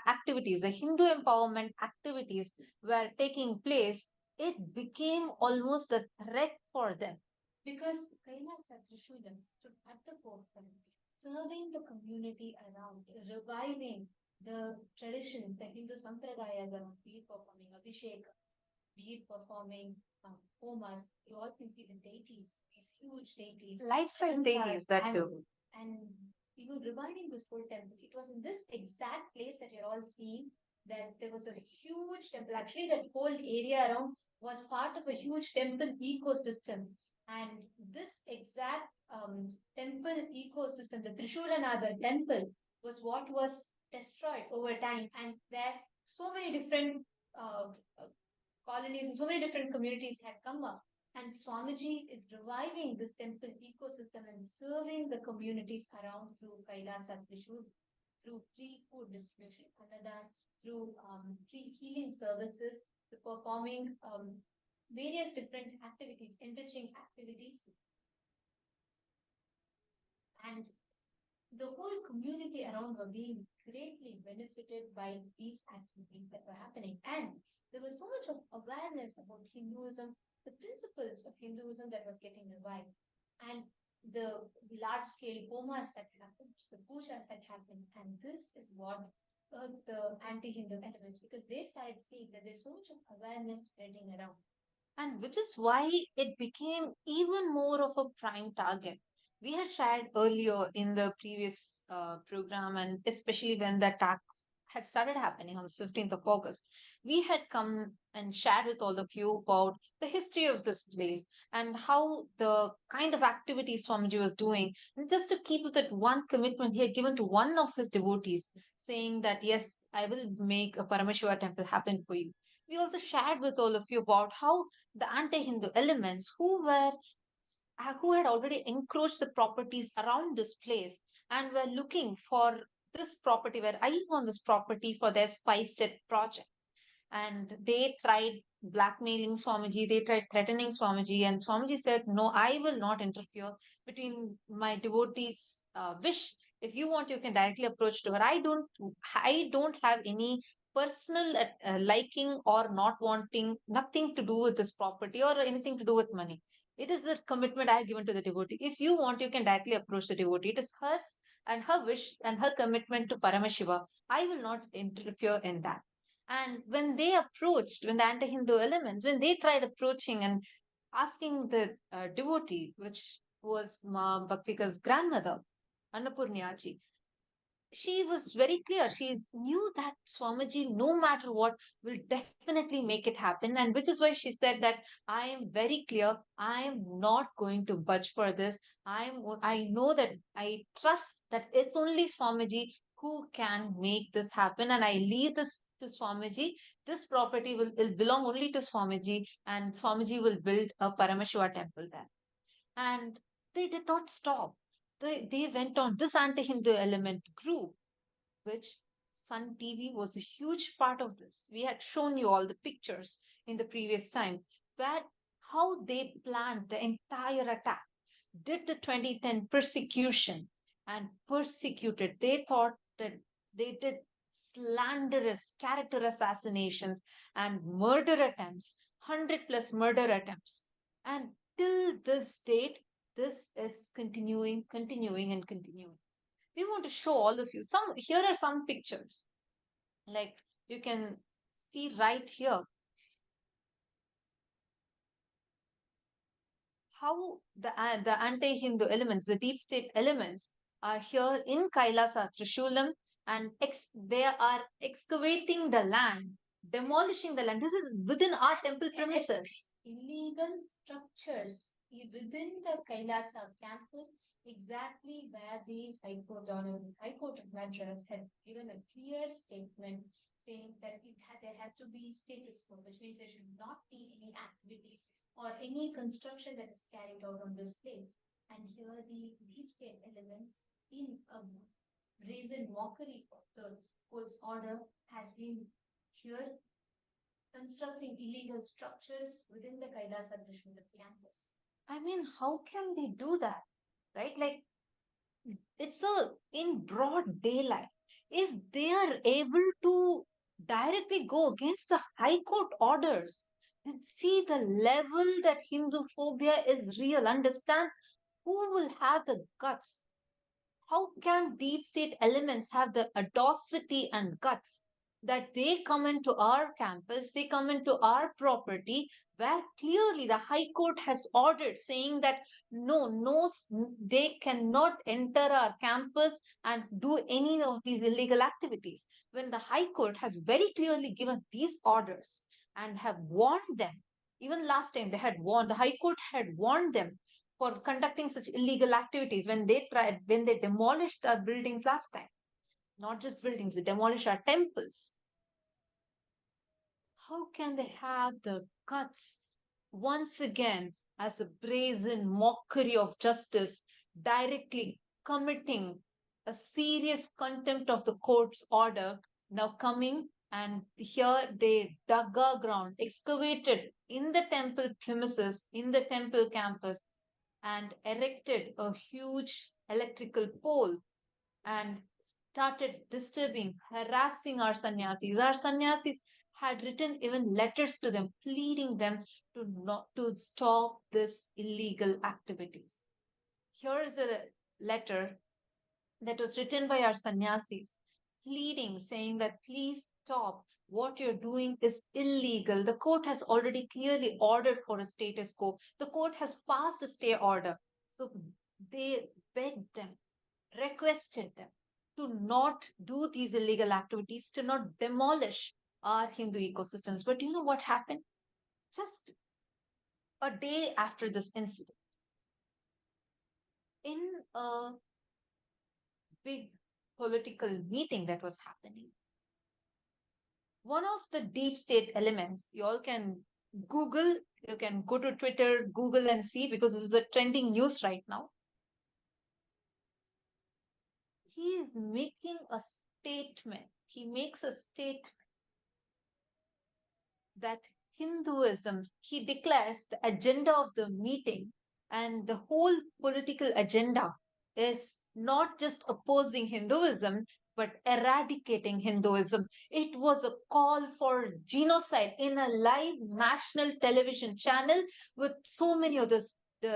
activities, the Hindu empowerment activities were taking place, it became almost a threat for them. Because Kailasa Trishulam stood at the forefront, serving the community around, reviving the traditions, the Hindu sampradayas around, be it performing abhishekams, be it performing homas. You all can see the deities, these huge deities. Lifestyle deities, that and, too. And reviving this whole temple. It was in this exact place that you're all seeing that there was a huge temple. Actually, that whole area around was part of a huge temple ecosystem. And this exact temple ecosystem, the Trishulanatha temple, was what was destroyed over time. And there so many different uh, colonies and so many different communities had come up. And Swamiji is reviving this temple ecosystem and serving the communities around through Kailasa Trishul, through free food distribution, another through free healing services, to performing various different activities, enriching activities. And the whole community around were being greatly benefited by these activities that were happening. And there was so much of awareness about Hinduism, the principles of Hinduism that was getting revived. And the large scale homas that happened, the pujas that happened. And this is what the anti-Hindu elements, because they started seeing that there's so much of awareness spreading around. And which is why it became even more of a prime target. We had shared earlier in the previous program, and especially when the attacks had started happening on the 15th of August, we had come and shared with all of you about the history of this place and how the kind of activities Swamiji was doing. And just to keep with that one commitment he had given to one of his devotees, saying that, yes, I will make a Paramashiva temple happen for you. We also shared with all of you about how the anti-Hindu elements who had already encroached the properties around this place and were looking for this property, were eyeing on this property for their spice jet project. and they tried blackmailing Swamiji, they tried threatening Swamiji, and Swamiji said, "No, I will not interfere between my devotees' wish. If you want, you can directly approach to her. I don't have any personal liking or not wanting, nothing to do with this property or anything to do with money. It is the commitment I have given to the devotee. If you want, you can directly approach the devotee. It is hers and her wish and her commitment to Paramashiva. I will not interfere in that." And when they approached, when the anti-Hindu elements, when they tried approaching and asking the devotee, which was Ma Bhaktika's grandmother, Annapurniaji, she was very clear. She knew that Swamiji, no matter what, will definitely make it happen. And which is why she said that I am very clear. I am not going to budge for this. I know that I trust that it's only Swamiji who can make this happen. And I leave this to Swamiji. This property will belong only to Swamiji, and Swamiji will build a Paramashiva temple there. And they did not stop. They went on. This anti-Hindu element grew, which Sun TV was a huge part of this. We had shown you all the pictures in the previous time, where how they planned the entire attack, did the 2010 persecution and persecuted. They thought that they did slanderous character assassinations and murder attempts, 100 plus murder attempts. And till this date, this is continuing, and continuing. We want to show all of you some. Here are some pictures, like you can see right here how the anti-Hindu elements, the deep state elements, are here in Kailasa Trishulam, and they are excavating the land, demolishing the land. This is within our temple premises. Illegal structures within the Kailasa campus, exactly where the High Court of Madras had given a clear statement saying that there had to be status quo, which means there should not be any activities or any construction that is carried out on this place. And here the deep state elements, in a brazen mockery of the court's order, has been here constructing illegal structures within the Kailasa Trishula campus. I mean, how can they do that? Right? Like, it's in broad daylight. If they are able to directly go against the High Court orders, then see the level that Hindu phobia is real. Understand who will have the guts. How can deep state elements have the audacity and guts that they come into our campus, they come into our property, where clearly the High Court has ordered saying that no, they cannot enter our campus and do any of these illegal activities. When the High Court has very clearly given these orders and have warned them, even last time they had warned, the High Court had warned them for conducting such illegal activities when they demolished our buildings last time. Not just buildings, they demolished our temples. How can they have the guts once again, as a brazen mockery of justice, directly committing a serious contempt of the court's order, now coming and here they dug a ground, excavated in the temple premises, in the temple campus, and erected a huge electrical pole and started disturbing, harassing our sannyasis. Our sannyasis had written even letters to them, pleading them to stop this illegal activities. Here is a letter that was written by our sannyasis, pleading, saying that please stop. What you're doing is illegal. The court has already clearly ordered for a status quo. The court has passed a stay order. So they begged them, requested them to not do these illegal activities, to not demolish our Hindu ecosystems. But you know what happened? Just a day after this incident, in a big political meeting that was happening, one of the deep state elements, you all can Google, you can go to Twitter, Google and see, because this is a trending news right now. He is making a statement. He makes a statement that Hinduism, he declares the agenda of the meeting, and the whole political agenda is not just opposing Hinduism, but eradicating Hinduism. It was a call for genocide in a live national television channel with so many of the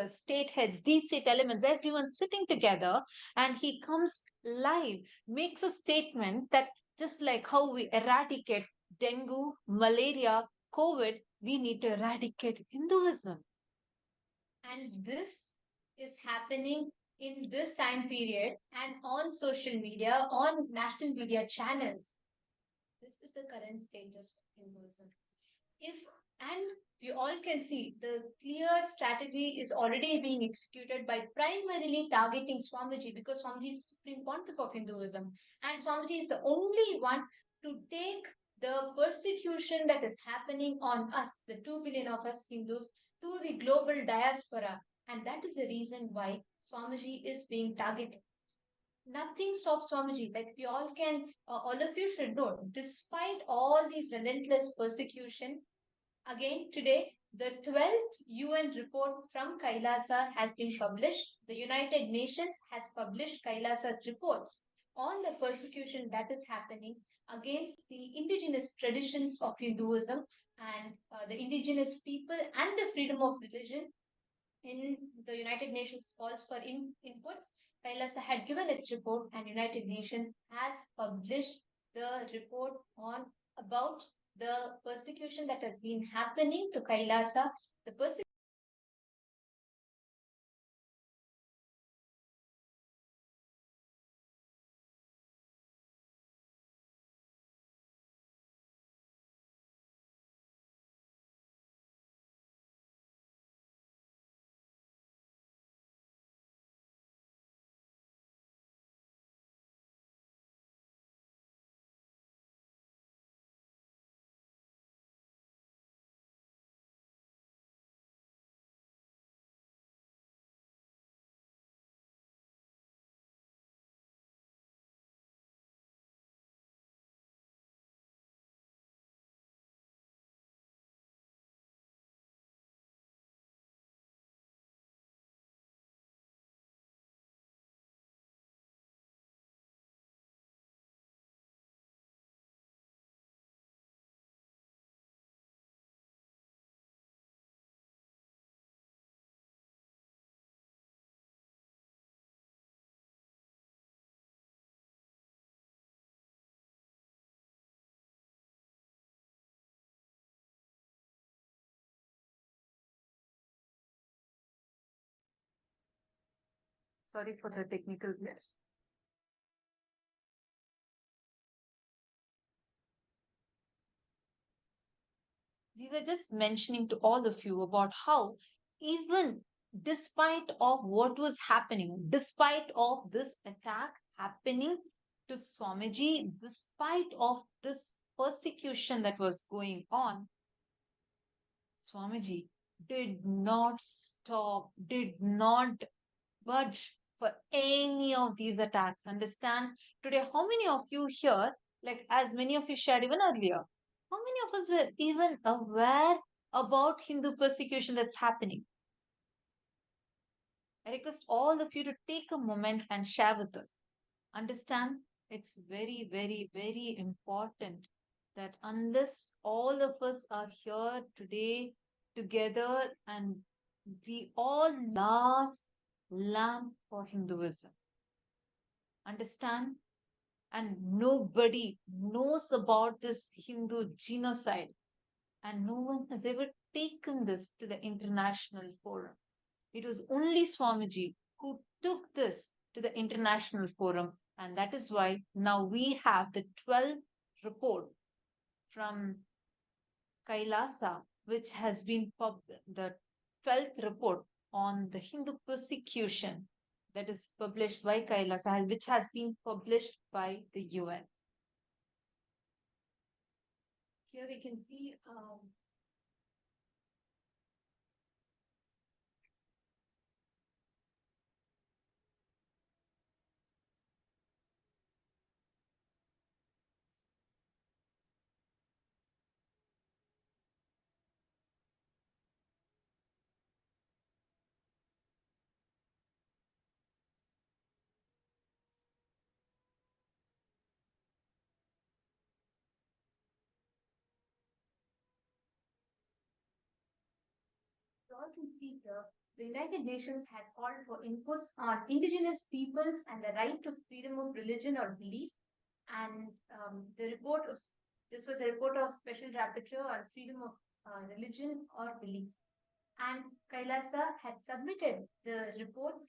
state heads, deep state elements, everyone sitting together, and he comes live, makes a statement that just like how we eradicate dengue, malaria, COVID, we need to eradicate Hinduism. And this is happening in this time period and on social media, on national media channels. This is the current status of Hinduism. If and we all can see the clear strategy is already being executed by primarily targeting Swamiji, because Swamiji is the supreme pontiff of Hinduism, and Swamiji is the only one to take the persecution that is happening on us, the 2 billion of us Hindus, to the global diaspora. And that is the reason why Swamiji is being targeted. Nothing stops Swamiji. Like we all can, all of you should know, despite all these relentless persecution, again today, the 12th UN report from Kailasa has been published. The United Nations has published Kailasa's reports on the persecution that is happening against the indigenous traditions of Hinduism and the indigenous people and the freedom of religion. In the United Nations calls for inputs, Kailasa had given its report, and United Nations has published the report on about the persecution that has been happening to Kailasa. The persecution Sorry for the technical glitch. We were just mentioning to all of you about how even despite of what was happening, despite of this attack happening to Swamiji, despite of this persecution that was going on, Swamiji did not stop, did not budge for any of these attacks. Understand? Today, how many of you here, like as many of you shared even earlier, how many of us were even aware about Hindu persecution that's happening? I request all of you to take a moment and share with us. Understand? It's very, very, very important that unless all of us are here today together and we all last lamp for Hinduism. Understand? And nobody knows about this Hindu genocide, and no one has ever taken this to the international forum. It was only Swamiji who took this to the international forum, and that is why now we have the 12th report from Kailasa, which has been the 12th report on the Hindu persecution that is published by Kailasa, which has been published by the UN. here we can see can see here, the United Nations had called for inputs on indigenous peoples and the right to freedom of religion or belief. And this was a report of special rapporteur on freedom of religion or belief. And Kailasa had submitted the report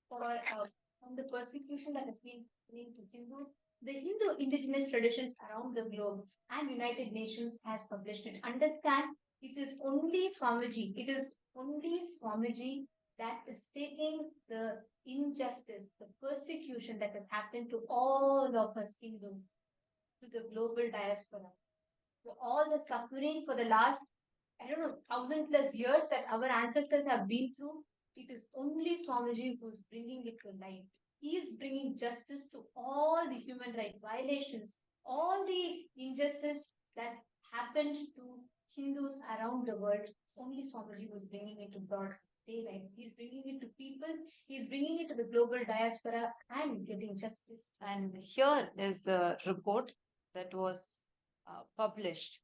for on the persecution that has been happening to Hindus, the Hindu indigenous traditions around the globe, and United Nations has published it. Understand, it is only Swamiji. It is only Swamiji that is taking the injustice, the persecution that has happened to all of us Hindus, to the global diaspora, for all the suffering for the last, I don't know, 1,000+ years that our ancestors have been through. It is only Swamiji who is bringing it to light. He is bringing justice to all the human right violations, all the injustice that happened to Hindus around the world. It's only Swamiji who is bringing it to broad daylight. He's bringing it to people. He's bringing it to the global diaspora and getting justice. And here is the report that was published.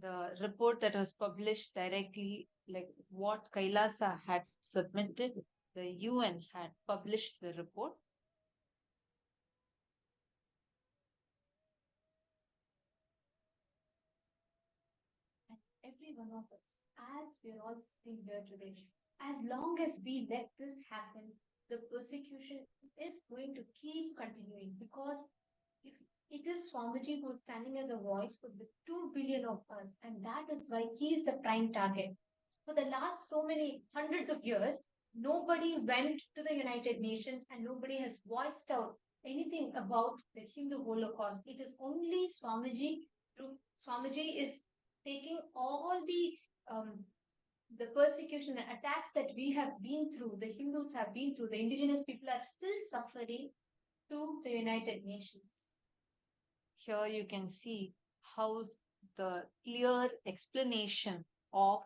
The report that was published directly, like what Kailasa had submitted, the UN had published the report. And every one of us, as we're all sitting here today, as long as we let this happen, the persecution is going to keep continuing, because if it is Swamiji who is standing as a voice for the 2 billion of us, and that is why he is the prime target. For the last so many hundreds of years, nobody went to the United Nations and nobody has voiced out anything about the Hindu Holocaust. It is only Swamiji. Swamiji is taking all the persecution and attacks that we have been through, the Hindus have been through, the indigenous people are still suffering, to the United Nations. Here you can see how the clear explanation of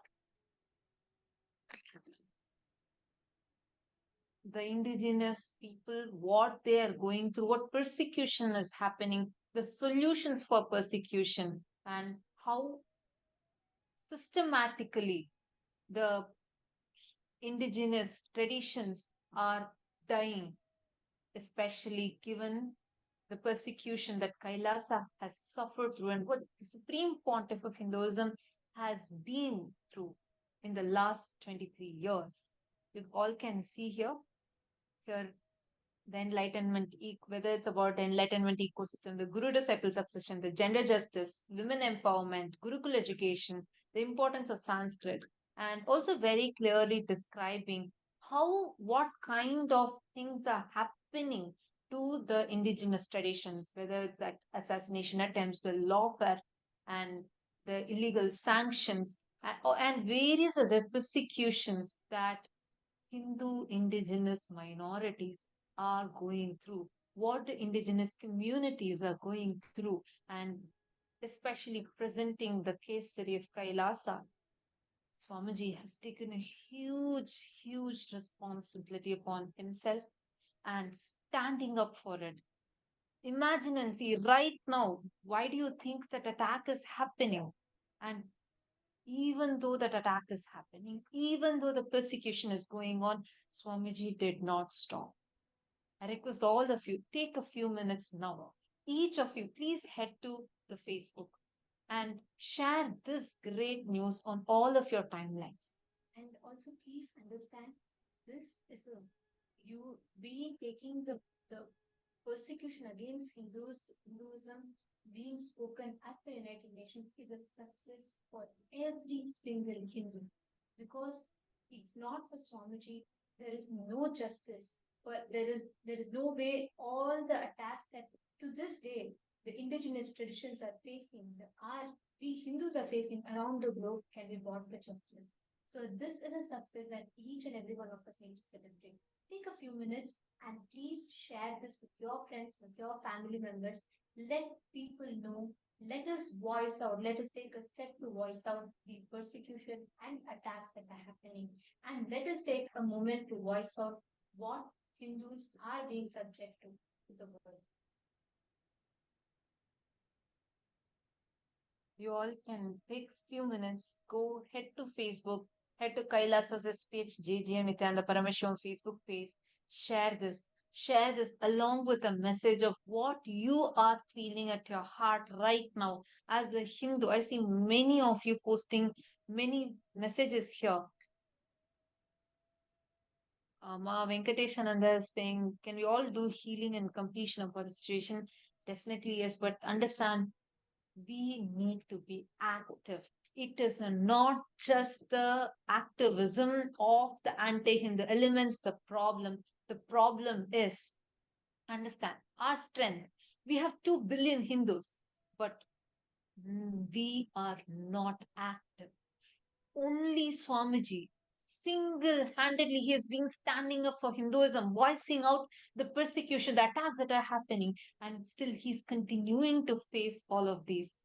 the indigenous people, what they are going through, what persecution is happening, the solutions for persecution, and how systematically the indigenous traditions are dying, especially given the persecution that Kailasa has suffered through and what the Supreme Pontiff of Hinduism has been through in the last 23 years. You all can see here the enlightenment, whether it's about the enlightenment ecosystem, the guru disciple succession, the gender justice, women empowerment, Gurukul education, the importance of Sanskrit, and also very clearly describing what kind of things are happening to the indigenous traditions, whether it's that assassination attempts, the lawfare, and the illegal sanctions, and various other persecutions that Hindu indigenous minorities are going through, what the indigenous communities are going through, and especially presenting the case study of Kailasa. Swamiji has taken a huge, huge responsibility upon himself and standing up for it. Imagine and see right now, why do you think that attack is happening? And even though that attack is happening, even though the persecution is going on, Swamiji did not stop. I request all of you, take a few minutes now. Each of you, please head to the Facebook and share this great news on all of your timelines. And also, please understand, this is you being taking the persecution against Hinduism being spoken at the United Nations is a success for every single Hindu. Because if not for Swamiji, there is no justice. But there is no way all the attacks that to this day the indigenous traditions are facing, we Hindus are facing around the globe can be brought to justice. So this is a success that each and every one of us need to celebrate. Take a few minutes and please share this with your friends, with your family members. Let people know. Let us voice out. Let us take a step to voice out the persecution and attacks that are happening. And let us take a moment to voice out what Hindus are being subject to the world. you all can take few minutes, go head to Facebook, head to Kailasa's SPH JGM Nithyananda Paramashivam Facebook page, share this along with a message of what you are feeling at your heart right now. As a Hindu, I see many of you posting many messages here. Ma Venkateshananda is saying, can we all do healing and completion of the situation? Definitely yes, but understand we need to be active. It is not just the activism of the anti-Hindu elements, the problem. The problem is, understand, our strength. We have 2 billion Hindus, but we are not active. Only Swamiji, single-handedly, he has been standing up for Hinduism, voicing out the persecution, the attacks that are happening, and still he's continuing to face all of these.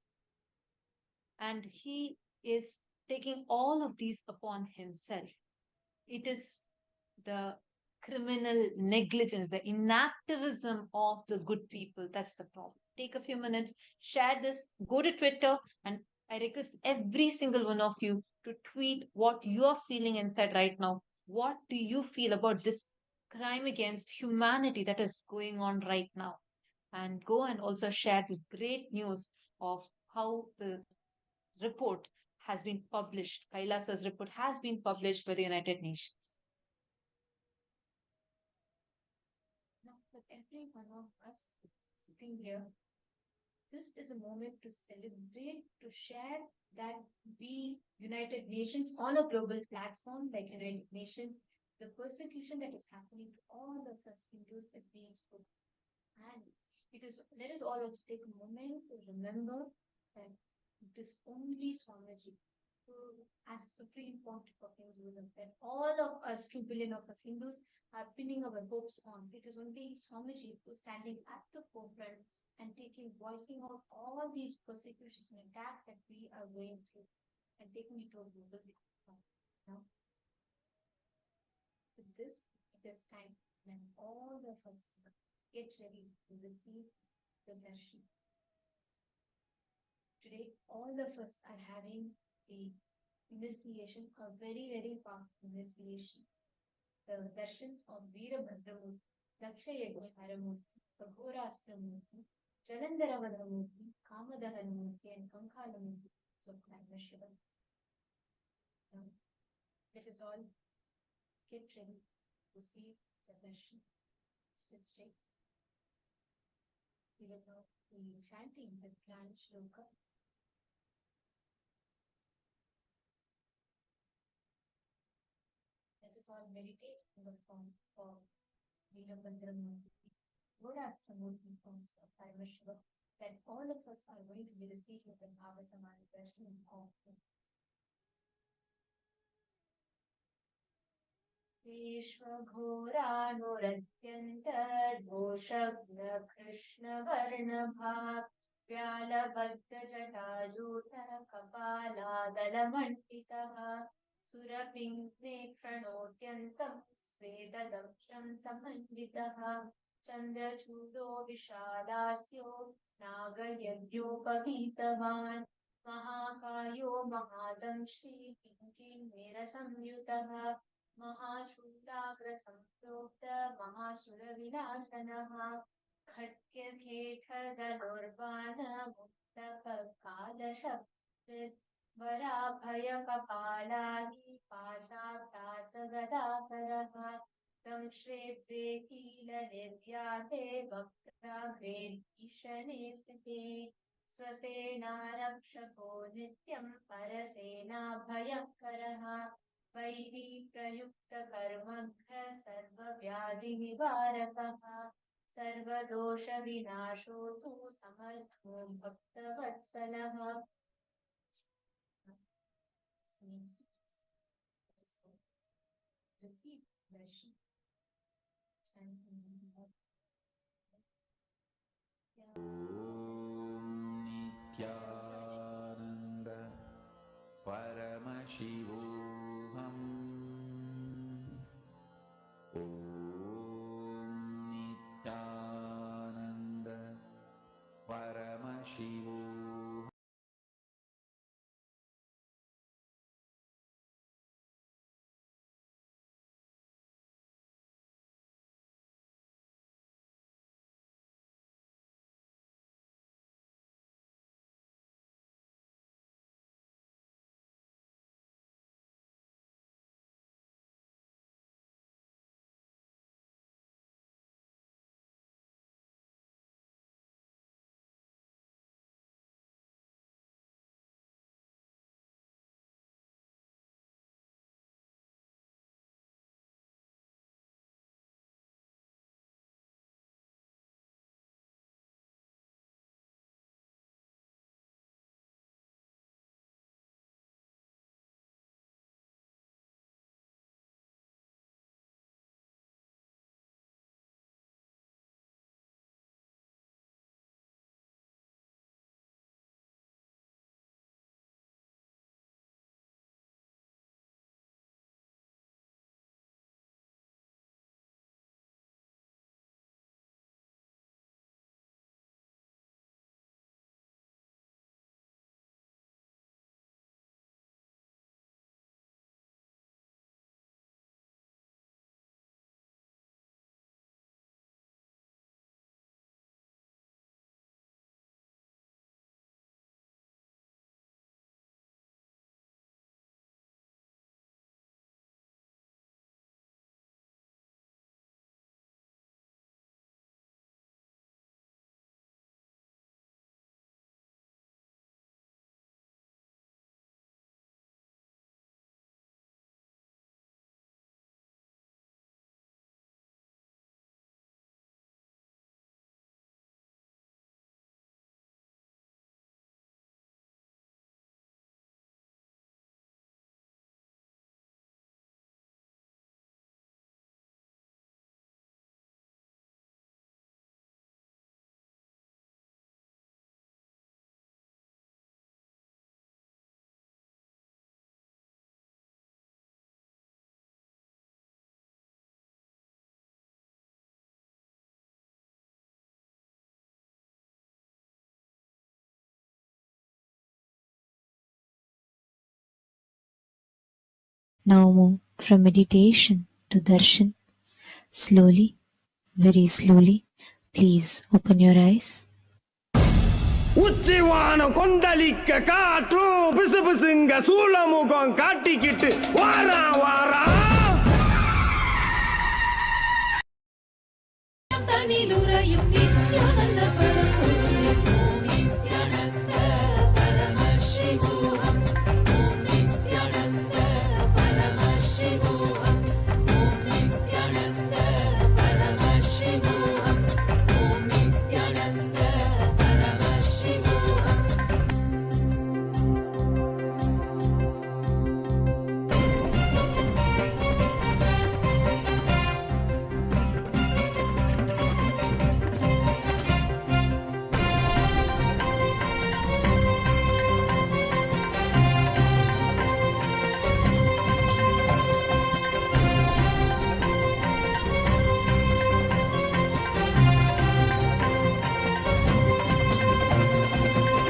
And he is taking all of these upon himself. It is the criminal negligence, the inactivism of the good people. That's the problem. Take a few minutes, share this, go to Twitter, and I request every single one of you to tweet what you are feeling inside right now. What do you feel about this crime against humanity that is going on right now? And go and also share this great news of how the report has been published. Kailasa's report has been published by the United Nations. Now, for every one of us sitting here, this is a moment to celebrate, to share that we, United Nations, on a global platform like United Nations, the persecution that is happening to all of us Hindus is being spoken. And let us all also take a moment to remember that it is only Swamiji who, as a supreme pontiff of Hinduism, that all of us, 2 billion of us Hindus, are pinning our hopes on. It is only Swamiji who is standing at the forefront and voicing out all these persecutions and attacks that we are going through and taking it to a global platform. Now, with this, it is time when all of us get ready to receive the darshan. Today, all of us are having the initiation, a very, very powerful initiation. The darshans of Veerabhadramurti, Dakshayagniharamurti, Aghorastramurti, Jalandharavadramurti, Kamadaharamurti, and Kankhalamurti of Paramashivam. Now, let us all get ready to receive the darshan. Sit straight. We will now be chanting the Gyan Shloka. Let us all meditate on the form of Veerabhadramurti, Aghorastramurti forms of Paramashivam, that all of us are going to be receiving the Bhavasamana darshan of him. विश्वघोरानुरत्यन्तर्घोषघ्न कृष्णवर्णभाक् व्यालबद्धजटाजूटः कपालादलमण्डितः सुरपिङ्गेक्षणोऽत्यन्तं स्वेददंशं समन्वितः चन्द्रचूडो विशालास्यो नागयज्ञोपवीतवान् महाकायो महादंश्री पिङ्गेन्मेरसंयुतः महाशूलाग्रसंप्रोक्त महासुरविनाशनः खड्गखेटधनुर्बाणमुक्तकालशक्तिर् वराभयकपालानि पाशाभ्रासगदाकरः दंश्रे द्वे कीलनिर्याते वक्त्राग्रे ईशने स्थिते स्वसेनारक्षको नित्यं परसेनाभयङ्करः vary प्रयुक्तकर्मघ्न सर्वव्याधिनिवारकः सर्वदोषविनाशो तु समर्थो भक्तवत्सलः. Receive darshan. Chanting. Nithyananda Paramashivoham. Nithyananda Paramashivoham. Now move from meditation to darshan. Slowly, very slowly, please open your eyes. உச்சிவானம் கொந்தளிக்க காற்று பிசு பிசுங்க சூளமுகம் காட்டிக்கிட்டு வாரா வாரா தனிலுறையும் நித்யானந்த பரம்பொருளே ஓம் நித்யானந்த பரமசிவோகம் ஓம் நித்யானந்த பரமசிவோகம் ஓம் நித்யானந்த பரமசிவோகம் ஓம் நித்யானந்த பரமசிவோகம்.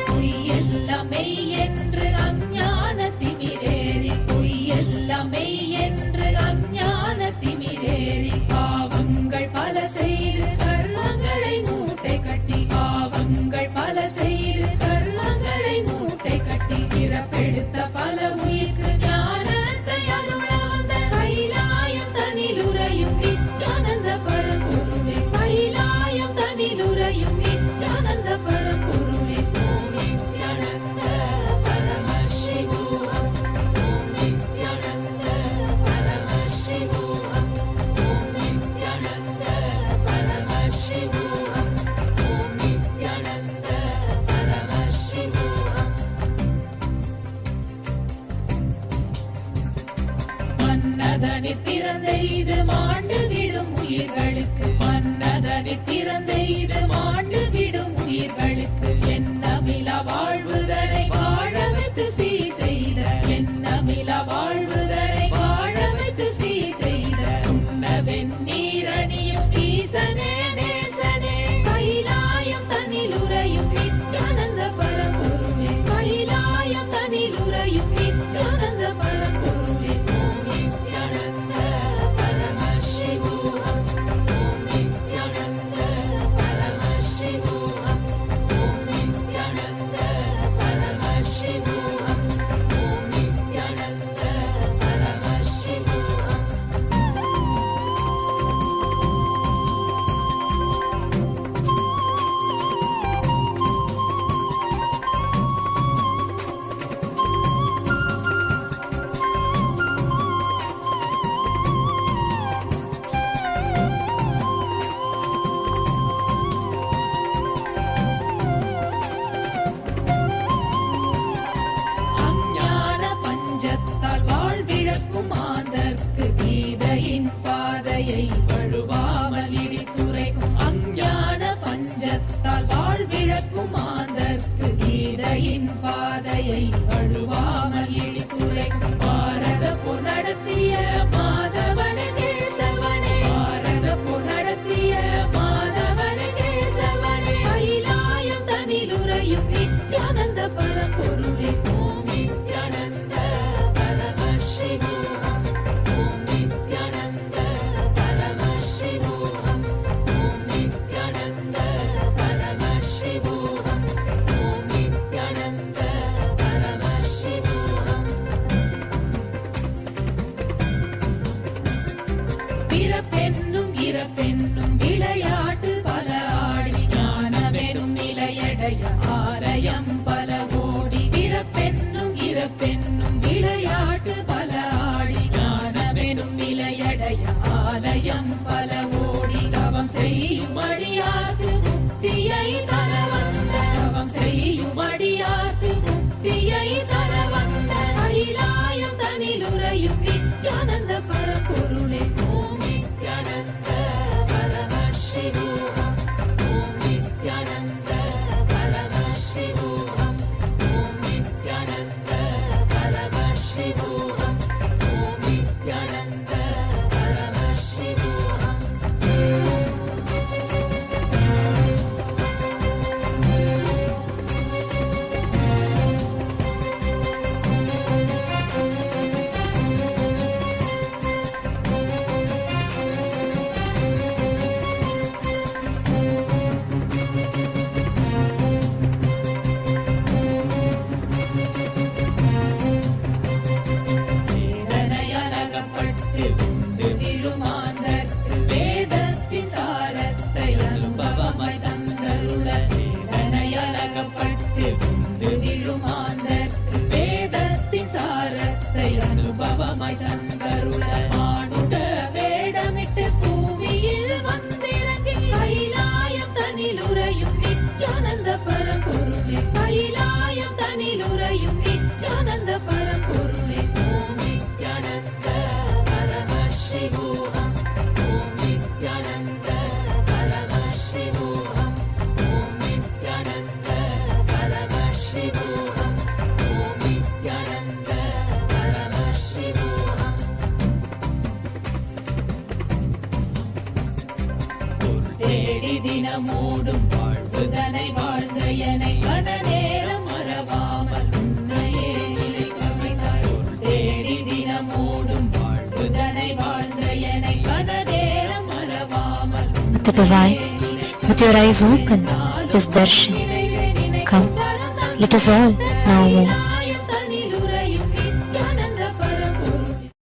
பொய்யெல்லாம் மெய் என்று அஞ்ஞான திமிரேறி பொய்யெல்லாம் மெய் என்று அஞ்ஞான திமிரேறி பாவங்கள் பல செய்து கர்மங்களை மூட்டை கட்டி பாவங்கள் பல செய்து கர்மங்களை மூட்டை கட்டி பிறப்பெடுத்த பல உயிர்க்கு ஞானத்தை அருள வந்த கைலாயம் தனிலுறையும் நித்யானந்த பரம்பொருளே கைலாயம் தனிலுறையும் நித்யானந்த பரம்பொருளே ஓம் நித்யானந்த பரமசிவோகம் ஓம் நித்யானந்த பரமசிவோகம் ஓம் நித்யானந்த பரமசிவோகம் ஓம் நித்யானந்த பரமசிவோகம். மன்னதனில் பிறந்த இது மாண்டு விடும் உயிர்களுக்கு மன்னதனில் பிறந்த இது மாண்டு விடும் உயிர்களுக்கு எண்ணமில வாழ்வுதரை வாழ வைத்து சீ செய்த எண்ணமில வாழ்வுதரை வாழ வைத்து சீ செய்த சுண்ண வெந்நீரணியும் ஈசனே நேசனே கைலாயம் தனிலுறையும் நித்யானந்த பரம்பொருளே கைலாயம் தனிலுறையும் நித்யானந்த பரம்பொருளே ஓம் நித்யானந்த பரமசிவோகம் ஓம் நித்யானந்த பரமசிவோகம் ஓம் நித்யானந்த பரமசிவோகம் ஓம் நித்யானந்த பரமசிவோகம். அஞ்ஞான பஞ்சத்தால் வாழ்விழக்கும் மாந்தர்க்கு கீதையின் பாதையை வழுவாமல் இடித்துரைக்கும் அஞ்ஞான பஞ்சத்தால் வாழ்விழக்கும் மாந்தர்க்கு கீதையின் பாதையை வழுவாமல் இடித்துரைக்கும் பாரத போர் நடத்திய மாதவன கேசவனே பாரத போர் நடத்திய மாதவன கேசவனே கைலாயம் தனிலுறையும் நித்யானந்த பரம்பொருளே ஓம் நித்யானந்த பரமசிவோகம் ஓம் நித்யானந்த பரமசிவோகம் ஓம் நித்யானந்த பரமசிவோகம் ஓம் நித்யானந்த பரமசிவோகம். பிறப்பென்னும் இறப்பென்னும் விளையாட்டு பல ஆடி ஞானமெனும் நிலையடைய ஆலயம் பல ஓடி பிறப்பென்னும் இறப்பென்னும் விளையாட்டு பல ஆடி ஞானமெனும் நிலையடைய ஆலயம் பல ஓடி தவம் செய்யும் அடியார்க்கு முக்தியை தர வந்த தவம் செய்யும் அடியார்க்கு முக்தியை தர வந்த கைலாயம் தனிலுறையும் நித்யானந்த பரம்பொருளே ஓம் நித்யானந்த பரமசிவோகம் ஓம் நித்யானந்த பரமசிவோகம் ஓம் நித்யானந்த பரமசிவோகம் ஓம் நித்யானந்த பரமசிவோகம். பரம்பொருளே ஓம் நித்யானந்த பரமசிவோகம் ஓம் நித்யானந்த பரமசிவோகம் ஓம் நித்யானந்த பரமசிவோகம் ஓம் நித்யானந்த பரமசிவோகம் தேடி தினமோடும் வாழ்வுதனை வாழ்ந்த எனை கன நேரம் மறவாமல் உன்னையே நினைக்கவைத்தாய் தேடி தினமோடும் வாழ்வுதனை வாழ்ந்த எனை கன நேரம் மறவாமல் The divine, with your eyes open, is darshan. Come, let us all now move. தனிலுரையும் Nityananda பரம்பொருளே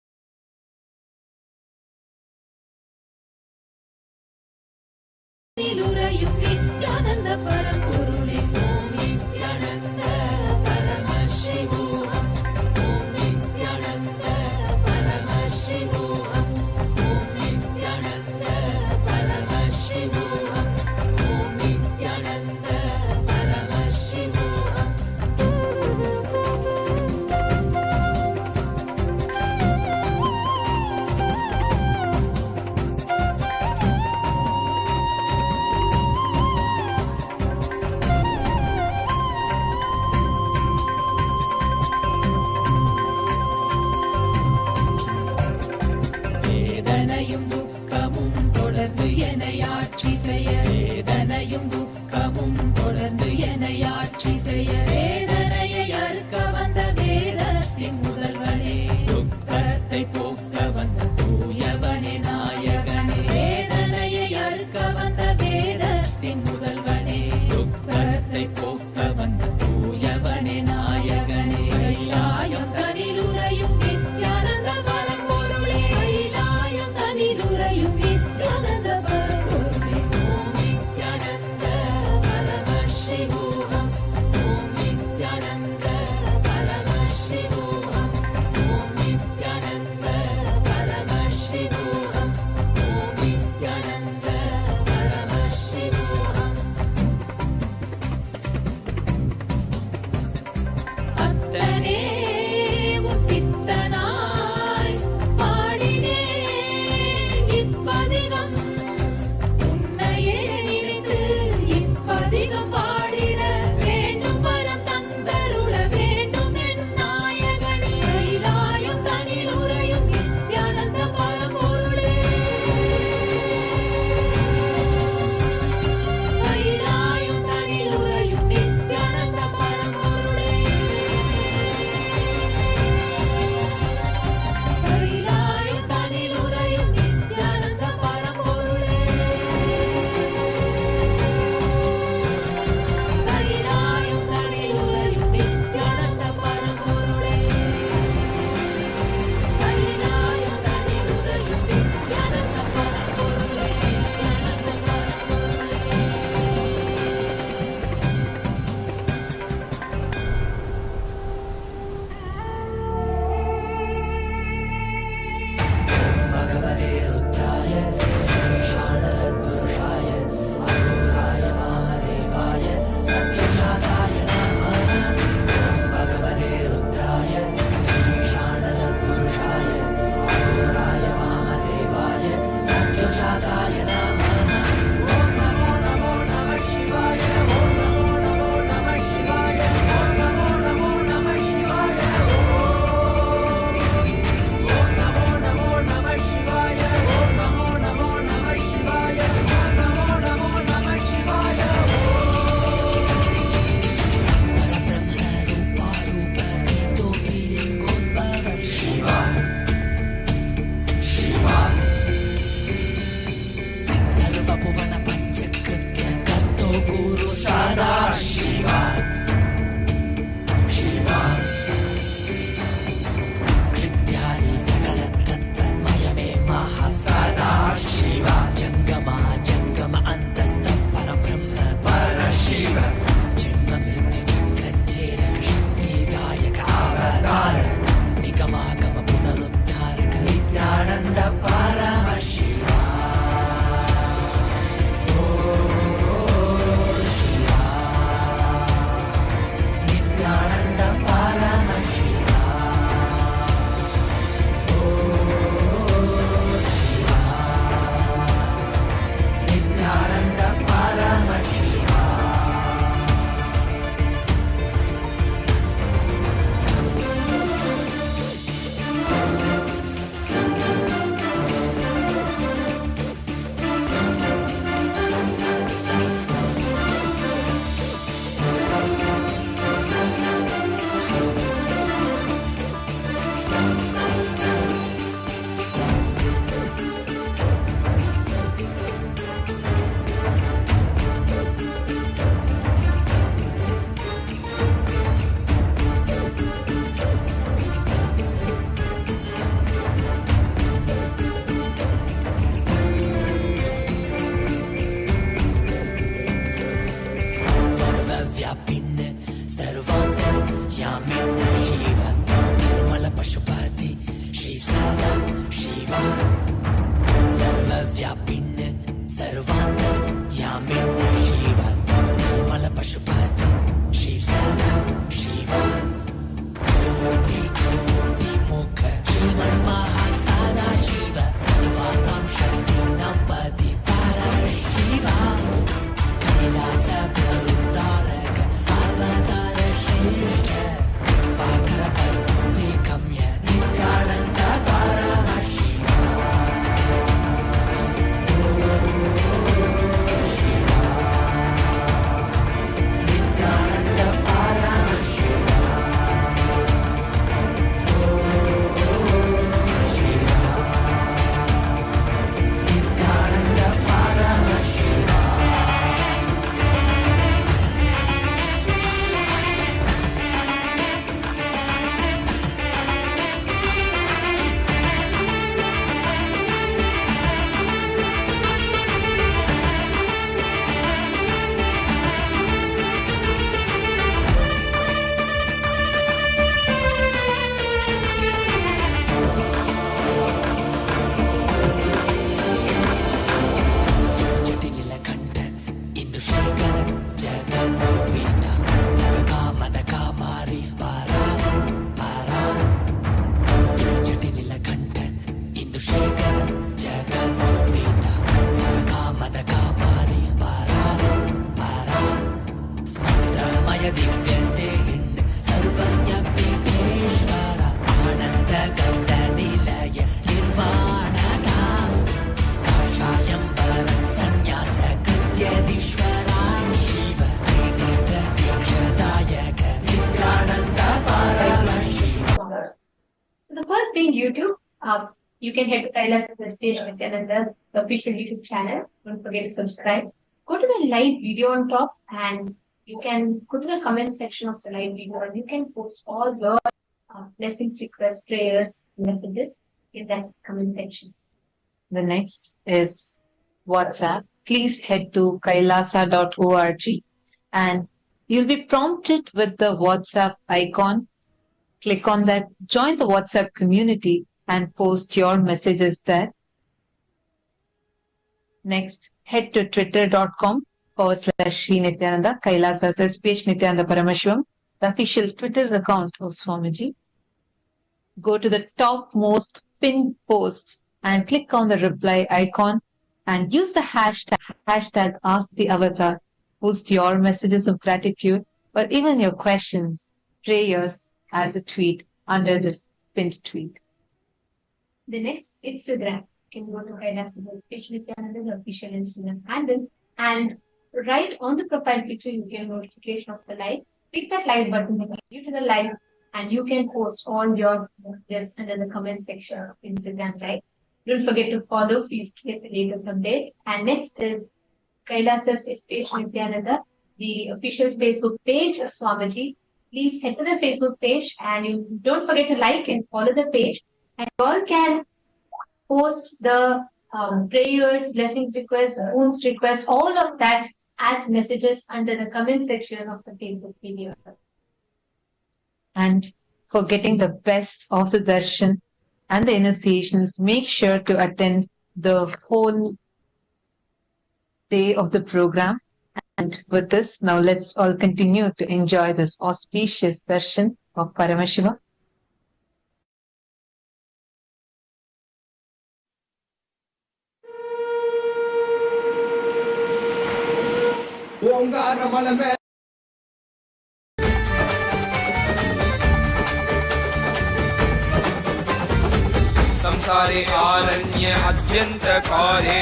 தனிலுரையும் நித்யானந்த பரம்பொருளே ஓம் நித்யானந்த பரமசிவோகம் ஓம் நித்யானந்த பரமசிவோகம் ஓம் நித்யானந்த பரமசிவோகம் ஓம் நித்யானந்த பரமசிவோகம் வேதனையும் துக்கமும் தொடர்ந்து என்னை ஆட்சி செய்ய வேதனையும் துக்கமும் தொடர்ந்து என்னை ஆட்சி செய்ய வேதனையை அறுக்க வந்த வேதத்தின் முதல்வனே துக்கத்தை போக்க வந்த தூயவனே நாயகனே வேதனையை அறுக்க வந்த வேதத்தின் முதல்வனே துக்கத்தை போக்க வந்த தூயவனே நாயகனே கைலாயம் தனிலுரையும் நித்யானந்த பரம்பொருளே கைலாயம் தனிலுரையும் நித்யானந்த பரம்பொருளே ஓம் सर्वव्यापिन् सर्वान्त यामिन् शिव निर्मल पशुपत श्री सदा शिव कोटि कोटि मुख श्रीमन्महासदा शिव सर्वासां शक्तीनां पति परशिवा कैलास पुनरुद्धारक अवतार श्रेष्ठ कृपाकर भक्ति गम्य नित्यानन्द परमशिवा नित्यानन्द परमशिवा नित्यानन्द परमशिवा जटिनिलकण्ठ इन्दुशेखर जगन्पीता सर्वकामदकामारि परा परा जटिनिलकण्ठ इन्दुशेखर जगन्पीता सर्वकामदकामारि परा परा मन्त्रमय दिव्यदेहिन् सर्वज्ञपीठेश्वर आनन्दगन्धनिलय निर्वाणदा काषायम्बर सन्न्यास कृत्यधीश्वरा Shiv Trinetra दीक्षदायक Nityanand Paramshiva. The first being YouTube. You can head to Kaala Tattva page with another official YouTube channel. Don't forget to subscribe. Go to the live video on top and you can go to the comment section of the live video and you can post all your blessings, requests, prayers, messages in that comment section. The next is WhatsApp. Please head to kailasa.org and you'll be prompted with the WhatsApp icon. Click on that, join the WhatsApp community and post your messages there. Next, head to twitter.com/Sri Nithyananda, Kailasa SPH Nithyananda Paramashivam, the official Twitter account of Swamiji. Go to the topmost pinned post and click on the reply icon and use the hashtag Ask the Avatar. Post your messages of gratitude or even your questions, prayers as a tweet under this pinned tweet. The next, Instagram. You can go to Kaala Tattva page Nithyananda, the official Instagram handle, and right on the profile picture, you get a notification of the live. Click that live button to get you to the live, and you can post all your messages under the comment section of Instagram live. Don't forget to follow so you get the latest update. And next is Kaala Tattva page Nithyananda, the official Facebook page of Swamiji. Please head to the Facebook page and you don't forget to like and follow the page. And you all can post the prayers, blessings requests, wounds requests, all of that as messages under the comment section of the Facebook video. And for getting the best of the darshan and the initiations, make sure to attend the whole day of the program. And with this, now let's all continue to enjoy this auspicious darshan of Paramashiva. संसारे आरण्य अत्यंत कारे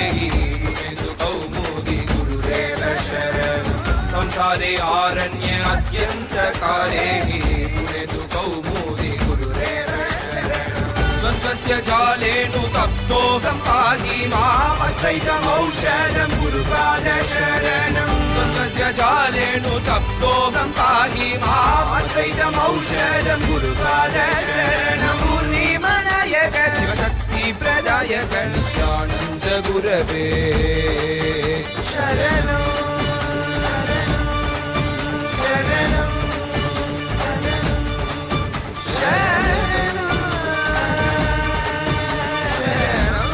कौमुदी गुरुरेव शरण संसारे आरण्य अत्यंत कारे कौमुदी गुरुरेव शरण द्वन्द्वस्य जालेनु तप्तोऽहं पाहि मामद्वैतमौषधं गुरुपाद शरणं द्वन्द्वस्य जालेनु तप्तोऽहं पाहि मामद्वैतमौषधं गुरुपाद शरणं पूर्णिमनयक शिवशक्ति प्रदायक नित्यानन्द गुरवे शरणं शरणं शरणं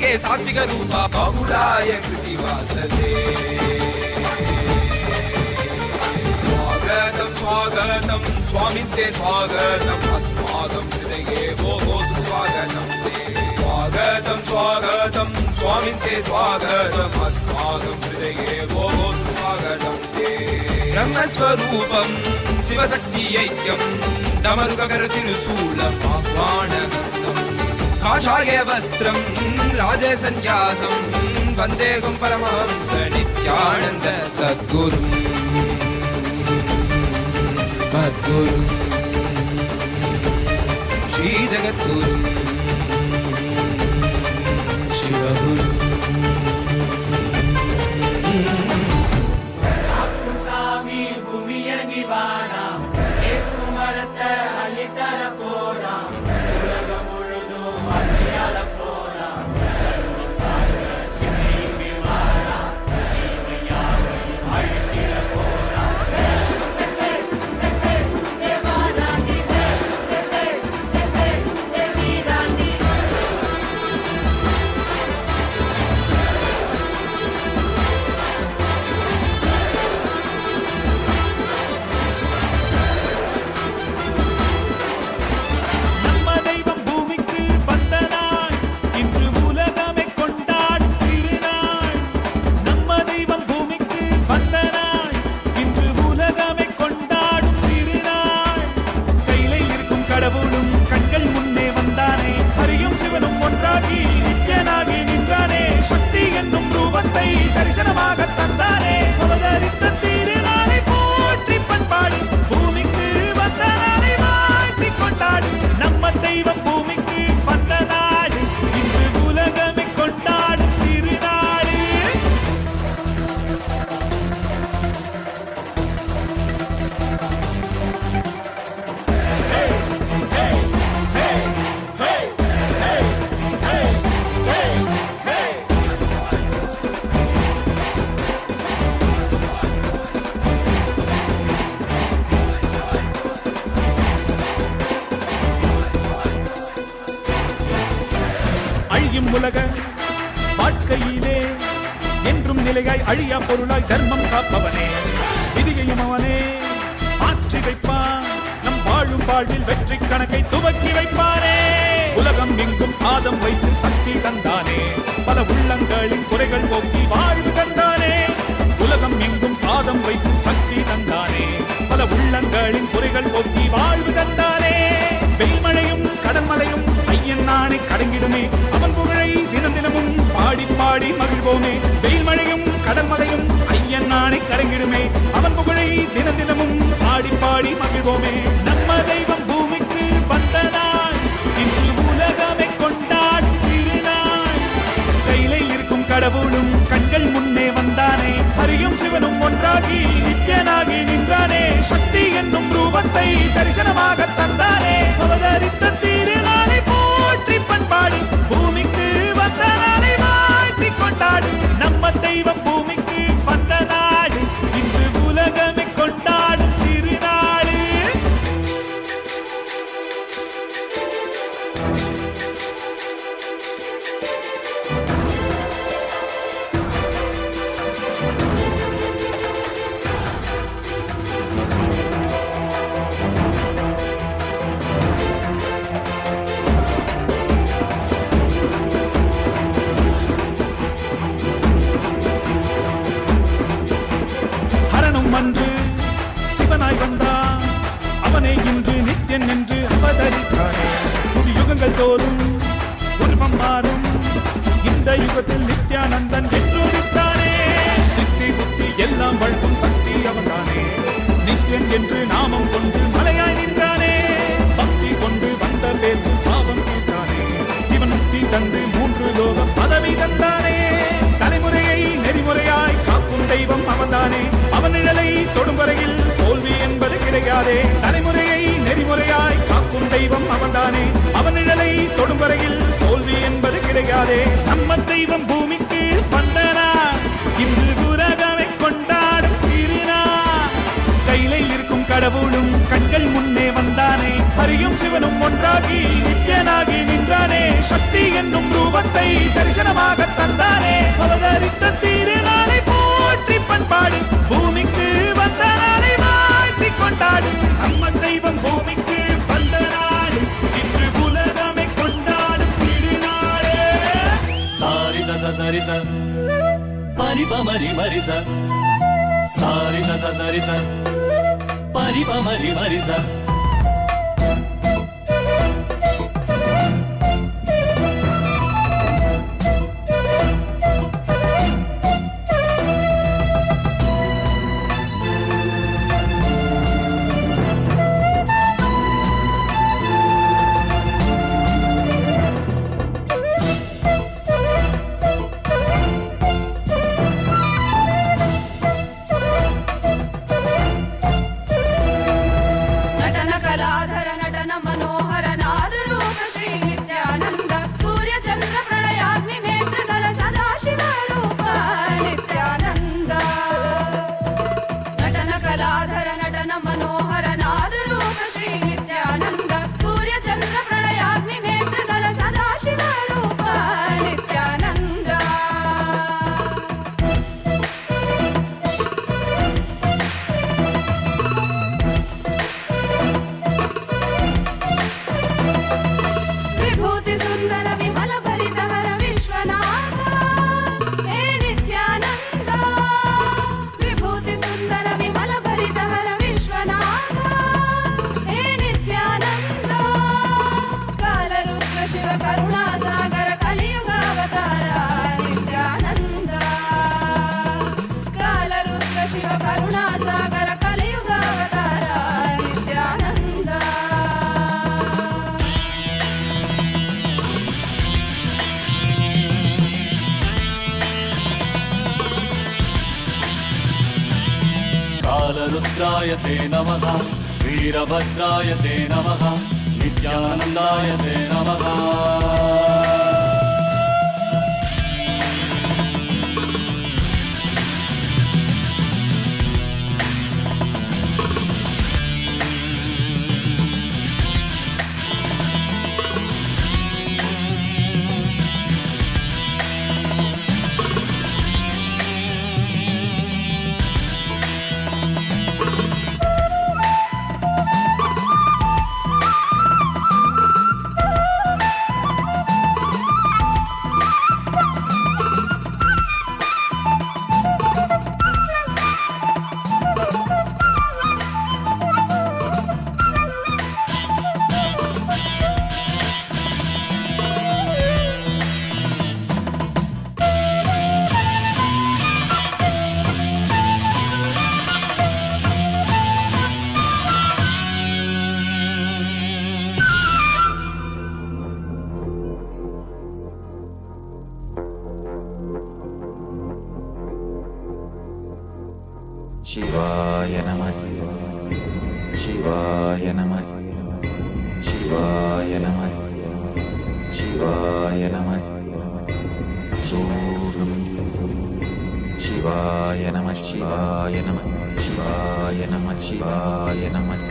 जगे सात्विक रूपा बहुलाय कृतिवाससे स्वागतं स्वागतं स्वामित्वे स्वागतम् अस्माकं हृदये वो सुस्वागतं ते स्वागतं स्वागतं स्वामित्वे स्वागतम् अस्माकं हृदये वो सुस्वागतं ते ब्रह्मस्वरूपं शिवशक्ति ऐक्यं दमरुककरतिरुशूलम् आह्वानमस्तम् काषाय वस्त्रं राजसन्न्यासं वन्देहं परमहंस नित्यानन्द सद्गुरुं मद्गुरुं श्रीजगद्गुरुं शिवगुरुं स्वामी भूमिय निवारा मरत हल्लितर पोरा தரிசனமாக தந்தானே அவதரித்த திருநாளை போற்றி பண்பாடு பூமிக்கு வந்த நாளை வாழ்த்தி கொண்டாடு நம்ம தெய்வம் பூமிக்கு வந்த நாடு இன்று உலகமே கொண்டாடும் திருநாடு உலக வாழ்க்கையிலே என்றும் நிலையாய் அழியா பொருளாய் தர்மம் காப்பவனே விதியையும் அவனே மாற்றி வைப்பான் நம் வாழும் வாழ்வில் வெற்றி கணக்கை துவக்கி வைப்பானே உலகம் எங்கும் பாதம் வைத்து சக்தி தந்தானே பல உள்ளங்களின் குறைகள் போக்கி வாழ்வு தந்தானே உலகம் எங்கும் பாதம் வைத்து சக்தி தந்தானே பல உள்ளங்களின் குறைகள் போக்கி வாழ்வு தந்தானே வெயில்மழையும் கடன்மலையும் ஐயன் நானே கடங்கிடுமே அவன் புகழை தினம் தினமும் பாடி பாடி மகிழ்வோமே வெயில்மழையும் கடன்மலையும் ஐயன் நானே கடங்கிடுமே அவன் புகழை தினம் தினமும் பாடி பாடி மகிழ்வோமே நம்ம தெய்வம் பூமிக்கு வந்த நாள் இன்று உலகமே கொண்டாடும் திருநாள் கையில இருக்கும் கடவுளும் கண்கள் முன்னே வந்தானே ஹரியும் சிவனும் ஒன்றாகி நித்யனாகி நின்றானே சக்தி என்னும் ரூபத்தை தரிசனமாக தந்தானே அவதரித்த திருநாளை போற்றி பண்பாடு பூமிக்கு வந்த நாளை வாழ்த்தி கொண்டாடு நம்ம தெய்வம் பூமிக்கு வந்த நாடு இன்று உலகமே கொண்டாடும் திருநாடு அன்று சிவனாய் வந்தான் அவனை இன்று நித்யன் என்று அவதரித்தானே புது யுகங்கள் தோறும் உருவம் மாறும் இந்த யுகத்தில் நித்யானந்தன் என்று உதித்தானே சித்தி சுத்தி எல்லாம் வழங்கும் சக்தி அவன்தானே நித்யன் என்று நாமம் கொண்டு மலையாய் நின்றானே பக்தி கொண்டு வந்த பேர் பாவம் தீர்த்தானே ஜீவன் முக்தி தந்து 3 லோகம் பதவி தந்தானே தலைமுறையை நெறிமுறையாய் காக்கும் தெய்வம் அவன்தானே அவன் நிழலை தொடும் வரையில் தோல்வி என்பது கிடையாதே தலைமுறையை நெறிமுறையாய் காக்கும் தெய்வம் அவன்தானே அவன் நிழலை தொடும் வரையில் தோல்வி என்பது கிடையாதே நம்ம தெய்வம் பூமிக்கு வந்தனா இன்று உலகமே கொண்டாடும் திருநாள் கையில இருக்கும் கடவுளும் கண்கள் முன்னே வந்தானே ஹரியும் சிவனும் ஒன்றாகி நித்யனாகி நின்றானே சக்தி என்னும் ரூபத்தை ரூபத்தை தரிசனமாக தந்தானே. அவதரித்த திருநாளை போற்றி பண்பாடு, பூமிக்கு வந்த நாளை வாழ்த்தி கொண்டாடு. அம்மன் தெய்வம் பூமிக்கு வந்த நாடு, இன்று உலகமே கொண்டாடும் திருநாளே. சாரி சரி பரிபமரி மரிச, சாரி சரி பரிபமரி மரிச. कालरुद्राय ते नमः, वीरभद्राय ते नमः, नित्यानन्दाय ते नमः. शिवाय नमः, शिवाय नमः, शिवाय नमः, शिवाय नमः, शिवाय नमः, शिवाय नमः, शिवाय नमः, शिवाय नमः.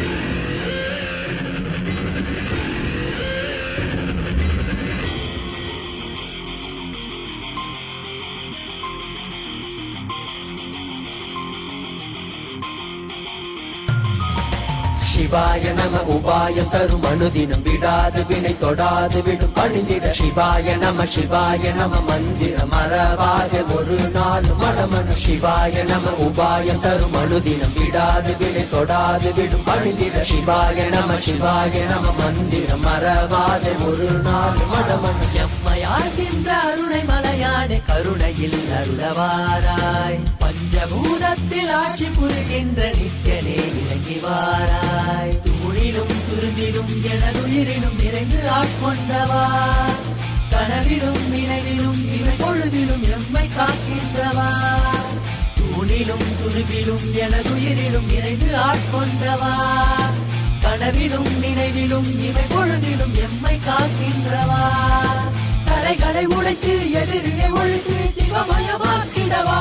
சிவாய நம உபாயம் தரும் அனுதினம் விடாது வினை தொடாது விடும் பணிந்திட. சிவாய நம மந்திரம் மறவாத ஒரு நாள் மடமனு. சிவாய நம உபாயம் தரும் அனுதினம் விடாது வினை தொடாது விடும் பணிந்திட. சிவாய நம மந்திரம் மறவாத ஒரு நாள் மடமனு. எம்மையாகின்ற அருணை மலையானே கருணையில் அருளவாராய். பஞ்சபூதத்தில் ஆட்சி புரிகின்ற நித்தியனே இறங்கி வாராய். தூணிலும் துரும்பிலும் எனதுயிரிலும் நிறைந்து ஆட்கொண்டவா. கனவிலும் நினைவிலும் இவை பொழுதிலும் எம்மை காக்கின்றவா. தூணிலும் துரும்பிலும் எனதுயிரிலும் நிறைந்து ஆட்கொண்டவா. கனவிலும் நினைவிலும் இவை பொழுதிலும் எம்மை காக்கின்றவா. தடைகளை உடைத்து எதிரியை ஒழித்து சிவமயமாக்கிடவா.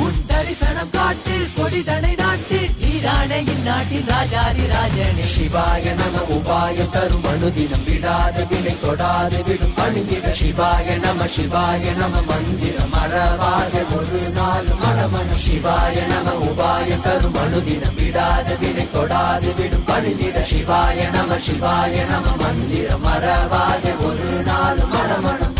உன் தரிசனம் காட்டு கொடிதனை நாட்டு நீரானே இந்நாட்டு நாட்டின் ராஜாதி ராஜனே. சிவாய நம உபாயம் தரும் அனுதினம் விடாத வினை தொடாது விடும் பணிந்திட. சிவாய நம மந்திரம் மறவாத ஒரு நாள் மனமன. சிவாய நம உபாயம் தரும் அனுதினம் விடாத வினை தொடாது விடும் பணிந்திட. சிவாய நம மந்திரம் மறவாத ஒரு நாள் மனமனம்.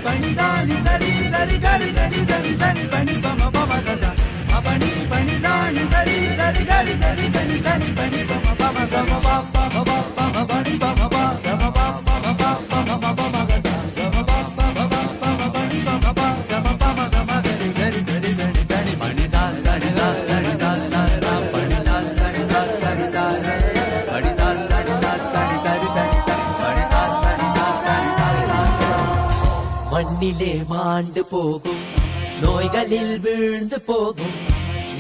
Pani zani zari zari gari zari zari zari pani pama pama gaza. Pani pani zani zari zari gari zari zari zari pani pama pama gama pa pama pa pama pani pama pa gama pa pama pa pama pama gaza. Gama pa pama pa pama pani pama pa gama pama gama gari gari zari zari zari pani za zari za zari za za za pani za zari za zari za pani za zari za zari zari zari pani za zari za zari za za. மண்ணிலே மாண்டு போகும் நோய்களில் வீழ்ந்து போகும்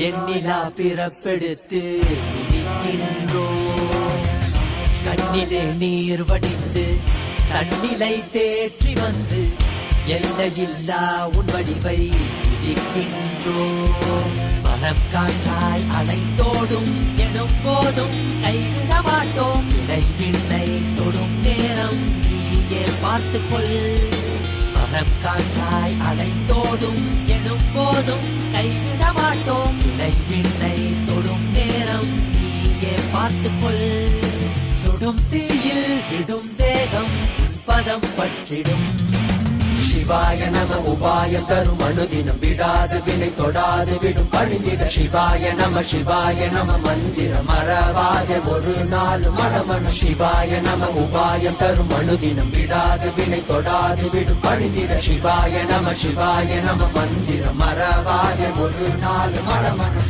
எண்ணிலா பிறப்பெடுத்து துதிக்கின்றோம். கண்ணிலே நீர் வடிந்து தன்னிலை தேற்றி வந்து எல்லையில்லா உன் வடிவை துதிக்கின்றோம். மனம் காற்றாய் அலைத்தோடும் எனும் போதும் கைவிட மாட்டோம். இடைவிண்ணை தொடும் நேரம் நீயே பார்த்துக்கொள். மனம் காற்றாய் அலைந்தோடும் எனும் போதும் கைவிட மாட்டோம். இடைவிண்ணை தொடும் நேரம் நீயே பார்த்துக்கொள். சுடும் தீயில் விடும் தேகம் பதம் பற்றிடும். சிவாய நம உபாயம் தரும் அனுதினம் விடாத வினை தொடாது விடும் பணிந்திட. சிவாய நம மந்திரம் மறவாத ஒரு நாள் மனமன. சிவாய நம உபாயம் தரும் அனுதினம் விடாத வினை தொடாது விடும் பணிந்திட. சிவாய நம மந்திரம் மறவாத ஒரு நாள் மனமன.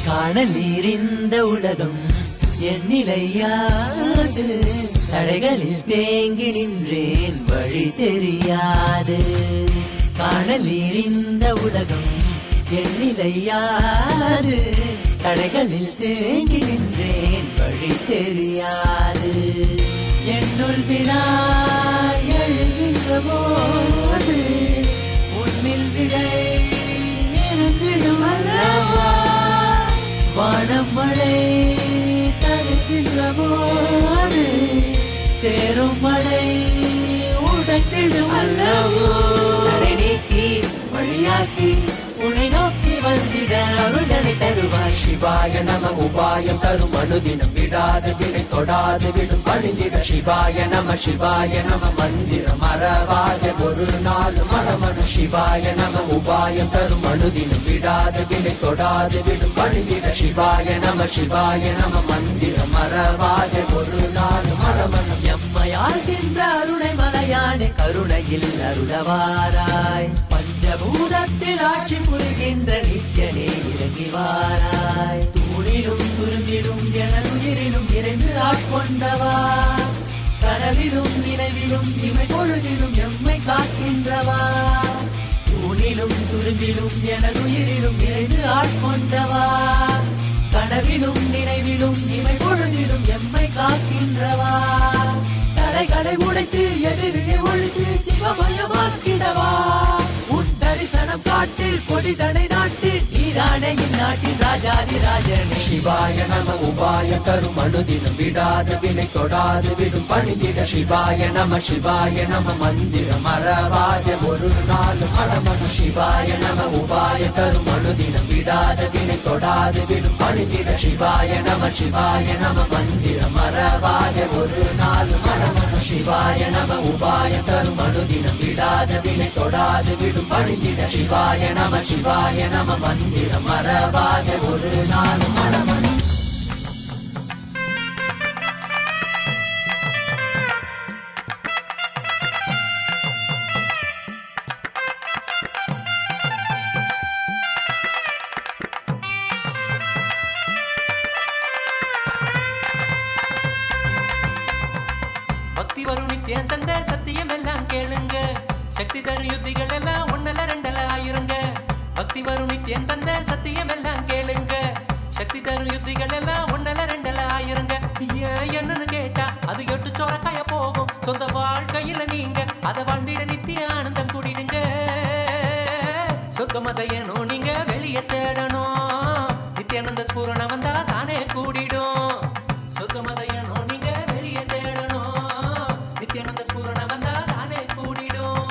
காணலீரிந்த உலகம் என் நிலையாது. தடைகளில் தேங்கி நின்றேன் வழி தெரியாது. காணலீரிந்த உலகம் என் நிலையாது. தடைகளில் தேங்கி நின்றேன் வழி தெரியாது. என்னுள் வினா எழுகின்ற போது உன்னில் விடை இருந்திடும் அல்லவா. வானம் மழை தருகின்ற போது சேரும் மழை உடைத்திடும் அல்லவோ. தடை நீக்கி வழியாக்கி உன்னை நோக்கி வந்திட அருள்களை தருவாய். சிவாய நம உபாயம் தரும் அனுதினம் விடாத வினை தொடாது விடும் பணிந்திட. சிவாய நம மந்திரம் மறவாத ஒரு நாள் மனமன. சிவாய நம உபாயம் தரும் அனுதினம் விடாத வினை தொடாது விடும் பணிந்திட. சிவாய நம மந்திரம் மறவாத ஒரு நாள் மனமன. எம்மையாகின்ற அருணை மலையானே கருணையில் அருளவாராய். பஞ்சபூதத்தில் ஆட்சி புரிகின்ற நித்யனே இறங்கி வாராய். தூணிலும் துரும்பிலும் எனது உயிரிலும் இறைந்து ஆட்கொண்டவா. கனவிலும் நினைவிலும் இமை பொழுதிலும் எம்மை காக்கின்றவா. தூணிலும் துரும்பிலும் எனது உயிரிலும் இறைந்து ஆட்கொண்டவா. கனவிலும் நினைவிலும் இமை பொழுதிலும் எம்மை காக்கின்றவா. தடைகளை உடைத்து எதிரியை ஒழித்து சிவமயமாக்கிடவா. உன் தரிசனம் காட்டில் கொடிதடை நாட்டில் நீதானே இந்நாட்டின் ராஜாதி ராஜனே. சிவாய நம உபாயம் தரும் அனுதினம் விடாத வினை தொடாது விடும் பணிந்திட. சிவாய நம மந்திரம் மறவாத ஒரு நாள் மனமன. சிவாய நம உபாயம் தரும் அனுதினம் விடாத வினை தொடாது விடும் பணிந்திட. சிவாய நம மந்திரம் மறவாத ஒரு நாள் மனமன. சிவாய நம உபாயம் தரும் அனுதினம் விடாத வினை தொடாது விடும் பணிந்திட. சிவாய நம மந்திரம் மறவாத ஒரு நாள் மனமன. சத்தியம் எல்லாம் கேளுங்க. சக்தி தரும் யுத்திகள் எல்லாம் ஒன்னல ரெண்டல ஆயிருங்க. பக்தி வரும் நித்தியன் தந்த சத்தியம் எல்லாம் கேளுங்க. சக்தி தரும் யுத்திகள் எல்லாம் ஒன்னல ரெண்டல ஆயிருங்க. ஏன் என்னன்னு கேட்டா அது எட்டு சோரக்காய போகும். சொந்த வாழ்க்கையில நீங்க அதை வாழ்ந்திட நித்திய ஆனந்தம் கூடிடுங்க. சொர்க்கமதையனோ நீங்க வெளியே தேடணும். நித்யானந்த ஸ்பூரண வந்தா தானே கூடிடும். சொர்க்கமதையனோ நீங்க வெளியே தேடணும். நித்யானந்த ஸ்பூரண வந்தா தானே கூடிடும்.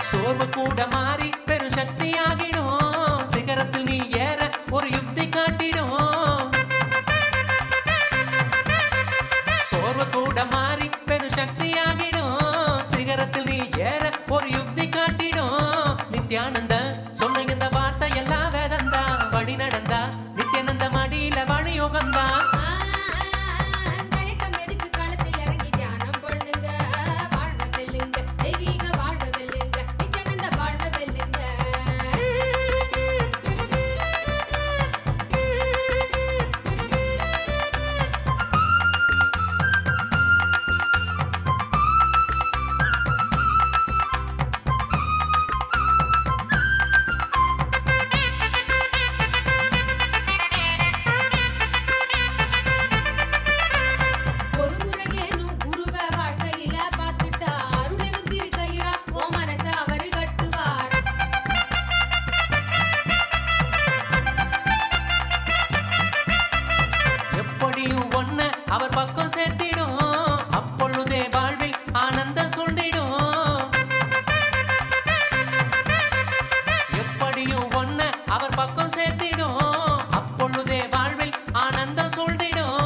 சோர்வு கூட மாறி பெரும் சக்தி ஆகிடும். சிகரத்தில் நீ ஏற ஒரு யுக்தி காட்டிடும். சோர்வு கூட மாறி பெரும் சக்தி ஆகிடும். சிகரத்தில் நீ ஏற ஒரு யுக்தி காட்டிடும். நித்யானந்த சொன்ன இந்த வார்த்தை எல்லாம் வேதந்தா. வழி நடந்தா நித்யானந்த மடியில வழி யோகம்தான். அவர் பக்கம் சேர்த்திடும். அப்பொழுதே வாழ்வில் ஆனந்தம் சொல்லிடும். எப்படியும் ஒன்ன அவர் பக்கம் சேர்த்திடும். அப்பொழுதே வாழ்வில் ஆனந்தம் சொல்லிடும்.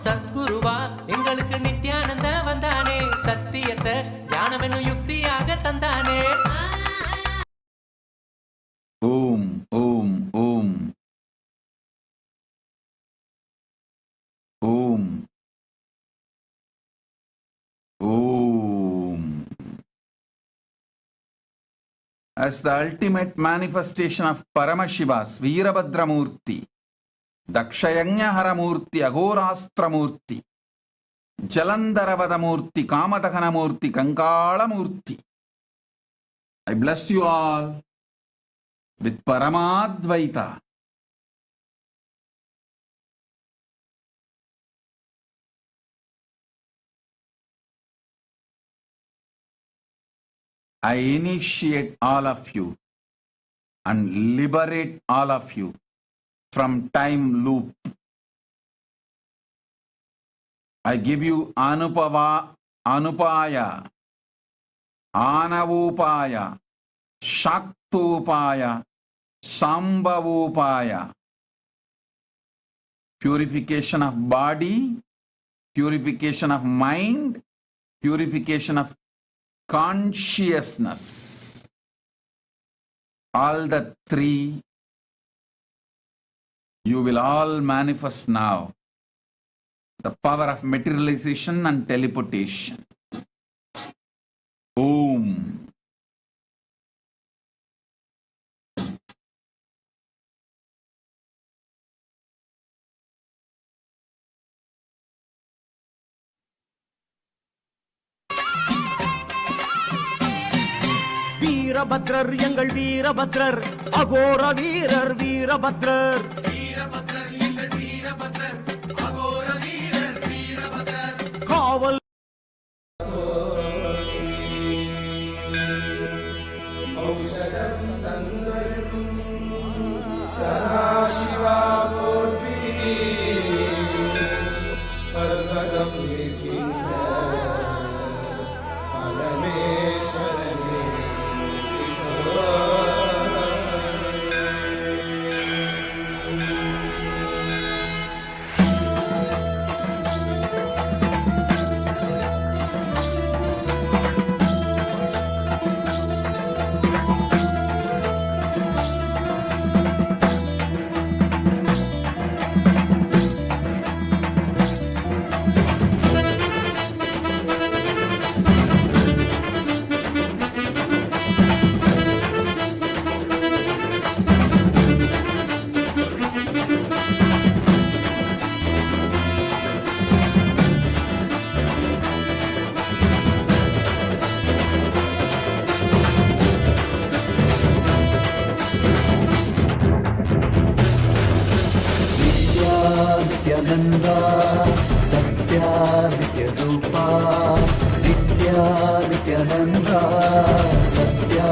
தத்குருவா எங்களுக்கு நித்யானந்த வந்தானே. சத்தியத்தை ஞானம் என்னும் யுக்தியாக தந்தானே. ஓம் ஓம் ஓம் ஓம் Om. As the ultimate manifestation of Paramashiva's Veerabhadramurti, Dakshayagnaharamurti, Agorastramurti, Jalandaravadamurti, Kamadaghanamurti, Kankalamurti, I bless you all with Paramadvaita. I initiate all of you and liberate all of you from time loop. I give you anupaya, anavupaya, shaktupaya, sambhavupaya. Purification of body, purification of mind, purification of consciousness. All the three you will all manifest now. The power of materialization and teleportation. Om. Veerabhadrar எங்கள் வீரபத்ரர், அகோர வீரர் வீரபத்ரர். வீரபத்ரர் எங்கள் வீரபத்ரர், அகோர வீரர் வீரபத்ரர். காவல் ஔஷதம் தந்தருளும் சதாசிவா போற்றி. பர்வதம் நிற்கின்ற பரமேஸ்வரனே Nityananda, Satya Nityarupa, Nitya Nityananda, Satya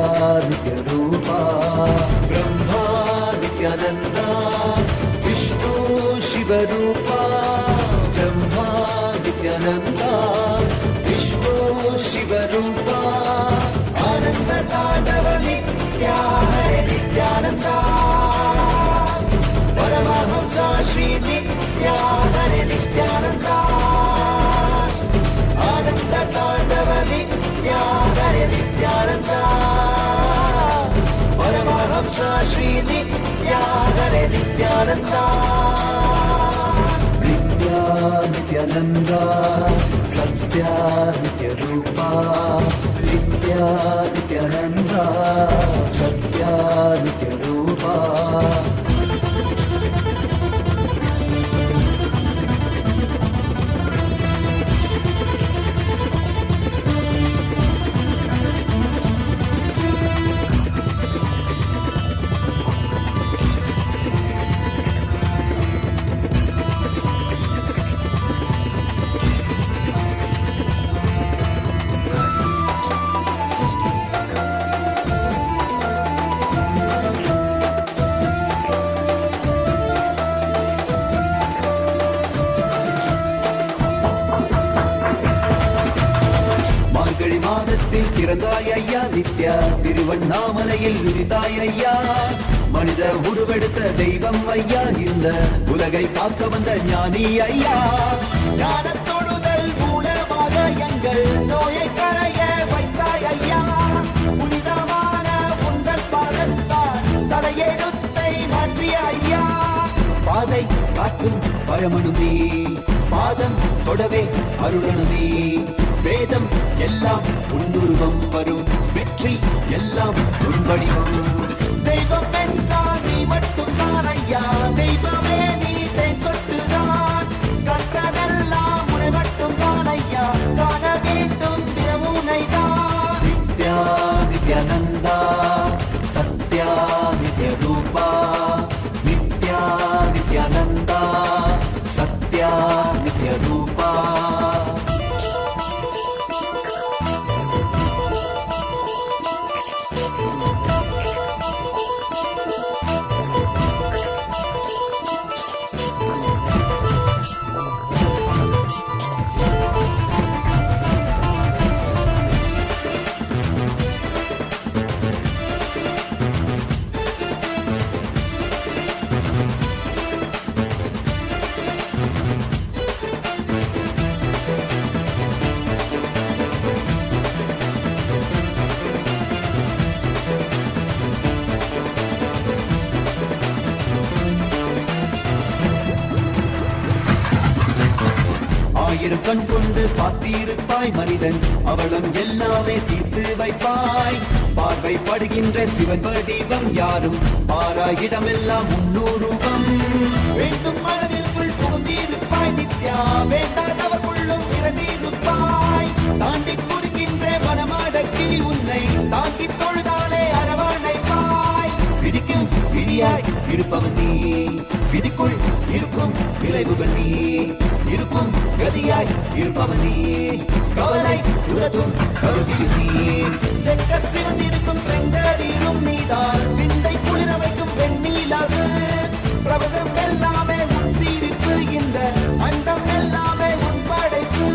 Nityarupa, Brahma Nityananda, Vishnu Shivarupa, Brahma Nityananda, Vishnu Shivarupa, Ananda Tandava Nitya Hare Nityananda, Paramahamsa Shri Nitya Hare Nityananda, Ananda Tandava Nitya Hare Nityananda, Paramahamsa Shri Nitya Hare Nityananda, Nitya Nityananda, Satya Nityarupa, Nitya Nityananda, Satya Nityarupa. மார்கழி மாதத்தில் பிறந்தாய் ஐயா நித்யா, திருவண்ணாமலையில் உதித்தாய் ஐயா, மனித உருவெடுத்த தெய்வம் ஐயா, இந்த உலகை காக்க வந்த ஞானி ஐயா, ஞான தொடுதல் மூலமாக எங்கள் நோயை கரைய வைத்தாய் ஐயா, புனிதமான உங்கள் பாதத்தால் தலையெழுத்தை மாற்றிய ஐயா, பாதை காட்டும் பரமனுமே, பாதம் தொடவே அருளனுமே, வேதம் எல்லாம் உன்னுருவம் வரும், வெற்றி எல்லாம் உன்படிவம், தெய்வம் என்றால் நீ மட்டும்தான் ஐயா, தெய்வமே நீ தேன் சொட்டுதான், கற்றதெல்லாம் உனை மட்டும்தான் ஐயா, காண வேண்டும் தினமுனைதான், நித்யா நித்யானந்தா, சத்யா நித்யரூபா, நித்யா நித்யானந்தா, சத்யா நித்யரூபா. ஆயிரம் கண் கொண்டு பார்த்திருப்பாய் மனிதன், அவளும் எல்லாமே தீர்த்து வைப்பாய், பார்வைப்படுகின்ற சிவன் வடிவம் யாரும் பாராயிடமெல்லாம் முன்னூறுவம், வேண்டும் மனதிற்குள் புகுந்திருப்பாய் நித்யா, வேண்டாதவர்களும் இறந்திருப்பாய், தாண்டி குறுகின்ற வனமாடக்கி உன்னை தாங்கி தொழுதாலே அரவணைப்பாய், விதிக்கும் விதியாய் இருப்பவன் நீ, விதிக்குள் இருக்கும் விளைவுகள் நீ, இருக்கும் கதியாய் இருப்பவன் நீ, கவலை துரத்தும் கருவியும் நீ, செக்க சிவந்திருக்கும் செங்கதிரும் நீதான், சிந்தை குளிர வைக்கும் வெண்ணிலவு, பிரபதம் எல்லாமே உன் சீரிப்பு, இந்த அண்டம் எல்லாமே உன் படைப்பு,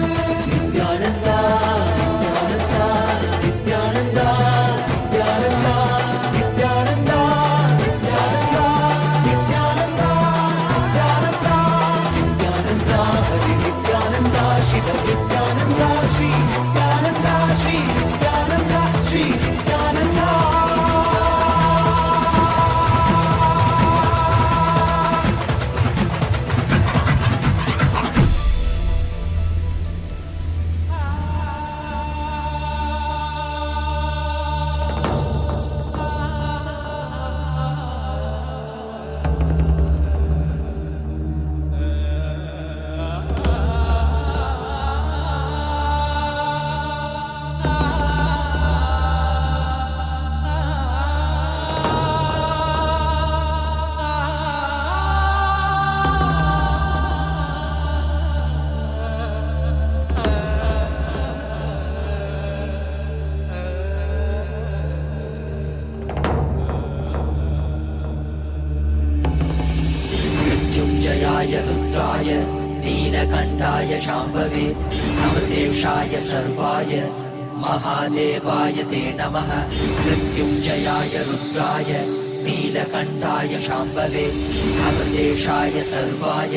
நித்யானந்தா நித்யானந்தா நித்யானந்தா நித்யானந்தா நித்யானந்தா நித்யானந்தா நித்யானந்தா நித்யானந்தா நித்யானந்தா ஹரி நித்யானந்தா சிவ நித்யானந்தா ஸ்ரீ நித்யானந்தா ஸ்ரீ நித்யானந்தா ஸ்ரீ நித்யானந்தா నీలకంఠాయ శాంభవే అమృతేశాయ సర్వాయ మహాదేవాయ తే నమః మృత్యుంజయాయ రుద్రాయ నీలకంఠాయ శాంభవే అమృతేశాయ సర్వాయ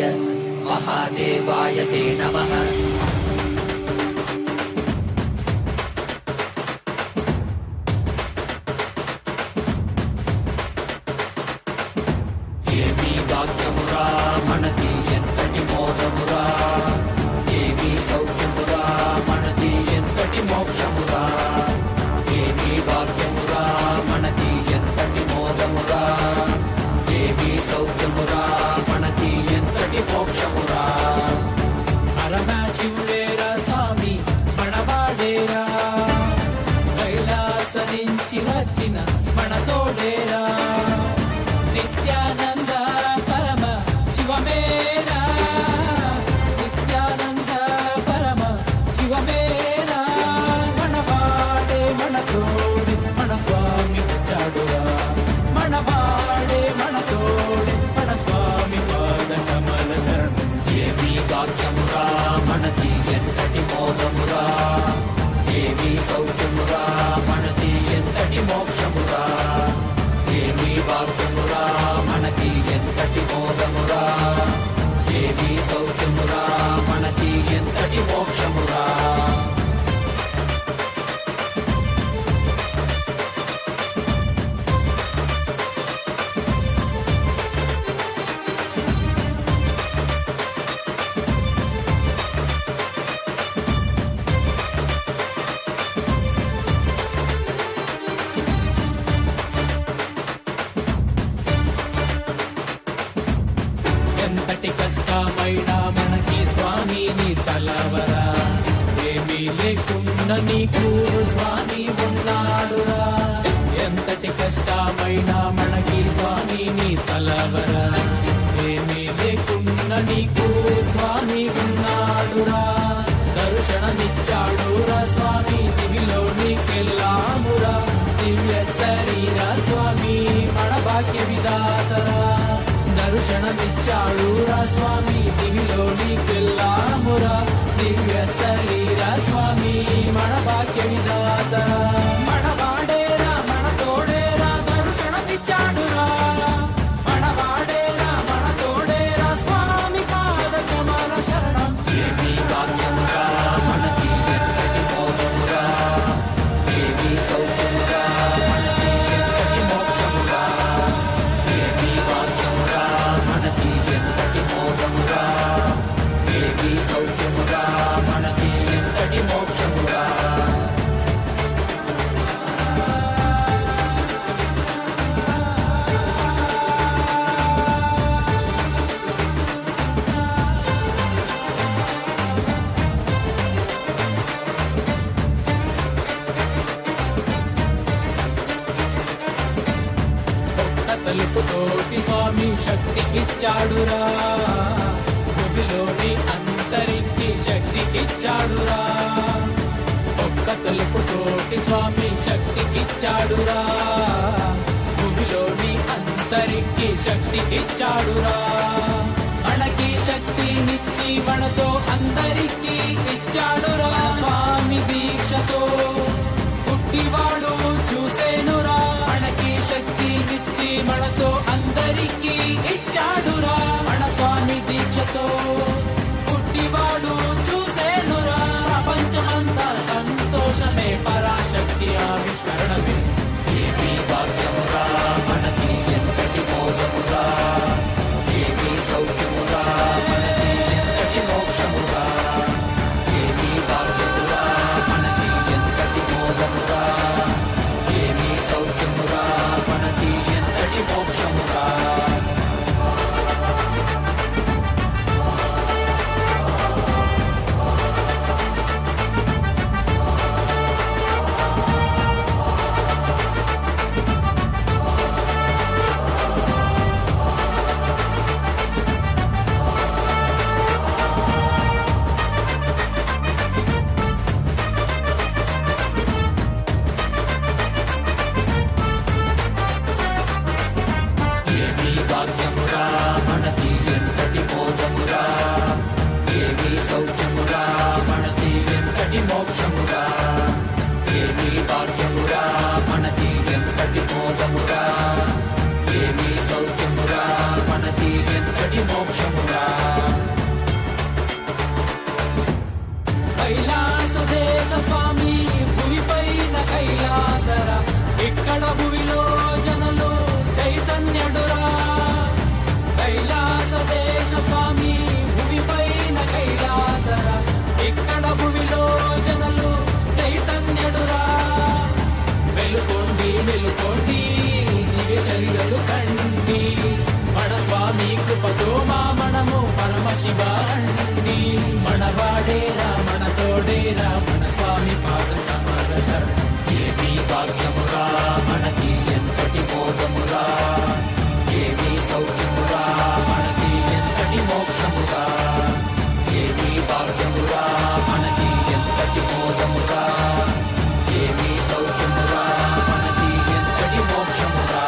మహాదేవాయ తే నమః ఏమీ భాగ్యమురా మనది ఎంతటి మోదమురా ఏమీ సౌఖ్యమురా మనది ఎంతటి మోక్షమురా ఏమీ భాగ్యమురా మనది ఎంతటి మోదమురా ఏమీ సౌఖ్యమురా మనది ఎంతటి మోక్షమురా పరమశివుడేరా స్వామి మనవాడేరా కైలాస నుంచి వచ్చిన మన తోడేరా నిత్యానంద పరమ శివమేరా నిత్యానంద పరమ శివమేరా మనవాడే మన తోడే మన స్వామి వచ్చాడురా మనవాడే మన తోడే మన స్వామి పాద కమల శరణం ఏమీ భాగ్యమురా మనది ఎంతటి మోదమురా ఏమీ సౌఖ్యమురా మనది ఎంతటి మోక్షమురా ఏమీ భాగ్యమురా మనకి ఎంతటి మోదమురా ఏమీ సౌఖ్యమురా మనకి ఎంతటి మోక్షమురా ఎంతటి కష్టమైనా మనకి స్వామి నీ తలవరా ఏమీ లేకుండా నీకు స్వామి ఉన్నాడురా ఎంతటి కష్టమైనా మనకి స్వామి నీ తలవరా ఏమీ లేకుండా నీకు స్వామి ఉన్నాడురా దర్శనమిచ్చాడురా స్వామి దివిలో నీకెళ్ళామురా దివ్య శరీర స్వామి మన భాగ్య విధాతరా దర్శనమిచ్చాడురా స్వామి దివిలో నీకెళ్ళామురా దివ్య శరీర స్వామి మన భాగ్య విధాతరా మన వాడేరా మన తోడేరా దర్శనమిచ్చాడురా మన వాడేరా మన తోడేరా స్వామి పాద కమల శరణం ఏమీ భాగ్యమురా మనకి ఎంతటి మోదమురా ఏమీ సౌఖ్యమురా మనకి ఎంతటి మోక్షమురా ఏమీ భాగ్యమురా మనకి ఎంతటి మోదమురా ఏమీ సౌఖ్యమురా మనకి ఎంతటి మోక్షమురా ఒక్క తలుపుతోటి స్వామి శక్తికిచ్చాడురా భూమిలోని అంతరికి శక్తికిచ్చాడురా ఒక్క తలుపుతోటి స్వామి శక్తికిచ్చాడురా భూమిలోని అంతరికి శక్తికిచ్చాడురా మనకి శక్తినిచ్చి మనతో అందరికీ ఇచ్చాడురా స్వామి దీక్షతో పుట్టివాడు చూసేనురా మనకి శక్తినిచ్చి మనతో అందరికీ ఇచ్చాడురా మన స్వామి దీక్షతో పుట్టివాడు చూసేనురా ప్రపంచమంతా సంతోషమే పరాశక్తి ఆవిష్కరణమే ఏమీ భాగ్యమురా మనకి ఎంతటి మోదమురా ఏమీ సౌఖ్యమురా మనకి ఎంతటి మోక్షమురా సౌఖ్యమురా మనకి ఎంతటి మోక్షమురా ఏమి భాగ్యమురా మనకి ఎంతటి మోదమురా ఏమి సౌఖ్యమురా మనకి ఎంతటి మోక్షమురా కైలాస దేశ స్వామి భూమిపైన కైలాసర ఇక్కడ భూమిలో జనలు చైతన్యుడురా కైలాస దేశ స్వామి భూమిపైన కైలాసర ఇక్కడ భూమిలో జనలు చైతన్యుడురా మెలుకోండి మెలుకోండి దివ్య శరీరలు కండి మన స్వామి కృపతో మా మనము పరమశివ అండి మనవాడేరా మన తోడేరా మన స్వామి పాదమరద ఏమి భాగ్యమురా మనకి ఎంతటి మోదమురా ఏమి సౌఖ్యమురా మనకి ఎంతటి మోక్షమురా ఏమి భాగ్యమురా మనకి ఎంతటి మోదమురా ఏమి సౌఖ్యమురా మనకి ఎంతటి మోక్షమురా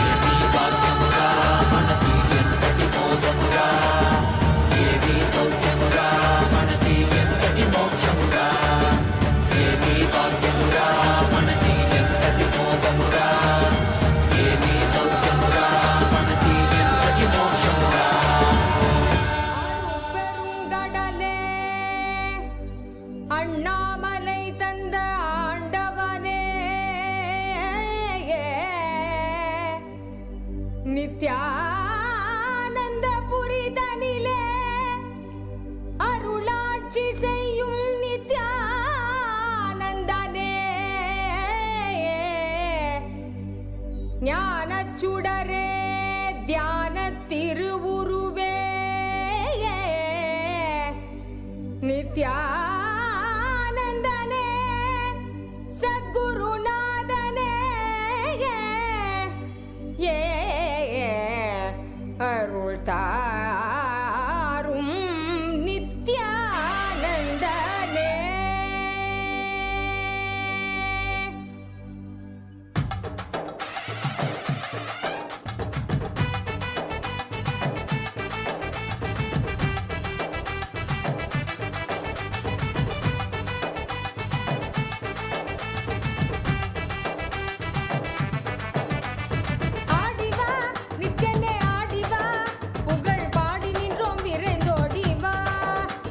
ఏమి భాగ్యమురా మనకి ఎంతటి మోదమురా ఏమి సౌఖ్యమురా మనకి ఎంతటి మోక్షమురా ఏమి భాగ్యమురా మనకి ఎంతటి మోదమురా ఏమి సౌఖ్యమురా మనకి ఎంతటి మోక్షమురా பெருங்கடலே அண்ணாமலை தந்த ஆண்டவனே நித்யானந்த புரிதனிலே அருளாட்சி செய்யும் நித்யானந்தனே ஞானச்சுடரே தியான திருவுருவே நித்யானந்தனே சத்குருநாதனே ஏ அருள் தாரும் நித்யானந்தனே ஆடிவா நித்யனே ஆடிவா புகழ் பாடி நின்றோம் விரைந்தோடிவா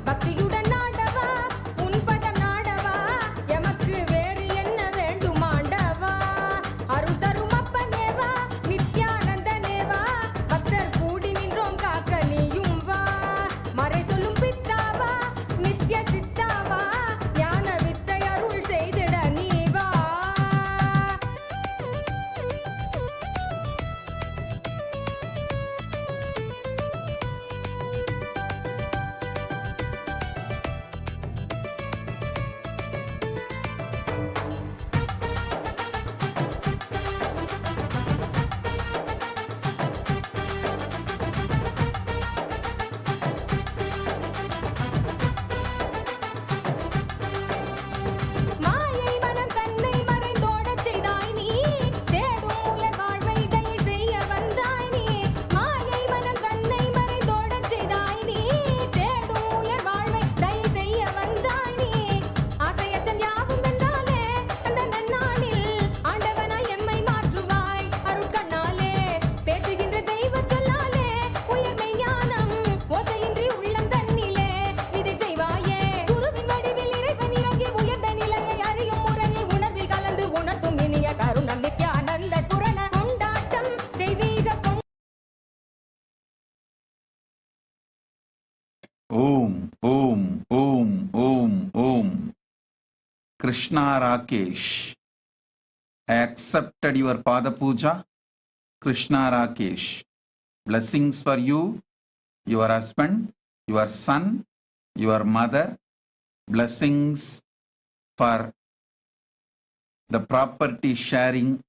பக்தியுடன் ஆடவா உன் பதம் நாடவா எமக்கு வேறு என்ன வேண்டும் ஆண்டவா அருள் தரும் அப்பனேவா நித்யானந்தனேவா பக்தர் கூடி நின்றோம் காக்க நீயும் வா மறை சொல்லும் பித்தாவா நித்ய சித்தாவா ஞான வித்தை அருள் செய்திட நீ வா மாயை மனம் தன்னை மறைந்தோடச் செய்தாய் நீ தேடும் உயர் வாழ்வை தயை செய்ய வந்தாய் நீ மாயை மனம் தன்னை மறைந்தோடச் செய்தாய் நீ தேடும் உயர் வாழ்வை தயை செய்ய வந்தாய் நீ ஆசையற்றல் யாவும் வென்றாலே அந்த நன்னாளில் ஆண்டவனாய் எம்மை மாற்றுவாய் அருட்கண்ணாலே பேசுகின்ற தெய்வச் சொல்லாலே உயர்மை ஞானம் ஓசையின்றி உள்ளம் தன்னிலே இதை செய்வாயே குருவின் வடிவில் இறைவன் இறங்கி உயர்ந்த நிலையை அறியும் முறையை உணர்வில் கலந்து உணர்த்தும் இனிய கருணம் நித்யானந்த ஸ்புரண கொண்டாட்டம் தெய்வீக Om, Om, Om, Om, Om. Krishna Rakesh, I accepted your Pada Puja. Krishna Rakesh, blessings for you, your husband, your son, your mother. Blessings for the property sharing,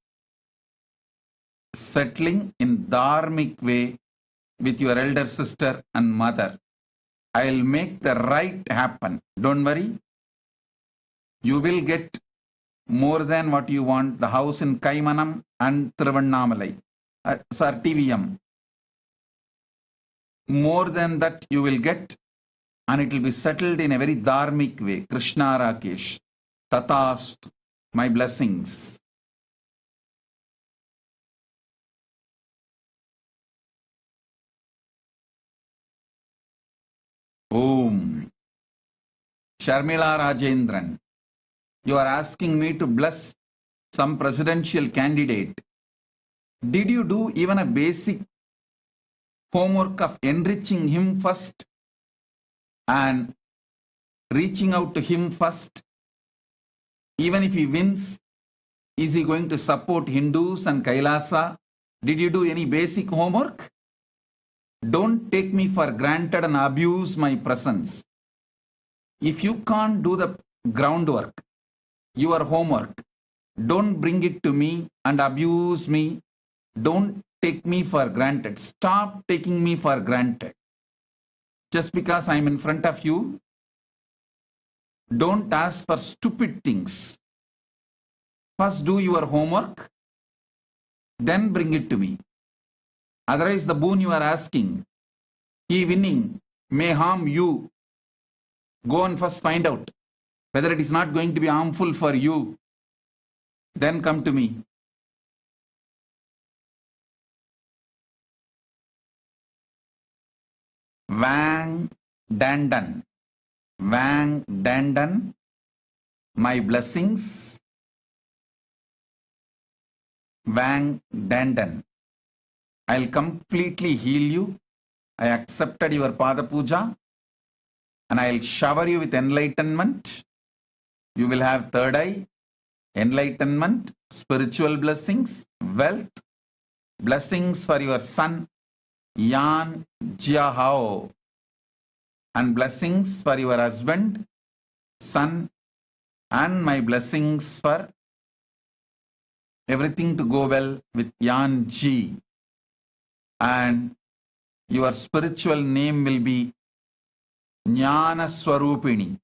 settling in dharmic way with your elder sister and mother. I'll make the right happen. Don't worry. You will get more than what you want. The house in Kaimanam and Thiruvannamalai. TVM. More than that you will get. and it will be settled in a very dharmic way. Krishna Rakesh. Tatast. My blessings. Om. Sharmila Rajendran. You are asking me to bless some presidential candidate. Did you do even a basic homework of enriching him first and reaching out to him first? Even if he wins, is he going to support Hindus and Kailasa? Did you do any basic homework? Don't take me for granted and abuse my presence. If you can't do the groundwork, your homework, don't bring it to me and abuse me. Don't take me for granted. Stop taking me for granted. Just because I'm in front of you, don't ask for stupid things. First do your homework, then bring it to me. Otherwise, the boon you are asking, he winning, may harm you. Go and first find out whether it is not going to be harmful for you. Then come to me. Wang Dandan. Wang Dandan. My blessings. Wang Dandan. I'll completely heal you. I accepted your Pada Puja and I'll shower you with enlightenment. You will have third eye, enlightenment, spiritual blessings, wealth, blessings for your son, Yan Jiahao, and blessings for your husband, son, and my blessings for everything to go well with Yan Ji. And your spiritual name will be Jnana Swarupini.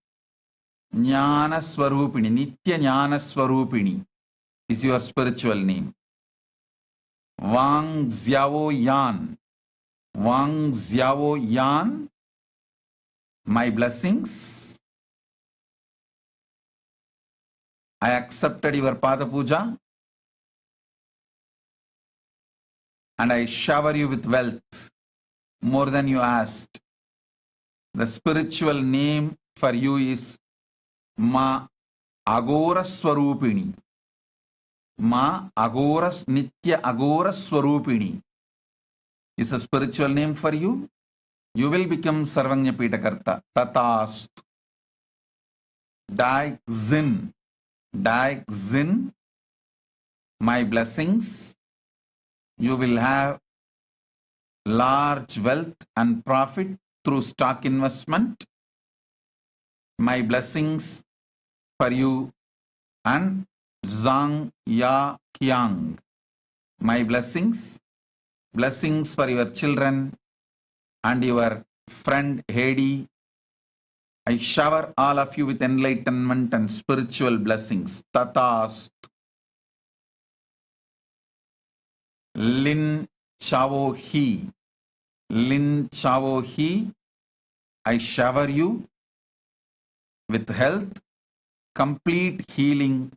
Jnana Swarupini, Nitya Jnana Swarupini is your spiritual name. Wang Xiao Yan. Wang Xiao Yan. My blessings. I accepted your Pada Puja and I shower you with wealth more than you asked. The spiritual name for you is Ma Agora Swarupini. Ma Agora Nitya Agora Swarupini is a spiritual name for you. You will become Sarvanya Pitakarta. Tatast. Dai Zin. Dai Zin. My blessings. You will have large wealth and profit through stock investment. My blessings for you and Zhang Ya Qiang. My blessings. Blessings for your children and your friend Hedi. I shower all of you with enlightenment and spiritual blessings. Tatast. Lin Chao He. Lin Chao He. I shower you with health, complete healing,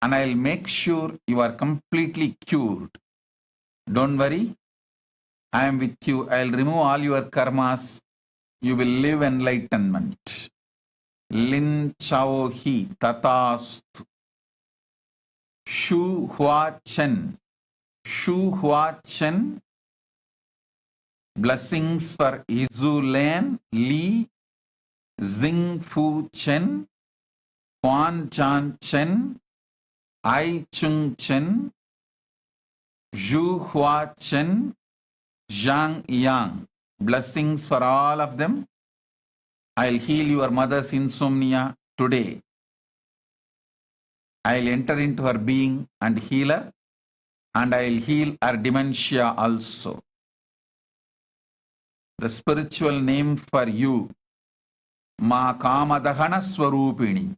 and I'll make sure you are completely cured. Don't worry, I am with you. I'll remove all your karmas. You will live enlightenment. Lin Chao He. Tatast. Shu Hua Chen. Shu Hua Chen. Blessings for Izu Len Li. Zing Fu Chen. Huan Chan Chen. Ai Chung Chen. Zhu Hua Chen. Zhang Yang. Blessings for all of them. I'll heal your mother's insomnia today. I'll enter into her being and heal her, and I'll heal her dementia also. The spiritual name for you, Ma Kamadahana Swarupini.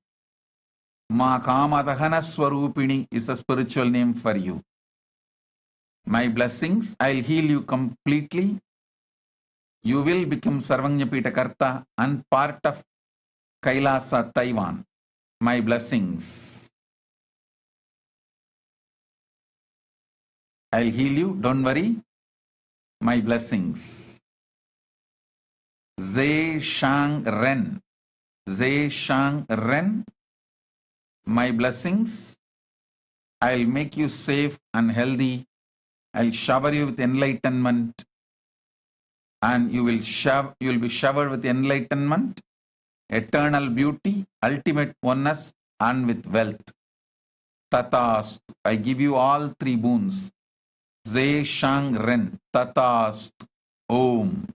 Ma Kamadahana Swarupini is a spiritual name for you. My blessings, I'll heal you completely. You will become Sarvanyapita Karta and part of Kailasa, Taiwan. My blessings. I'll heal you, don't worry. My blessings. Zhe Shang Ren. Zhe Shang Ren. My blessings. I'll make you safe and healthy. I'll shower you with enlightenment. And you will be showered with enlightenment, eternal beauty, ultimate oneness, and with wealth. Tatast. I give you all three boons. Zhe Shang Ren. Tatast. Om.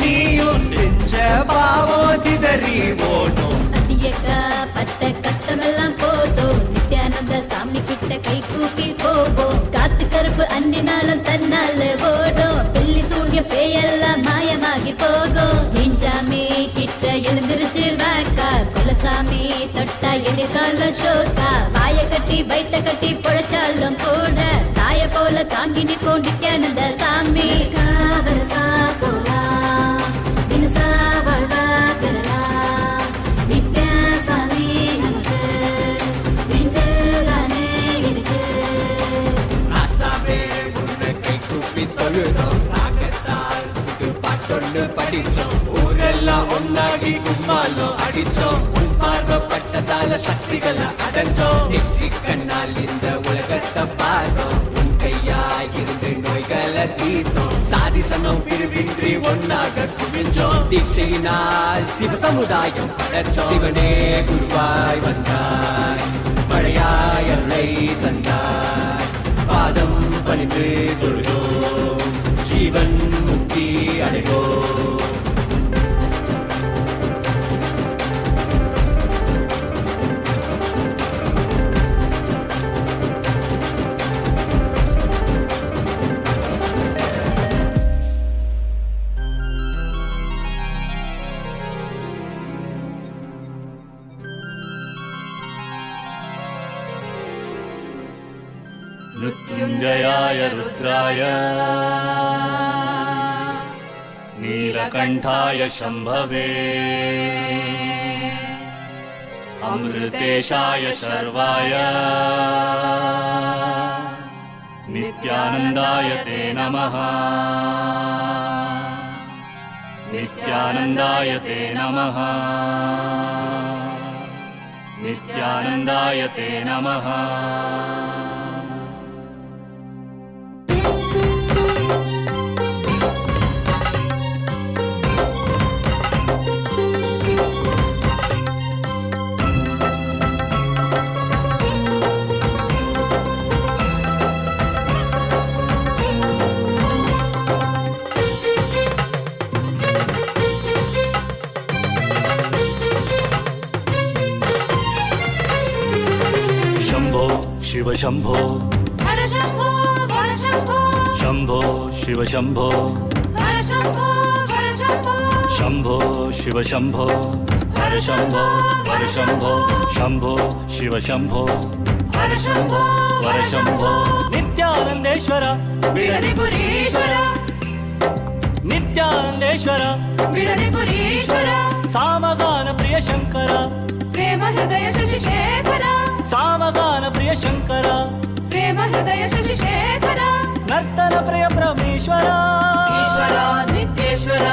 நீயும் செஞ்ச பாவம் சிதறி ஓடும் அடியக்கா பட்ட கஷ்டமெல்லாம் போதும் நித்யானந்த சாமி கிட்ட கை கூப்பி போவோம் காத்து கருப்பு அண்டினாலும் தன்னால ஓடும் வெள்ளி சூழ்ய பேயெல்லாம் மாயமாகி போகும் ஏஞ்சாமி கிட்ட எழுந்திருச்சு வாக்கா குலசாமி தொட்டா எதிர்கால ஷோக்கா வாய கட்டி வைத்த கட்டி பொழைச்சாலும் கூட தாய போல தாங்கி நிற்கும் நித்யானந்த சாமி காவரசா போரா படிச்சோம் ஊரெல்லாம் ஒன்னாகி கும்மாலும் அடிச்சோம் உன் பார்வப்பட்டதால சக்திகளை அடைஞ்சோம் நெற்றி கண்ணால் இந்த உலகத்தை பார்த்தோம் உன் கையாயிருந்து நோய்களை தீர்த்தோம் சாதிசனம் பிரிவின்றி ஒன்னாக குவிஞ்சோம் தீட்சையினால் சிவ சமுதாயம் படைச்சோம் சிவனே குருவாய் வந்தாய் மழையாய் அருளை தந்தாய் பாதம் பணிந்து தொழுதோம் ஜீவன் முக்தி அடைவோம் मृत्युञ्जयाय रुद्राय नीलकण्ठाय शम्भवे अमृतेशाय शर्वाय नित्यानन्दाय ते नमः नित्यानन्दाय ते नमः नित्यानन्दाय ते नमः शिव शंभो हर शंभो हर शंभो शंभो शिव शंभो हर शंभो हर शंभो शंभो शिव शंभो हर शंभो हर शंभो शंभो शिव शंभो हर शंभो हर शंभो नित्यानंदेश्वर बिडदिपुरीश्वर नित्यानंदेश्वर बिडदिपुरीश्वर सामगान प्रिय शंकर प्रेम हृदय शशिशेखर सामगान प्रिय शंकर प्रेम हृदय शशिशेखर नर्तन प्रिय परमेश्वर ईश्वर नित्येश्वर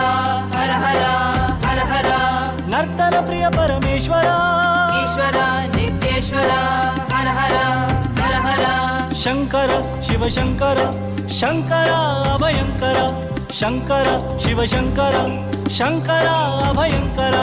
हर हर हर हर नर्तन प्रिय परमेश्वर ईश्वर नित्येश्वर हर हर हर हर शंकर शिव शंकर शंकर अभयंकर शंकर शिव शंकर शंकर अभयंकर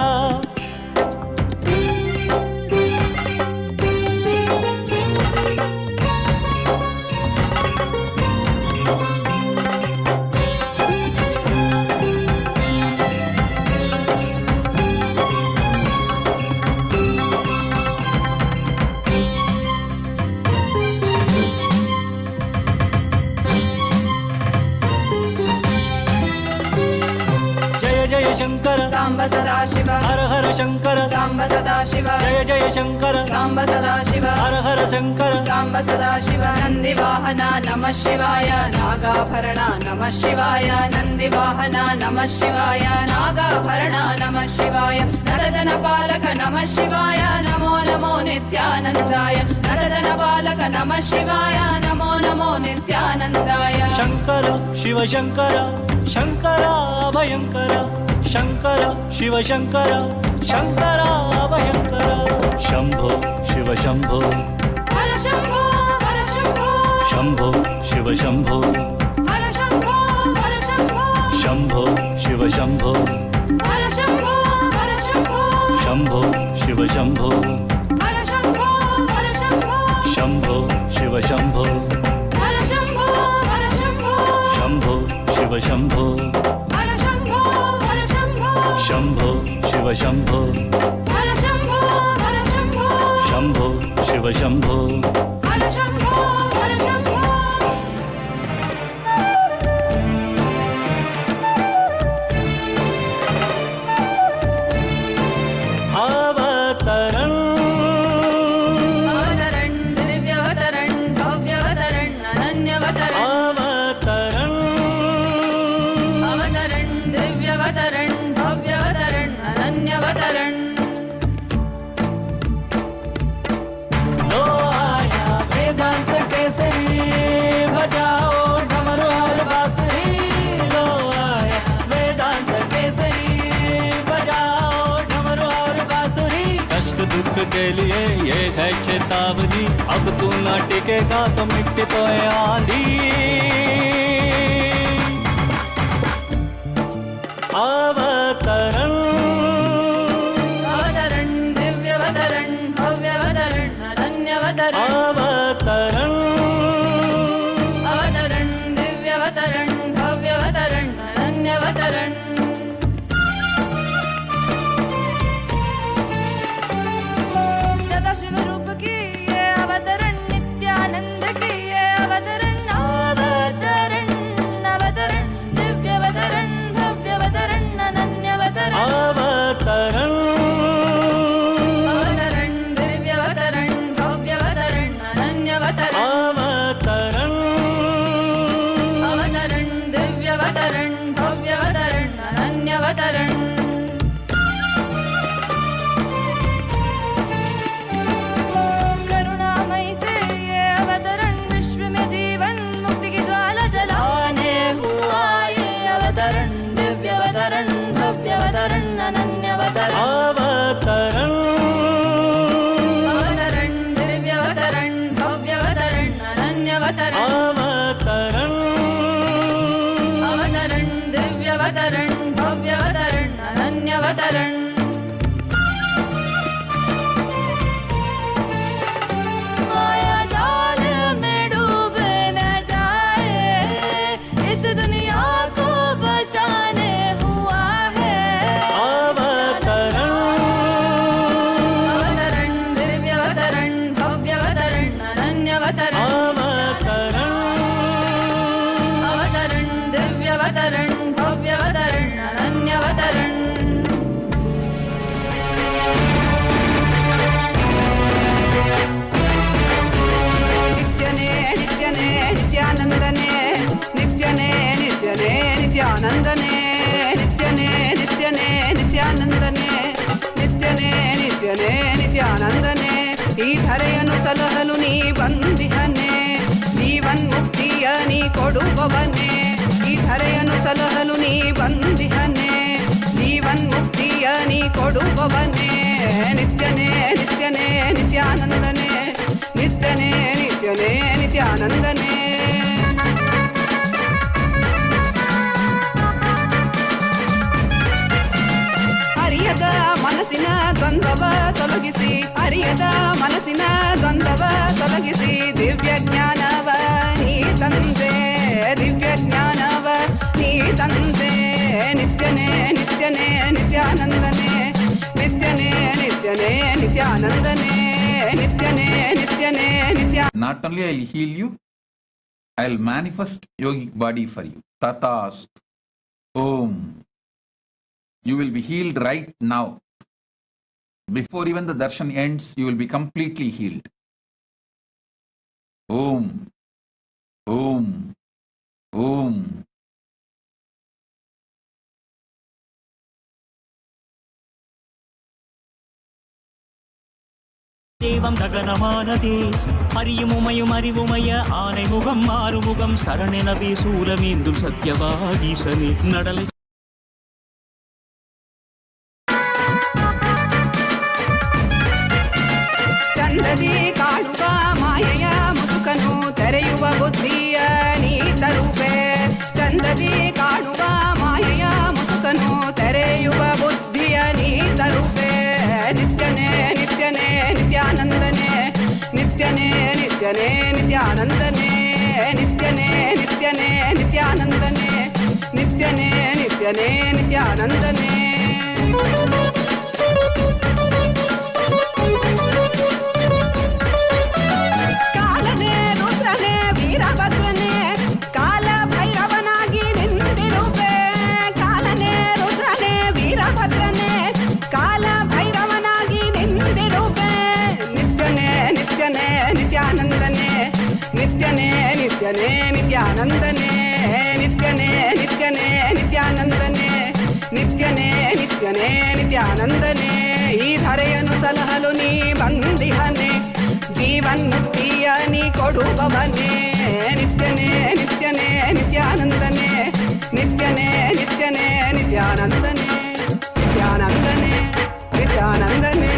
ಶಂಕರ ಸಾಂಬ ಸದಾಶಿವ ಹರ ಹರ ಶಂಕರ ಸಾಂಬ ಸದಾಶಿವ ಜಯ ಜಯ ಶಂಕರ ಸಾಂಬ ಸದಾಶಿವ ಹರ ಹರ ಶಂಕರ ಸಾಂಬ ಸದಾಶಿವ ನಂದಿ ವಾಹನ ನಮಃ ಶಿವಾಯ ನಾಗಾಭರಣ ನಮಃ ಶಿವಾಯ ನಂದಿ ವಾಹನ ನಮಃ ಶಿವಾಯ ನಾಗಾಭರಣ ನಮಃ ಶಿವಾಯ ನರಜನ ಪಾಲಕ ನಮಃ ಶಿವಾಯ ನಮೋ ನಮೋ ನಿತ್ಯಾನಂದಾಯ ನರಜನ ಪಾಲಕ ನಮಃ ಶಿವಾಯ ನಮೋ ನಮೋ ನಿತ್ಯಾನಂದಾಯ ಶಂಕರ ಶಿವ ಶಂಕರ ಶಂಕರ ಭಯಂಕರ ಶಂಕರ ಶಿವ ಶಂಕರ ಶಂಕರ ಭಯಂಕರ ಶಂಭೋ ಶಿವ ಶಂಭೋ ಹರ ಶಂಭೋ ಹರ ಶಂಭೋ ಶಂಭೋ ಶಿವ ಶಂಭೋ ಹರ ಶಂಭೋ ಹರ ಶಂಭೋ ಶಂಭೋ ಶಿವ ಶಂಭೋ ಹರ ಶಂಭೋ ಹರ ಶಂಭೋ ಶಂಭೋ ಶಿವ ಶಂಭೋ ಹರ ಶಂಭೋ ಹರ ಶಂಭೋ ಶಂಭೋ ಶಿವ ಶಂಭೋ ಹರ ಶಂಭೋ ಹರ ಶಂಭೋ ಶಂಭೋ ಶಿವ ಶಂಭೋ ಹರ ಶಂಭೋ ಹರ ಶಂಭೋ ಶಂಭೋ ಶಿವ ಶಂಭೋ ಹರ ಶಂಭೋ ಹರ ಶಂಭೋ ಶಂಭೋ ಶಿವ ಶಂಭೋ ಹರ ಶಂಭೋ ಹರ ಶಂಭೋ ಅವತರಂ ಅವತರಣ್ ದಿವ್ಯವತರಣ್ ಭವ್ಯವತರಣ್ ಅನನ್ಯವತರಣ್ ಅವತರಂ ಅವತರಣ್ ದಿವ್ಯವತರಣ್ ಭವ್ಯವತರಣ್ ಅನನ್ಯವತರಣ್ लो आया वेदांत केसरी बजाओ डमरू और बांसुरी लो आया वेदांत केसरी बजाओ डमरू और बांसुरी कष्ट दुख के लिए ये है चेतावनी अब तू ना टिकेगा तो मिट्टी तो आंधी अवतरण ಅವತರಣ್ ದಿವ್ಯವತರಣ್ ಭವ್ಯವತರಣ್ ಅನನ್ಯವತರಣ್ अवतरण ಅವತರಣ್ ದಿವ್ಯವತರಣ್ ಭವ್ಯವತರಣ್ ಅನನ್ಯವತರಣ್ सदाशिव रूप की ये अवतरण नित्यानंद की ये अवतरण अवतरण अवतरण दिव्यवतरण भव्यवतरण अनन्यवतरण अवतरण अवतरण दिव्यवतरण भव्यवतरण अनन्यवतरण अवतरण अवतरण दिव्यवतरण भव्यवतरण अनन्यवतरण करुणामय से ये अवतरण विश्व में जीवन मुक्ति की ज्वाला जलाने हुआ ये अवतरण दिव्यवतरण भव्यवतरण अनन्यवतरण अवतरण अवतरण दिव्यवतरण भव्यवतरण अनन्यवतरण अवतरण अवतरण दिव्यवतरण भव्यवतरण अनन्यवतरण माया जाल में डूब न जाए इस दुनिया को बचाने हुआ है अवतरण अवतरण दिव्यवतरण भव्यवतरण अनन्यवतरण अवतरण अवतरण दिव्यवतरण भव्यवतरण अनन्यवतरण नित्यने नित्यने नित्यानंदने नित्यने नित्यने नित्यानंदने नित्यने नित्यने नित्यानंदने नित्यने नित्यने नित्यानंदने ಈ ಧರೆಯನ್ನು ಸಲಹಲು ನೀ ಬಂದಿಹನೆ ಜೀವನ್ ಮುಕ್ತಿಯ ನೀ ಕೊಡುವವನೇ ಈ ಧರೆಯನ್ನು ಸಲಹಲು ನೀ ಬಂದಿಹನೆ ಜೀವನ್ ಮುಕ್ತಿಯ ನೀ ಕೊಡುವವನೇ ನಿತ್ಯನೇ ನಿತ್ಯನೇ ನಿತ್ಯಾನಂದನೆ ನಿತ್ಯನೇ ನಿತ್ಯನೇ ನಿತ್ಯಾನಂದನೆ ಅರಿಯದ ಮನಸ್ಸಿನ ದ್ವಂದ್ವವ ತೊಲಗಿಸಿ ಅರಿಯದ ಮನಸ್ಸಿನ ದ್ವಂದ್ವವ ತೊಲಗಿಸಿ ದಿವ್ಯ ಜ್ಞಾನವ ನೀ ತಂದೆ ದಿವ್ಯ ಜ್ಞಾನವ ನೀ ತಂದೆ ನಿತ್ಯನೇ ನಿತ್ಯನೇ ನಿತ್ಯಾನಂದನೆ ನಿತ್ಯನೇ ನಿತ್ಯನೇ ನಿತ್ಯಾನಂದನೆ ನಿತ್ಯನೇ ನಿತ್ಯನೇ ನಿತ್ಯ Not only I'll heal you, I'll manifest yogic body for you. Tatast. Om. You will be healed right now. Before even the darshan ends, you will be completely healed. Om, Om, Om. தேவம் தகனமானதே அறியும் உமையும் அறிவுமய ஆனை முகம் மாறுமுகம் சரணெனவே சூலமேந்தும் சத்யவாகீசனே நடலை ಚಂದದಿ ಕಾಣುವ ಮಾಯೆಯ ಮುಸುಕನು ತೆರೆಯುವ ಬುದ್ಧಿಯ ನೀ ತರುವೆ ಚಂದದಿ ಕಾಣುವ ಮಾಯೆಯ ಮುಸುಕನು ತೆರೆಯುವ ಬುದ್ಧಿಯ ನೀ ತರುವೆ ನಿತ್ಯನೇ ನಿತ್ಯನೇ ನಿತ್ಯಾನಂದನೇ ನಿತ್ಯನೇ ನಿತ್ಯನೇ ನಿತ್ಯಾನಂದನೇ ನಿತ್ಯನೇ ನಿತ್ಯನೇ ನಿತ್ಯಾನಂದನೇ ನಿತ್ಯನೇ ನಿತ್ಯನೇ ನಿತ್ಯಾನಂದನೇ ಕಾಲನೇ ರುದ್ರನೇ ವೀರಭದ್ರನೇ ಕಾಲ ಭೈರವನಾಗಿ ನಿಂತಿರುವೆ ಕಾಲನೇ ರುದ್ರನೇ ವೀರಭದ್ರನೇ ಕಾಲ ಭೈರವನಾಗಿ ನಿಂತಿರುವೆ ನಿತ್ಯನೇ ನಿತ್ಯನೇ ನಿತ್ಯಾನಂದನೇ ನಿತ್ಯನೇ ನಿತ್ಯನೇ ನಿತ್ಯಾನಂದನೇ ನಿತ್ಯನೇ ನಿತ್ಯನೇ ನಿತ್ಯಾನಂದನೇ ನಿತ್ಯನೇ ನಿತ್ಯನೇ ನಿತ್ಯಾನಂದನೇ ಈ ಧರೆಯನ್ನು ಸಲಹಲು ನೀ ಬಂದಿಹನೆ ಜೀವನ್ ಮುಕ್ತಿಯ ನೀ ಕೊಡುವವನೇ ನಿತ್ಯನೇ ನಿತ್ಯನೇ ನಿತ್ಯಾನಂದನೇ ನಿತ್ಯನೇ ನಿತ್ಯನೇ ನಿತ್ಯಾನಂದನೇ ನಿತ್ಯಾನಂದನೇ ನಿತ್ಯಾನಂದನೇ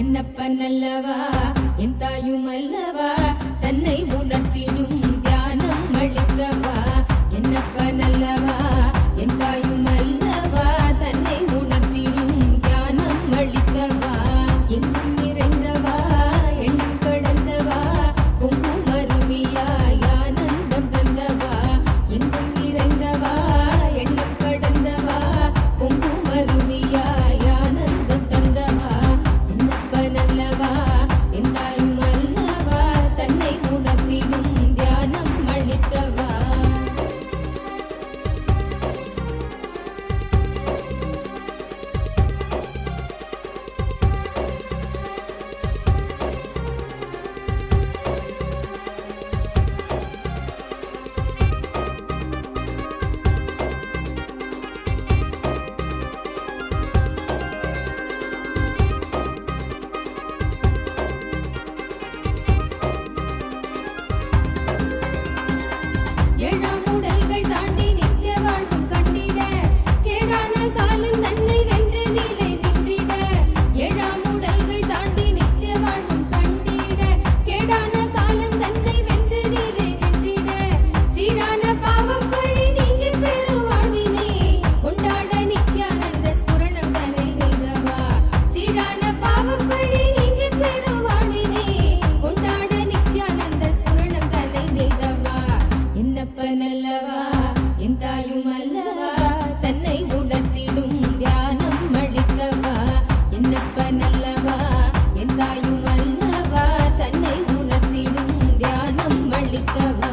என்னப்பனல்லவா என் தாயுமல்லவா தன்னை உணர்த்திடும் தியானம் அளித்தவா என்னப்பனல்லவா என் தாயுமல்லவா தன்னை உணர்த்திடும் தியானம் அளித்தவா எங்கும் நிறைந்தவா எண்ணம் கடந்தவா பொங்கும் அருவியாய் ஆனந்தம் தந்தவா எங்கும் நிறைந்தவா எண்ணம் கடந்தவா பொங்கும் அருவியாய் ஆனந்தம் தந்தவா நல்லவா என் தாயும் அல்லவா தன்னை உணர்த்திடும் தியானம் அளித்தவா ஏழாம் உடல்கள் தாண்டி நித்திய வாழ்வும் கண்டிட கேடான காலம் தன்னை வென்று நீலை நின்றிட ஏழாம் உடல்கள் தாண்டி நித்திய வாழ்வும் கண்டிட கேடான காலம் தன்னை வென்று நீலை நின்றிட சீடான பாவம் பழி நீங்கி பெரு வாழ்வினே கொண்டாட நித்யானந்த ஸ்புரணம் தன்னை நீதவா சீடான பாவம் பழி நீங்கி பெரு வாழ்வினே கொண்டாட நித்யானந்த ஸ்புரணம் தன்னை நீதவா என்னப்பனல்லவா என் தாயும் அல்லவா தன்னை உணர்த்திடும் தியானம் அளித்தவா என்னப்பனல்லவா என் தாயும் அல்லவா தன்னை உணர்த்திடும் தியானம் அளித்தவா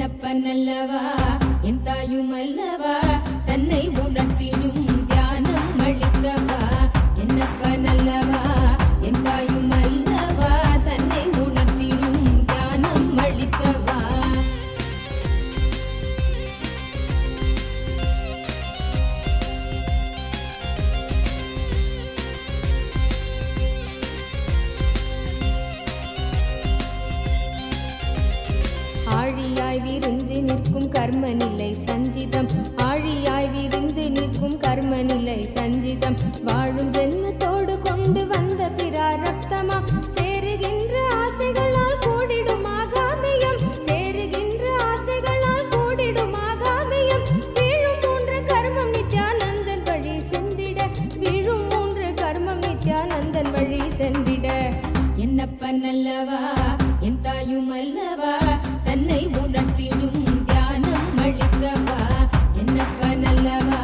என்னப்பன் அல்லவா என் தாயும் அல்லவா தன்னை உணர்த்திடும் தியானம் அளித்தவா என்னப்பன் அல்லவா என் தாயும் அல்லவா தன்னை உணர்த்திடும் தியானம் அளித்தவா ஆழியாய் விருந்து நிற்கும் கர்ம நிலை சஞ்சிதம் ஆழியாய் விருந்து நிற்கும் கர்ம நிலை சஞ்சிதம் வாழும் ஜென்மத்தோடு கொண்டு வந்த பிராரப்தமா சேருகின்ற ஆசைகளால் கூடிடும் ஆகாமியம் சேருகின்ற ஆசைகளால் கூடிடும் ஆகாமியம் வீழும் மூன்று கர்மம் நித்யானந்தன் வழி சென்றிட வீழும் மூன்று கர்மம் நித்யானந்தன் வழி சென்றிட என்னப்பன் அல்லவா என் தாயும் அல்லவா தன்னை உணர்த்திடும் தியானம் அளித்தவா என்னப்பன் அல்லவா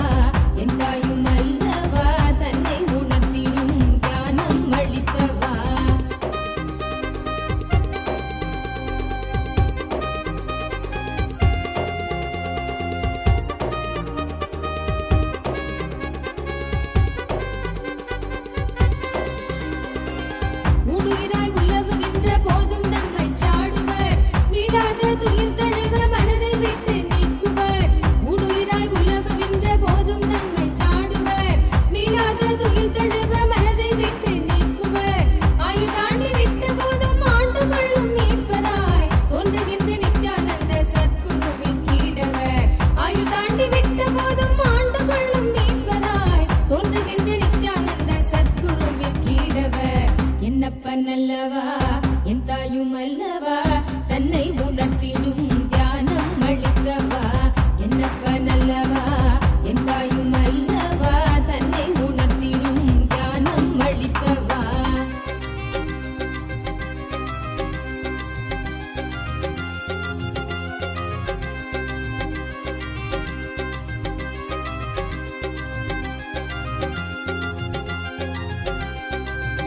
என் தாயும் அல்லவா தன்னை உணர்த்திடும் தியானம் அளித்தவா ஊடுயிராய் உலவுகின்ற போதும் நம்மை சாடுவர் வீடாத துயில் தழுவ மனதை விட்டு நீக்குவர் ஊடுயிராய் உலவுகின்ற போதும் நம்மை சாடுவர் வீடாத துயில் தழுவ மனதை விட்டு நீக்குவர் ஆயுள் தாண்டி விட்ட போதும் ஆண்டு கொள்ளும் மீட்பராய் தோன்றுகின்ற நித்யானந்த சத்குருவின் கீடவர் ஆயுள் தாண்டி விட்ட போதும் ஆண்டு கொள்ளும் மீட்பராய் தோன்றுகின்ற நித்யானந்த சத்குருவின் கீடவர் என்னப்பன் அல்லவா என் தாயும் அல்லவா தன்னை உணர்த்திடும் தியானம் அளித்தவா என்னப்பன் அல்லவா என் தாயும் அல்லவா தன்னை உணர்த்திடும் தியானம் அளித்தவா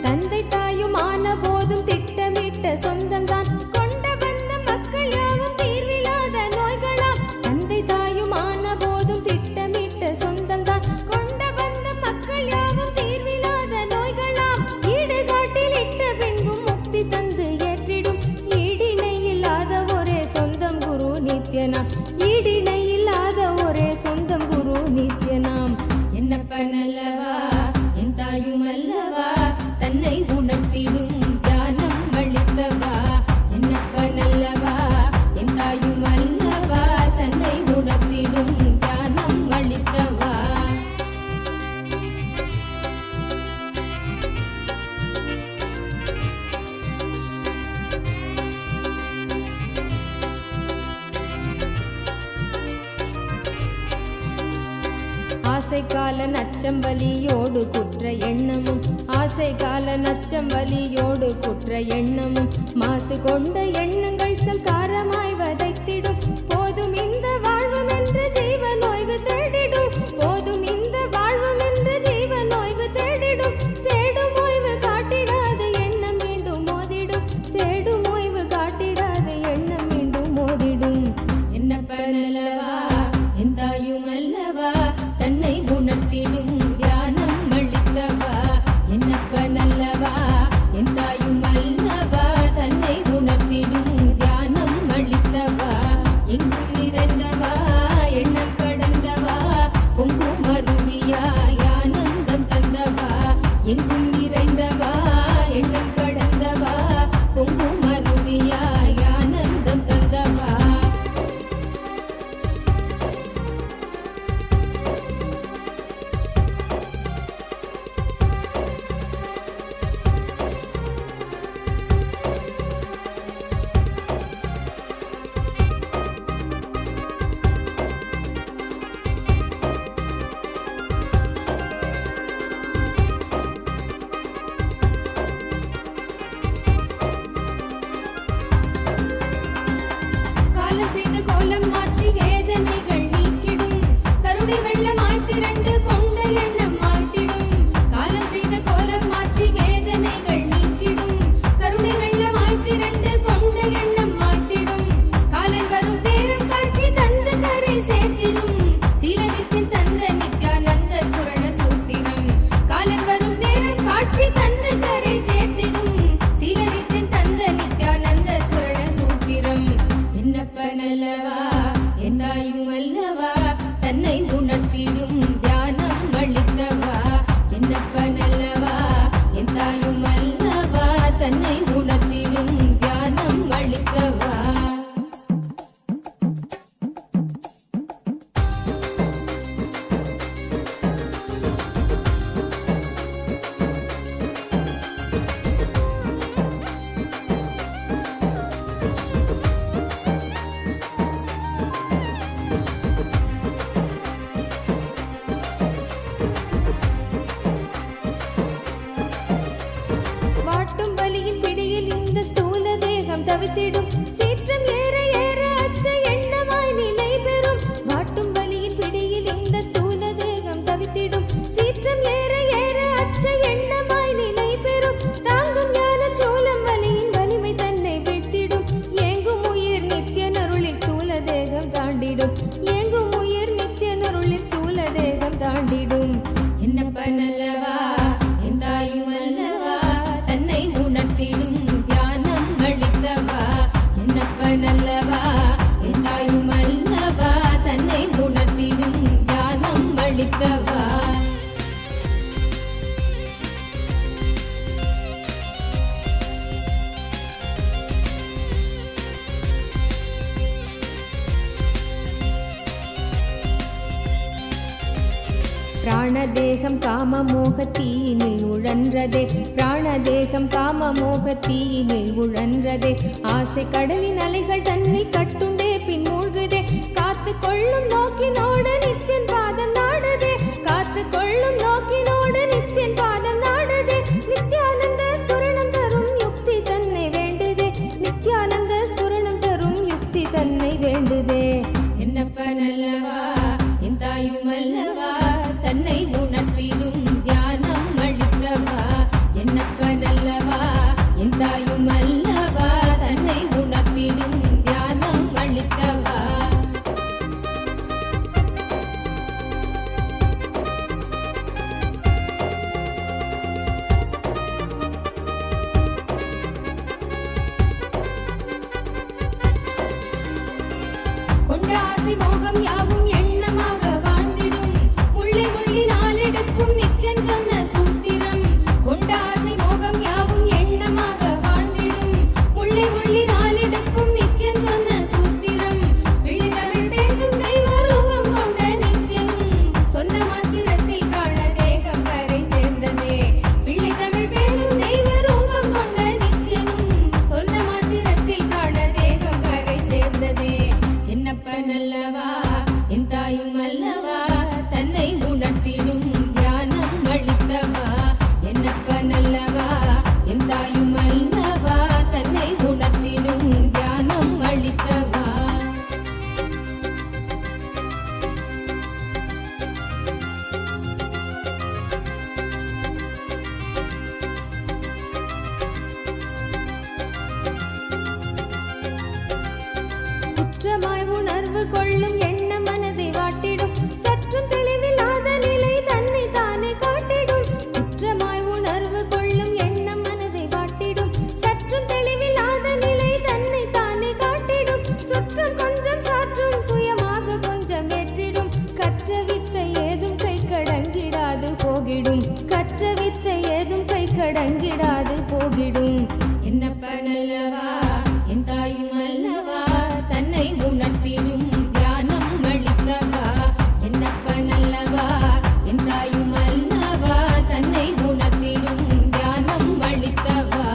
தந்தை தாயும் ஆன போதும் திட்டமிட்ட சொந்தம்தான் கொண்ட வந்த மக்கள் யாவும் தீர்வில்லாத நோய்களாம் தந்தை தாயும் ஆன போதும் திட்டமிட்ட சொந்தம்தான் கொண்ட வந்த மக்கள் யாவும் தீர்வில்லாத நோய்களாம் ஈடுகாட்டில் இட்ட பின்பும் முக்தி தந்து ஏற்றிடும் ஈடிணை இல்லாத ஒரே சொந்தம் குரு நித்யனாம் ஈடிணை இல்லாத ஒரே சொந்தம் குரு நித்யனாம் என்னப்பன் அல்லவா என் தாயும் அல்லவா தன்னை உணர்த்திடும் தியானம் அளித்தவா என்னப்பன் அல்லவா என் தாயும் அல்லவா தன்னை உணர்த்திடும் தியானம் அளித்தவா ஆசை கால நச்சம் வலியோடு குற்ற எண்ணமும் ஆசை கால நச்சம் வலியோடு குற்ற எண்ணமும் மாசு கொண்ட எண்ணங்கள் சல்காரமாய் வதைத்திடும் போதும் இந்த வாழ்வும் என்று ஜீவன் ஓய்வு தேடிடும் போதும் இந்த வாழ்வும் என்று ஜீவன் ஓய்வு தேடிடும் தேடும் ஓய்வு காட்டிடாத எண்ணம் மீண்டும் மோதிடும் தேடும் ஓய்வு காட்டிடாத எண்ணம் மீண்டும் மோதிடும் என்னப்பன் அல்லவா என் தாயும் அல்லவா தன்னை உணர்த்திடும் தியானம் அளித்தவா என்னப்பன் அல்லவா என் தாயும் அல்லவா தன்னை உணர்த்திடும் தியானம் அளித்தவா எங்கும் நிறைந்தவா எண்ணம் கடந்தவா பொங்கும் அருவியாய் ஆனந்தம் தந்தவா எங்கும் நிறைந்தவா எண்ணம் கடந்தவா பொங்கும் அருவியாய் ஆனந்தம் தந்தவா திரண்டு கொண்ட எண்ணம் மாய்த்திடும் காலன் வரும் நேரம் தன்னை உணர்த்திடும் தியானம் அளித்தவா. வாட்டும் வலியின் பிடியில் இந்த ஸ்தூல தேகம் தவித்திடும். சீற்றம் ஏற ஏற அச்ச எண்ணமாய் நிலை பெறும். வாட்டும் வலியின் பிடியில் இந்த ஸ்தூல தேகம் தவித்திடும். சீற்றம் ஏற ஏற அச்ச எண்ணமாய் நிலை பெறும். தாங்கும் ஞான சோளம் வலியின் வலிமை தன்னை வீழ்த்திடும். ஏங்கும் உயிர் நித்திய நருளில் ஸ்தூல தேகம் தாண்டிடும். ஏங்கும் உயிர் நித்திய நருளில் ஸ்தூல தேகம் தாண்டிடும். என்னப்பன் அல்லவா என் தாயும் அல்லவா தன்னை உணர்த்திடும் தியானம் அளித்தவா. என்னப்பன் அல்லவா என் தாயும் அல்லவா தன்னை உணர்த்திடும் தியானம் அளித்தவா. பிராணதேகம் காம மோகத்தீயினில் உழன்றதே. பிராணதேகம் காம மோகத்தீயினில் உழன்றதே. ஆசை கடலின் அலைகள் தன்னை கட்டுண்டே பின் மூழ்குதே. காத்து கொள்ளும் நோக்கினோடு நித்தியன் பாதம் நாடுதே. காத்து கொள்ளும் நோக்கினோடு நித்தியன் பாதம் நாடுதே. நித்யானந்த ஸ்புரணம் தரும் யுக்தி தன்னை வேண்டுதே. நித்யானந்த ஸ்புரணம் தரும் யுக்தி தன்னை வேண்டுதே. என்னப்பன் அல்லவா என் தாயும் அல்லவா தன்னை உணர்த்திடும் தியானம் அளித்தவா. என்னப்பன் அல்லவா என் தாயும் அல்லவா தன்னை உணர்த்திடும் தியானம் அளித்தவா. கொண்ட ஆசை மோகம் யாவும் எண்ணமாக வாழ்ந்திடும். உள்ளே உள்ளி நாளெடுக்கும் நித்யன் சொன்ன சூத்திரம். கொண்ட ஆசை மோகம் யாவும் எண்ணமாக வாழ்ந்திடும். உள்ளே உள்ளி நாளெடுக்கும் நித்யன் சொன்ன சூத்திரம். வெள்ளி தமிழ் பேசும் தெய்வ ரூபம் கொண்ட நித்யனும் சொன்ன மாத்திரத்தில் பிராண தேகம் கரை சேர்ந்ததே. வெள்ளி தமிழ் பேசும் தெய்வ ரூபம் கொண்ட நித்யனும் சொன்ன மாத்திரத்தில் பிராண தேகம் கரை சேர்ந்ததே. என்னப்பன் அல்லவா என் தாயும் அல்லவா தன்னை உணர்த்திடும் தியானம் அளித்தவா. என்னப்பன் அல்லவா என் தாயும் அல்லவா தன்னை உணர்த்திடும் தியானம் அளித்தவா. குற்றமாய் உணர்வு கொள்ளும் எண்ண மனதை வாட்டிடும். சற்றும் தெளிவில்லாத நிலை தன்னை தானே காட்டிடும். குற்றமாய் உணர்வு கொள்ளும் எண்ண மனதை வாட்டிடும். சற்றும் தெளிவில்லாத நிலை தன்னை தானே காட்டிடும். சுற்றம் கொஞ்சம் சாற்றும் சுயமாக கொஞ்சம் ஏற்றிடும். கற்ற வித்தை ஏதும் கை கடங்கிடாது போகிடும். கற்ற வித்தை ஏதும் கை கடங்கிடாது போகிடும். என்னப்பன் அல்லவா என் தாயும் அல்லவா தன்னை உணர்த்திடும் தியானம் அளித்தவா. என்னப்பன் அல்லவா என் தாயும் அல்லவா தன்னை உணர்த்திடும் தியானம் அளித்தவா.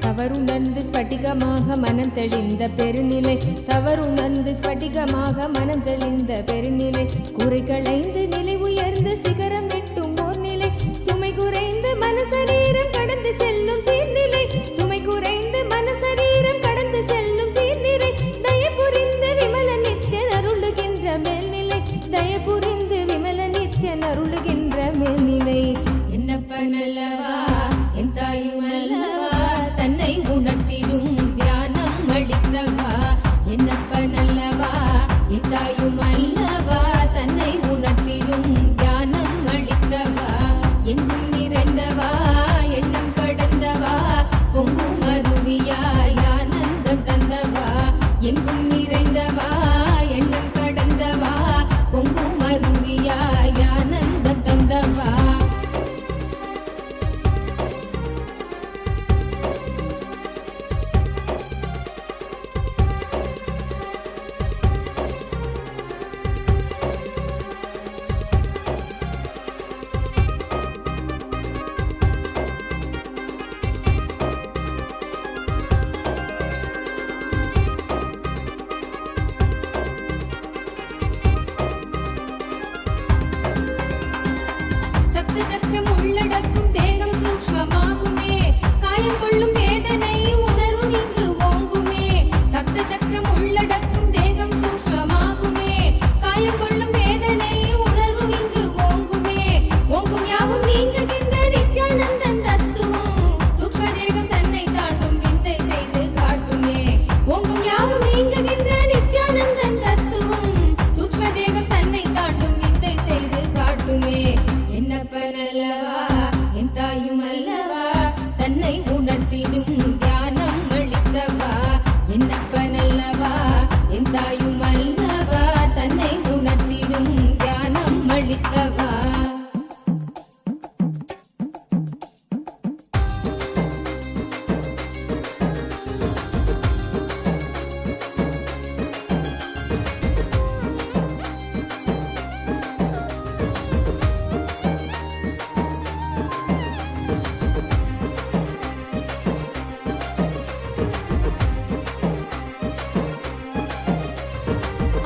தவறுணர்ந்து ஸ்படிகமாக மனம் தெளிந்த பெருநிலை. தவறுணர்ந்து ஸ்படிகமாக மனம் தெளிந்த பெருநிலை. குறை களைந்து நிலை உயர்ந்து சிகரம் எட்டும் ஓர் நிலை. சுமை குறைந்து மனசரீரம் கடந்து செல்லும் சீர்நிலை. சுமை குறைந்து மனசரீரம் கடந்து செல்லும் சீர்நிலை. தயபுரிந்து விமல நித்யன் அருளுகின்ற மேல்நிலை. தயபுரிந்து விமல நித்யன் அருளுகின்ற மேல்நிலை. என்னப்பன் அல்லவா என் தாயும் அல்லவா தன்னை உணர்த்திடும் தியானம் அளித்தவா. என்னப்பன் அல்லவா என் தாயும் அல்லவா தன்னை உணர்த்திடும் தியானம் அளித்தவா. எங்கும் நிறைந்தவா எண்ணம் கடந்தவா எங்கும் நிறைந்தவா எண்ணம் கடந்தவா பொங்கும் அருவியாய் ஆனந்தம் தந்தவா சப்த சக்கரம் உள்ளடக்கும் தேகம் சூக்ஷ்மமாகுமே காயம் கொள்ளும் வேதனை உணர்வும் இங்கு ஓங்குமே சப்த சக்கரம் உள்ளடக்கும் தேகம் சூக்ஷ்மமாகுமே காயம் கொள்ளும் வேதனை உணர்வும் இங்கு ஓங்குமே ஓங்கும் யாவும் நீங்குகின்ற நித்யானந்தன் தத்துவம் சூக்ஷ்ம தேகம் தன்னை தாண்டும் விந்தை செய்து காட்டுமே ஓங்கும் யாவும் நீங்குகின்ற நித்யானந்தன் தத்துவம் சூக்ஷ்ம தேகம் தன்னை தாண்டும் விந்தை செய்து காட்டுமே என்னப்பனல்லவா என் தாயும் அல்லவா தன்னை உணர்த்திடும் தியானம் அளித்தவா என்னப்பனல்லவா என் தாயும் அல்லவா தன்னை உணர்த்திடும் தியானம் அளித்தவா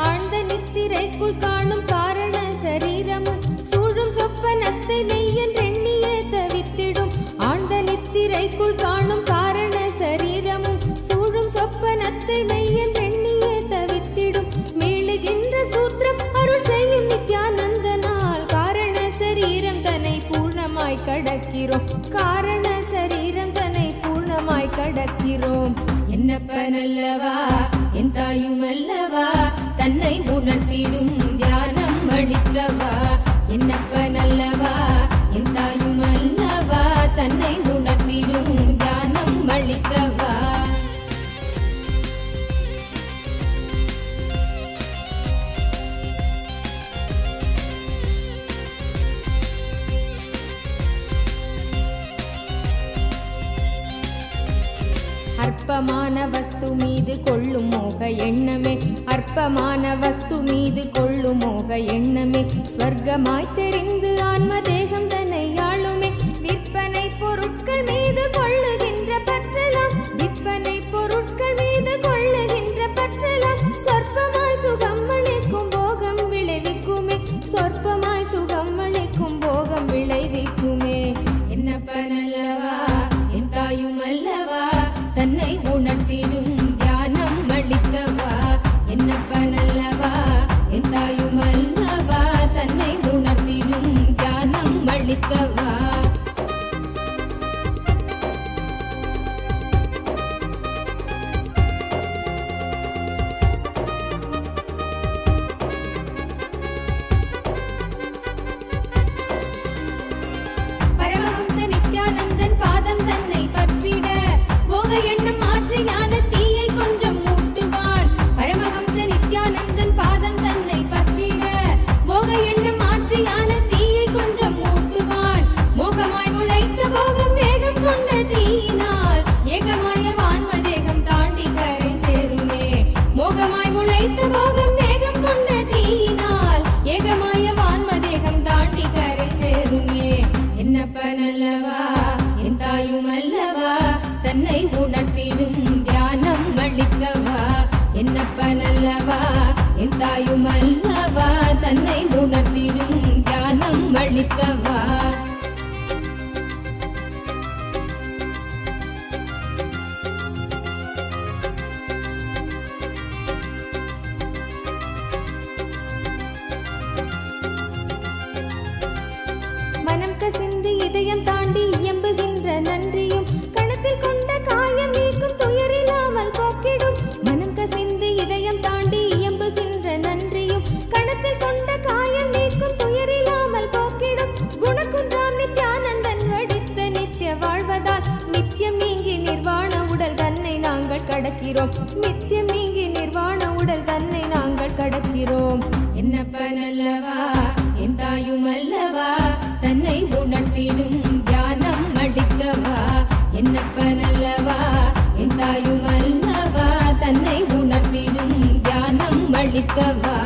ஆழ்ந்த நித்திரைக்குள் காணும் காரண சரீரமும் சூழும் சொப்பனத்தை மெய்யென்றெண்ணியே தவித்திடும் ஆழ்ந்த நித்திரைக்குள் காணும் காரண சரீரமும் சூழும் சொப்பனத்தை மெய்யென்றெண்ணியே தவித்திடும் மீளுகின்ற சூத்திரம் அருள் செய்யும் நித்யானந்தனால் காரண சரீரம் தன்னை பூர்ணமாய் கடக்கிறோம் காரண சரீரம் தன்னை பூர்ணமாய் கடக்கிறோம் என்னப்பனல்லவா என் தாயும் அல்லவா தன்னை உணர்த்திடும் தியானம் அளித்தவா என்னப்பனல்லவா என் தாயும் அல்லவா தன்னை உணர்த்திடும் தியானம் அளித்தவா அற்பமான வஸ்து மீது கொள்ளும் மோக எண்ணமே அற்பமான வஸ்து மீது கொள்ளும் மோக எண்ணமே ஸ்வர்க்கமாய் தெரிந்து ஆன்ம தேகம் தன்னை ஆளுமே விற்பனை பொருட்கள் மீது கொள்ளுகின்ற பற்றலாம் விற்பனை பொருட்கள் மீது கொள்ளுகின்ற பற்றலாம் சொற்பமாய் சுகம் அளிக்கும் போகம் விளைவிக்குமே சொற்பமாய் சுகம் அளிக்கும் போகம் விளைவிக்குமே என்னப்பனல்லவா என் தாயும் அல்லவா தன்னை உணர்த்திடும் தியானம் அளித்தவா என்னப்பனல்லவா என் தாயும் அல்லவா தன்னை உணர்த்திடும் தியானம் அளித்தவா பரமஹம்ச நித்யானந்தன் பாதம் தன்னை பற்றிட போக எண்ணம் மாற்றி ஞான தீயை கொஞ்சம் மூட்டுவான் பரமஹம்ச நித்யானந்தன் பாதம் தன்னை பற்றிட போக எண்ணம் மாற்றி ஞான தீயை கொஞ்சம் மூட்டுவான் மோகமாய் முளைத்த போகம் வேகம் கொண்ட தீயினால் ஏகமாய வான்ம தேகம் தாண்டி கரை சேருமே மோகமாய் முளைத்த போகம் வேகம் கொண்ட தீயினால் ஏகமாய வான்ம தேகம் தாண்டி கரை சேருமே என்னப்பனல்லவா என் தாயும் அல்லவா தன்னை உணர்த்திடும் தியானம் அளித்தவா என்னப்பனல்லவா என் தாயும் அல்லவா தன்னை உணர்த்திடும் தியானம் அளித்தவா மனம் கசிந்து இதயம் தாண்டி இயம்புகின்ற நன்றியும் கணத்தில் கொண்ட காயம் நீக்கும் துயரில்லாமல் போக்கிடும் மனம் கசிந்து இதயம் தாண்டி இயம்புகின்ற நன்றியும் கணத்தில் கொண்ட காயம் நீக்கும் துயரில்லாமல் போக்கிடும் குணக்குன்றாம் கடக்கிறோம். நித்தியம் நீங்கி நிர்வாண உடல் தன்னை நாங்கள் கடக்கிறோம். என்னப்பன் அல்லவா என் தாயும் அல்லவா தன்னை உணர்த்திடும் தியானம் அளிக்கவா. என்னப்பன் அல்லவா என் தாயும் அல்லவா தன்னை உணர்த்திடும் தியானம் அளிக்கவா.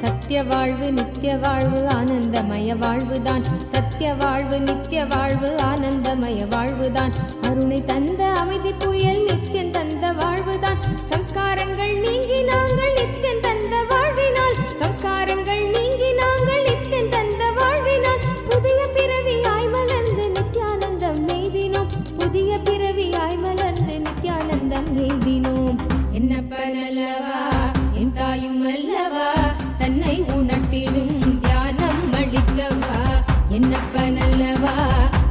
சத்திய வாழ்வு நித்திய வாழ்வு ஆனந்தமய வாழ்வுதான். சத்திய வாழ்வு நித்திய வாழ்வு ஆனந்தமய வாழ்வுதான். அருணை தந்த அமைதி புயல் நித்தியம் தந்த வாழ்வுதான். சம்ஸ்காரங்கள் நீங்கி நாங்கள் நித்தியம் தந்த வாழ்வினால். சம்ஸ்காரங்கள் நீங்கி நாங்கள் நித்தியம் தந்த வாழ்வினால். புதிய பிறவியாய் மலர்ந்து நித்யானந்தம் நெய்தினோம். புதிய பிறவியாய் மலர்ந்து நித்யானந்தம் நெய்தினோம். என்னப்பன் அல்லவா என் தாயும் அல்லவா தன்னை உணர்த்திடும் தியானம் அளிக்கவா. என்னப்பன் அல்லவா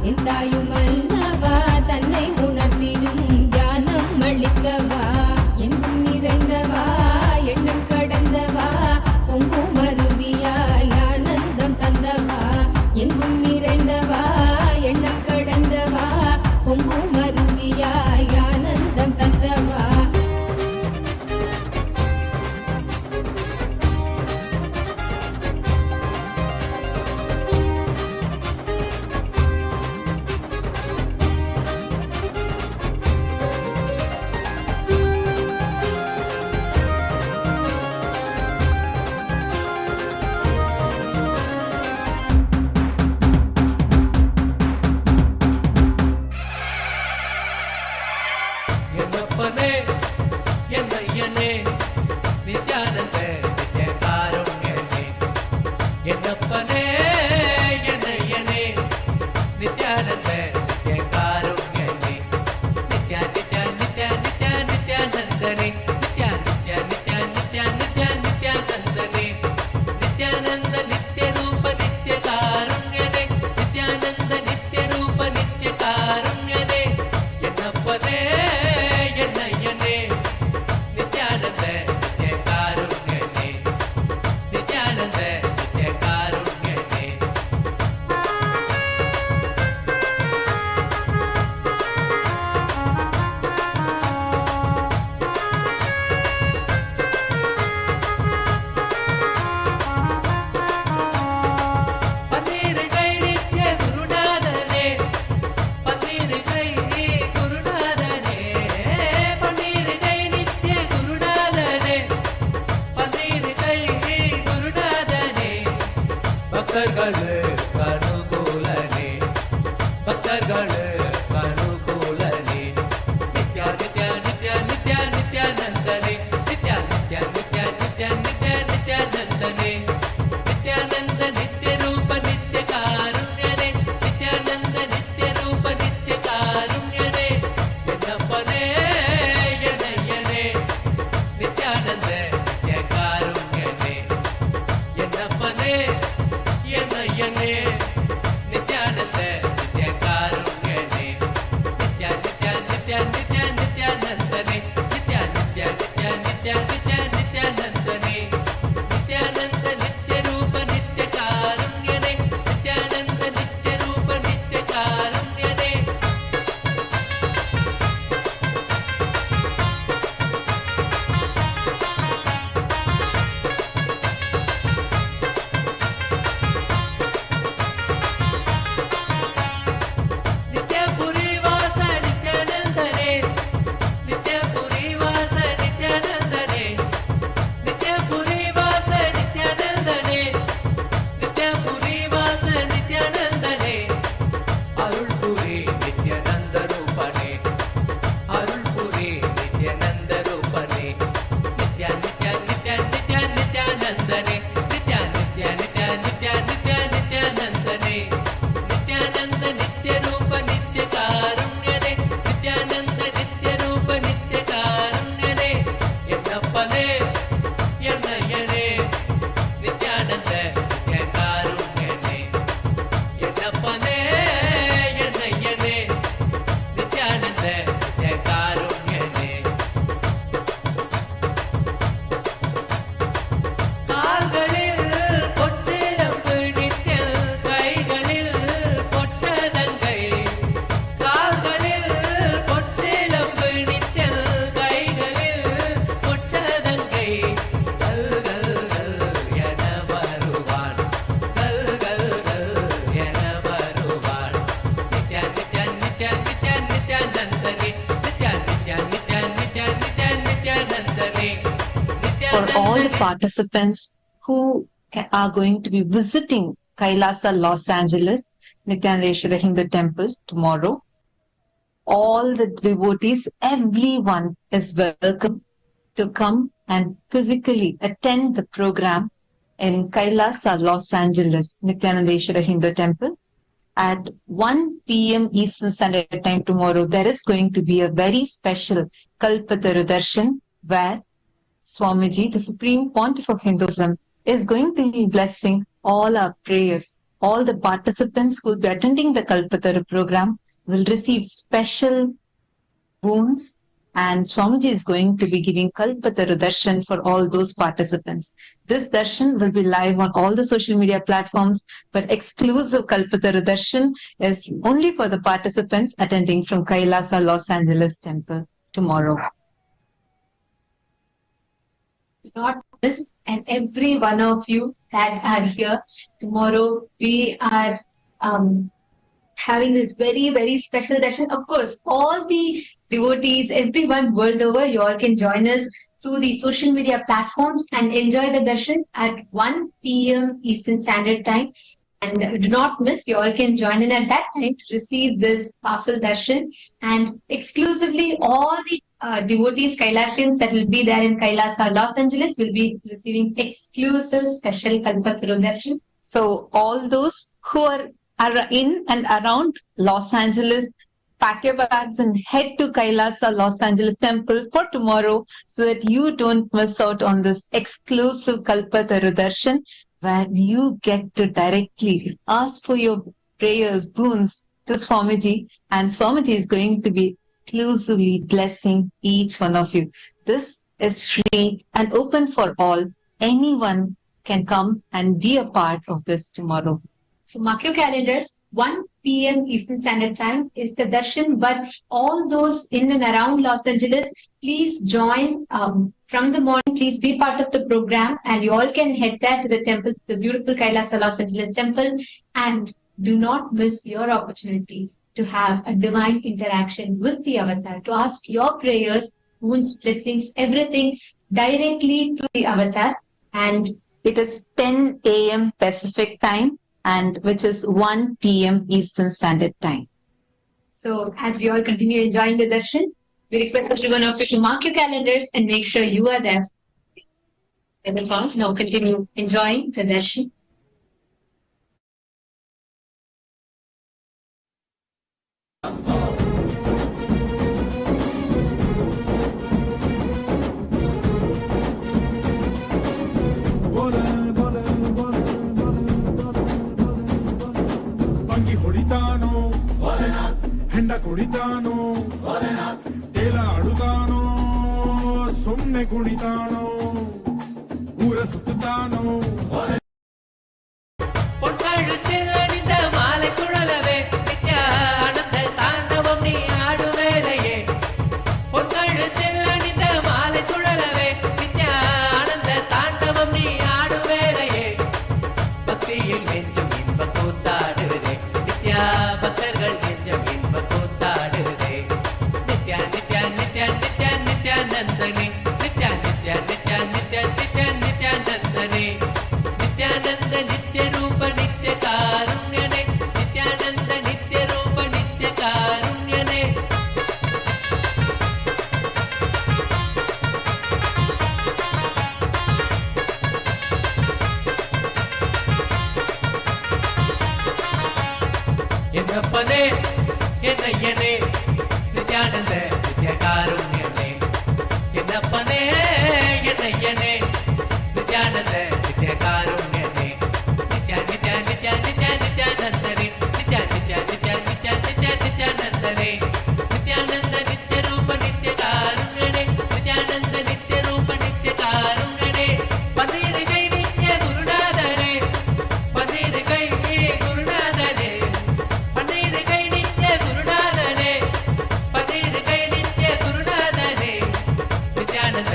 என் தாயும் அல்லவா தன்னை உணர்த்திடும் தியானம் அளிக்கவா. எங்கும் நிறைந்தவா எண்ணம் கடந்தவா பொங்கும் அருவியாய் ஆனந்தம் தந்தவா. எங்கும் நிறைந்தவா எண்ணம் கடந்தவா பொங்கும் அருவியாய் ஆனந்தம் தந்தவா. என்னப்பனே என்னையனே நித்யானந்த நித்ய காருண்யனே. என்னப்பனே என்னையனே நித்யானந்த நித்ய காருண்யனே. நித்யா நித்யா நித்யா நித்யா நித்யானந்தனே. நித்யா நித்யா நித்யா நித்யா நித்யா நித்யானந்தனே. நித்யானந்த நித்ய ரூப நித்ய காருண்யனே. நித்யானந்த நித்ய ரூப நித்ய காருண்யனே. என்னப்பனே என்னையனே நித்யானந்த நித்ய காருண்யனே. நித்யானந்த நித்ய காருண்யனே. பன்னிருகை நித்ய குருநாதனே. பன்னிருகை குருநாதனே. பன்னிருகை நித்ய குருநாதனே. பன்னிருகை குருநாதனே. பக்தர்களுக்கு அனுகூலனே. பக்தர்களுக்கு அனுகூலனே. நித்யா நித்யா நித்யா நித்யா நித்யானந்தனே. நித்யா நித்யா நித்யா நித்யா நித்யா நித்யானந்தனே. நித்யானந்த நித்ய ரூப நித்ய காருண்யனே. நித்யானந்த நித்ய ரூப நித்ய காருண்யனே. என்னப்பனே என்னையனே நித்யானந்த நித்ய காருண்யனே. என்னப்பனே என்னையனே participants who are going to be visiting Kailasa, Los Angeles, Nithyananda Hindu Temple tomorrow. All the devotees, everyone is welcome to come and physically attend the program in Kailasa, Los Angeles, Nithyananda Hindu Temple. At 1 p.m. Eastern Standard Time tomorrow, there is going to be a very special Kalpataru Darshan where Swamiji, the Supreme Pontiff of Hinduism, is going to be blessing all our prayers. All the participants who will be attending the Kalpataru program will receive special boons, and Swamiji is going to be giving Kalpataru Darshan for all those participants. This Darshan will be live on all the social media platforms, but exclusive Kalpataru Darshan is only for the participants attending from Kailasa, Los Angeles Temple tomorrow. Do not miss, and every one of you that are here tomorrow, we are having this very, very special darshan. Of course, all the devotees, everyone world over, you all can join us through the social media platforms and enjoy the darshan at 1 p.m. Eastern Standard Time. And do not miss, you all can join in at that time to receive this powerful darshan. And exclusively, all the devotees, Kailasians that will be there in Kailasa, Los Angeles, will be receiving exclusive special Kalpataru darshan. So all those who are in and around Los Angeles, pack your bags and head to Kailasa, Los Angeles Temple for tomorrow so that you don't miss out on this exclusive Kalpataru Darshan where you get to directly ask for your prayers, boons to Swamiji, and Swamiji is going to be exclusively blessing each one of you. This is free and open for all. Anyone can come and be a part of this tomorrow. So mark your calendars, 1 p.m. Eastern Standard Time is the darshan, but all those in and around Los Angeles, please join from the morning, please be part of the program, and you all can head there to the temple, the beautiful Kailasa Los Angeles Temple, and do not miss your opportunity to have a divine interaction with the avatar, to ask your prayers, boons, blessings, everything directly to the avatar. And it is 10 a.m. Pacific time, and which is 1 p.m. Eastern Standard Time. So as we all continue enjoying the darshan, we request everyone of you to mark your calendars and make sure you are there. And that's all. Now continue enjoying the darshan. ಹೆಂಡ ಕುಡಿತಾನೋ ತೇಲ ಆಡುತ್ತಾನೋ ಸುಮ್ನೆ ಕುಣಿತಾನೋ ಊರ ಸುತ್ತಾನೋ பொற்கழுத்தில் அணிந்த மாலை சுழலவே நித்ய ஆனந்த தாண்டவம் நீ ஆடும் வேலையே பொற்கழுத்தில் அணிந்த மாலை சுழலவே நித்ய ஆனந்த தாண்டவம் நீ ஆடும் வேலையே பக்தியில் நெஞ்சம் இன்ப கூத்தாடுதே நித்யா பக்தர்கள் நெஞ்சம் இன்ப கூத்தாடுதே நித்யா நித்யா நித்யா நித்யா நித்யானந்தனே நித்யா நித்யா நித்யா நித்யா நித்யா நித்யானந்தனே நித்யானந்த நித்ய ரூப நித்ய காருண்யனே நித்யானந்த நித்ய ரூப நித்ய காருண்யனே என்னப்பனே என்னையனே நித்யானந்த நித்ய காருண்யனே என்னப்பனே என்னையனே நித்யானந்த நித்ய காருண்யனே நித்யா நித்யா நித்யா நித்யா நித்யானந்தனே நித்யா நித்யா நித்யா நித்யா நித்யா நித்யானந்தனே நித்யானந்த நித்ய ரூப நித்ய காருண்யனே நித்யானந்த நித்ய ரூப நித்ய காருண்யனே பன்னீர் கை நித்ய குருநாதனே பன்னீர் கை குருநாதனே பன்னீர் கை நித்ய குருநாதனே பன்னீர் கை நித்ய குருநாதனே நித்யானந்த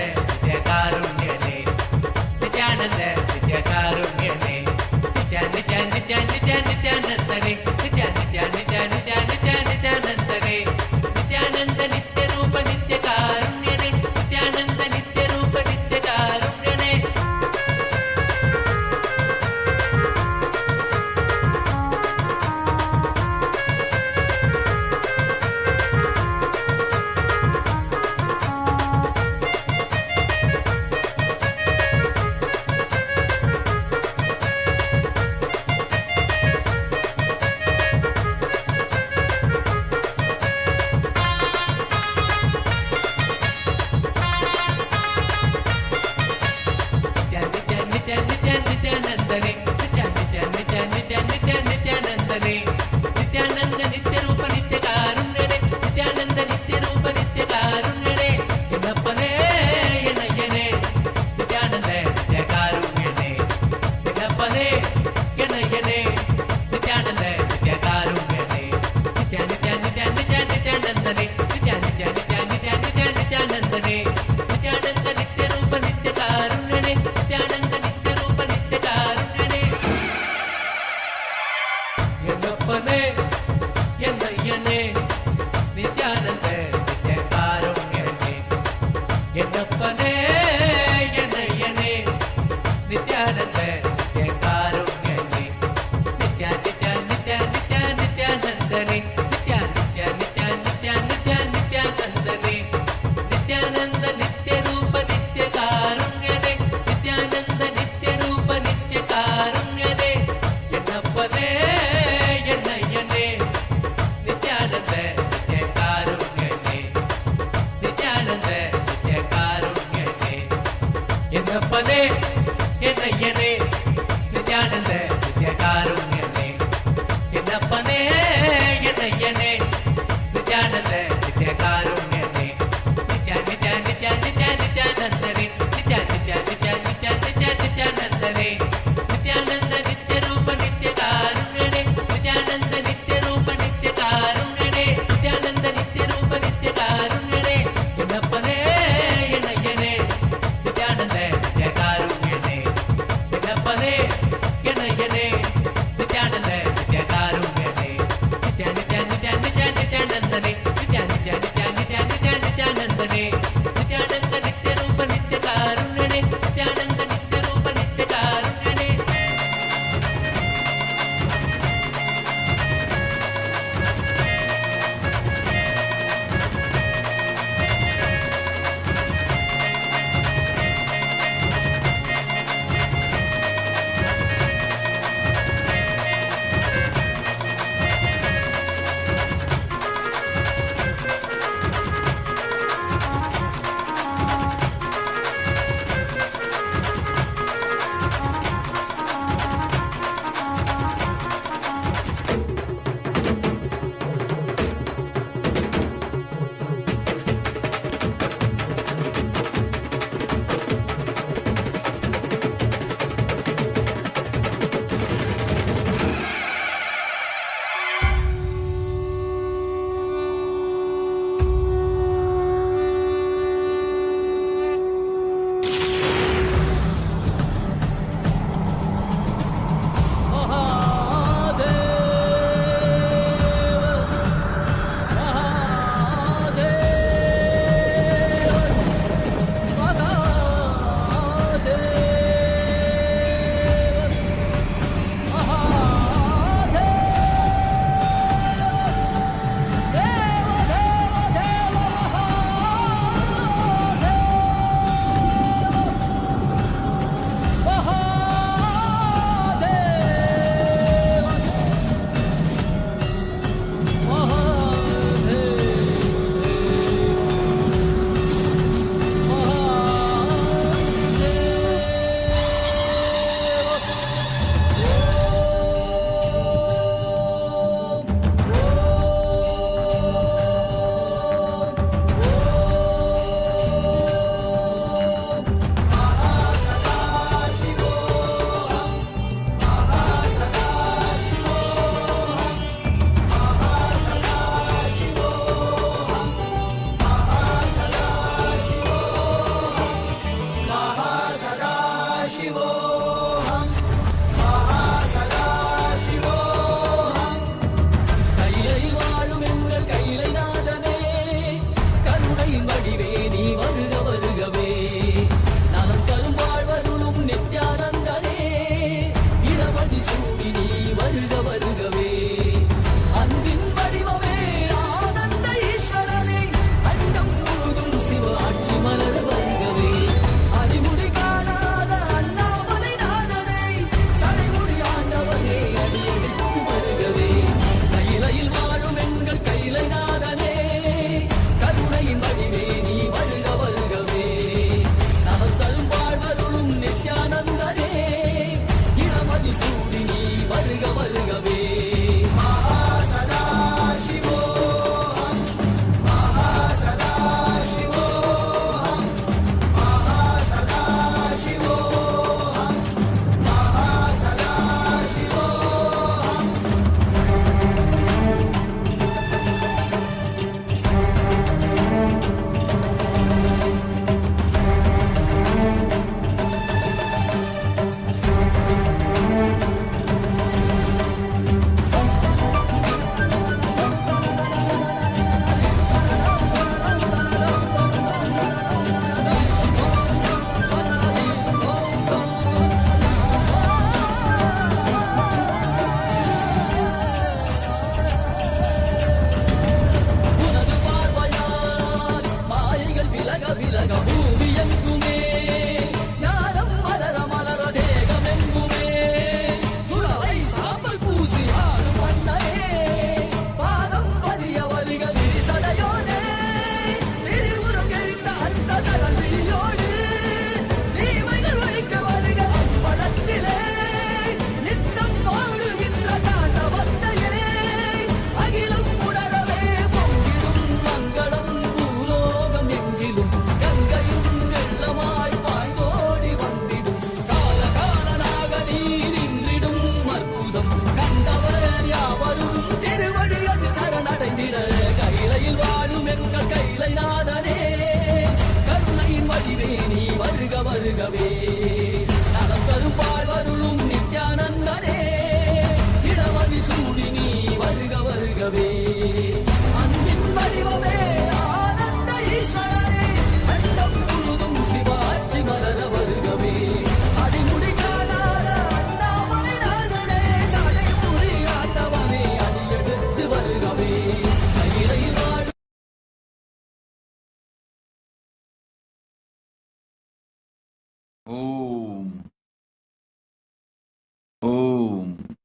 என்னப்பனே என்னையனே நித்யானந்த நித்ய காருண்யனே நித்யா நித்யா நித்யா நித்யா நித்யானந்தனே நித்யா நித்யா நித்யா நித்யா நித்யா நித்யானந்தனே நித்யானந்த நித்ய ரூப நித்ய காருண்யனே நித்யானந்த நித்ய ரூப நித்ய காருண்யனே என்னப்பனே என்னையனே நித்யானந்த நித்ய காருண்யனே நித்யானந்த நித்ய காருண்யனே என்னப்பனே என்னையனே நித்யானந்த நித்ய காருண்யனே என்னப்பனே என்னையனே நித்யானந்த நித்ய காருண்யனே நித்யா நித்யா நித்யா நித்யா நித்யானந்தனே நித்யா நித்யா நித்யா நித்யா நித்யா நித்யானந்தனே நித்யானந்த நித்ய ரூப நித்ய காருண்யனே நித்யானந்த நித்ய ரூப நித்ய காருண்யனே நித்யானந்த நித்ய ரூப நித்ய காருண்யனே என்னப்பனே என்னையனே நித்யானந்த நித்ய காருண்யனே என்னப்பனே என்னையனே நித்யானந்த நித்ய காருண்யனே Om. Om.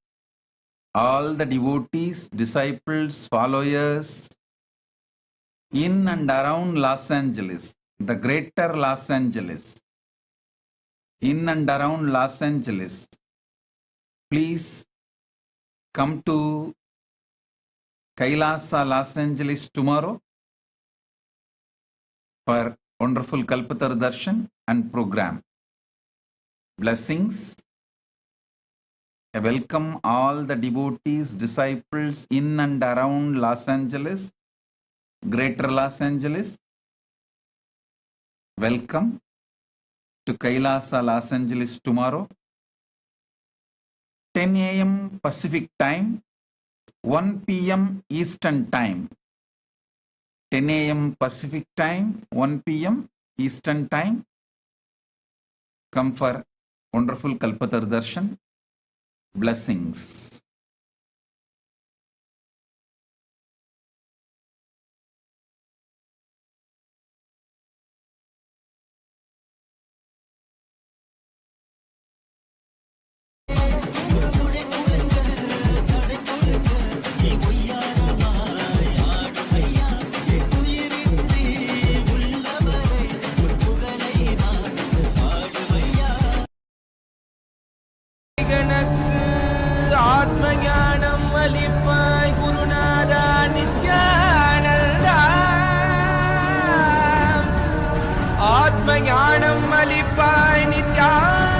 All the devotees, disciples, followers in and around Los Angeles, the greater Los Angeles, in and around Los Angeles, please come to Kailasa, Los Angeles tomorrow for wonderful Kalpatar Darshan and program. Blessings. I welcome all the devotees, disciples in and around Los Angeles, Greater Los Angeles. Welcome to Kailasa, Los Angeles tomorrow. 10 a.m. Pacific time, 1 p.m. Eastern time. 10 a.m. Pacific time, 1 p.m. Eastern time. Come for wonderful Kalpatar Darshan. Blessings. ஆத்மஞானம் அளிப்பாய் குருநாதா நித்யானந்தா ஆத்மஞானம் அளிப்பாய் நித்யானந்தா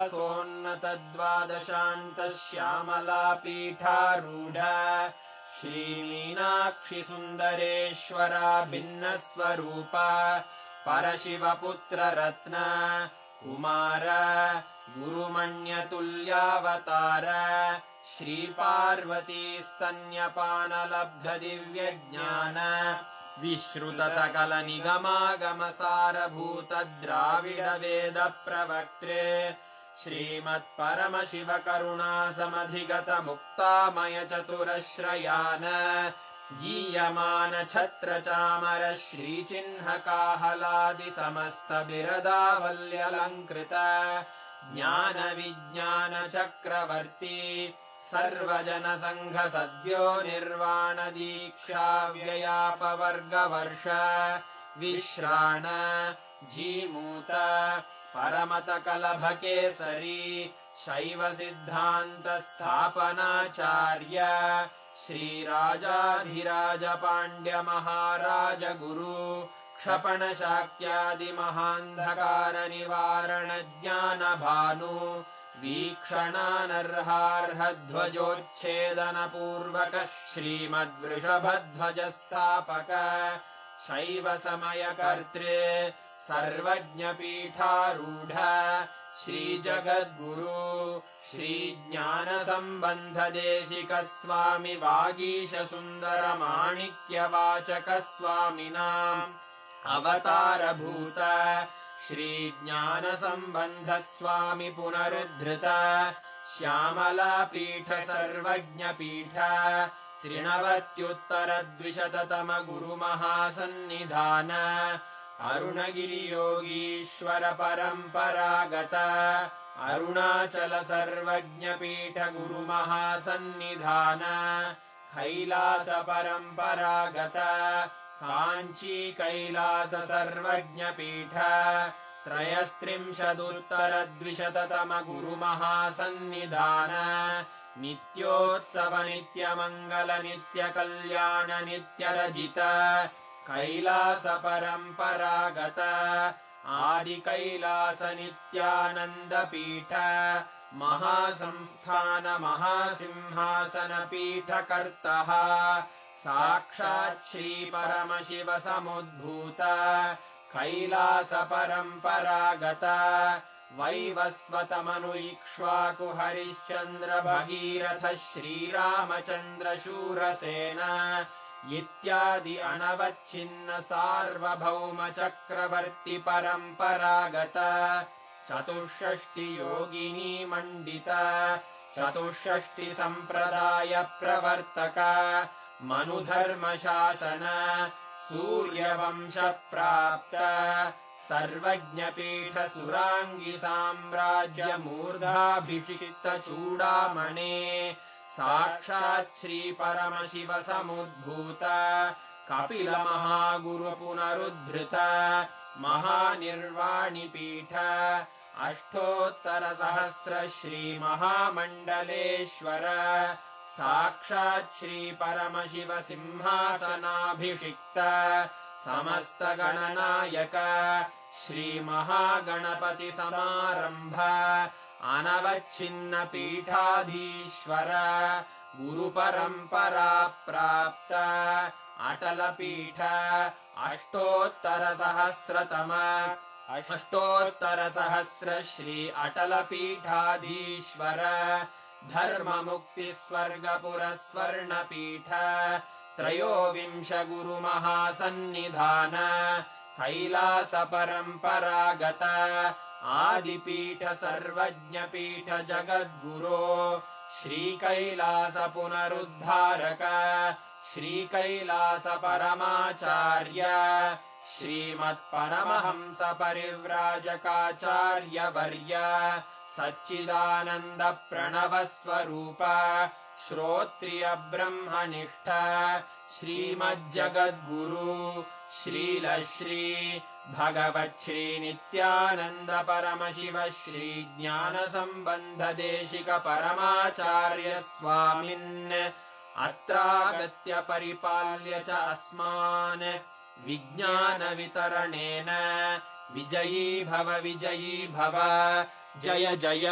सोन्नतद्वादशान्तश्यामलापीठारूढा श्रीमीनाक्षि सुन्दरेश्वरा भिन्नस्वरूपा परशिवपुत्ररत्न कुमार गुरुमण्यतुल्यावतार श्रीपार्वतीस्तन्यपानलब्धदिव्यज्ञान विश्रुतसकलनिगमागमसारभूतद्राविडवेदप्रवक्त्रे श्रीमत्परमशिवकरुणासमधिगतमुक्तामयचतुरश्रयान गीयमान छत्रचामर श्रीचिह्नकाहलादिसमस्तबिरदावल्यलङ्कृत ज्ञानविज्ञानचक्रवर्ती सर्वजनसङ्घसद्यो निर्वाणदीक्षाव्ययापवर्गवर्ष विश्राण जीमूत परमतकलभकेसरी शैवसिद्धान्तस्थापनाचार्य श्रीराजाधिराजपाण्ड्यमहाराज गुरु क्षपणशाक्यादिमहान्धकारनिवारणज्ञानभानु वीक्षणानर्हार्हध्वजोच्छेदनपूर्वक श्रीमद्वृषभध्वजस्थापक शैवसमयकर्त्रे सर्वज्ञपीठारूढ श्रीजगद्गुरु श्रीज्ञानसम्बन्धदेशिकस्वामि वागीशसुन्दरमाणिक्यवाचकस्वामिनाम् अवतारभूत श्रीज्ञानसम्बन्धस्वामि पुनरुद्धृत श्यामलापीठ सर्वज्ञपीठ 93 गुरुमहासन्निधान अरुणगिरियोगीश्वर परम्परागत अरुणाचल सर्वज्ञपीठ गुरुमहासन्निधान कैलास परम्परागत काञ्ची कैलास सर्वज्ञपीठ 33 गुरुमहासन्निधान नित्योत्सव नित्यमङ्गल नित्यकल्याण नित्यरजित कैलास परम्परागत आदि कैलास नित्यानन्दपीठ महासंस्थान महासिंहासन पीठकर्तः साक्षात् श्री परमशिव समुद्भूत कैलासपरम्परागत वैवस्वतमनु इक्ष्वाकु हरिश्चन्द्र भगीरथ श्रीरामचन्द्र शूरसेन इत्यादि अनवच्छिन्न सार्वभौम चक्रवर्ति परम्परागत चतुष्षष्टि योगिनी मण्डित चतुष्षष्टि सम्प्रदाय प्रवर्तक मनुधर्मशासन सूर्यवंश प्राप्त सर्वज्ञपीठ सुराङ्गि साम्राज्य मूर्धाभिषिक्त चूडामणे साक्षात् श्री परमशिव समुद्भूत कपिल महागुरु पुनरुद्धृत महानिर्वाणिपीठ अष्टोत्तर सहस्र श्री महामण्डलेश्वर साक्षात् श्री परमशिव सिंहासनाभिषिक्त समस्त गणनायक श्री महागणपति समारंभ अनवच्छिन्न पीठाधीश्वर गुरुपरम्परा प्राप्त अटल पीठ अष्टोत्तर सहस्र श्री अटल पीठाधीश्वर धर्म मुक्ति स्वर्गपुर स्वर्ण पीठ त्रयोविंश गुरु महासन्निधान कैलास परम्परागत आदिपीठ सर्वज्ञ पीठ जगद्गुरो श्री कैलास पुनरुद्धारक श्री कैलास परमाचार्य श्रीमत्परमहंस परिव्राजकाचार्य वर्य सच्चिदानन्द प्रणव स्वरूप श्रोत्रिय ब्रह्मनिष्ठ श्रीमज्जगद्गुरु श्रील श्री भगवत् श्री नित्यानंद परमशिव श्री ज्ञान संबंध देशिक परमाचार्य स्वामिन् अत्रागत्य परिपाल्य च अस्मान् विज्ञान वितरणेन विजयी भव जय जय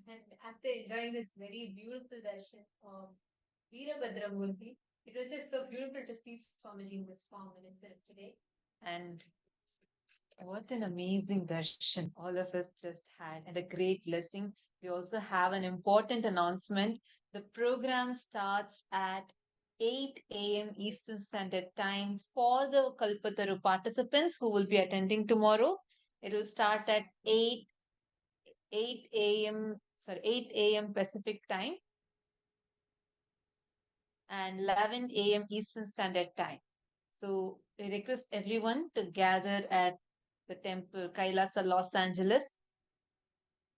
And after enjoying this very beautiful darshan of Veerabhadramurti, it was just so beautiful to see Swamiji in this form in itself today. And what an amazing darshan all of us just had, and a great blessing. We also have an important announcement. The program starts at 8 a.m. Eastern Standard Time for the Kalpataru participants who will be attending tomorrow. It will start at 8 a.m. Pacific Time and 11 a.m. Eastern Standard Time. So we request everyone to gather at the temple Kailasa, Los Angeles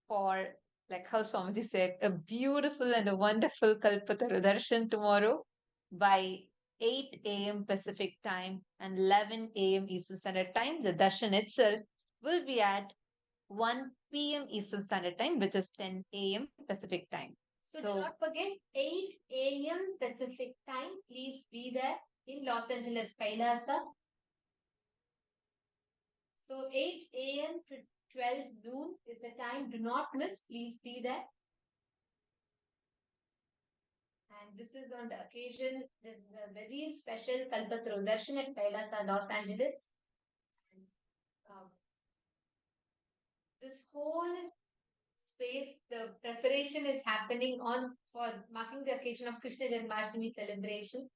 for, like how Swamiji said, a beautiful and a wonderful Kalpataru darshan tomorrow by 8 a.m. Pacific Time and 11 a.m. Eastern Standard Time. The darshan itself will be at 1 p.m. Eastern Standard Time, which is 10 a.m. Pacific Time. So do not forget 8 a.m. Pacific Time. Please be there. in Los Angeles, Kailasa. So 8 a.m. to 12 noon is the time. Do not miss. Please be there. And this is on the occasion, this is a very special Kalpatru Darshan at Kailasa, Los Angeles. This whole space, the preparation is happening on for marking the occasion of Krishna Janmashtami celebration.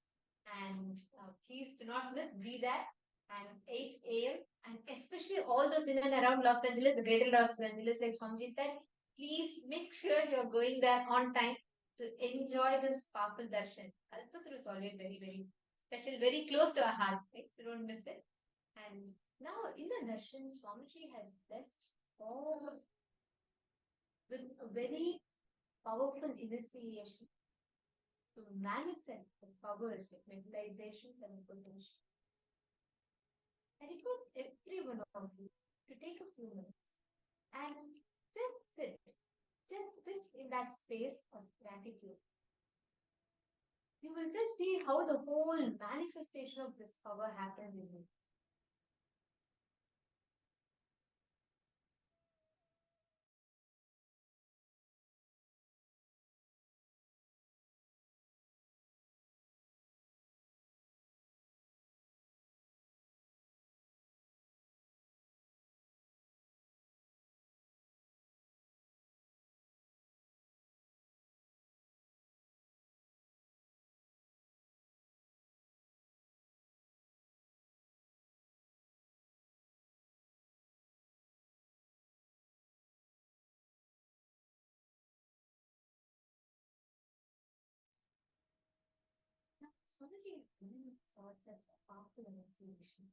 And please do not miss, be there and 8 a.m. And especially all those in and around Los Angeles, the greater Los Angeles, like Swamiji said, please make sure you're going there on time to enjoy this powerful darshan. Kalpatru is always very, very special, very close to our hearts, right? So don't miss it. And now in the darshan, Swamiji has blessed all with a very powerful initiation to manifest the powers of mentalization and potential. And it was every one of you to take a few minutes and just sit in that space of gratitude. You will just see how the whole manifestation of this power happens in you. Swamiji is giving such a powerful initiation.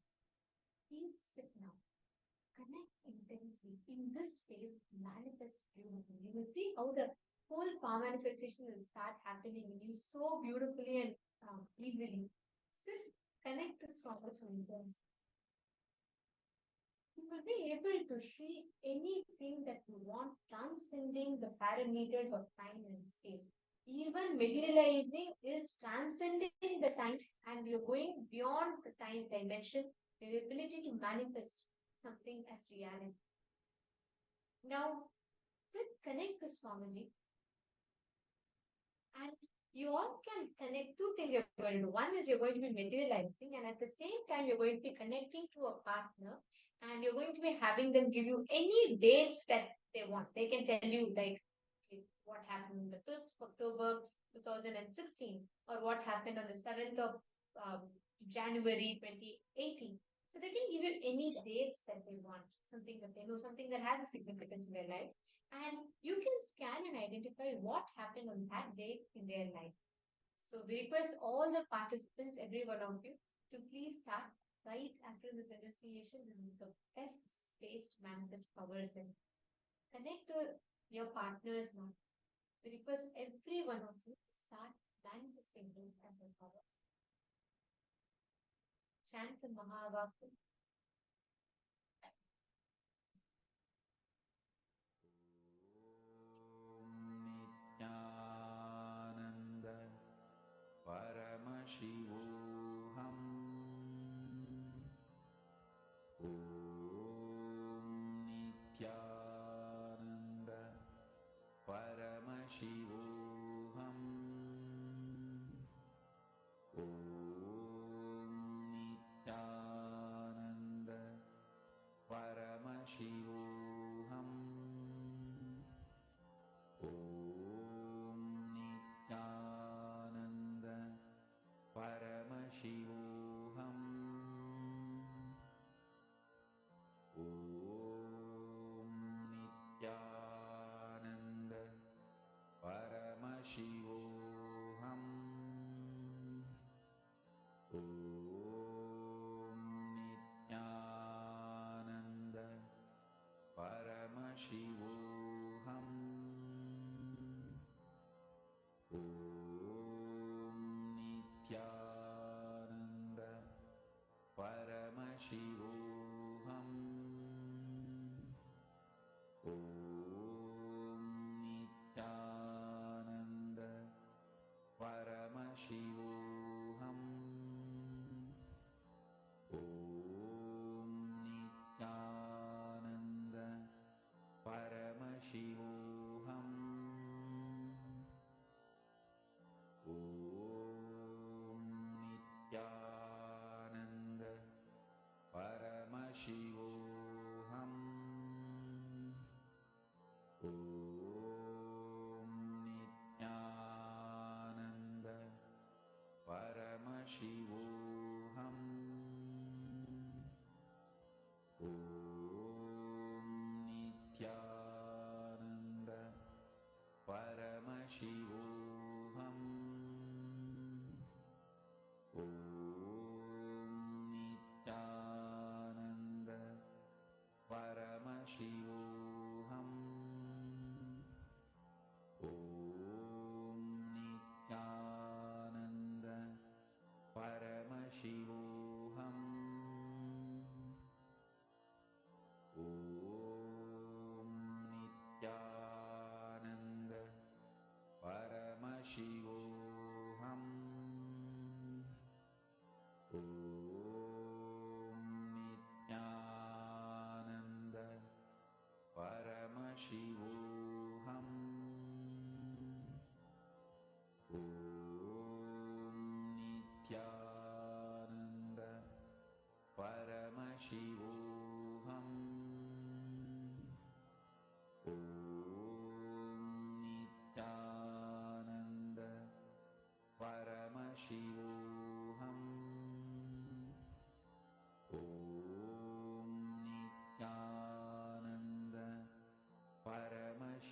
Please sit now. Connect intensely. In this space, manifest beautifully. You will see how the whole power manifestation will start happening in you so beautifully and easily. Sit, connect this power so intensely. You will be able to see anything that you want, transcending the parameters of time and space. Even materializing is transcending the time, and you're going beyond the time dimension, the ability to manifest something as reality. Now, just connect to Swamiji, and you all can connect two things you're going to do. One is you're going to be materializing, and at the same time, you're going to be connecting to a partner, and you're going to be having them give you any dates that they want. They can tell you, like, what happened on the 1st of October 2016, or what happened on the 7th of January 2018. So they can give you any dates that they want, something that they know, something that has a significance in their life. And you can scan and identify what happened on that date in their life. So we request all the participants, every one of you, to please start right after this initiation. This is the best space to manifest powers in. Connect to your partners now. We request every one of you to start manifesting this as a power. Chant the Mahavaku. Nithyananda Paramashivoham Om Nithyananda Paramashivoham Om Nithyananda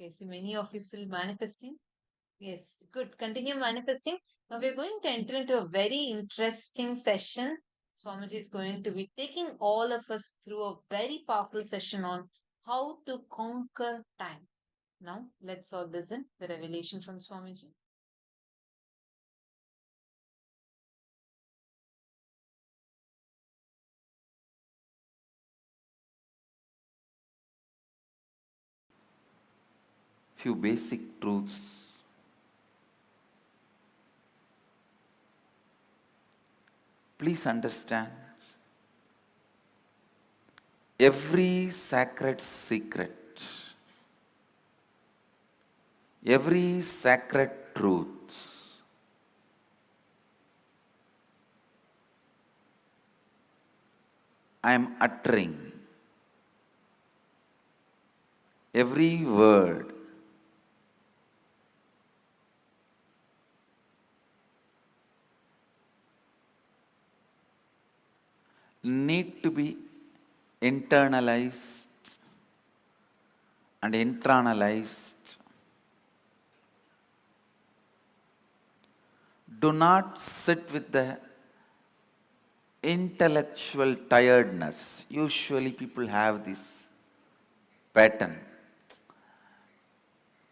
Okay, so many of you still manifesting. Yes, good. Continue manifesting. Now we're going to enter into a very interesting session. Swamiji is going to be taking all of us through a very powerful session on how to conquer time. Now, let's all listen the revelation from Swamiji. Few basic truths. Please understand, every sacred secret, every sacred truth I am uttering, every word need to be internalized and internalized. Do not sit with the intellectual tiredness. Usually people have this pattern.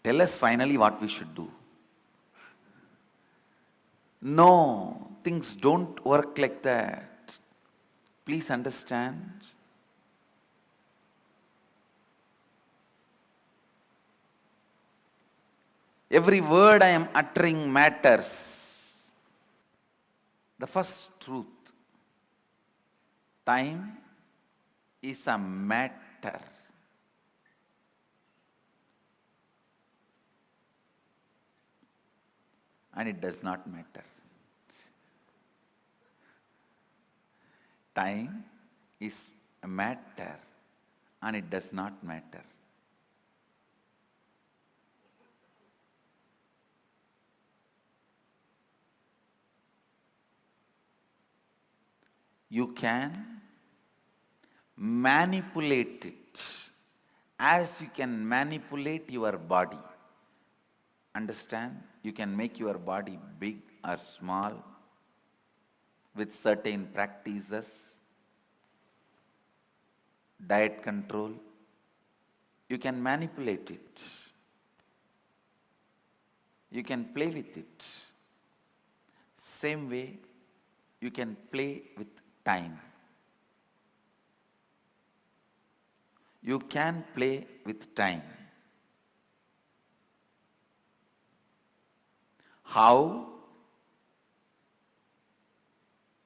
Tell us finally what we should do. No, things don't work like that. Please understand. Every word I am uttering matters. The first truth, time is a matter. And it does not matter. Time is a matter and it does not matter. You can manipulate it as you can manipulate your body. Understand? You can make your body big or small with certain practices, diet control. You can manipulate it. You can play with it. Same way, you can play with time. You can play with time. How?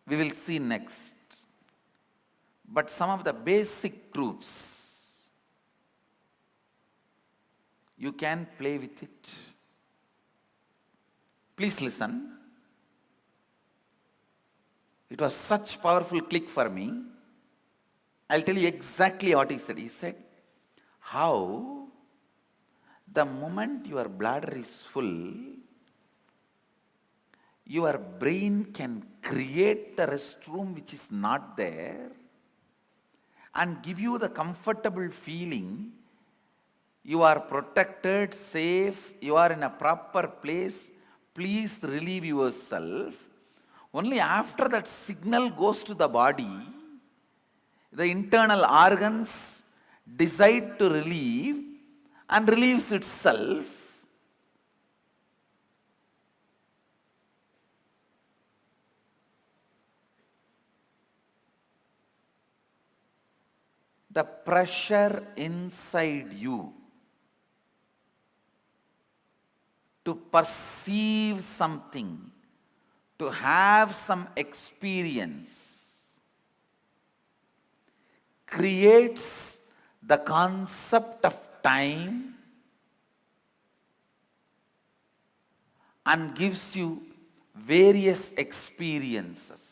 We will see next. But some of the basic truths, you can play with it. Please listen. It was such powerful click for me. I'll tell you exactly what he said. He said, how the moment your bladder is full, your brain can create the restroom which is not there and give you the comfortable feeling you are protected, safe, you are in a proper place, please relieve yourself. Only after that signal goes to the body, the internal organs decide to relieve and relieves itself. The pressure inside you to perceive something, to have some experience, creates the concept of time and gives you various experiences.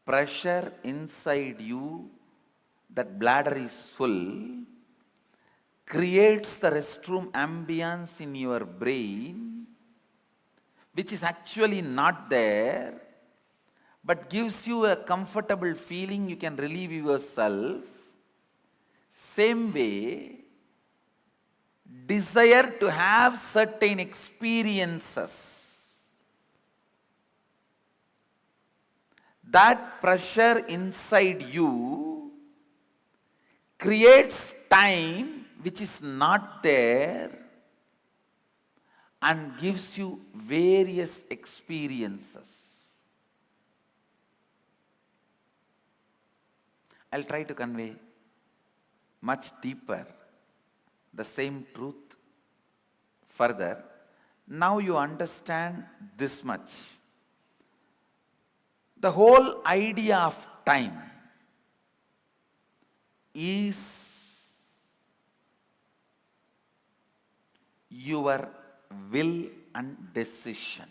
Pressure inside you, that bladder is full, creates the restroom ambience in your brain, which is actually not there, but gives you a comfortable feeling, you can relieve yourself. Same way, desire to have certain experiences. That pressure inside you creates time which is not there and gives you various experiences. I'll try to convey much deeper the same truth further. Now you understand this much. The whole idea of time is your will and decision.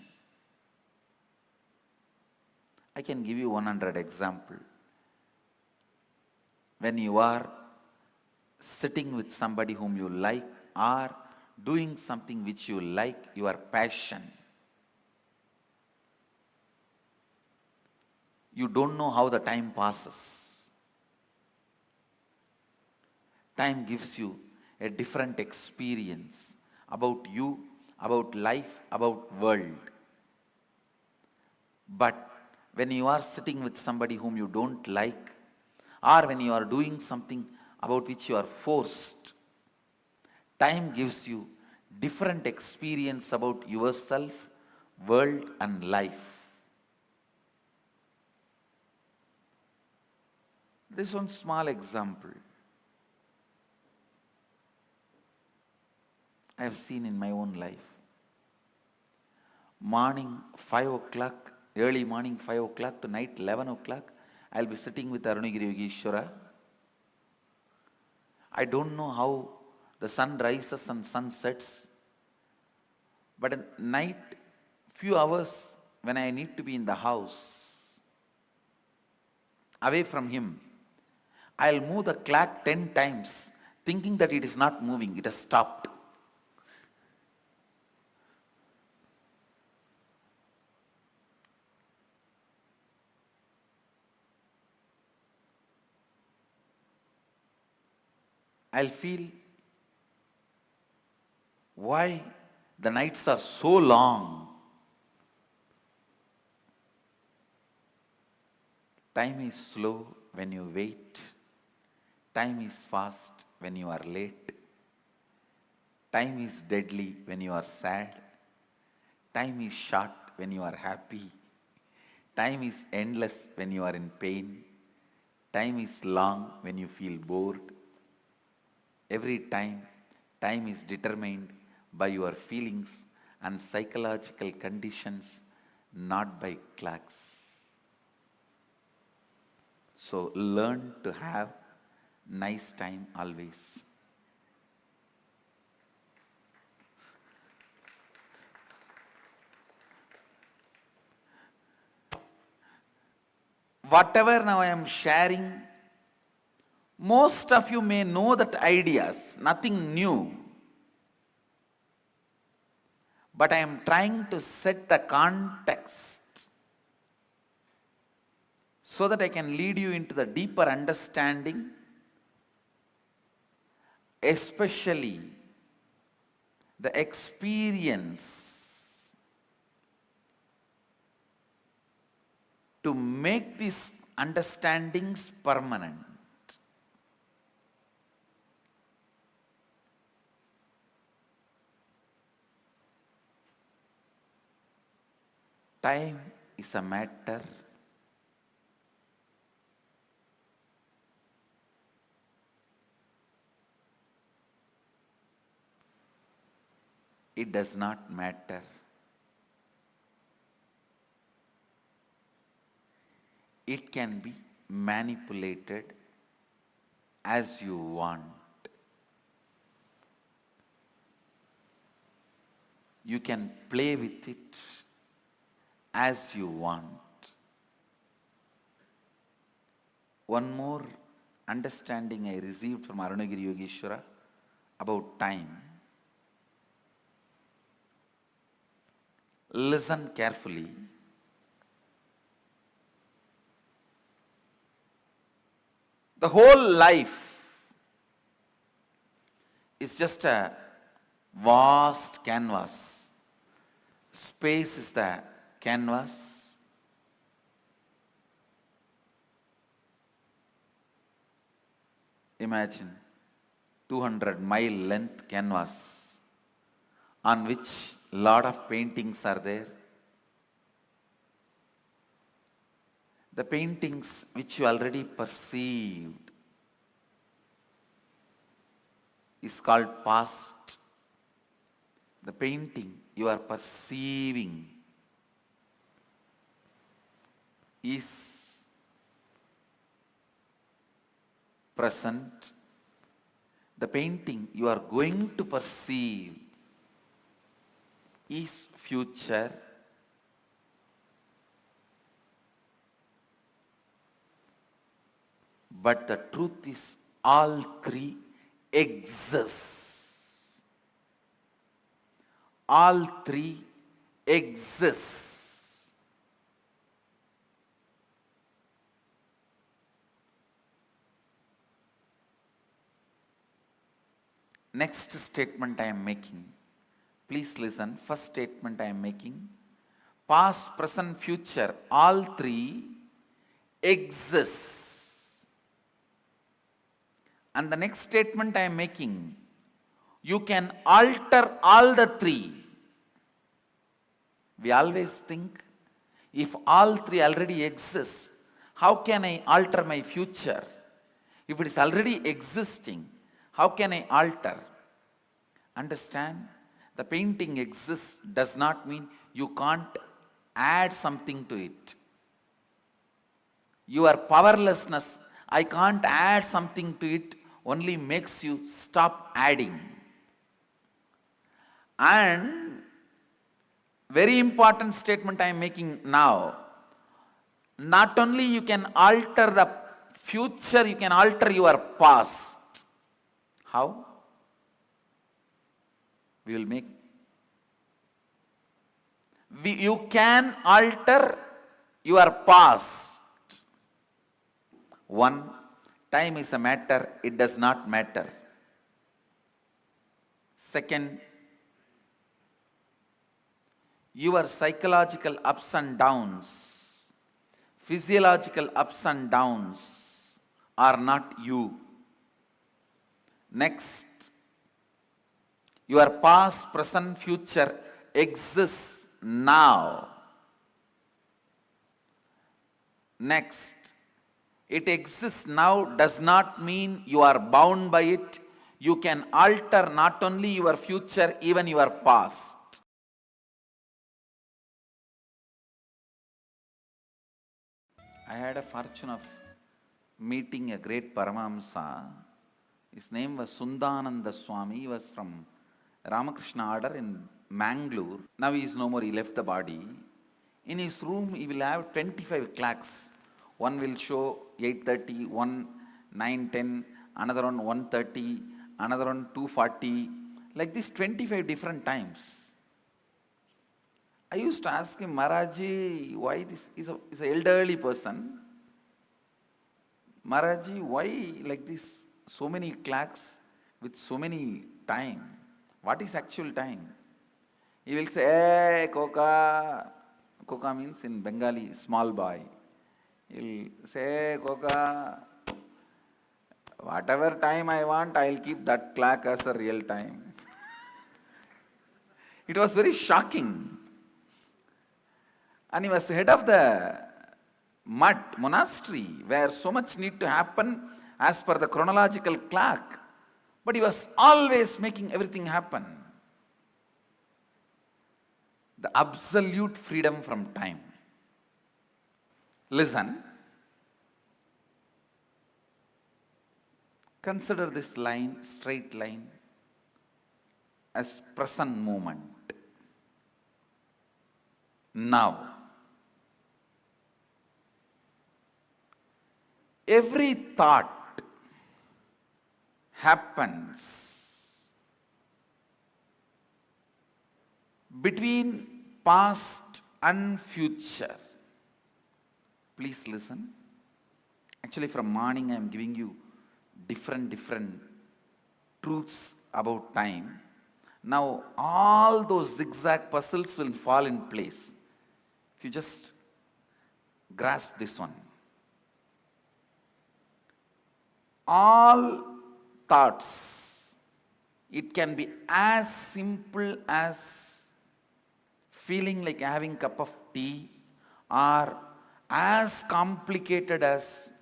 I can give you 100 examples. When you are sitting with somebody whom you like or doing something which you like, your passion, you don't know how the time passes. Time gives you a different experience about you, about life, about world. But when you are sitting with somebody whom you don't like, or when you are doing something about which you are forced, time gives you different experience about yourself, world and life. This one small example I have seen in my own life. Morning 5 o'clock, early morning 5 o'clock to night 11 o'clock, I'll be sitting with Arunagiri Yogeshwara. I don't know how the sun rises and sun sets, but at night, few hours when I need to be in the house, away from him, I'll move the clock 10 times, thinking that it is not moving, it has stopped. I'll feel why the nights are so long. Time is slow when you wait. Time is fast when you are late. Time is deadly when you are sad. Time is short when you are happy. Time is endless when you are in pain. Time is long when you feel bored. Every time, time is determined by your feelings and psychological conditions, not by clocks. So learn to have nice time always. Whatever now I am sharing, most of you may know that ideas, nothing new. But I am trying to set the context so that I can lead you into the deeper understanding, especially the experience to make these understandings permanent. Time is a matter it does not matter. It can be manipulated as you want. You can play with it as you want. One more understanding I received from Arunagiri Yogeshwara about time. Listen carefully. The whole life is just a vast canvas. Space is the canvas. Imagine 200-mile length canvas on which lot of paintings are there. The paintings which you already perceived is called past. The painting you are perceiving is present. The painting you are going to perceive is future. But the truth is all three exist. All three exist. Next statement I am making. Please listen. First statement I am making. Past, present, future, all three exist. And the next statement I am making, you can alter all the three. We always think, if all three already exist, how can I alter my future? If it is already existing, how can I alter? Understand? The painting exists does not mean you can't add something to it. Your powerlessness, I can't add something to it, only makes you stop adding. And very important statement I am making now. Not only you can alter the future, you can alter your past. How? We will make. You can alter your past. One, time is a matter, it does not matter. Second, your psychological ups and downs, physiological ups and downs are not you. Next, your past, present, future exists now. Next, it exists now does not mean you are bound by it. You can alter not only your future, even your past. I had a fortune of meeting a great Paramahamsa. His name was Sundananda Swami. He was from Ramakrishna order in Mangalore. Now he is no more, he left the body. In his room he will have 25 clocks. One will show 8:30, one 9:10, another one 1:30, another one 2:40. Like this 25 different times. I used to ask him, Maharaji, why this is an elderly person. Maharaji, why like this? So many clocks with so many time. What is actual time? He will say, hey, Koka. Koka means in Bengali, small boy. He will say, hey, Koka. Whatever time I want, I will keep that clock as a real time. It was very shocking. And he was head of the mud monastery where so much need to happen as per the chronological clock. But he was always making everything happen. The absolute freedom from time. Listen. Consider this line, straight line, as present moment. Now. Every thought happens between past and future. Please listen. Actually, from morning I am giving you different truths about time. Now all those zigzag puzzles will fall in place. If you just grasp this one. All thoughts, it can be as simple as feeling like having a cup of tea, or as complicated as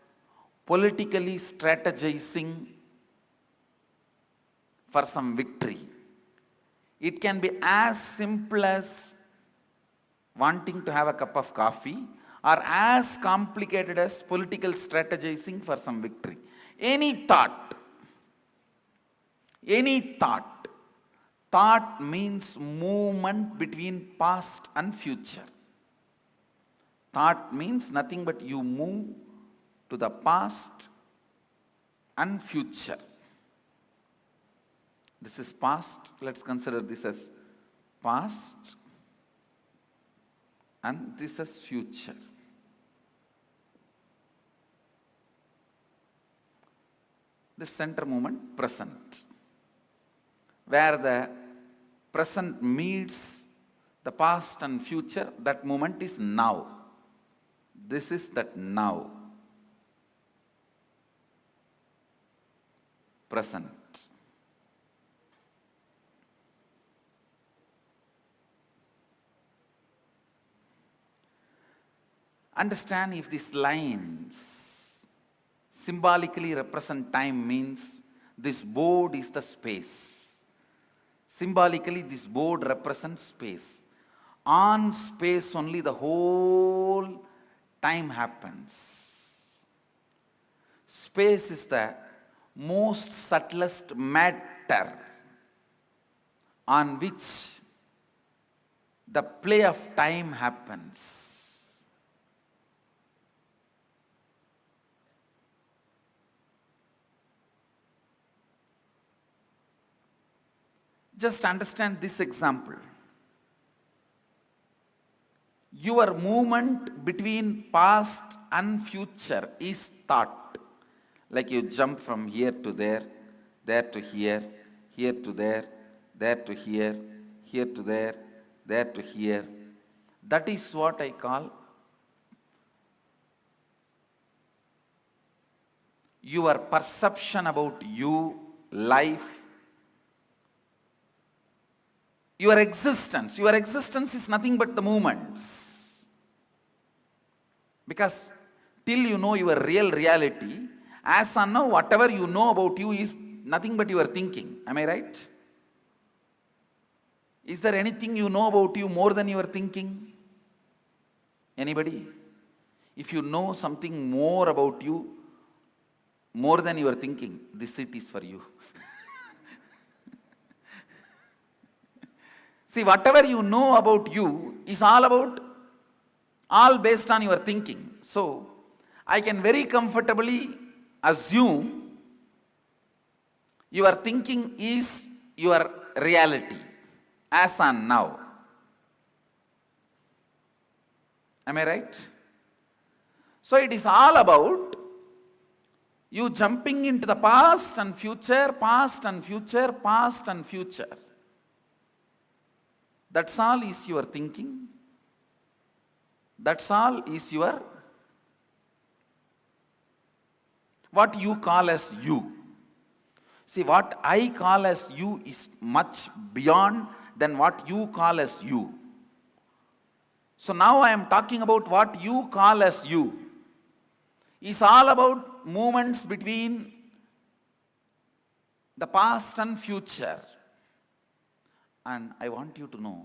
politically strategizing for some victory. It can be as simple as wanting to have a cup of coffee, or as complicated as political strategizing for some victory. Any thought, thought means movement between past and future. Thought means nothing but you move to the past and future. This is past. Let's consider this as past, and this as future. The center moment, present, where the present meets the past and future. That moment is now. This is that now. Present. Understand, if these lines symbolically represent time, means this board is the space. Symbolically, this board represents space. On space only the whole time happens. Space is the most subtlest matter on which the play of time happens. Just understand this example. Your movement between past and future is thought. Like you jump from here to there to here to there to here to there to here. That is what I call your perception about you, life, your existence. Your existence is nothing but the movements. Because till you know your real reality, as on now, whatever you know about you is nothing but your thinking. Am I right? Is there anything you know about you more than your thinking? Anybody? If you know something more about you, more than your thinking, this seat is for you. See, whatever you know about you is all based on your thinking. So, I can very comfortably assume your thinking is your reality, as on now. Am I right? So, it is all about you jumping into the past and future, past and future, past and future. That's all is your thinking. That's all is your, what you call as you. See, what I call as you is much beyond than what you call as you. So now I am talking about what you call as you. It's all about movements between the past and future. And I want you to know,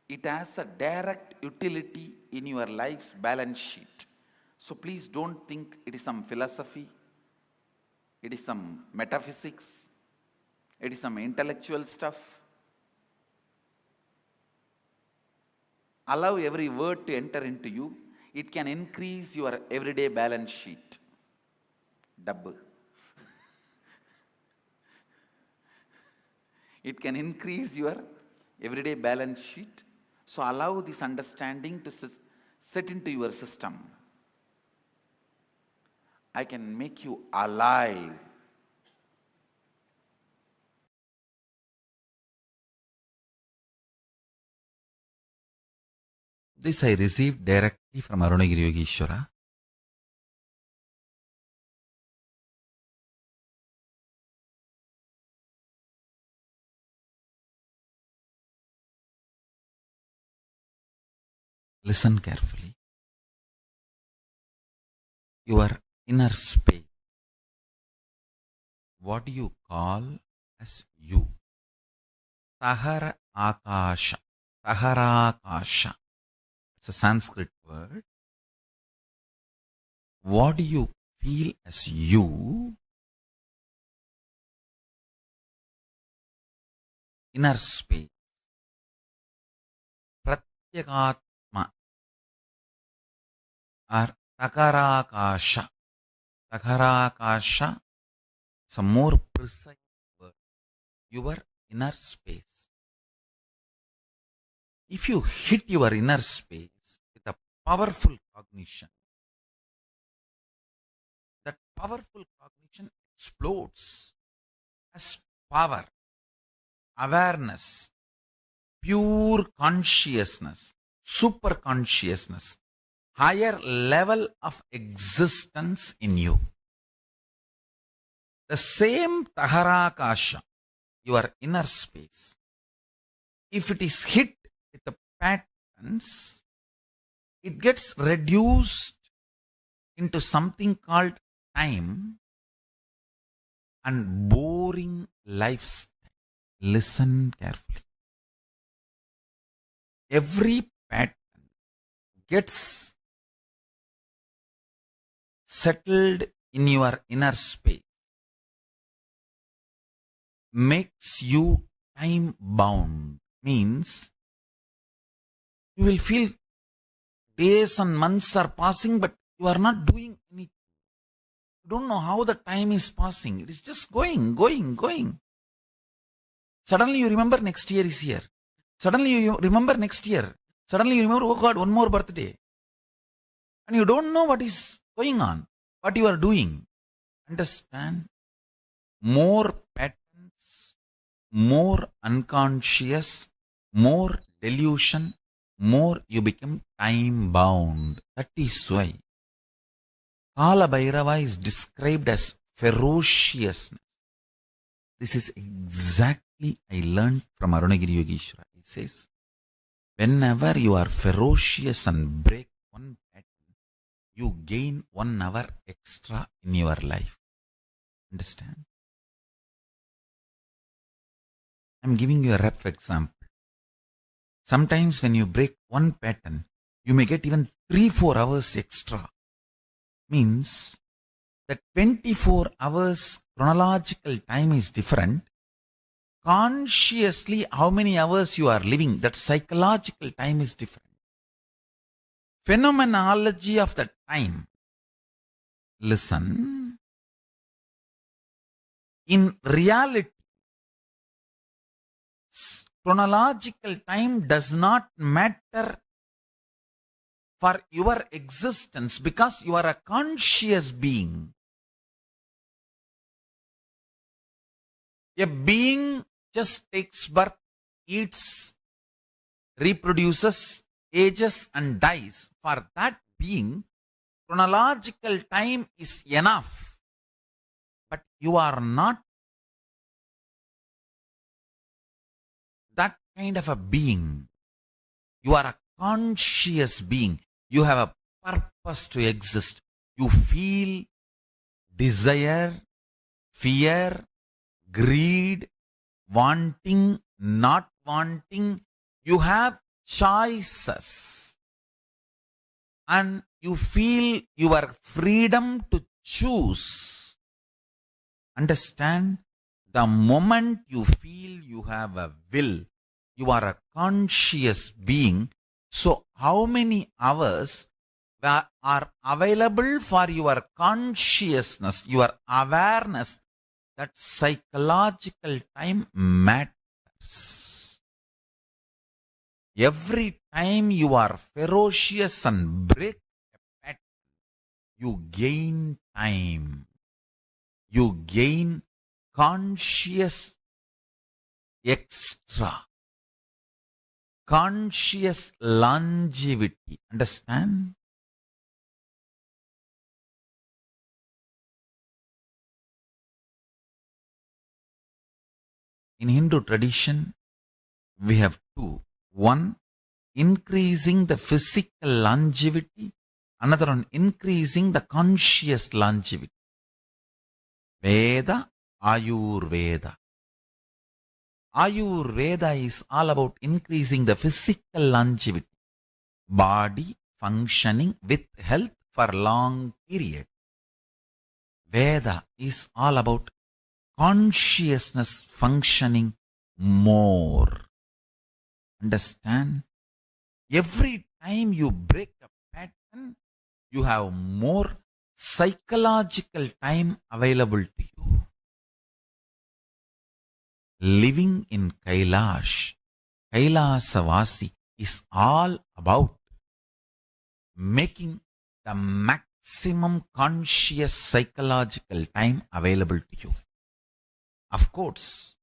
it has a direct utility in your life's balance sheet. So please don't think it is some philosophy, it is some metaphysics, it is some intellectual stuff. Allow every word to enter into you. It can increase your everyday balance sheet. Double. It can increase your everyday balance sheet. So allow this understanding to set into your system. I can make you alive This I received directly from Arunagiri Yogeshwara. Listen carefully. Your inner space. What do you call as you? Tahara Akasha. Taharakasha. It's a Sanskrit word. What do you feel as you? Inner space. Pratyagatma or Takarakasha. Takarakasha is a more precise word. Your inner space. If you hit your inner space with a powerful cognition, that powerful cognition explodes as power, awareness, pure consciousness, super consciousness, higher level of existence in you. The same Taharakasha, your inner space, if it is hit with the patterns, it gets reduced into something called time and boring lifestyle. Listen carefully. Every pattern gets settled in your inner space, makes you time bound, means you will feel days and months are passing, but you are not doing anything. You don't know how the time is passing. It is just going. Suddenly you remember next year is here. Suddenly you remember next year. Suddenly you remember, oh God, one more birthday. And you don't know what is going on, what you are doing. Understand? More patterns, more unconscious, more delusion, more you become time bound. That is why Kala Bhairava is described as ferociousness. This is exactly I learned from Arunagiri Yogeshwara. He says, whenever you are ferocious and break one pattern, you gain 1 hour extra in your life. Understand? I am giving you a rough example. Sometimes when you break one pattern, you may get even 3-4 hours extra. Means that 24 hours chronological time is different. Consciously, how many hours you are living, that psychological time is different. Phenomenology of the time. Listen. In reality, chronological time does not matter for your existence because you are a conscious being. A being just takes birth, eats, reproduces, ages and dies. For that being, chronological time is enough. But you are not that kind of a being. You are a conscious being. You have a purpose to exist. You feel desire, fear, greed, wanting, not wanting. You have choices. And you feel your freedom to choose. Understand? The moment you feel you have a will, you are a conscious being. So how many hours are available for your consciousness, your awareness? That psychological time matters. Every time you are ferocious and break a pattern, you gain time. You gain conscious extra. conscious longevity. Understand? In Hindu tradition, we have two. One, increasing the physical longevity. Another one, increasing the conscious longevity. Veda, Ayurveda. Ayurveda is all about increasing the physical longevity. Body functioning with health for long period. Veda is all about consciousness functioning more. Understand? Every time you break a pattern, you have more psychological time available to you. Living in Kailash, Kailasavasi is all about making the maximum conscious psychological time available to you. Of course,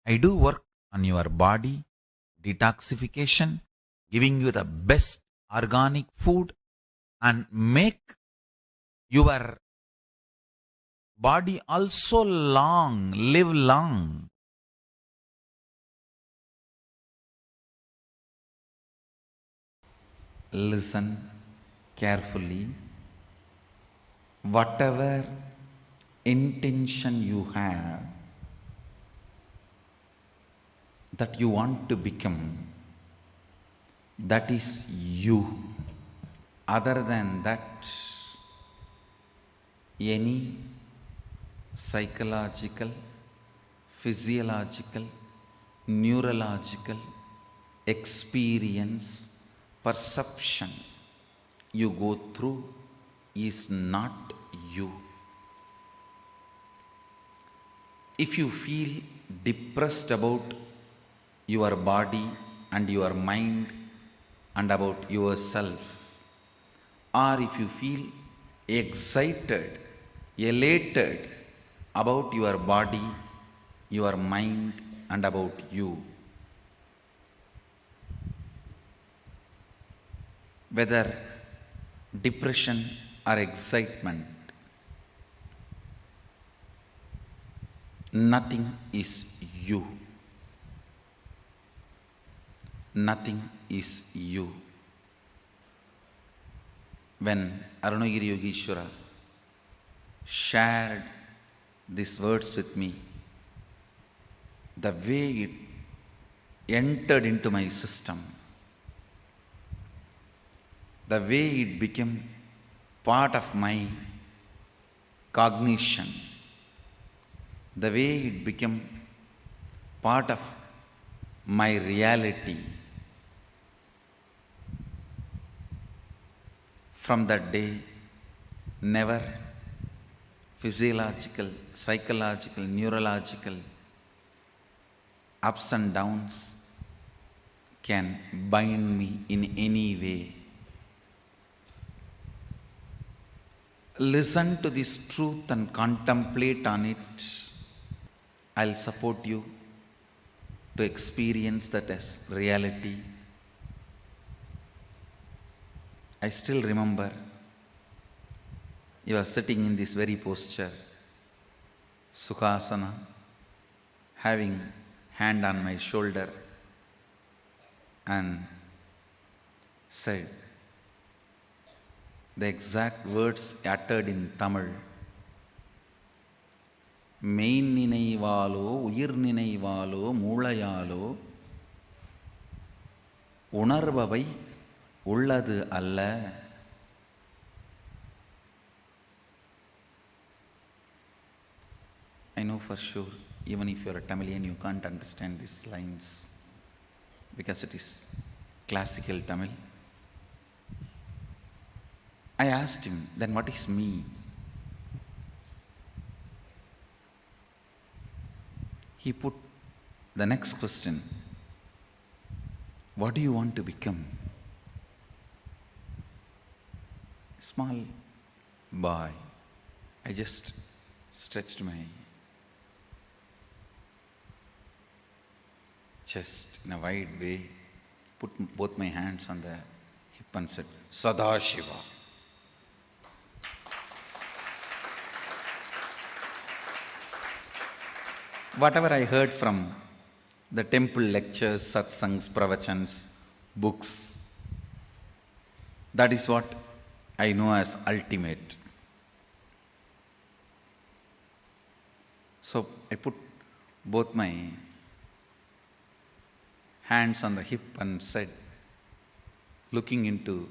I do work on your body, detoxification, giving you the best organic food, and make your body also live long. Listen carefully. Whatever intention you have that you want to become, that is you. Other than that, any psychological, physiological, neurological experience, perception you go through is not you. If you feel depressed about your body and your mind and about yourself, or if you feel excited, elated about your body, your mind and about you, whether depression or excitement, nothing is you. Nothing is you. When Arunagiri Yogeshwara shared these words with me, the way it entered into my system, the way it became part of my cognition, the way it became part of my reality, from that day, never physiological, psychological, neurological ups and downs can bind me in any way. Listen to this truth and contemplate on it. I'll support you to experience that as reality. I still remember you are sitting in this very posture, Sukhasana, having hand on my shoulder, and said the exact words uttered in Tamil. மெயின் நினைவாலோ உயிர் நினைவாலோ மூளையாலோ உணர்பவை உள்ளது அல்ல. I know for sure, even if you are a Tamilian, you can't understand these lines because it is classical Tamil. I asked him, then what is me? He put the next question, what do you want to become? Small boy, I just stretched my chest in a wide way put both my hands on the hip and said, Sadashiva. Whatever I heard from the temple lectures, satsangs, pravachans, books, that is what I know as ultimate. So I put both my hands on the hip and said, looking into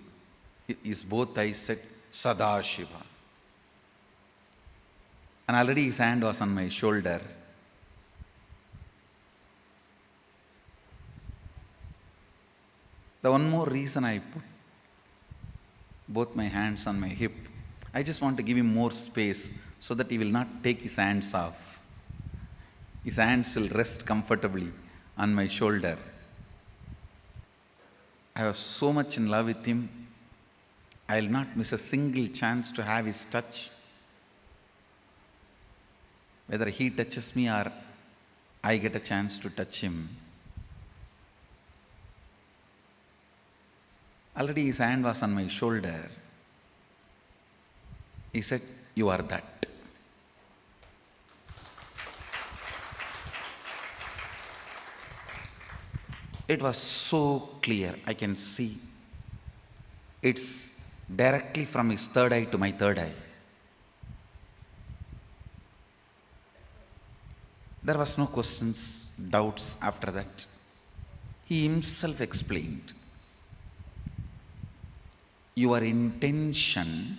his both eyes, said, Sadashiva. And already his hand was on my shoulder. The one more reason I put both my hands on my hip, I just want to give him more space so that he will not take his hands off. His hands will rest comfortably on my shoulder. I was so much in love with him, I will not miss a single chance to have his touch. Whether he touches me or I get a chance to touch him. Already his hand was on my shoulder. He said, you are that. It was so clear, I can see. It's directly from his third eye to my third eye. There was no questions, doubts after that. He himself explained. Your intention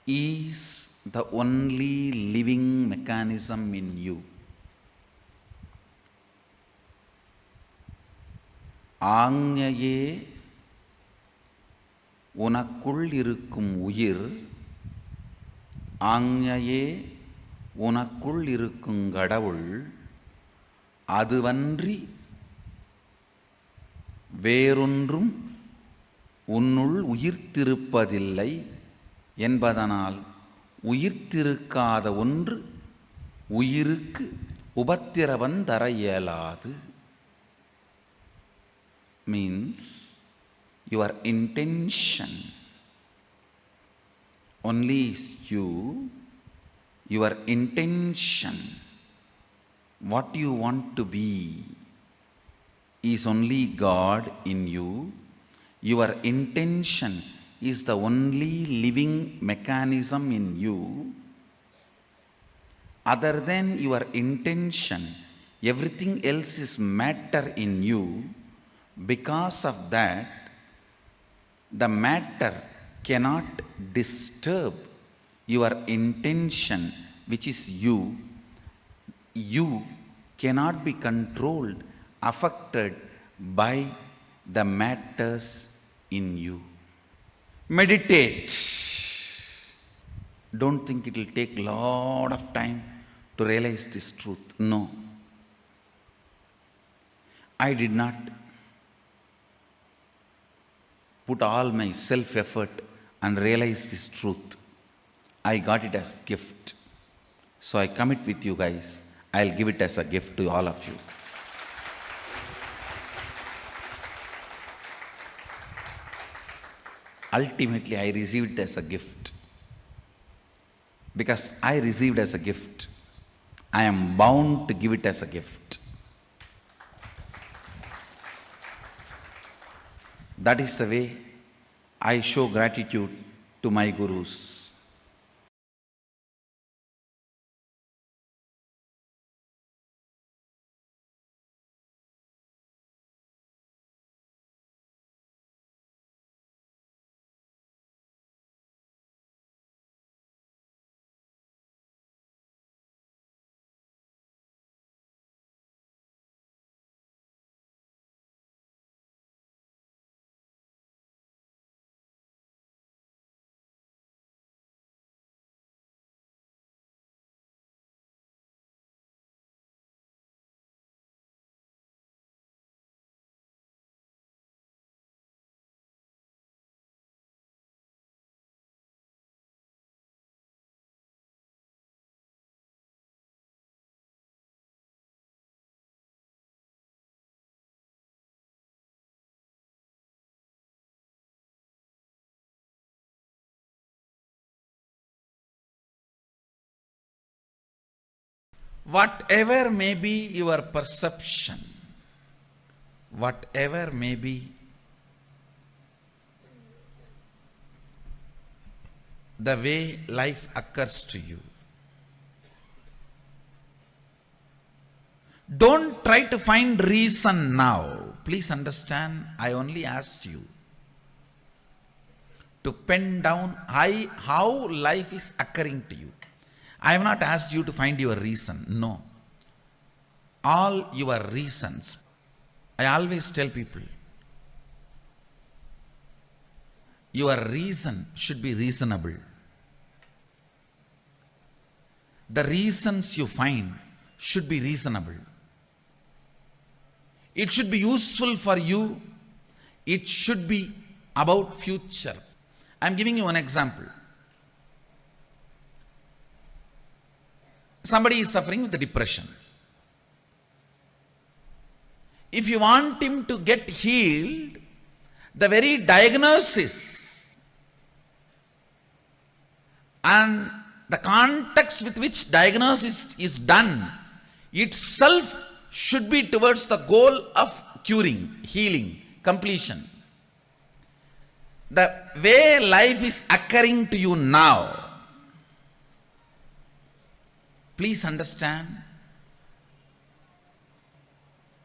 is the only living mechanism in you. ஆஞ்ஞையே உனக்குள் இருக்கும் உயிர், ஆஞ்ஞையே உனக்குள் இருக்கும் கடவுள், அதுவன்றி வேறொன்றும் உன்னுள் உயிர்த்திருப்பதில்லை என்பதனால் உயிர்த்திருக்காத ஒன்று உயிருக்கு உபத்திரவம் தர இயலாது. Means your intention only is you, your intention, what you want to be is only God in you. Your intention is the only living mechanism in you. Other than your intention, everything else is matter in you. Because of that, the matter cannot disturb your intention, which is you. You cannot be controlled, affected by the matters in you. Meditate. Don't think it will take a lot of time to realize this truth. No. I did not put all my self-effort and realize this truth. I got it as gift. So I commit with you guys. I'll give it as a gift to all of you. Ultimately, I received it as a gift. Because I received as a gift, I am bound to give it as a gift. That is the way I show gratitude to my gurus. whatever may be your perception, whatever may be the way life occurs to you, don't try to find reason now. Please understand, I only asked you to pen down how life is occurring to you. I have not asked you to find your reason. No. All your reasons. I always tell people, your reason should be reasonable. The reasons you find should be reasonable. It should be useful for you. It should be about future. I am giving you an example. Somebody is suffering with depression. If you want him to get healed, the very diagnosis and the context with which diagnosis is done itself should be towards the goal of curing, healing, completion. The way life is occurring to you now, please understand,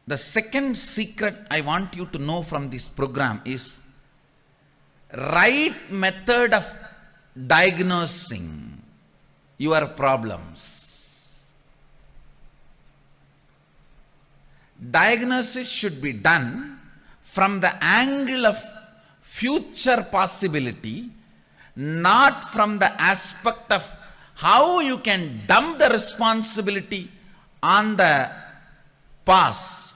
the second secret I want you to know from this program is right method of diagnosing your problems. Diagnosis should be done from the angle of future possibility, not from the aspect of how you can dump the responsibility on the past.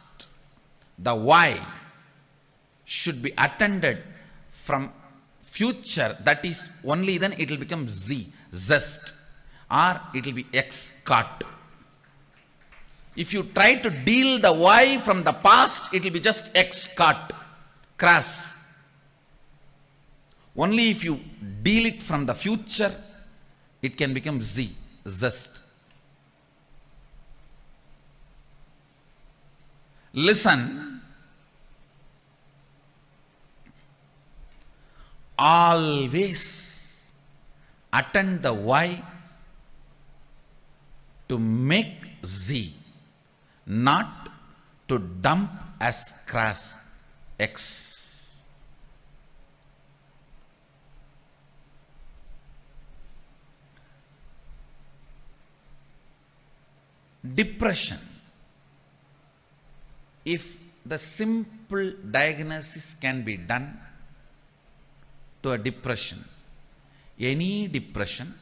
The why should be attended from future. That is, only then it will become zest, or it will be cut. If you try to deal the why from the past, it will be just cut, crass. Only if you deal it from the future, it can become zest. Listen, always attend the why to make not to dump as crass X. Depression. If the simple diagnosis can be done to a depression, any depression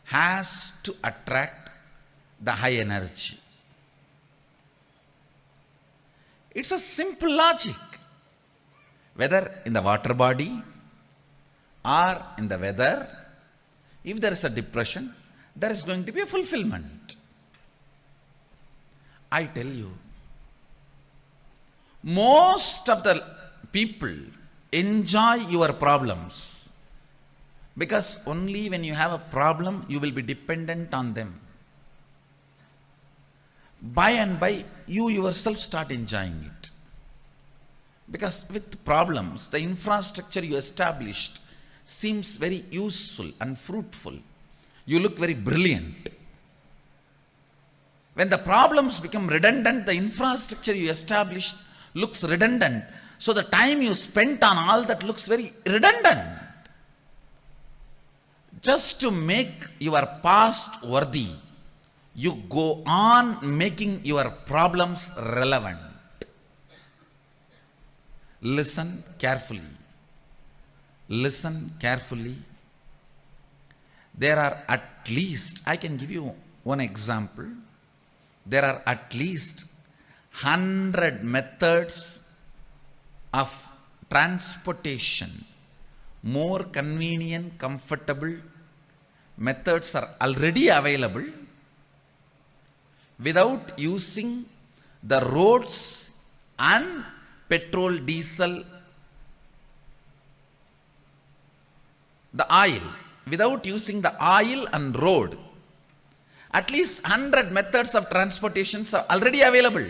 has to attract the high energy. It's a simple logic. Whether in the water body or in the weather, if there is a depression, there is going to be a fulfillment. I tell you, most of the people enjoy your problems because only when you have a problem, you will be dependent on them. By and by, you yourself start enjoying it. Because with problems, the infrastructure you established seems very useful and fruitful. You look very brilliant. When the problems become redundant, the infrastructure you established looks redundant. So the time you spent on all that looks very redundant. Just to make your past worthy, you go on making your problems relevant. Listen carefully. Listen carefully. There are at least, I can give you one example. There are at least 100 methods of transportation. More convenient, comfortable methods are already available without using the roads and petrol, diesel, the oil, without using the oil and road. At least 100 methods of transportations are already available.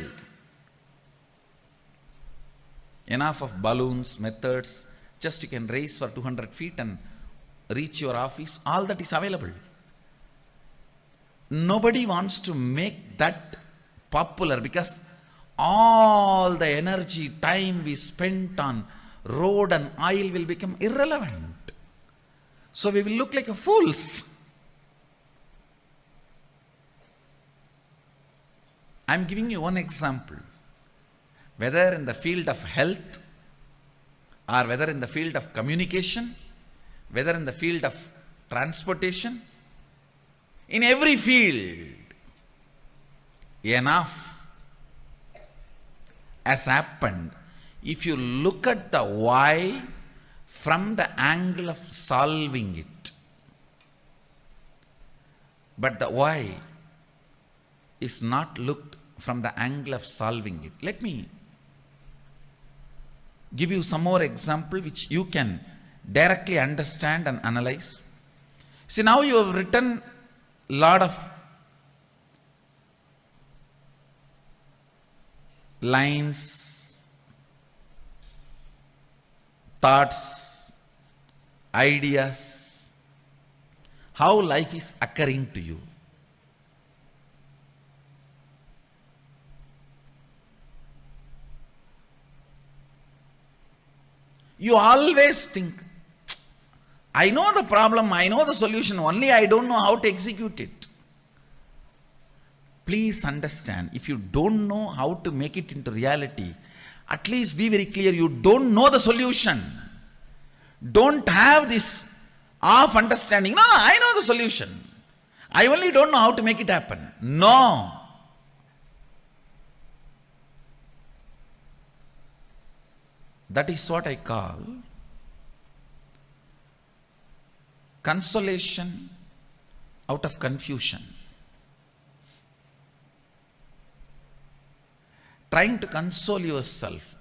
Enough of balloons, methods, just you can race for 200 feet and reach your office, all that is available. Nobody wants to make that popular because all the energy, time we spent on road and oil will become irrelevant. So we will look like fools. I'm giving you one example. Whether in the field of health, or whether in the field of communication, whether in the field of transportation, in every field, enough has happened. If you look at the why from the angle of solving it, but the why is not looked from the angle of solving it. Let me give you some more example which you can directly understand and analyze. See, now you have written lot of lines, thoughts, ideas, how life is occurring to you. You always think, I know the problem, I know the solution, only I don't know how to execute it. Please understand, if you don't know how to make it into reality, at least be very clear, you don't know the solution. Don't have this half understanding. No, I know the solution. I only don't know how to make it happen. No. That is what I call consolation out of confusion. Trying to console yourself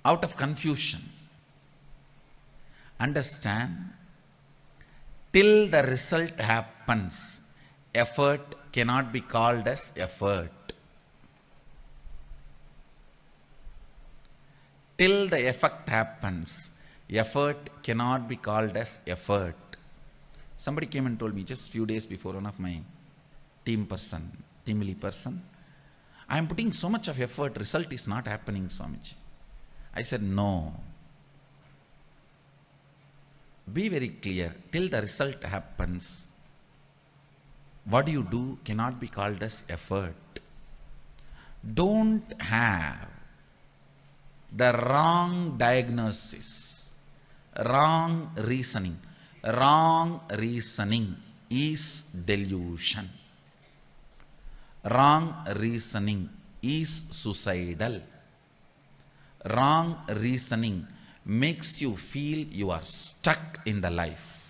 out of confusion. Understand, till the result happens, effort cannot be called as effort. Till the effect happens, effort cannot be called as effort. Somebody came and told me just a few days before, one of my team lead person, I am putting so much of effort, result is not happening, Swamiji. I said, no. Be very clear, till the result happens, what you do cannot be called as effort. Don't have the wrong diagnosis, wrong reasoning. Wrong reasoning is delusion. Wrong reasoning is suicidal. Wrong reasoning makes you feel you are stuck in the life.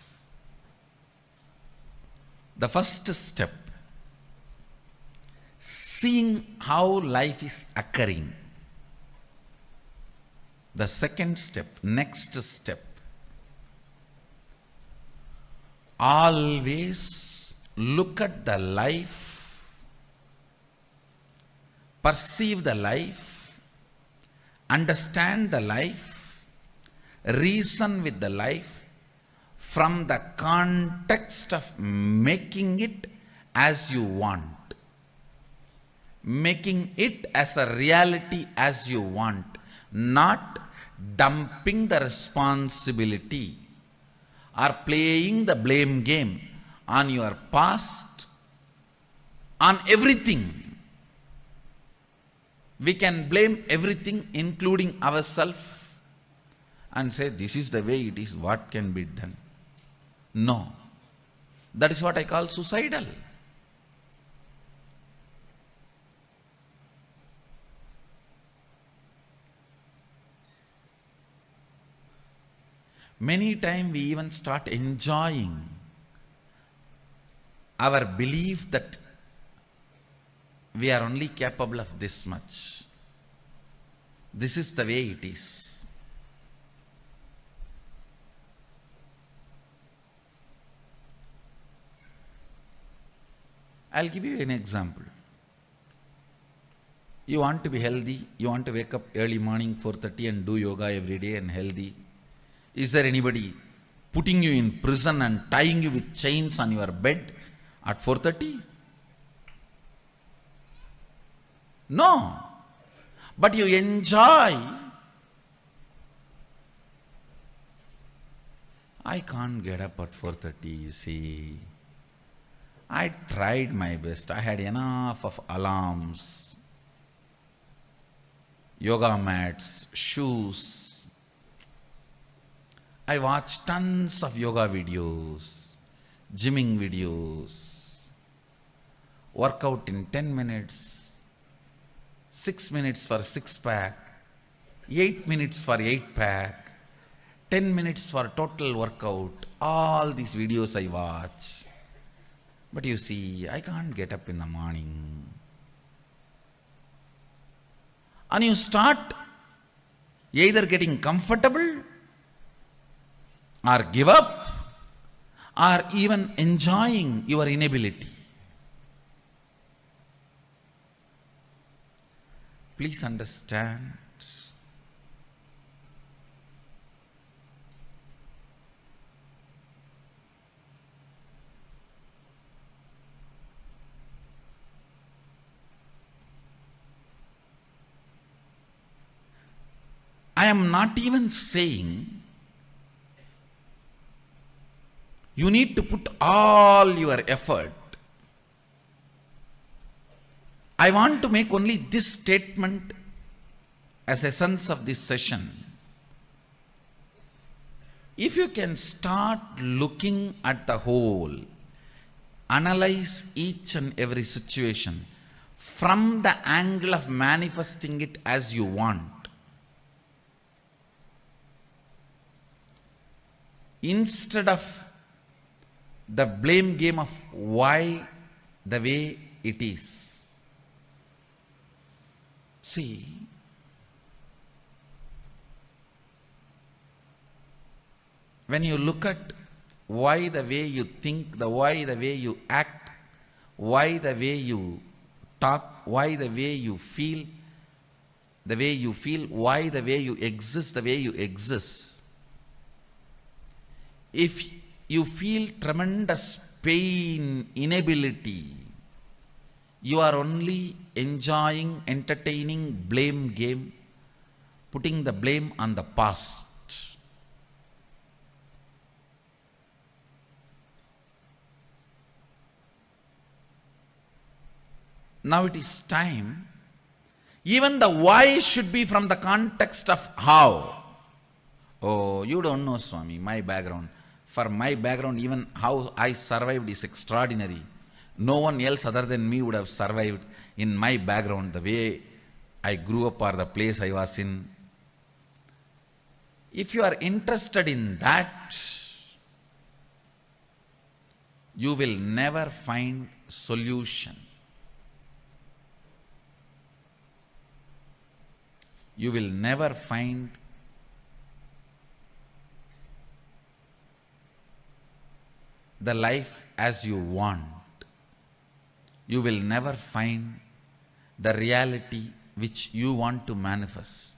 The first step, seeing how life is occurring. The second step, next step, always look at the life, perceive the life, understand the life, reason with the life from the context of making it as you want, making it as a reality as you want, not dumping the responsibility or playing the blame game on your past, on everything. We can blame everything, including ourselves, and say, this is the way it is, what can be done? No. That is what I call suicidal. Many times we even start enjoying our belief that we are only capable of this much. This is the way it is. I'll give you an example. You want to be healthy, you want to wake up early morning 4:30 and do yoga every day and healthy. Is there anybody putting you in prison and tying you with chains on your bed at 4:30? No. But you enjoy. I can't get up at 4:30, you see. I tried my best. I had enough of alarms, yoga mats, shoes. I watched tons of yoga videos, gymming videos, workout in 10 minutes, 6 minutes for 6-pack, 8 minutes for 8-pack, 10 minutes for total workout. All these videos I watch. But you see, I can't get up in the morning. And you start either getting comfortable or give up or even enjoying your inability. Please understand. I am not even saying you need to put all your effort. I want to make only this statement as essence of this session. If you can start looking at the whole, analyze each and every situation from the angle of manifesting it as you want, instead of the blame game of why the way it is. See, when you look at why the way you think, why the way you act, why the way you talk, why the way you feel, why the way you exist, the way you exist. If you feel tremendous pain, inability, you are only enjoying, entertaining blame game, putting the blame on the past. Now it is time. Even the why should be from the context of how. Oh, you don't know, Swami, my background. For my background, even how I survived is extraordinary. No one else other than me would have survived in my background, the way I grew up or the place I was in. If you are interested in that, you will never find solution. You will never find the life as you want. You will never find the reality which you want to manifest.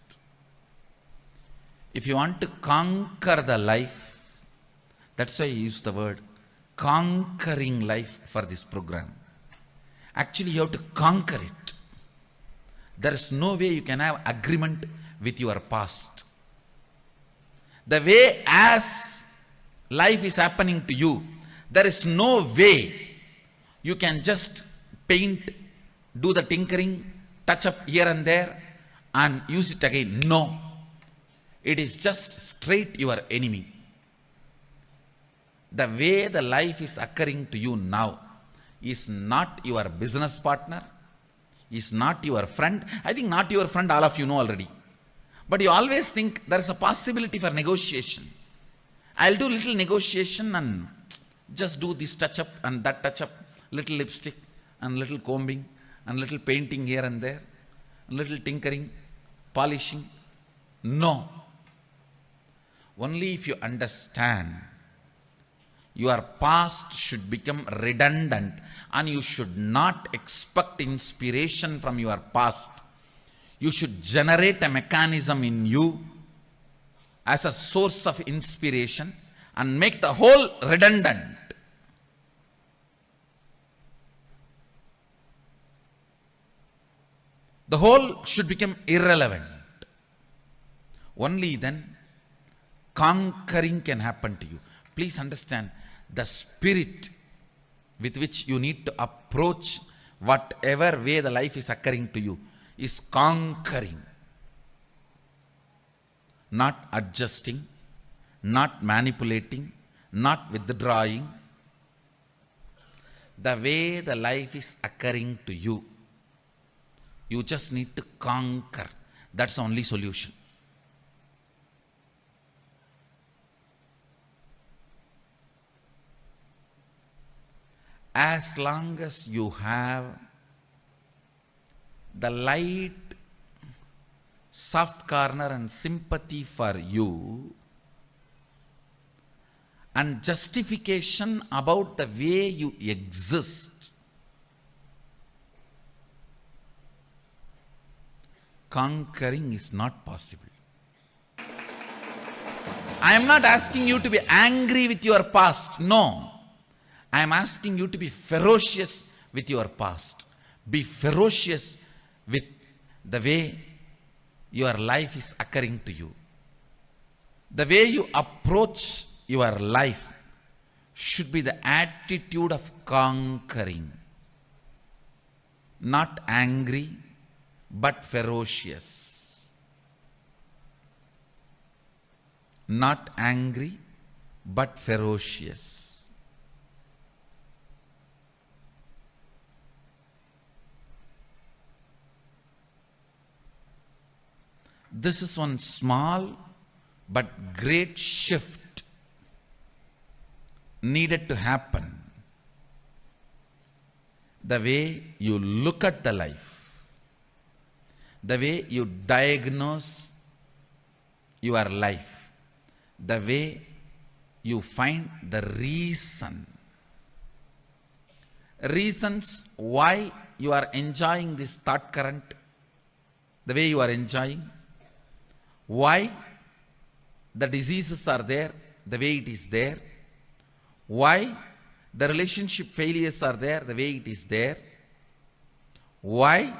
If you want to conquer the life, that's why I use the word conquering life for this program. Actually, you have to conquer it. There is no way you can have agreement with your past. The way as life is happening to you, there is no way you can just paint, do the tinkering, touch up here and there and use it again. No. It is just straight your enemy. The way the life is occurring to you now is not your business partner, is not your friend. I think not your friend, all of you know already. But you always think there is a possibility for negotiation. I'll do little negotiation and just do this touch up and that touch up, little lipstick and little combing and little painting here and there, little tinkering, polishing. No. Only if you understand Your past should become redundant, and you should not expect inspiration from your past. You should generate a mechanism in you as a source of inspiration and make the whole redundant. The whole should become irrelevant. Only then conquering can happen to you. Please understand, the spirit with which you need to approach whatever way the life is occurring to you is conquering, not adjusting, not manipulating, not withdrawing. The way the life is occurring to you, you just need to conquer. That's the only solution. As long as you have the light, soft corner and sympathy for you, and justification about the way you exist, conquering is not possible. I am not asking you to be angry with your past. No. I am asking you to be ferocious with your past. Be ferocious with the way your life is occurring to you. The way you approach your life should be the attitude of conquering. Not angry, but ferocious. Not angry, but ferocious. This is one small but great shift needed to happen. The way you look at the life, the way you diagnose your life, the way you find the reasons why you are enjoying this thought current, the way you are enjoying, why the diseases are there the way it is there, why the relationship failures are there the way it is there, why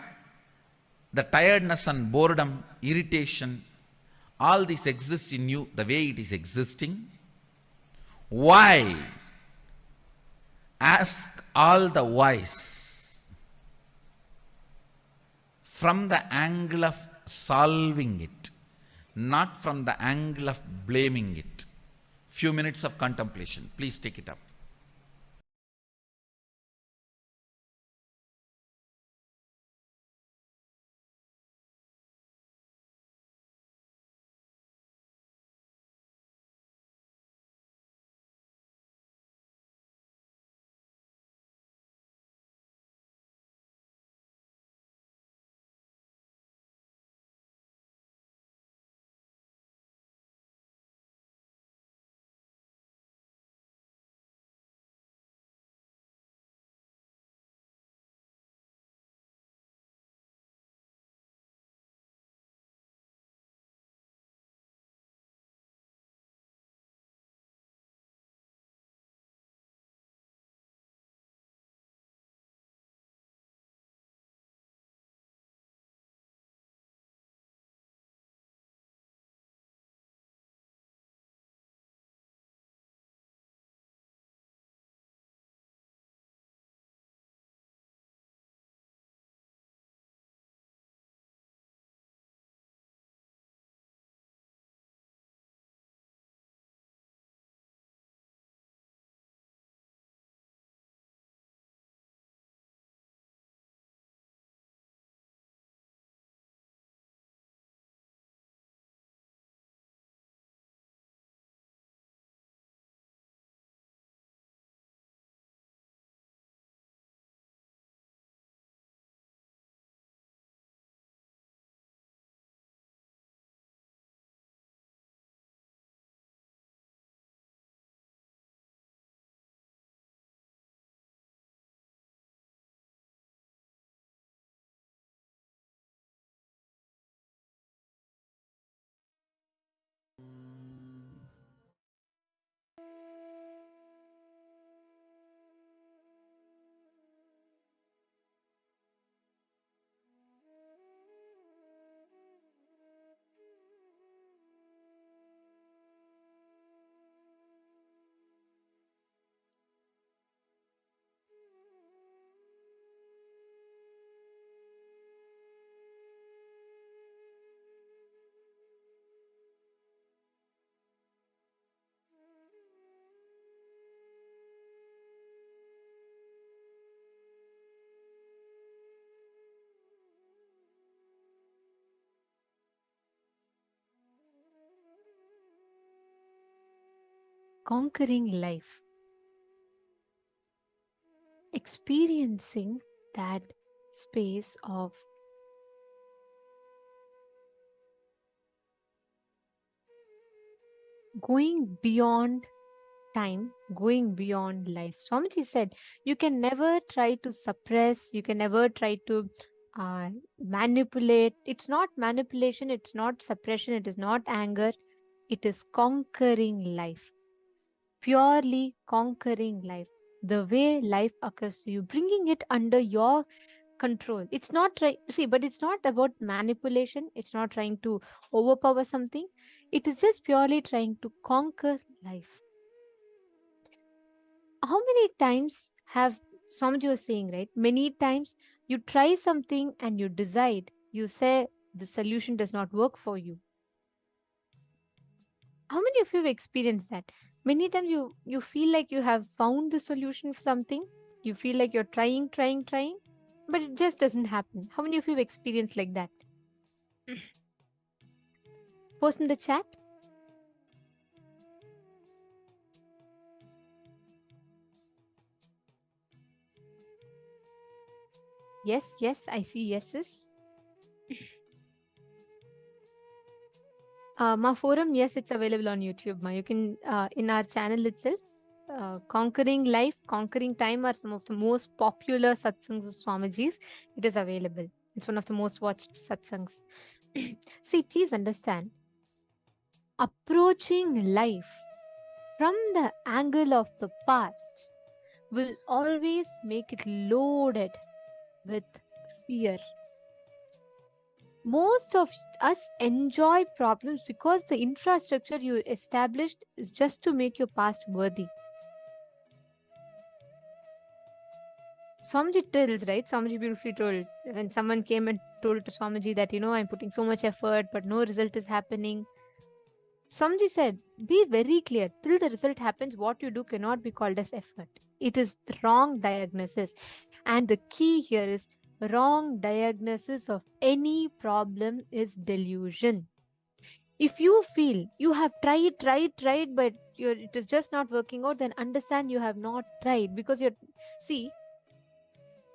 the tiredness and boredom, irritation, all this exists in you the way it is existing. Why? Ask all the whys from the angle of solving it, not from the angle of blaming it. Few minutes of contemplation. Please take it up. conquering life, experiencing that space of going beyond time, going beyond life. Swamiji said, you can never try to suppress, you can never try to manipulate. It's not manipulation, it's not suppression, it is not anger, it is conquering life. Purely conquering life. The way life occurs to you, bringing it under your control. It's not right. See, but it's not about manipulation. It's not trying to overpower something. It is just purely trying to conquer life. How many times have Swamiji was saying, right? Many times you try something and you decide, you say the solution does not work for you. How many of you have experienced that? Many times you feel like you have found the solution for something. You feel like you're trying, but it just doesn't happen. How many of you have experienced like that? Post in the chat. Yes, I see yeses. Ma forum, yes, it's available on YouTube. Ma, you can in our channel itself. Conquering life, conquering time are some of the most popular satsangs of Swamiji's. It is available. It's one of the most watched satsangs. See, please understand. Approaching life from the angle of the past will always make it loaded with fear. Most of us enjoy problems because the infrastructure you established is just to make your past worthy. Swamiji tells, right? Swamiji beautifully told, when someone came and told to Swamiji that, I'm putting so much effort, but no result is happening. Swamiji said, be very clear. Till the result happens, what you do cannot be called as effort. It is the wrong diagnosis. And the key here is wrong diagnosis of any problem is delusion. If you feel you have tried, but it is just not working out, then understand you have not tried. Because see,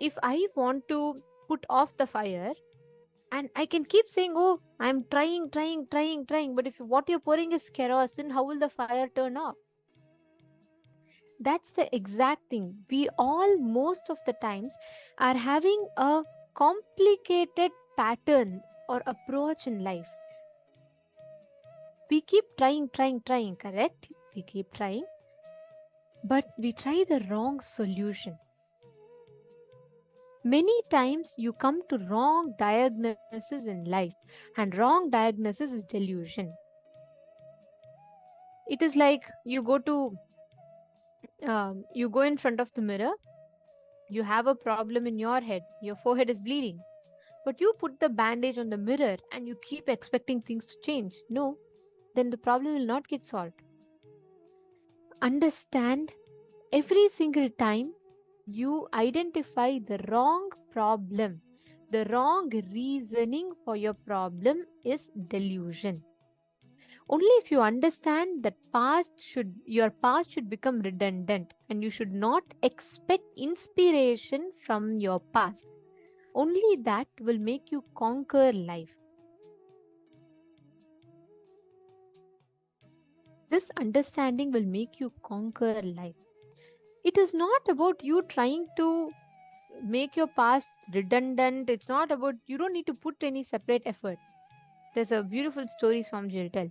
if I want to put off the fire, and I can keep saying, oh, I'm trying. But if what you're pouring is kerosene, how will the fire turn off? That's the exact thing. We all, most of the times, are having a complicated pattern or approach in life. We keep trying, correct? We keep trying, but we try the wrong solution. Many times you come to wrong diagnosis in life, and wrong diagnosis is delusion. It is like you go in front of the mirror, you have a problem in your head, your forehead is bleeding, but you put the bandage on the mirror and you keep expecting things to change. No, then the problem will not get solved. Understand, every single time you identify the wrong problem, the wrong reasoning for your problem is delusion. Only if you understand that your past should become redundant, and you should not expect inspiration from your past. Only that will make you conquer life. This understanding will make you conquer life. It is not about you trying to make your past redundant. It's not about, you don't need to put any separate effort. There's a beautiful story Swamiji will tell.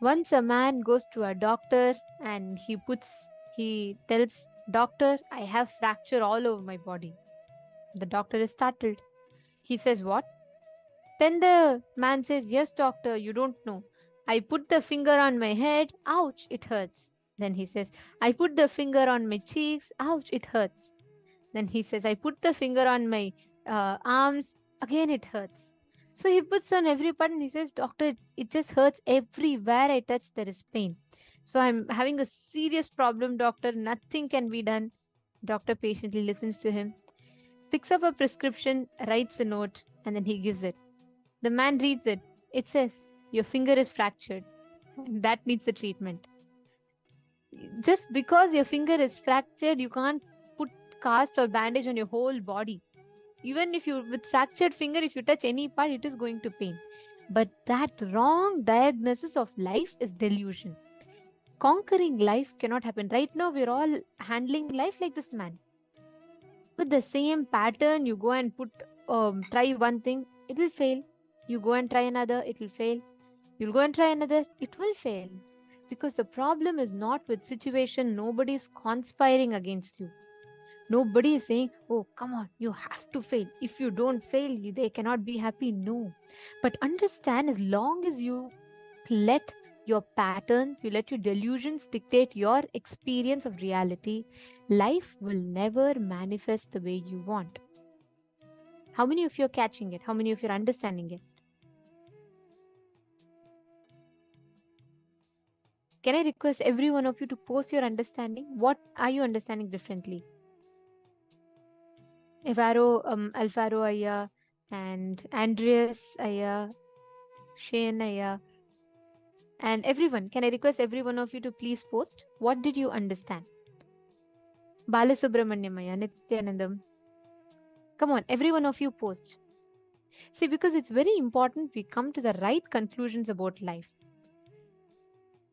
Once a man goes to a doctor and he tells, doctor, I have fracture all over my body. The doctor is startled. He says, what? Then the man says, yes, doctor, you don't know. I put the finger on my head, ouch, it hurts. Then he says, I put the finger on my cheeks, ouch, it hurts. Then he says, I put the finger on my arms, again it hurts. So he puts on every part and he says, doctor, it just hurts everywhere I touch, there is pain. So I'm having a serious problem, doctor, nothing can be done. Doctor patiently listens to him, picks up a prescription, writes a note, and then he gives it. The man reads it. It says, your finger is fractured. That needs a treatment. Just because your finger is fractured, you can't put cast or bandage on your whole body. Even if you, with fractured finger, if you touch any part, it is going to pain. But that wrong diagnosis of life is delusion. Conquering life cannot happen. Right now, we're all handling life like this man. With the same pattern, you go and try one thing, it will fail. You go and try another, it will fail. You'll go and try another, it will fail. Because the problem is not with situation. Nobody is conspiring against you. Nobody is saying, oh, come on, you have to fail. If you don't fail, they cannot be happy. No. But understand, as long as you let your patterns, you let your delusions dictate your experience of reality, life will never manifest the way you want. How many of you are catching it? How many of you are understanding it? Can I request every one of you to post your understanding? What are you understanding differently? Alfaro Aya and Andreas Aya, Shane Aya, and everyone. Can I request every one of you to please post? What did you understand? Balasubramanyam Aya, Nithyanandam. Come on, every one of you post. See, because it's very important we come to the right conclusions about life.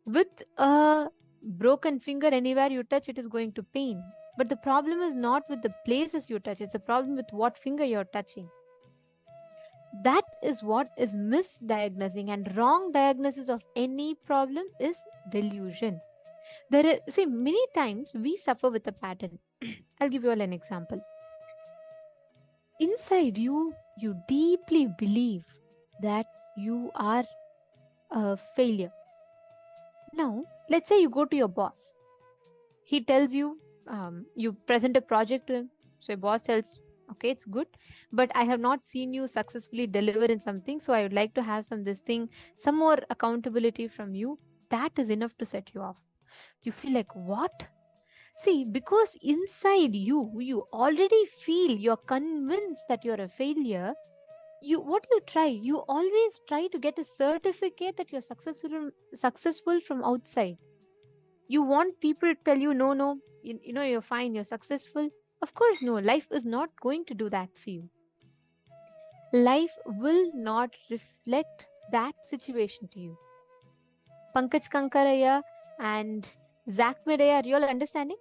With a broken finger, anywhere you touch, it is going to pain. But the problem is not with the places you touch, it's a problem with what finger you're touching. That is what is misdiagnosing, and wrong diagnosis of any problem is delusion. See, many times we suffer with a pattern. I'll give you all an example. Inside you, you deeply believe that you are a failure. Now, let's say you go to your boss. He tells you, you present a project to him. So your boss tells, okay, it's good, but I have not seen you successfully deliver in something. So I would like to have some more accountability from you. That is enough to set you off. You feel like, what? See, because inside you already feel, you're convinced that you're a failure. What do you try? You always try to get a certificate that you're successful from outside. You want people to tell you, no, you're fine, you're successful. Of course, no, life is not going to do that for you. Life will not reflect that situation to you. Pankaj Kankaraya and Zach Medaya, are you all understanding?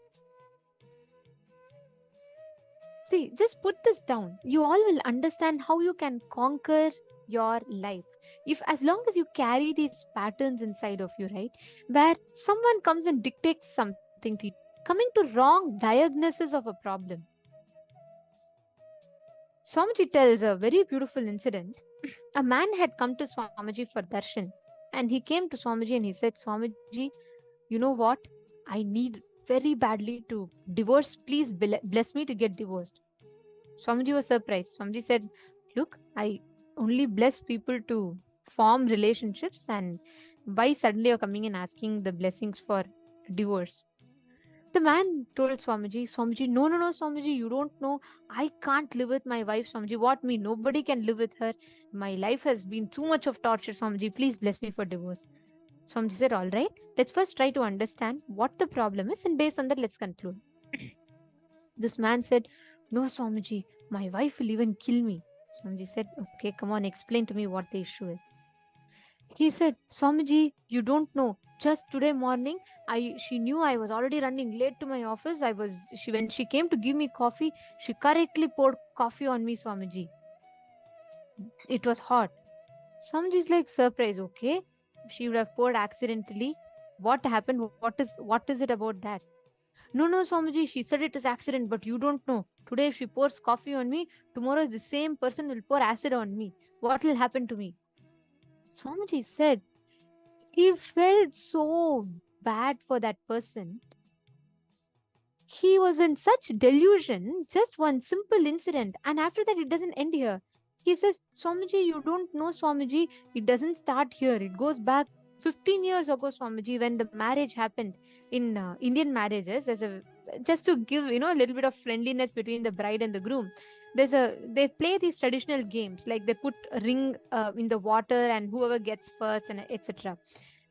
See, just put this down. You all will understand how you can conquer your life. If as long as you carry these patterns inside of you, right, where someone comes and dictates something to you, coming to wrong diagnosis of a problem. Swamiji tells a very beautiful incident. A man had come to Swamiji for darshan, and he came to Swamiji and he said, Swamiji, you know what? I need very badly to divorce. Please bless me to get divorced. Swamiji was surprised. Swamiji said, look, I only bless people to form relationships, and why suddenly you're coming and asking the blessings for divorce? The man told Swamiji, no, Swamiji, you don't know. I can't live with my wife, Swamiji. What me? Nobody can live with her. My life has been too much of torture, Swamiji. Please bless me for divorce. Swamiji said, all right, let's first try to understand what the problem is, and based on that, let's conclude. This man said, no, Swamiji, my wife will even kill me. Swamiji said, okay, come on, explain to me what the issue is. He said, Swamiji, you don't know. Just today morning, she knew I was already running late to my office. When she came to give me coffee, she correctly poured coffee on me, Swamiji. It was hot. Swamiji is like surprised. Okay, she would have poured accidentally. What happened? What is it about that? No, Swamiji, she said it is accident, but you don't know. Today she pours coffee on me. Tomorrow the same person will pour acid on me. What will happen to me? Swamiji said he felt so bad for that person. He was in such delusion, just one simple incident. And after that, it doesn't end here. He says, Swamiji, you don't know, Swamiji, it doesn't start here. It goes back 15 years ago, Swamiji, when the marriage happened in Indian marriages. Just to give, a little bit of friendliness between the bride and the groom. They play these traditional games, like they put a ring in the water and whoever gets first, and etc.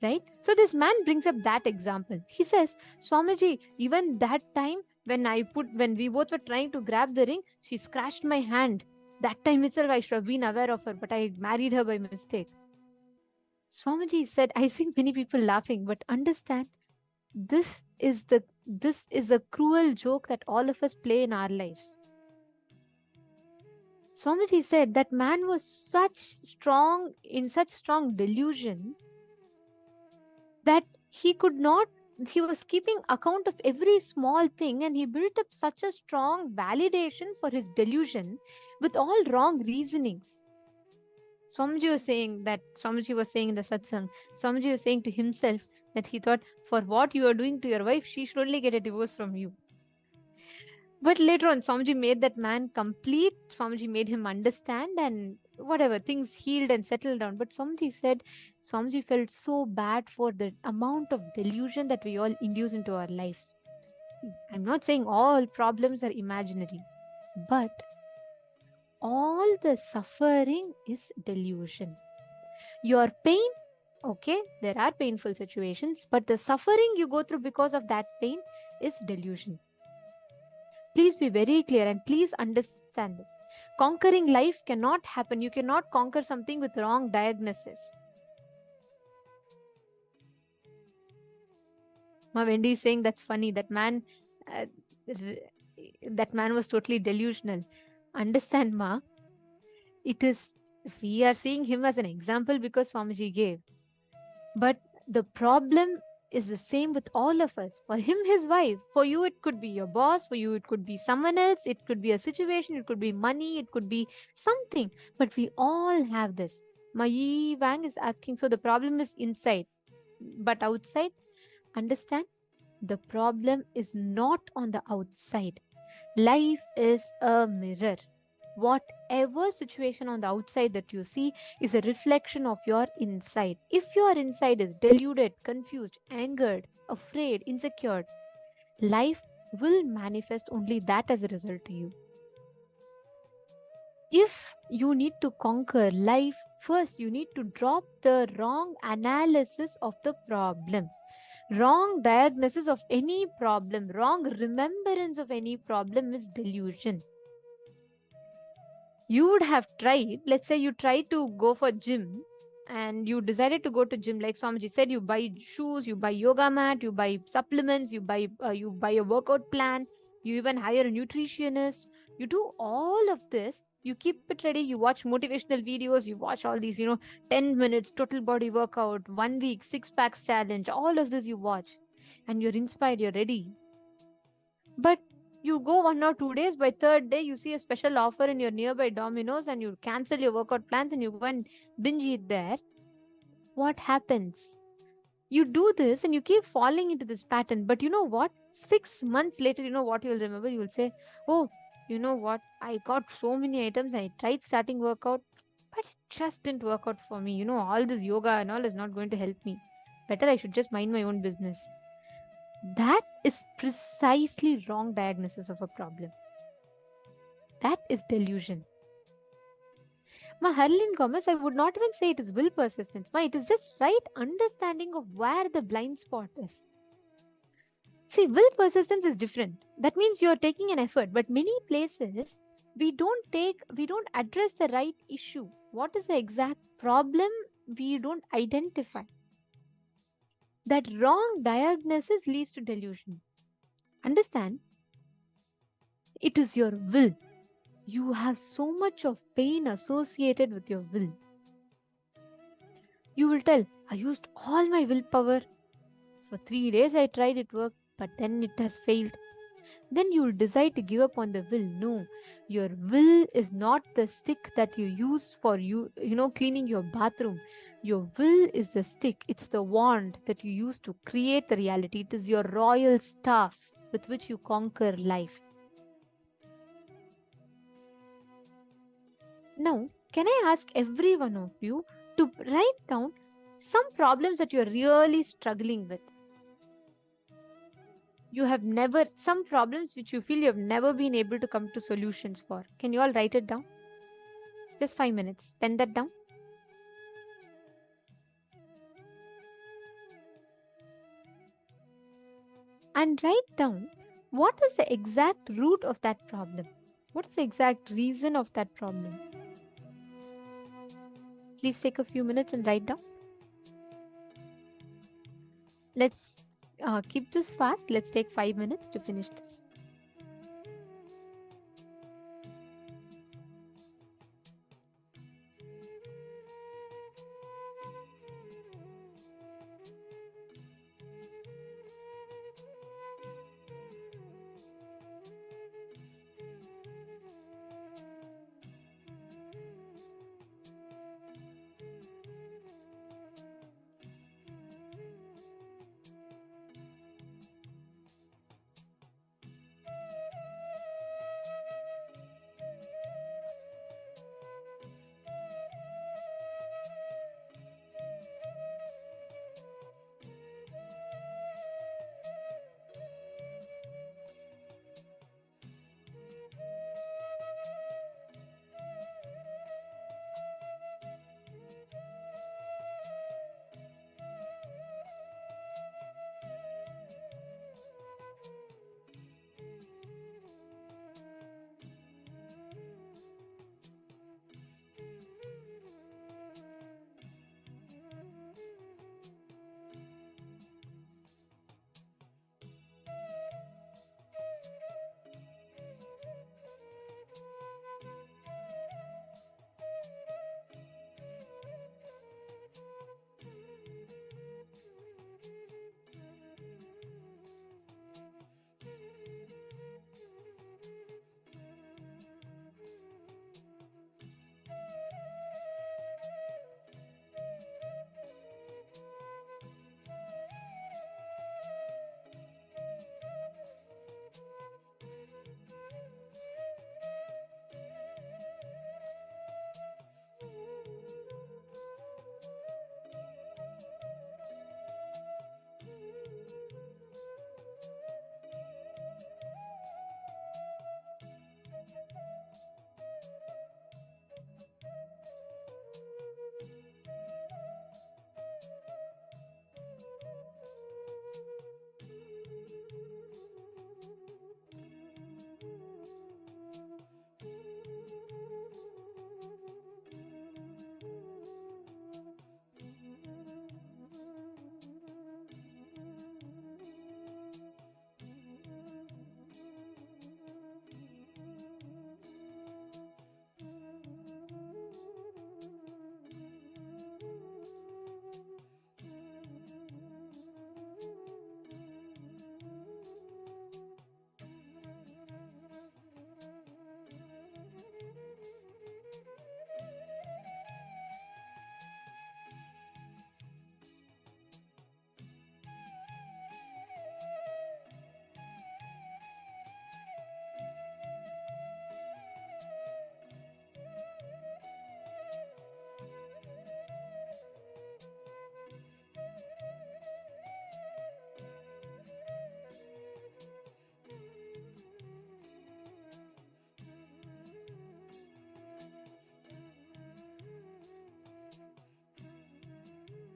right? So this man brings up that example. He says, Swamiji, even that time when we both were trying to grab the ring, she scratched my hand. That time itself I should have been aware of her, but I married her by mistake. Swamiji said, I see many people laughing, but understand, this is a cruel joke that all of us play in our lives. Swamiji said that man was in such strong delusion that he was keeping account of every small thing, and he built up such a strong validation for his delusion with all wrong reasonings. Swamiji was saying in the satsang, Swamiji was saying to himself that he thought, for what you are doing to your wife, she should only get a divorce from you. But later on, Swamiji made that man complete. Swamiji made him understand, and whatever, things healed and settled down. But Swamiji said, Swamiji felt so bad for the amount of delusion that we all induce into our lives. I'm not saying all problems are imaginary, but all the suffering is delusion. Your pain, okay, there are painful situations, but the suffering you go through because of that pain is delusion. Please be very clear and please understand this. Conquering life cannot happen. You cannot conquer something with wrong diagnosis. Ma Wendy is saying that's funny. That man was totally delusional. Understand, Ma? We are seeing him as an example because Swamiji gave. But the problem is the same with all of us. For him, his wife. For you, it could be your boss. For you, it could be someone else. It could be a situation. It could be money. It could be something. But we all have this. Mai Wang is asking, so the problem is inside. But outside, understand, the problem is not on the outside. Life is a mirror. Whatever situation on the outside that you see is a reflection of your inside. If your inside is deluded, confused, angered, afraid, insecure, life will manifest only that as a result to you. If you need to conquer life, first you need to drop the wrong analysis of the problem. Wrong diagnosis of any problem, wrong remembrance of any problem is delusion. You would have tried, let's say you tried to go for gym and you decided to go to gym, like Swamiji said, you buy shoes, you buy yoga mat, you buy supplements, you buy a workout plan, you even hire a nutritionist, you do all of this, you keep it ready, you watch motivational videos, you watch all these 10 minutes total body workout, 1 week 6 packs challenge, all of this you watch, and you're inspired, you're ready. But you go 1 or 2 days, by third day you see a special offer in your nearby Domino's and you cancel your workout plans and you go and binge eat there. What happens? You do this and you keep falling into this pattern, but you know what? 6 months later, you know what you'll remember? You'll say, oh, you know what? I got so many items, I tried starting workout, but it just didn't work out for me. All this yoga and all is not going to help me. Better I should just mind my own business. That is precisely wrong diagnosis of a problem. That is delusion. Ma Harleen Gomez, I would not even say it is will persistence. It is just right understanding of where the blind spot is. See, will persistence is different. That means you are taking an effort, but many places we don't address the right issue. What is the exact problem? We don't identify. That wrong diagnosis leads to delusion. Understand? It is your will. You have so much of pain associated with your will. You will tell, I used all my willpower. For 3 days I tried, it worked, but then it has failed. Then you will decide to give up on the will. No, your will is not the stick that you use for cleaning your bathroom. Your will is the stick. It's the wand that you use to create the reality. It is your royal staff with which you conquer life. Now, can I ask every one of you to write down some problems that you're really struggling with? Some problems which you feel you have never been able to come to solutions for. Can you all write it down? Just 5 minutes. Pen that down. and write down what is the exact root of that problem. What's the exact reason of that problem? Please take a few minutes and write down. Let's keep this fast. Let's take 5 minutes to finish this.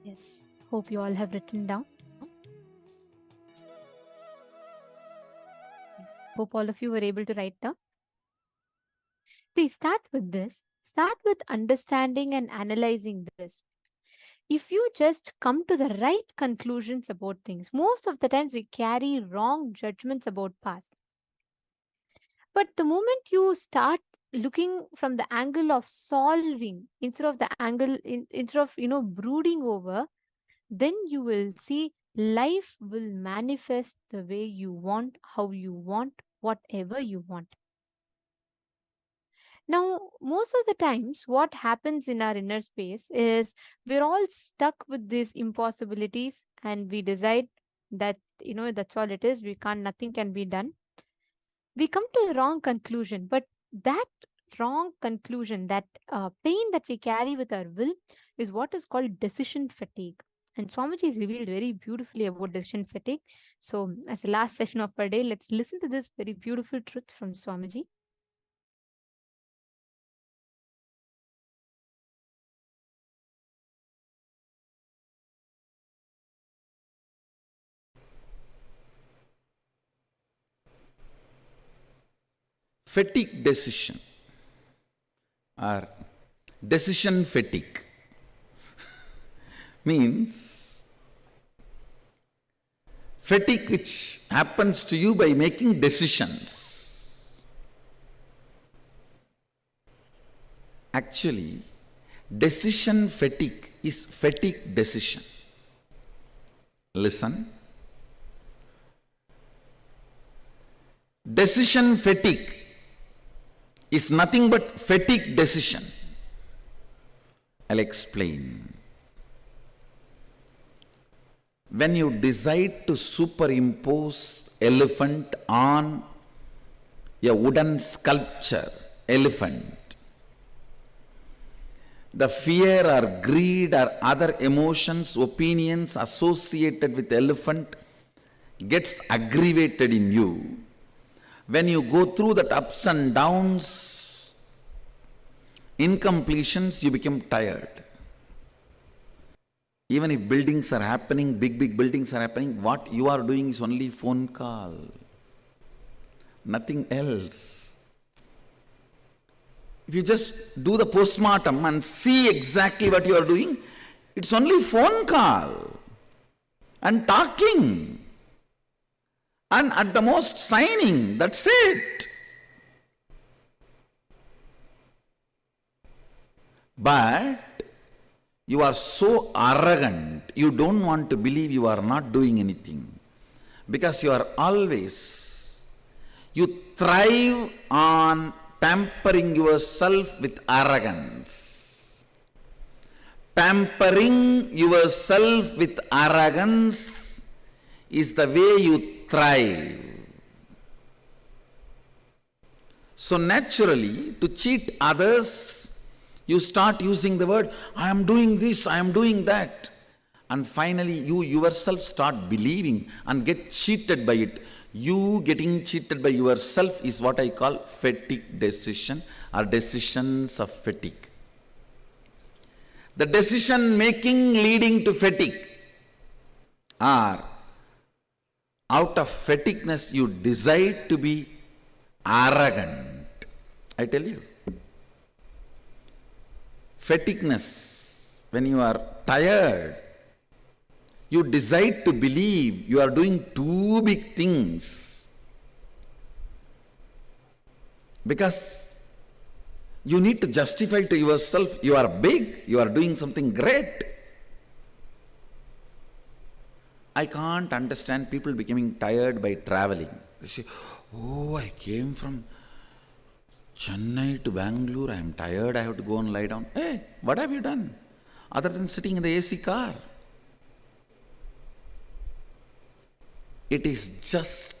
Yes, hope you all have written down. Yes. Hope all of you were able to write down. Please start with this. Start with understanding and analyzing this. If you just come to the right conclusions about things, most of the times we carry wrong judgments about past. But the moment you start looking from the angle of solving instead of the angle instead of brooding over, then you will see life will manifest the way you want, how you want, whatever you want. Now, most of the times, what happens in our inner space is we're all stuck with these impossibilities and we decide that, that's all it is. Nothing can be done. We come to the wrong conclusion, but that wrong conclusion, that pain that we carry with our will is what is called decision fatigue. And Swamiji has revealed very beautifully about decision fatigue. So, as the last session of our day, let's listen to this very beautiful truth from Swamiji. fatigue decision or decision fatigue means fatigue which happens to you by making decisions. Actually, decision fatigue is fatigue decision. Listen. Decision fatigue is nothing but fatigue decision. I'll explain. When you decide to superimpose elephant on a wooden sculpture, elephant, the fear or greed or other emotions, opinions associated with elephant gets aggravated in you. When you go through that ups and downs, incompletions, you become tired. Even if buildings are happening, big buildings are happening, what you are doing is only phone call, nothing else. If you just do the postmortem and see exactly what you are doing, it's only phone call and talking and at the most signing, that's it. But you are so arrogant, you don't want to believe you are not doing anything because you are always, you thrive on pampering yourself with arrogance. Pampering yourself with arrogance is the way you thrive. So naturally, to cheat others, you start using the word, I am doing this, I am doing that. And finally, you yourself start believing and get cheated by it. You getting cheated by yourself is what I call fatigue decision or decisions of fatigue. The decision making leading to fatigue are out of fatigueness you decide to be arrogant. I tell you. Fatigueness, when you are tired, you decide to believe you are doing too big things because you need to justify to yourself you are big, you are doing something great. I can't understand people becoming tired by traveling. They say, oh, I came from Chennai to Bangalore, I am tired, I have to go and lie down. Hey, what have you done other than sitting in the AC car? It is just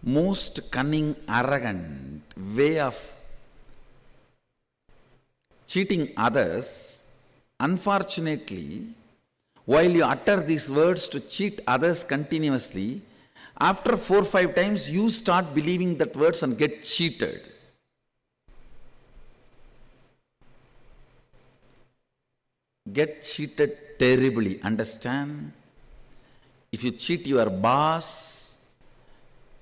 most cunning, arrogant way of cheating others. Unfortunately, while you utter these words to cheat others continuously, after 4 or 5 times you start believing that words and get cheated. Get cheated terribly, understand? If you cheat your boss,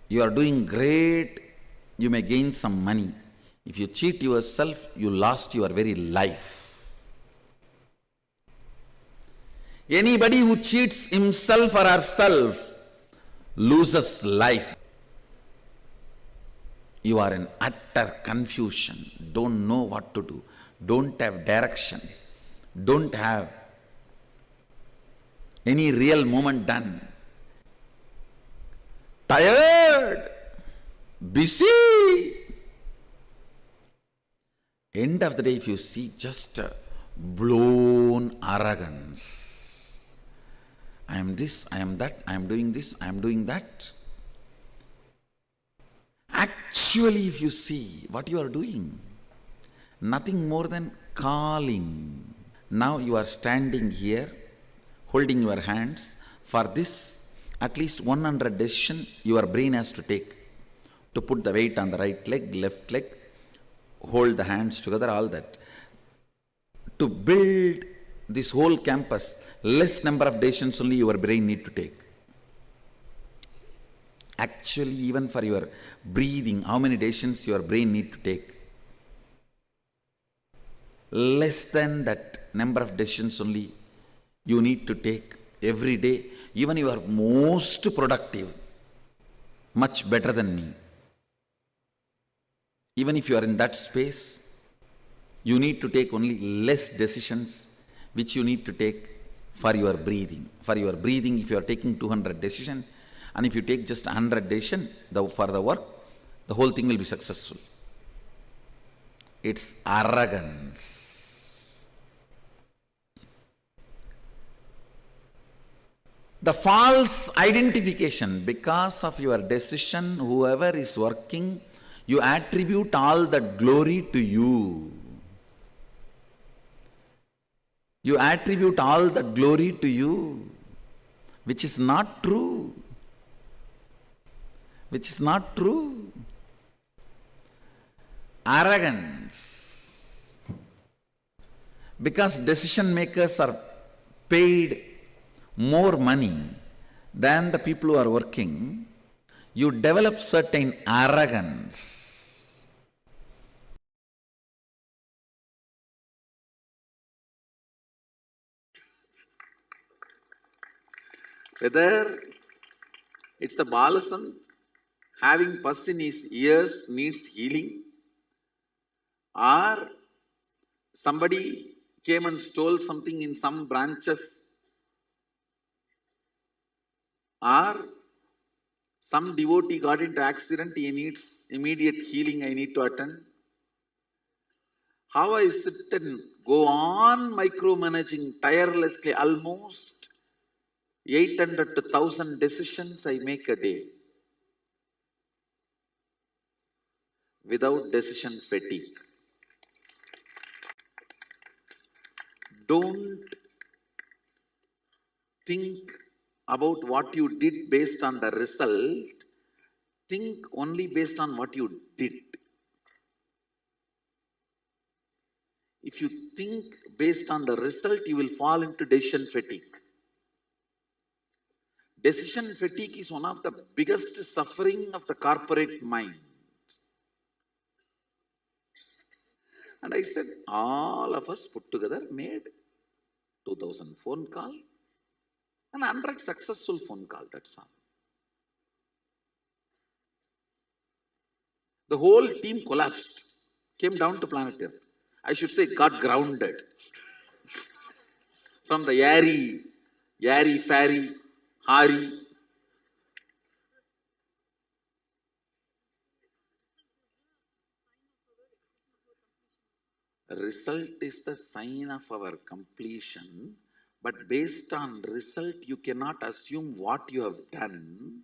you are doing great, you may gain some money. If you cheat yourself, you lost your very life. Anybody who cheats himself or herself loses life. You are in utter confusion, don't know what to do, don't have direction, don't have any real movement done. Tired, busy. End of the day, if you see, just blown arrogance. I am this, I am that, I am doing this, I am doing that. Actually, if you see what you are doing, nothing more than calling. Now you are standing here, holding your hands. For this, at least 100 decisions your brain has to take. To put the weight on the right leg, left leg, hold the hands together, all that. To build this whole campus, less number of decisions only your brain need to take. Actually, even for your breathing, how many decisions your brain need to take? Less than that number of decisions only you need to take every day. Even you are most productive, much better than me. Even if you are in that space, you need to take only less decisions which you need to take for your breathing. For your breathing, if you are taking 200 decisions, and if you take just 100 decisions for the work, the whole thing will be successful. It's arrogance. The false identification, because of your decision, whoever is working, you attribute all the glory to you. You attribute all the glory to you, which is not true. Which is not true. Arrogance. Because decision makers are paid more money than the people who are working, you develop certain arrogance. Whether it's the Balasant having pus in his ears needs healing, or somebody came and stole something in some branches, or some devotee got into accident, he needs immediate healing, I need to attend. How I sit and go on micromanaging tirelessly, almost 800 to 1000 decisions I make a day without decision fatigue. Don't think about what you did based on the result. Think only based on what you did. If you think based on the result, you will fall into decision fatigue. Decision fatigue is one of the biggest suffering of the corporate mind. And I said, all of us put together made 2000 phone call and 100 successful phone call, that's all. The whole team collapsed, came down to planet Earth. I should say got grounded from the airy, fairy, Hari. Result is the sign of our completion, but based on result, you cannot assume what you have done.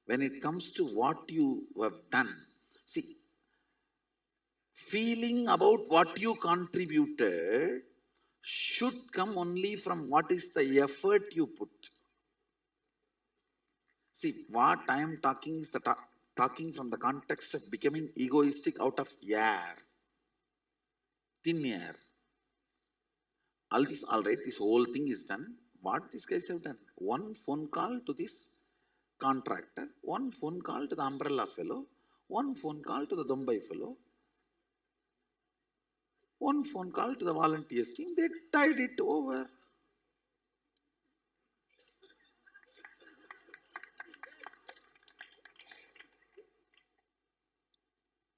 When it comes to what you have done, see, feeling about what you contributed should come only from what is the effort you put. See, what I am talking is talking from the context of becoming egoistic out of air, thin air. All this, all right, this whole thing is done. What these guys have done? One phone call to this contractor, one phone call to the umbrella fellow, one phone call to the Dumbai fellow, one phone call to the volunteers team. They tied it over.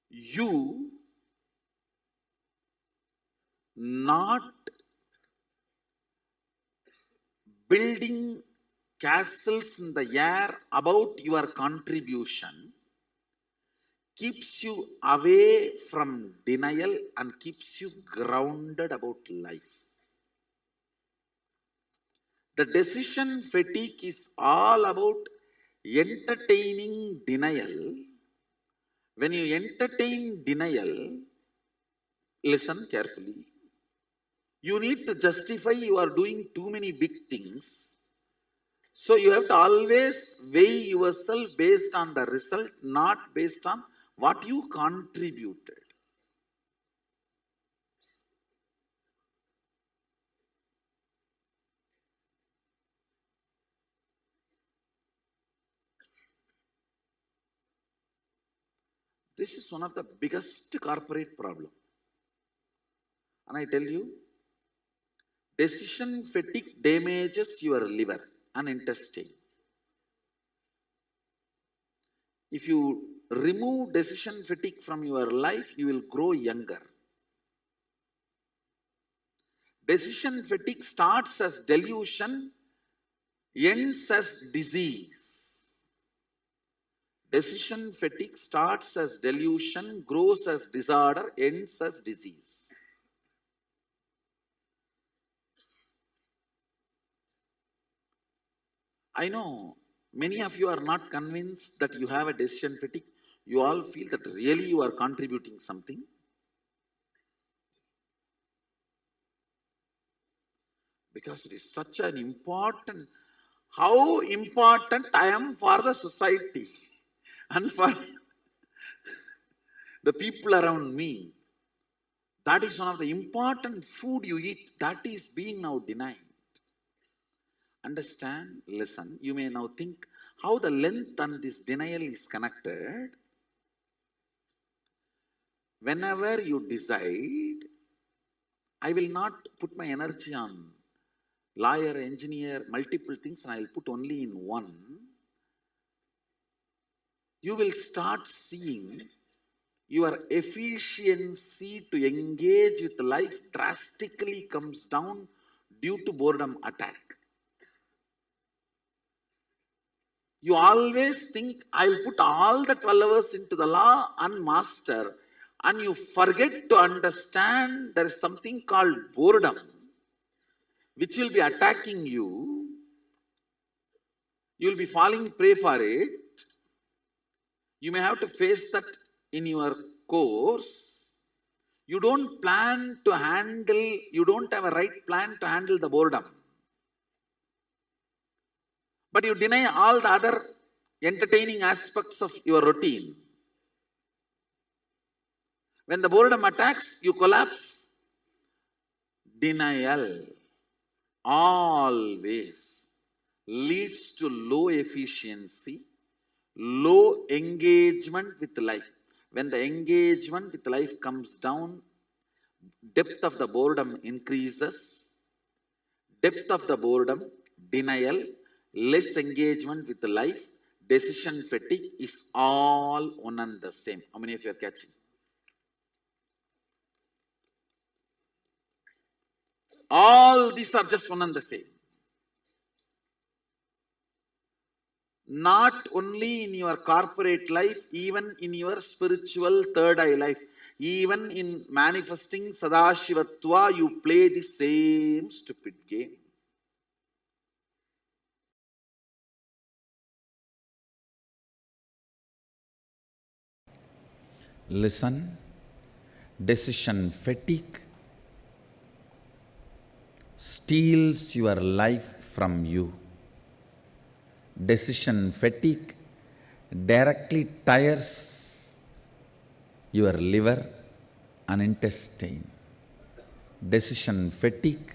You not building castles in the air about your contribution keeps you away from denial and keeps you grounded about life. The decision fatigue is all about entertaining denial. When you entertain denial, listen carefully. You need to justify you are doing too many big things. So you have to always weigh yourself based on the result, not based on what you contributed. This is one of the biggest corporate problem. And I tell you, decision fatigue damages your liver and intestine. If you remove decision fatigue from your life, you will grow younger. Decision fatigue starts as delusion, ends as disease. Decision fatigue starts as delusion, grows as disorder, ends as disease. I know many of you are not convinced that you have a decision fatigue. You all feel that really you are contributing something. Because it is such an important, how important I am for the society and for the people around me. That is one of the important food you eat that is being now denied. Understand, listen, you may now think how the length and this denial is connected. Whenever you decide, I will not put my energy on lawyer, engineer, multiple things, and I will put only in one. You will start seeing your efficiency to engage with life drastically comes down due to boredom attack. You always think, I will put all the 12 hours into the law and master, and you forget to understand there is something called boredom, which will be attacking you. You will be falling prey for it. You may have to face that in your course. You don't plan to handle, you don't have a right plan to handle the boredom. But you deny all the other entertaining aspects of your routine. When the boredom attacks, you collapse. Denial always leads to low efficiency, low engagement with life. When the engagement with life comes down, depth of the boredom increases. Depth of the boredom, denial, less engagement with life, decision fatigue is all one and the same. How many of you are catching? All these are just one and the same. Not only in your corporate life, even in your spiritual third eye life, even in manifesting Sadashivatva, you play the same stupid game. Listen, decision fatigue steals your life from you. Decision fatigue directly tires your liver and intestine. Decision fatigue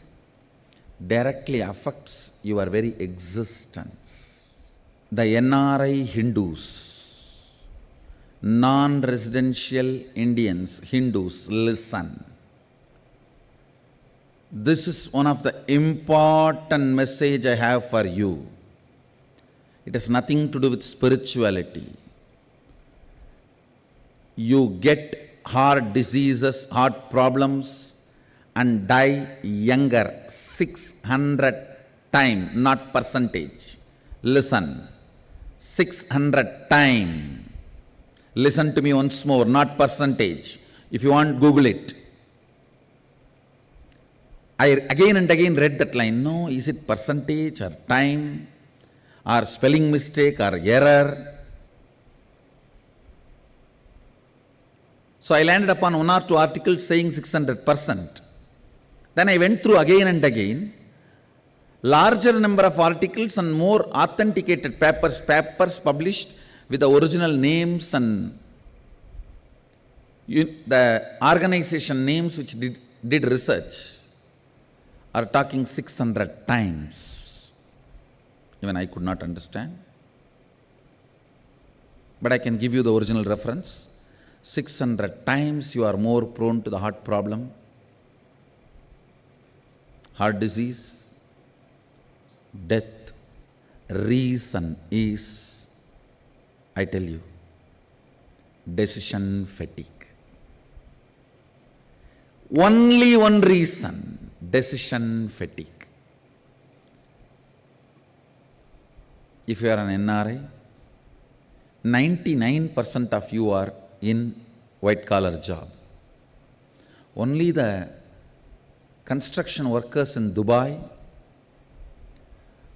directly affects your very existence. The NRI Hindus, non-residential Indians, Hindus, listen. This is one of the important message I have for you. It has nothing to do with spirituality. You get heart diseases, heart problems, and die younger 600 times, not percentage. Listen, 600 times. Listen to me once more, not percentage. If you want, Google it. I again and again read that line. No, is it percentage or time or spelling mistake or error? So I landed upon one or two articles saying 600%. Then I went through again and again. Larger number of articles and more authenticated papers published with the original names and the organization names which did research are talking 600 times. Even I could not understand. But I can give you the original reference. 600 times you are more prone to the heart problem, heart disease, death. Reason is, I tell you, decision fatigue. Only one reason, decision fatigue. If you are an NRI, 99% of you are in white collar job. Only the construction workers in Dubai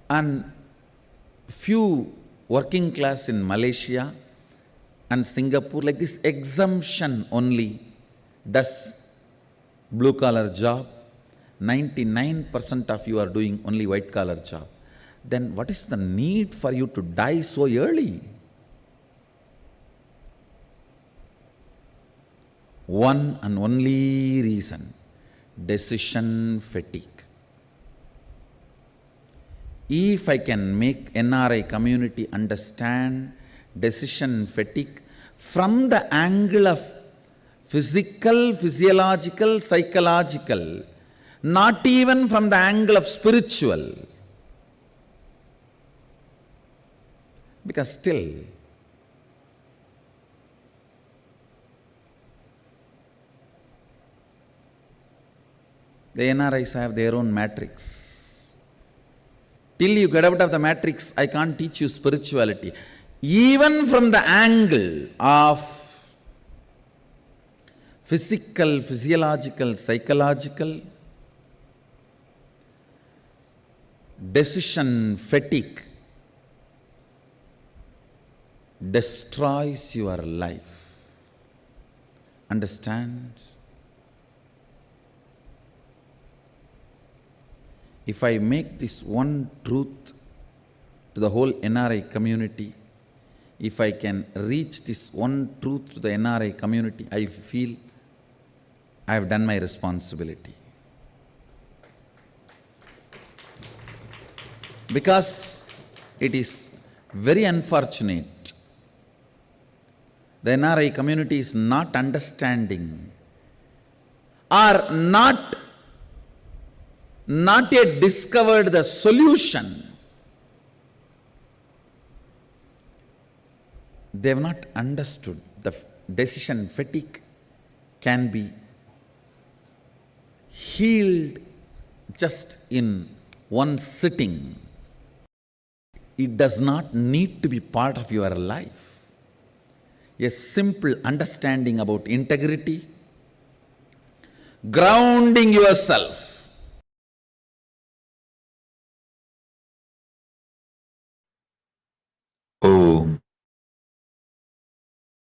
and few working class in Malaysia and Singapore, like this exemption only does blue collar job. 99% of you are doing only white collar job. Then what is the need for you to die so early? One and only reason, decision fatigue. If I can make NRI community understand decision fatigue from the angle of physical, physiological, psychological, not even from the angle of spiritual. Because still, the NRIs have their own matrix. Till you get out of the matrix, I can't teach you spirituality. Even from the angle of physical, physiological, psychological, decision fatigue destroys your life. Understand? If I make this one truth to the whole NRI community, if I can reach this one truth to the NRI community, I feel I have done my responsibility. Because it is very unfortunate, the NRI community is not understanding or not yet discovered the solution. They have not understood the decision fatigue can be healed just in one sitting. It does not need to be part of your life. A simple understanding about integrity, grounding yourself. Oh,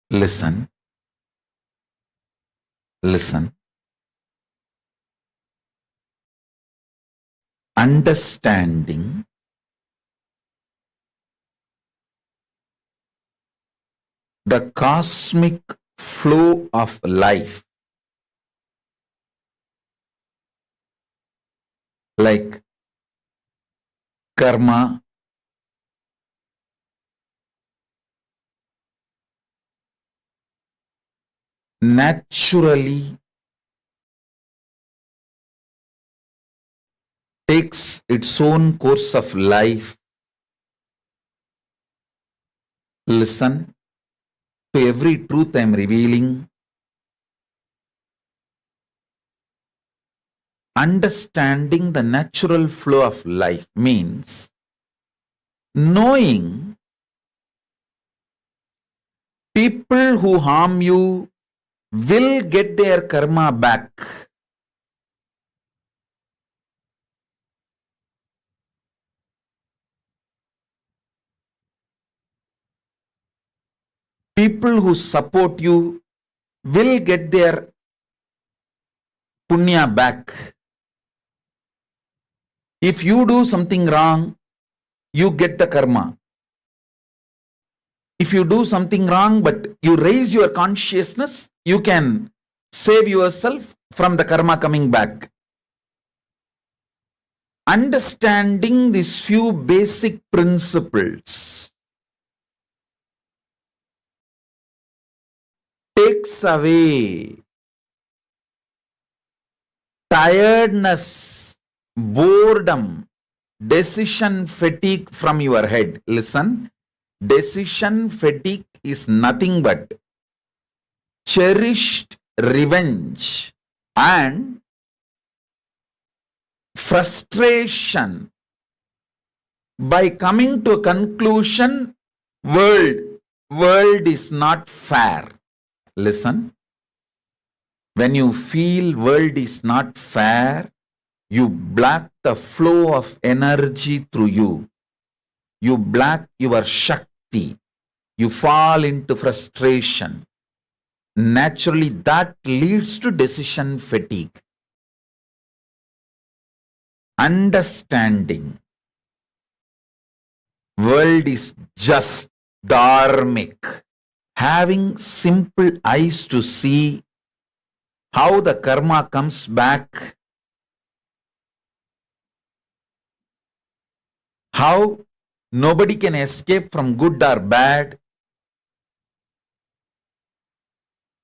listen, listen. Understanding the cosmic flow of life, like karma, naturally takes its own course of life. Listen to every truth I am revealing. Understanding the natural flow of life means knowing people who harm you will get their karma back. People who support you will get their punya back. If you do something wrong, you get the karma. If you do something wrong but you raise your consciousness, you can save yourself from the karma coming back. Understanding these few basic principles takes away tiredness, boredom, decision fatigue from your head. Listen, decision fatigue is nothing but cherished revenge and frustration by coming to a conclusion, world is not fair. Listen, when you feel world is not fair, you block the flow of energy through you. You block your Shakti. You fall into frustration. Naturally, that leads to decision fatigue. Understanding. World is just dharmic. Having simple eyes to see how the karma comes back, how nobody can escape from good or bad.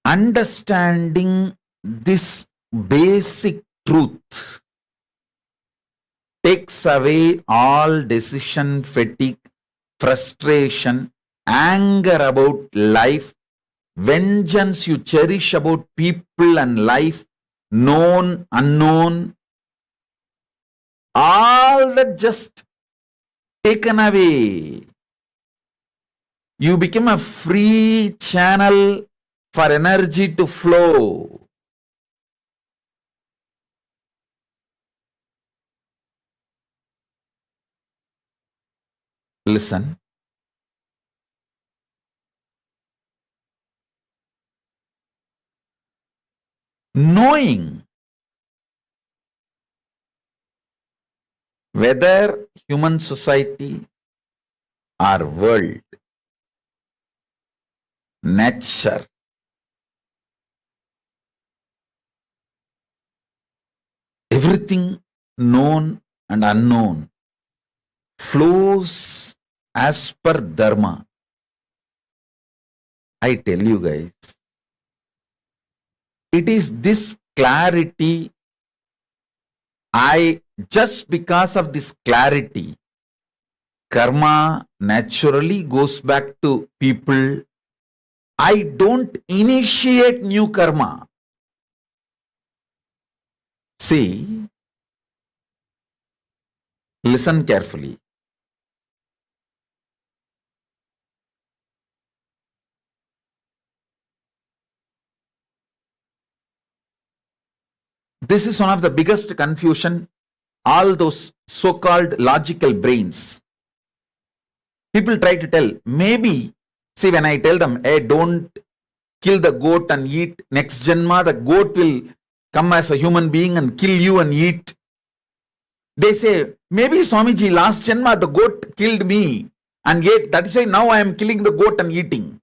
Understanding this basic truth takes away all decision fatigue, frustration, anger about life, vengeance you cherish about people and life, known, unknown, all that just taken away. You become a free channel for energy to flow. Listen. Knowing whether human society or world, nature, everything known and unknown flows as per dharma. I tell you guys, it is this clarity, just because of this clarity, karma naturally goes back to people. I don't initiate new karma. See, listen carefully. This is one of the biggest confusion, all those so-called logical brains. People try to tell, maybe, see, when I tell them, hey, don't kill the goat and eat, next Janma, the goat will come as a human being and kill you and eat. They say, maybe Swamiji, last Janma, the goat killed me and ate. That is why now I am killing the goat and eating.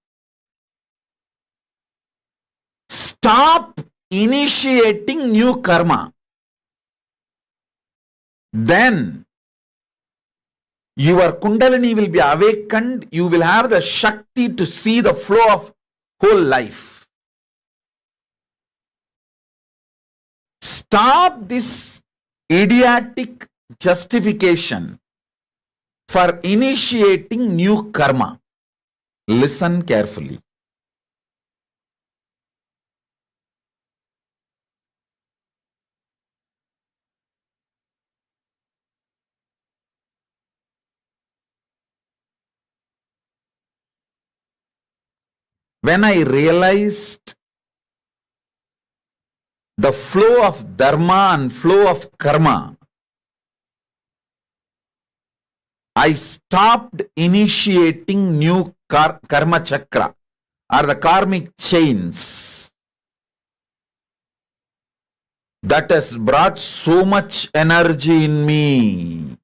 Stop initiating new karma. Then your Kundalini will be awakened. You will have the Shakti to see the flow of whole life. Stop this idiotic justification for initiating new karma. Listen carefully. When I realized the flow of dharma and flow of karma, I stopped initiating new karma chakra or the karmic chains that has brought so much energy in me.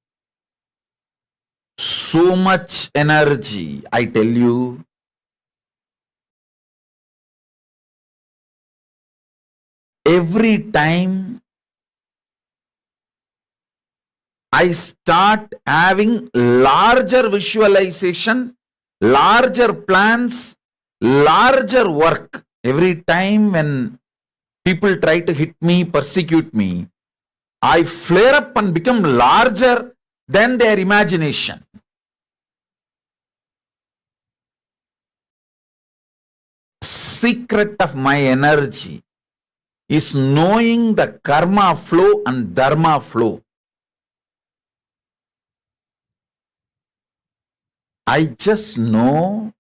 So much energy, I tell you. Every time I start having larger visualization, larger plans, larger work. Every time when people try to hit me, persecute me, I flare up and become larger than their imagination. Secret of my energy is knowing the karma flow and dharma flow. I just know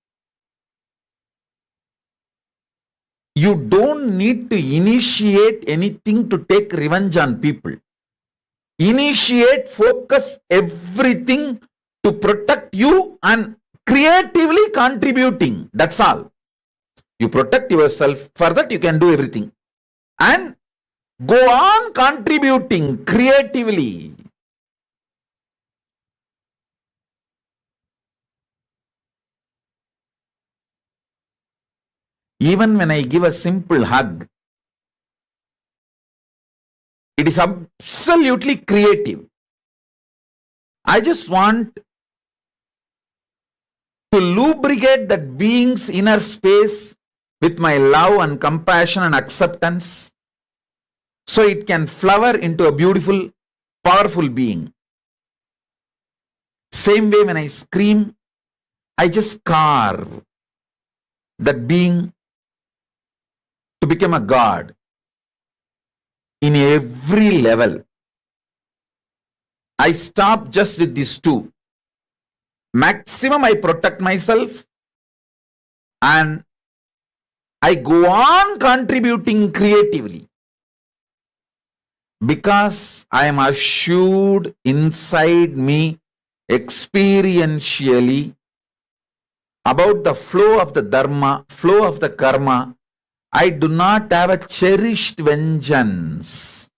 you don't need to initiate anything to take revenge on people. Initiate, focus everything to protect you and creatively contributing. That's all. You protect yourself, for that you can do everything. And go on contributing creatively. Even when I give a simple hug, it is absolutely creative. I just want to lubricate that being's inner space with my love and compassion and acceptance so it can flower into a beautiful, powerful being. Same way when I scream, I just carve that being to become a god in every level. I stop just with these two. Maximum I protect myself and I go on contributing creatively because I am assured inside me experientially about the flow of the dharma, flow of the karma. I do not have a cherished vengeance,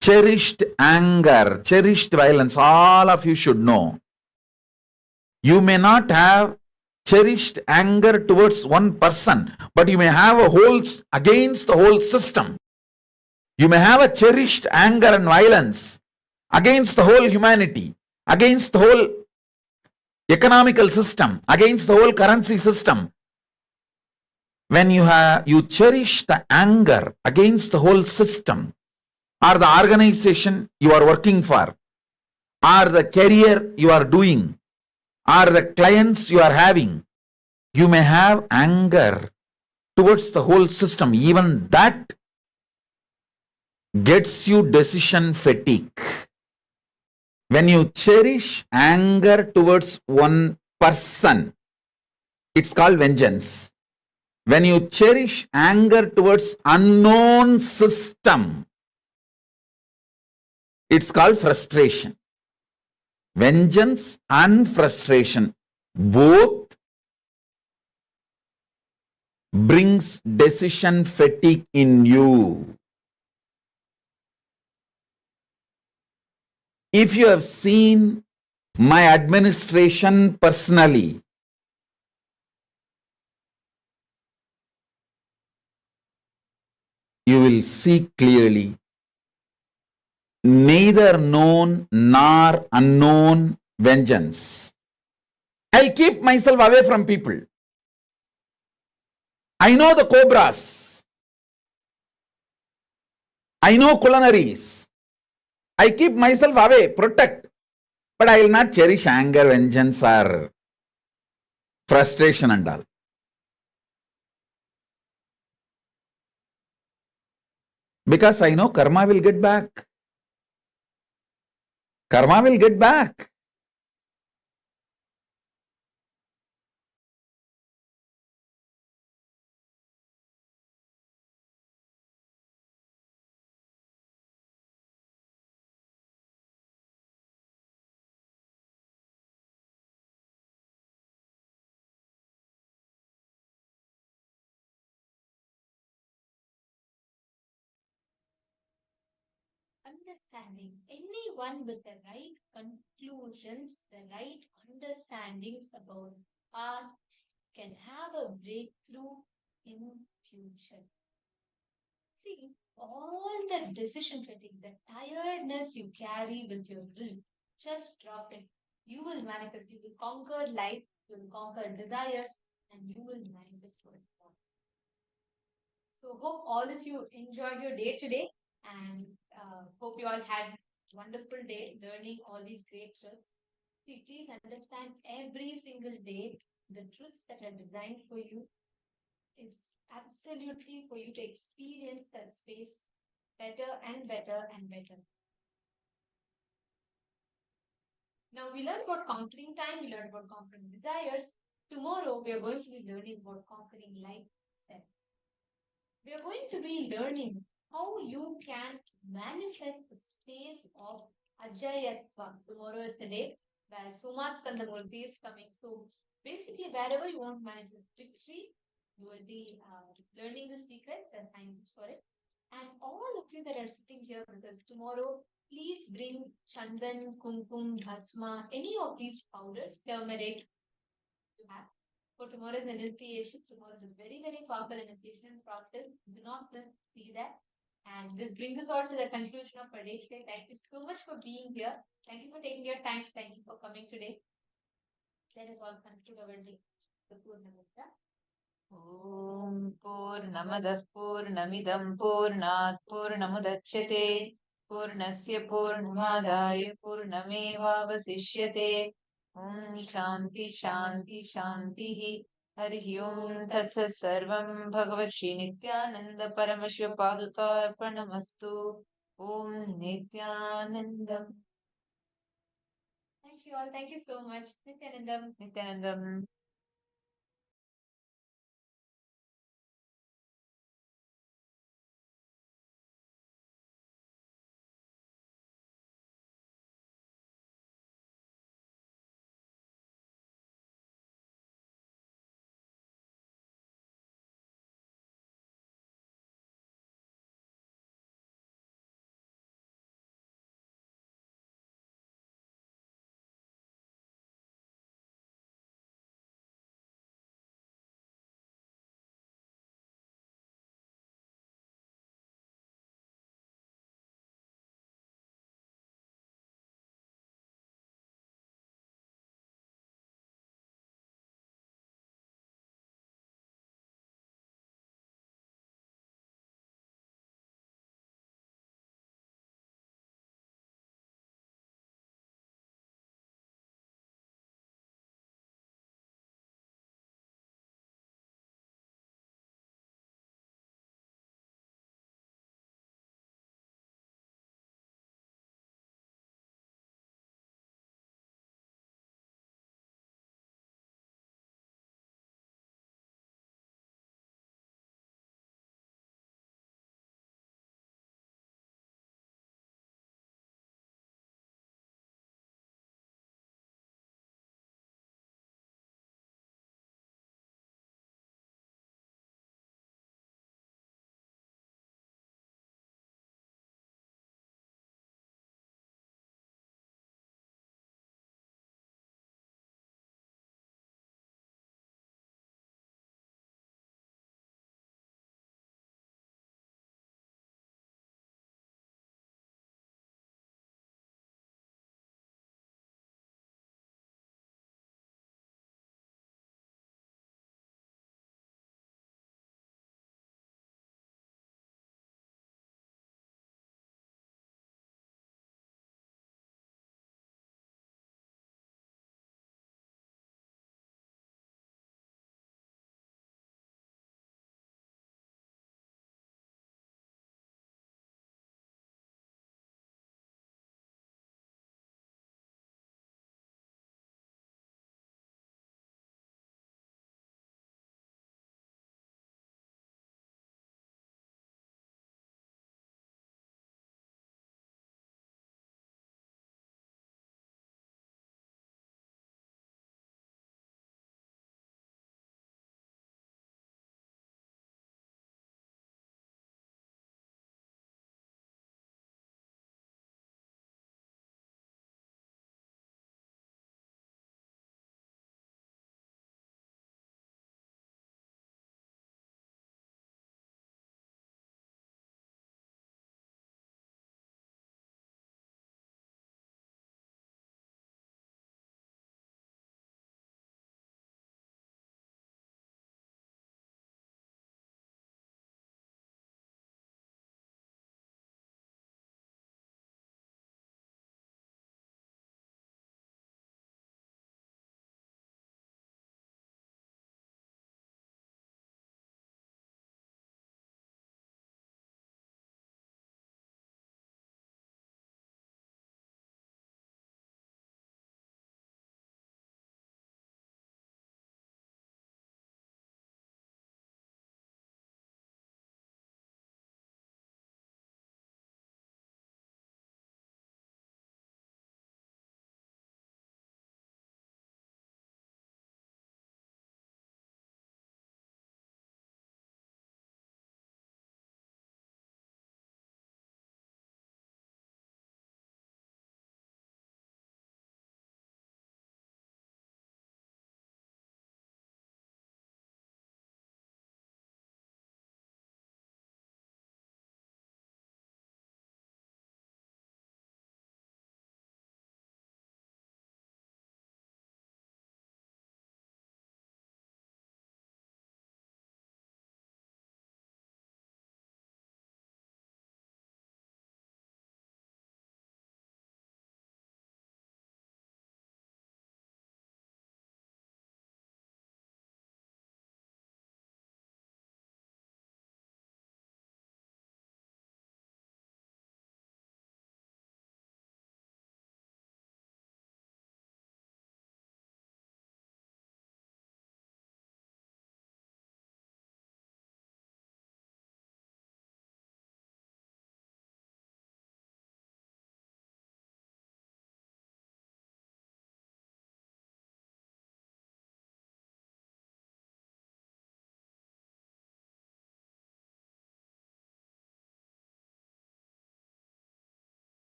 cherished anger, cherished violence. All of you should know. You may not have cherished anger towards one person, but you may have a whole against the whole system. You may have a cherished anger and violence against the whole humanity, against the whole economical system, against the whole currency system. When you cherish the anger against the whole system, or the organization you are working for, or the career you are doing, or the clients you are having, you may have anger towards the whole system. Even that gets you decision fatigue. When you cherish anger towards one person, it's called vengeance. When you cherish anger towards unknown system, it's called frustration. Vengeance and frustration both brings decision fatigue in you. If you have seen my administration personally, you will see clearly neither known nor unknown vengeance. I'll keep myself away from people. I know the cobras. I know culinaries. I keep myself away, protect. But I will not cherish anger, vengeance or frustration and all. Because I know karma will get back. Karma will get back. Understanding. Anyone with the right conclusions, the right understandings about art can have a breakthrough in future. See, all the decision fatigue, the tiredness you carry with your will, just drop it. You will manifest. You will conquer life. You will conquer desires, and you will manifest what you want. So hope all of you enjoyed your day today, and hope you all had wonderful day learning all these great truths. Please understand every single day the truths that are designed for you is absolutely for you to experience that space better and better and better. Now we learned about conquering time, we learned about conquering desires. Tomorrow we are going to be learning about conquering life itself. We are going to be learning how you can manifest the space of Ajayatva. Tomorrow is the day where Suma Skandamurti is coming. So basically, wherever you want to manifest victory, you will be learning the secret, the science for it. And all of you that are sitting here with us tomorrow, please bring Chandan, Kumkum, Bhasma, any of these powders, turmeric you have for tomorrow's initiation. Tomorrow is a very, very powerful initiation process. Do not miss see that. And this brings us all to the conclusion of our day today. Thank you so much for being here. Thank you for taking your time. Thank you for coming today. Let us all conclude our day. The Purnamutta. ॐ पूर्णमदः पूर्णमिदं पूर्णात् पूर्णमुदच्यते पूर्णस्य पूर्णमादाय पूर्णमेवावशिष्यते ॐ शान्ति शान्ति शान्तिः हरिः ॐ तत्सत् सर्वं भगवत् श्रीनित्यानन्द परमशिव पादुकार्पणमस्तु ॐ नित्यानन्दम् Thank you all. Thank you so much. Nithyanandam. नित्यानन्दम्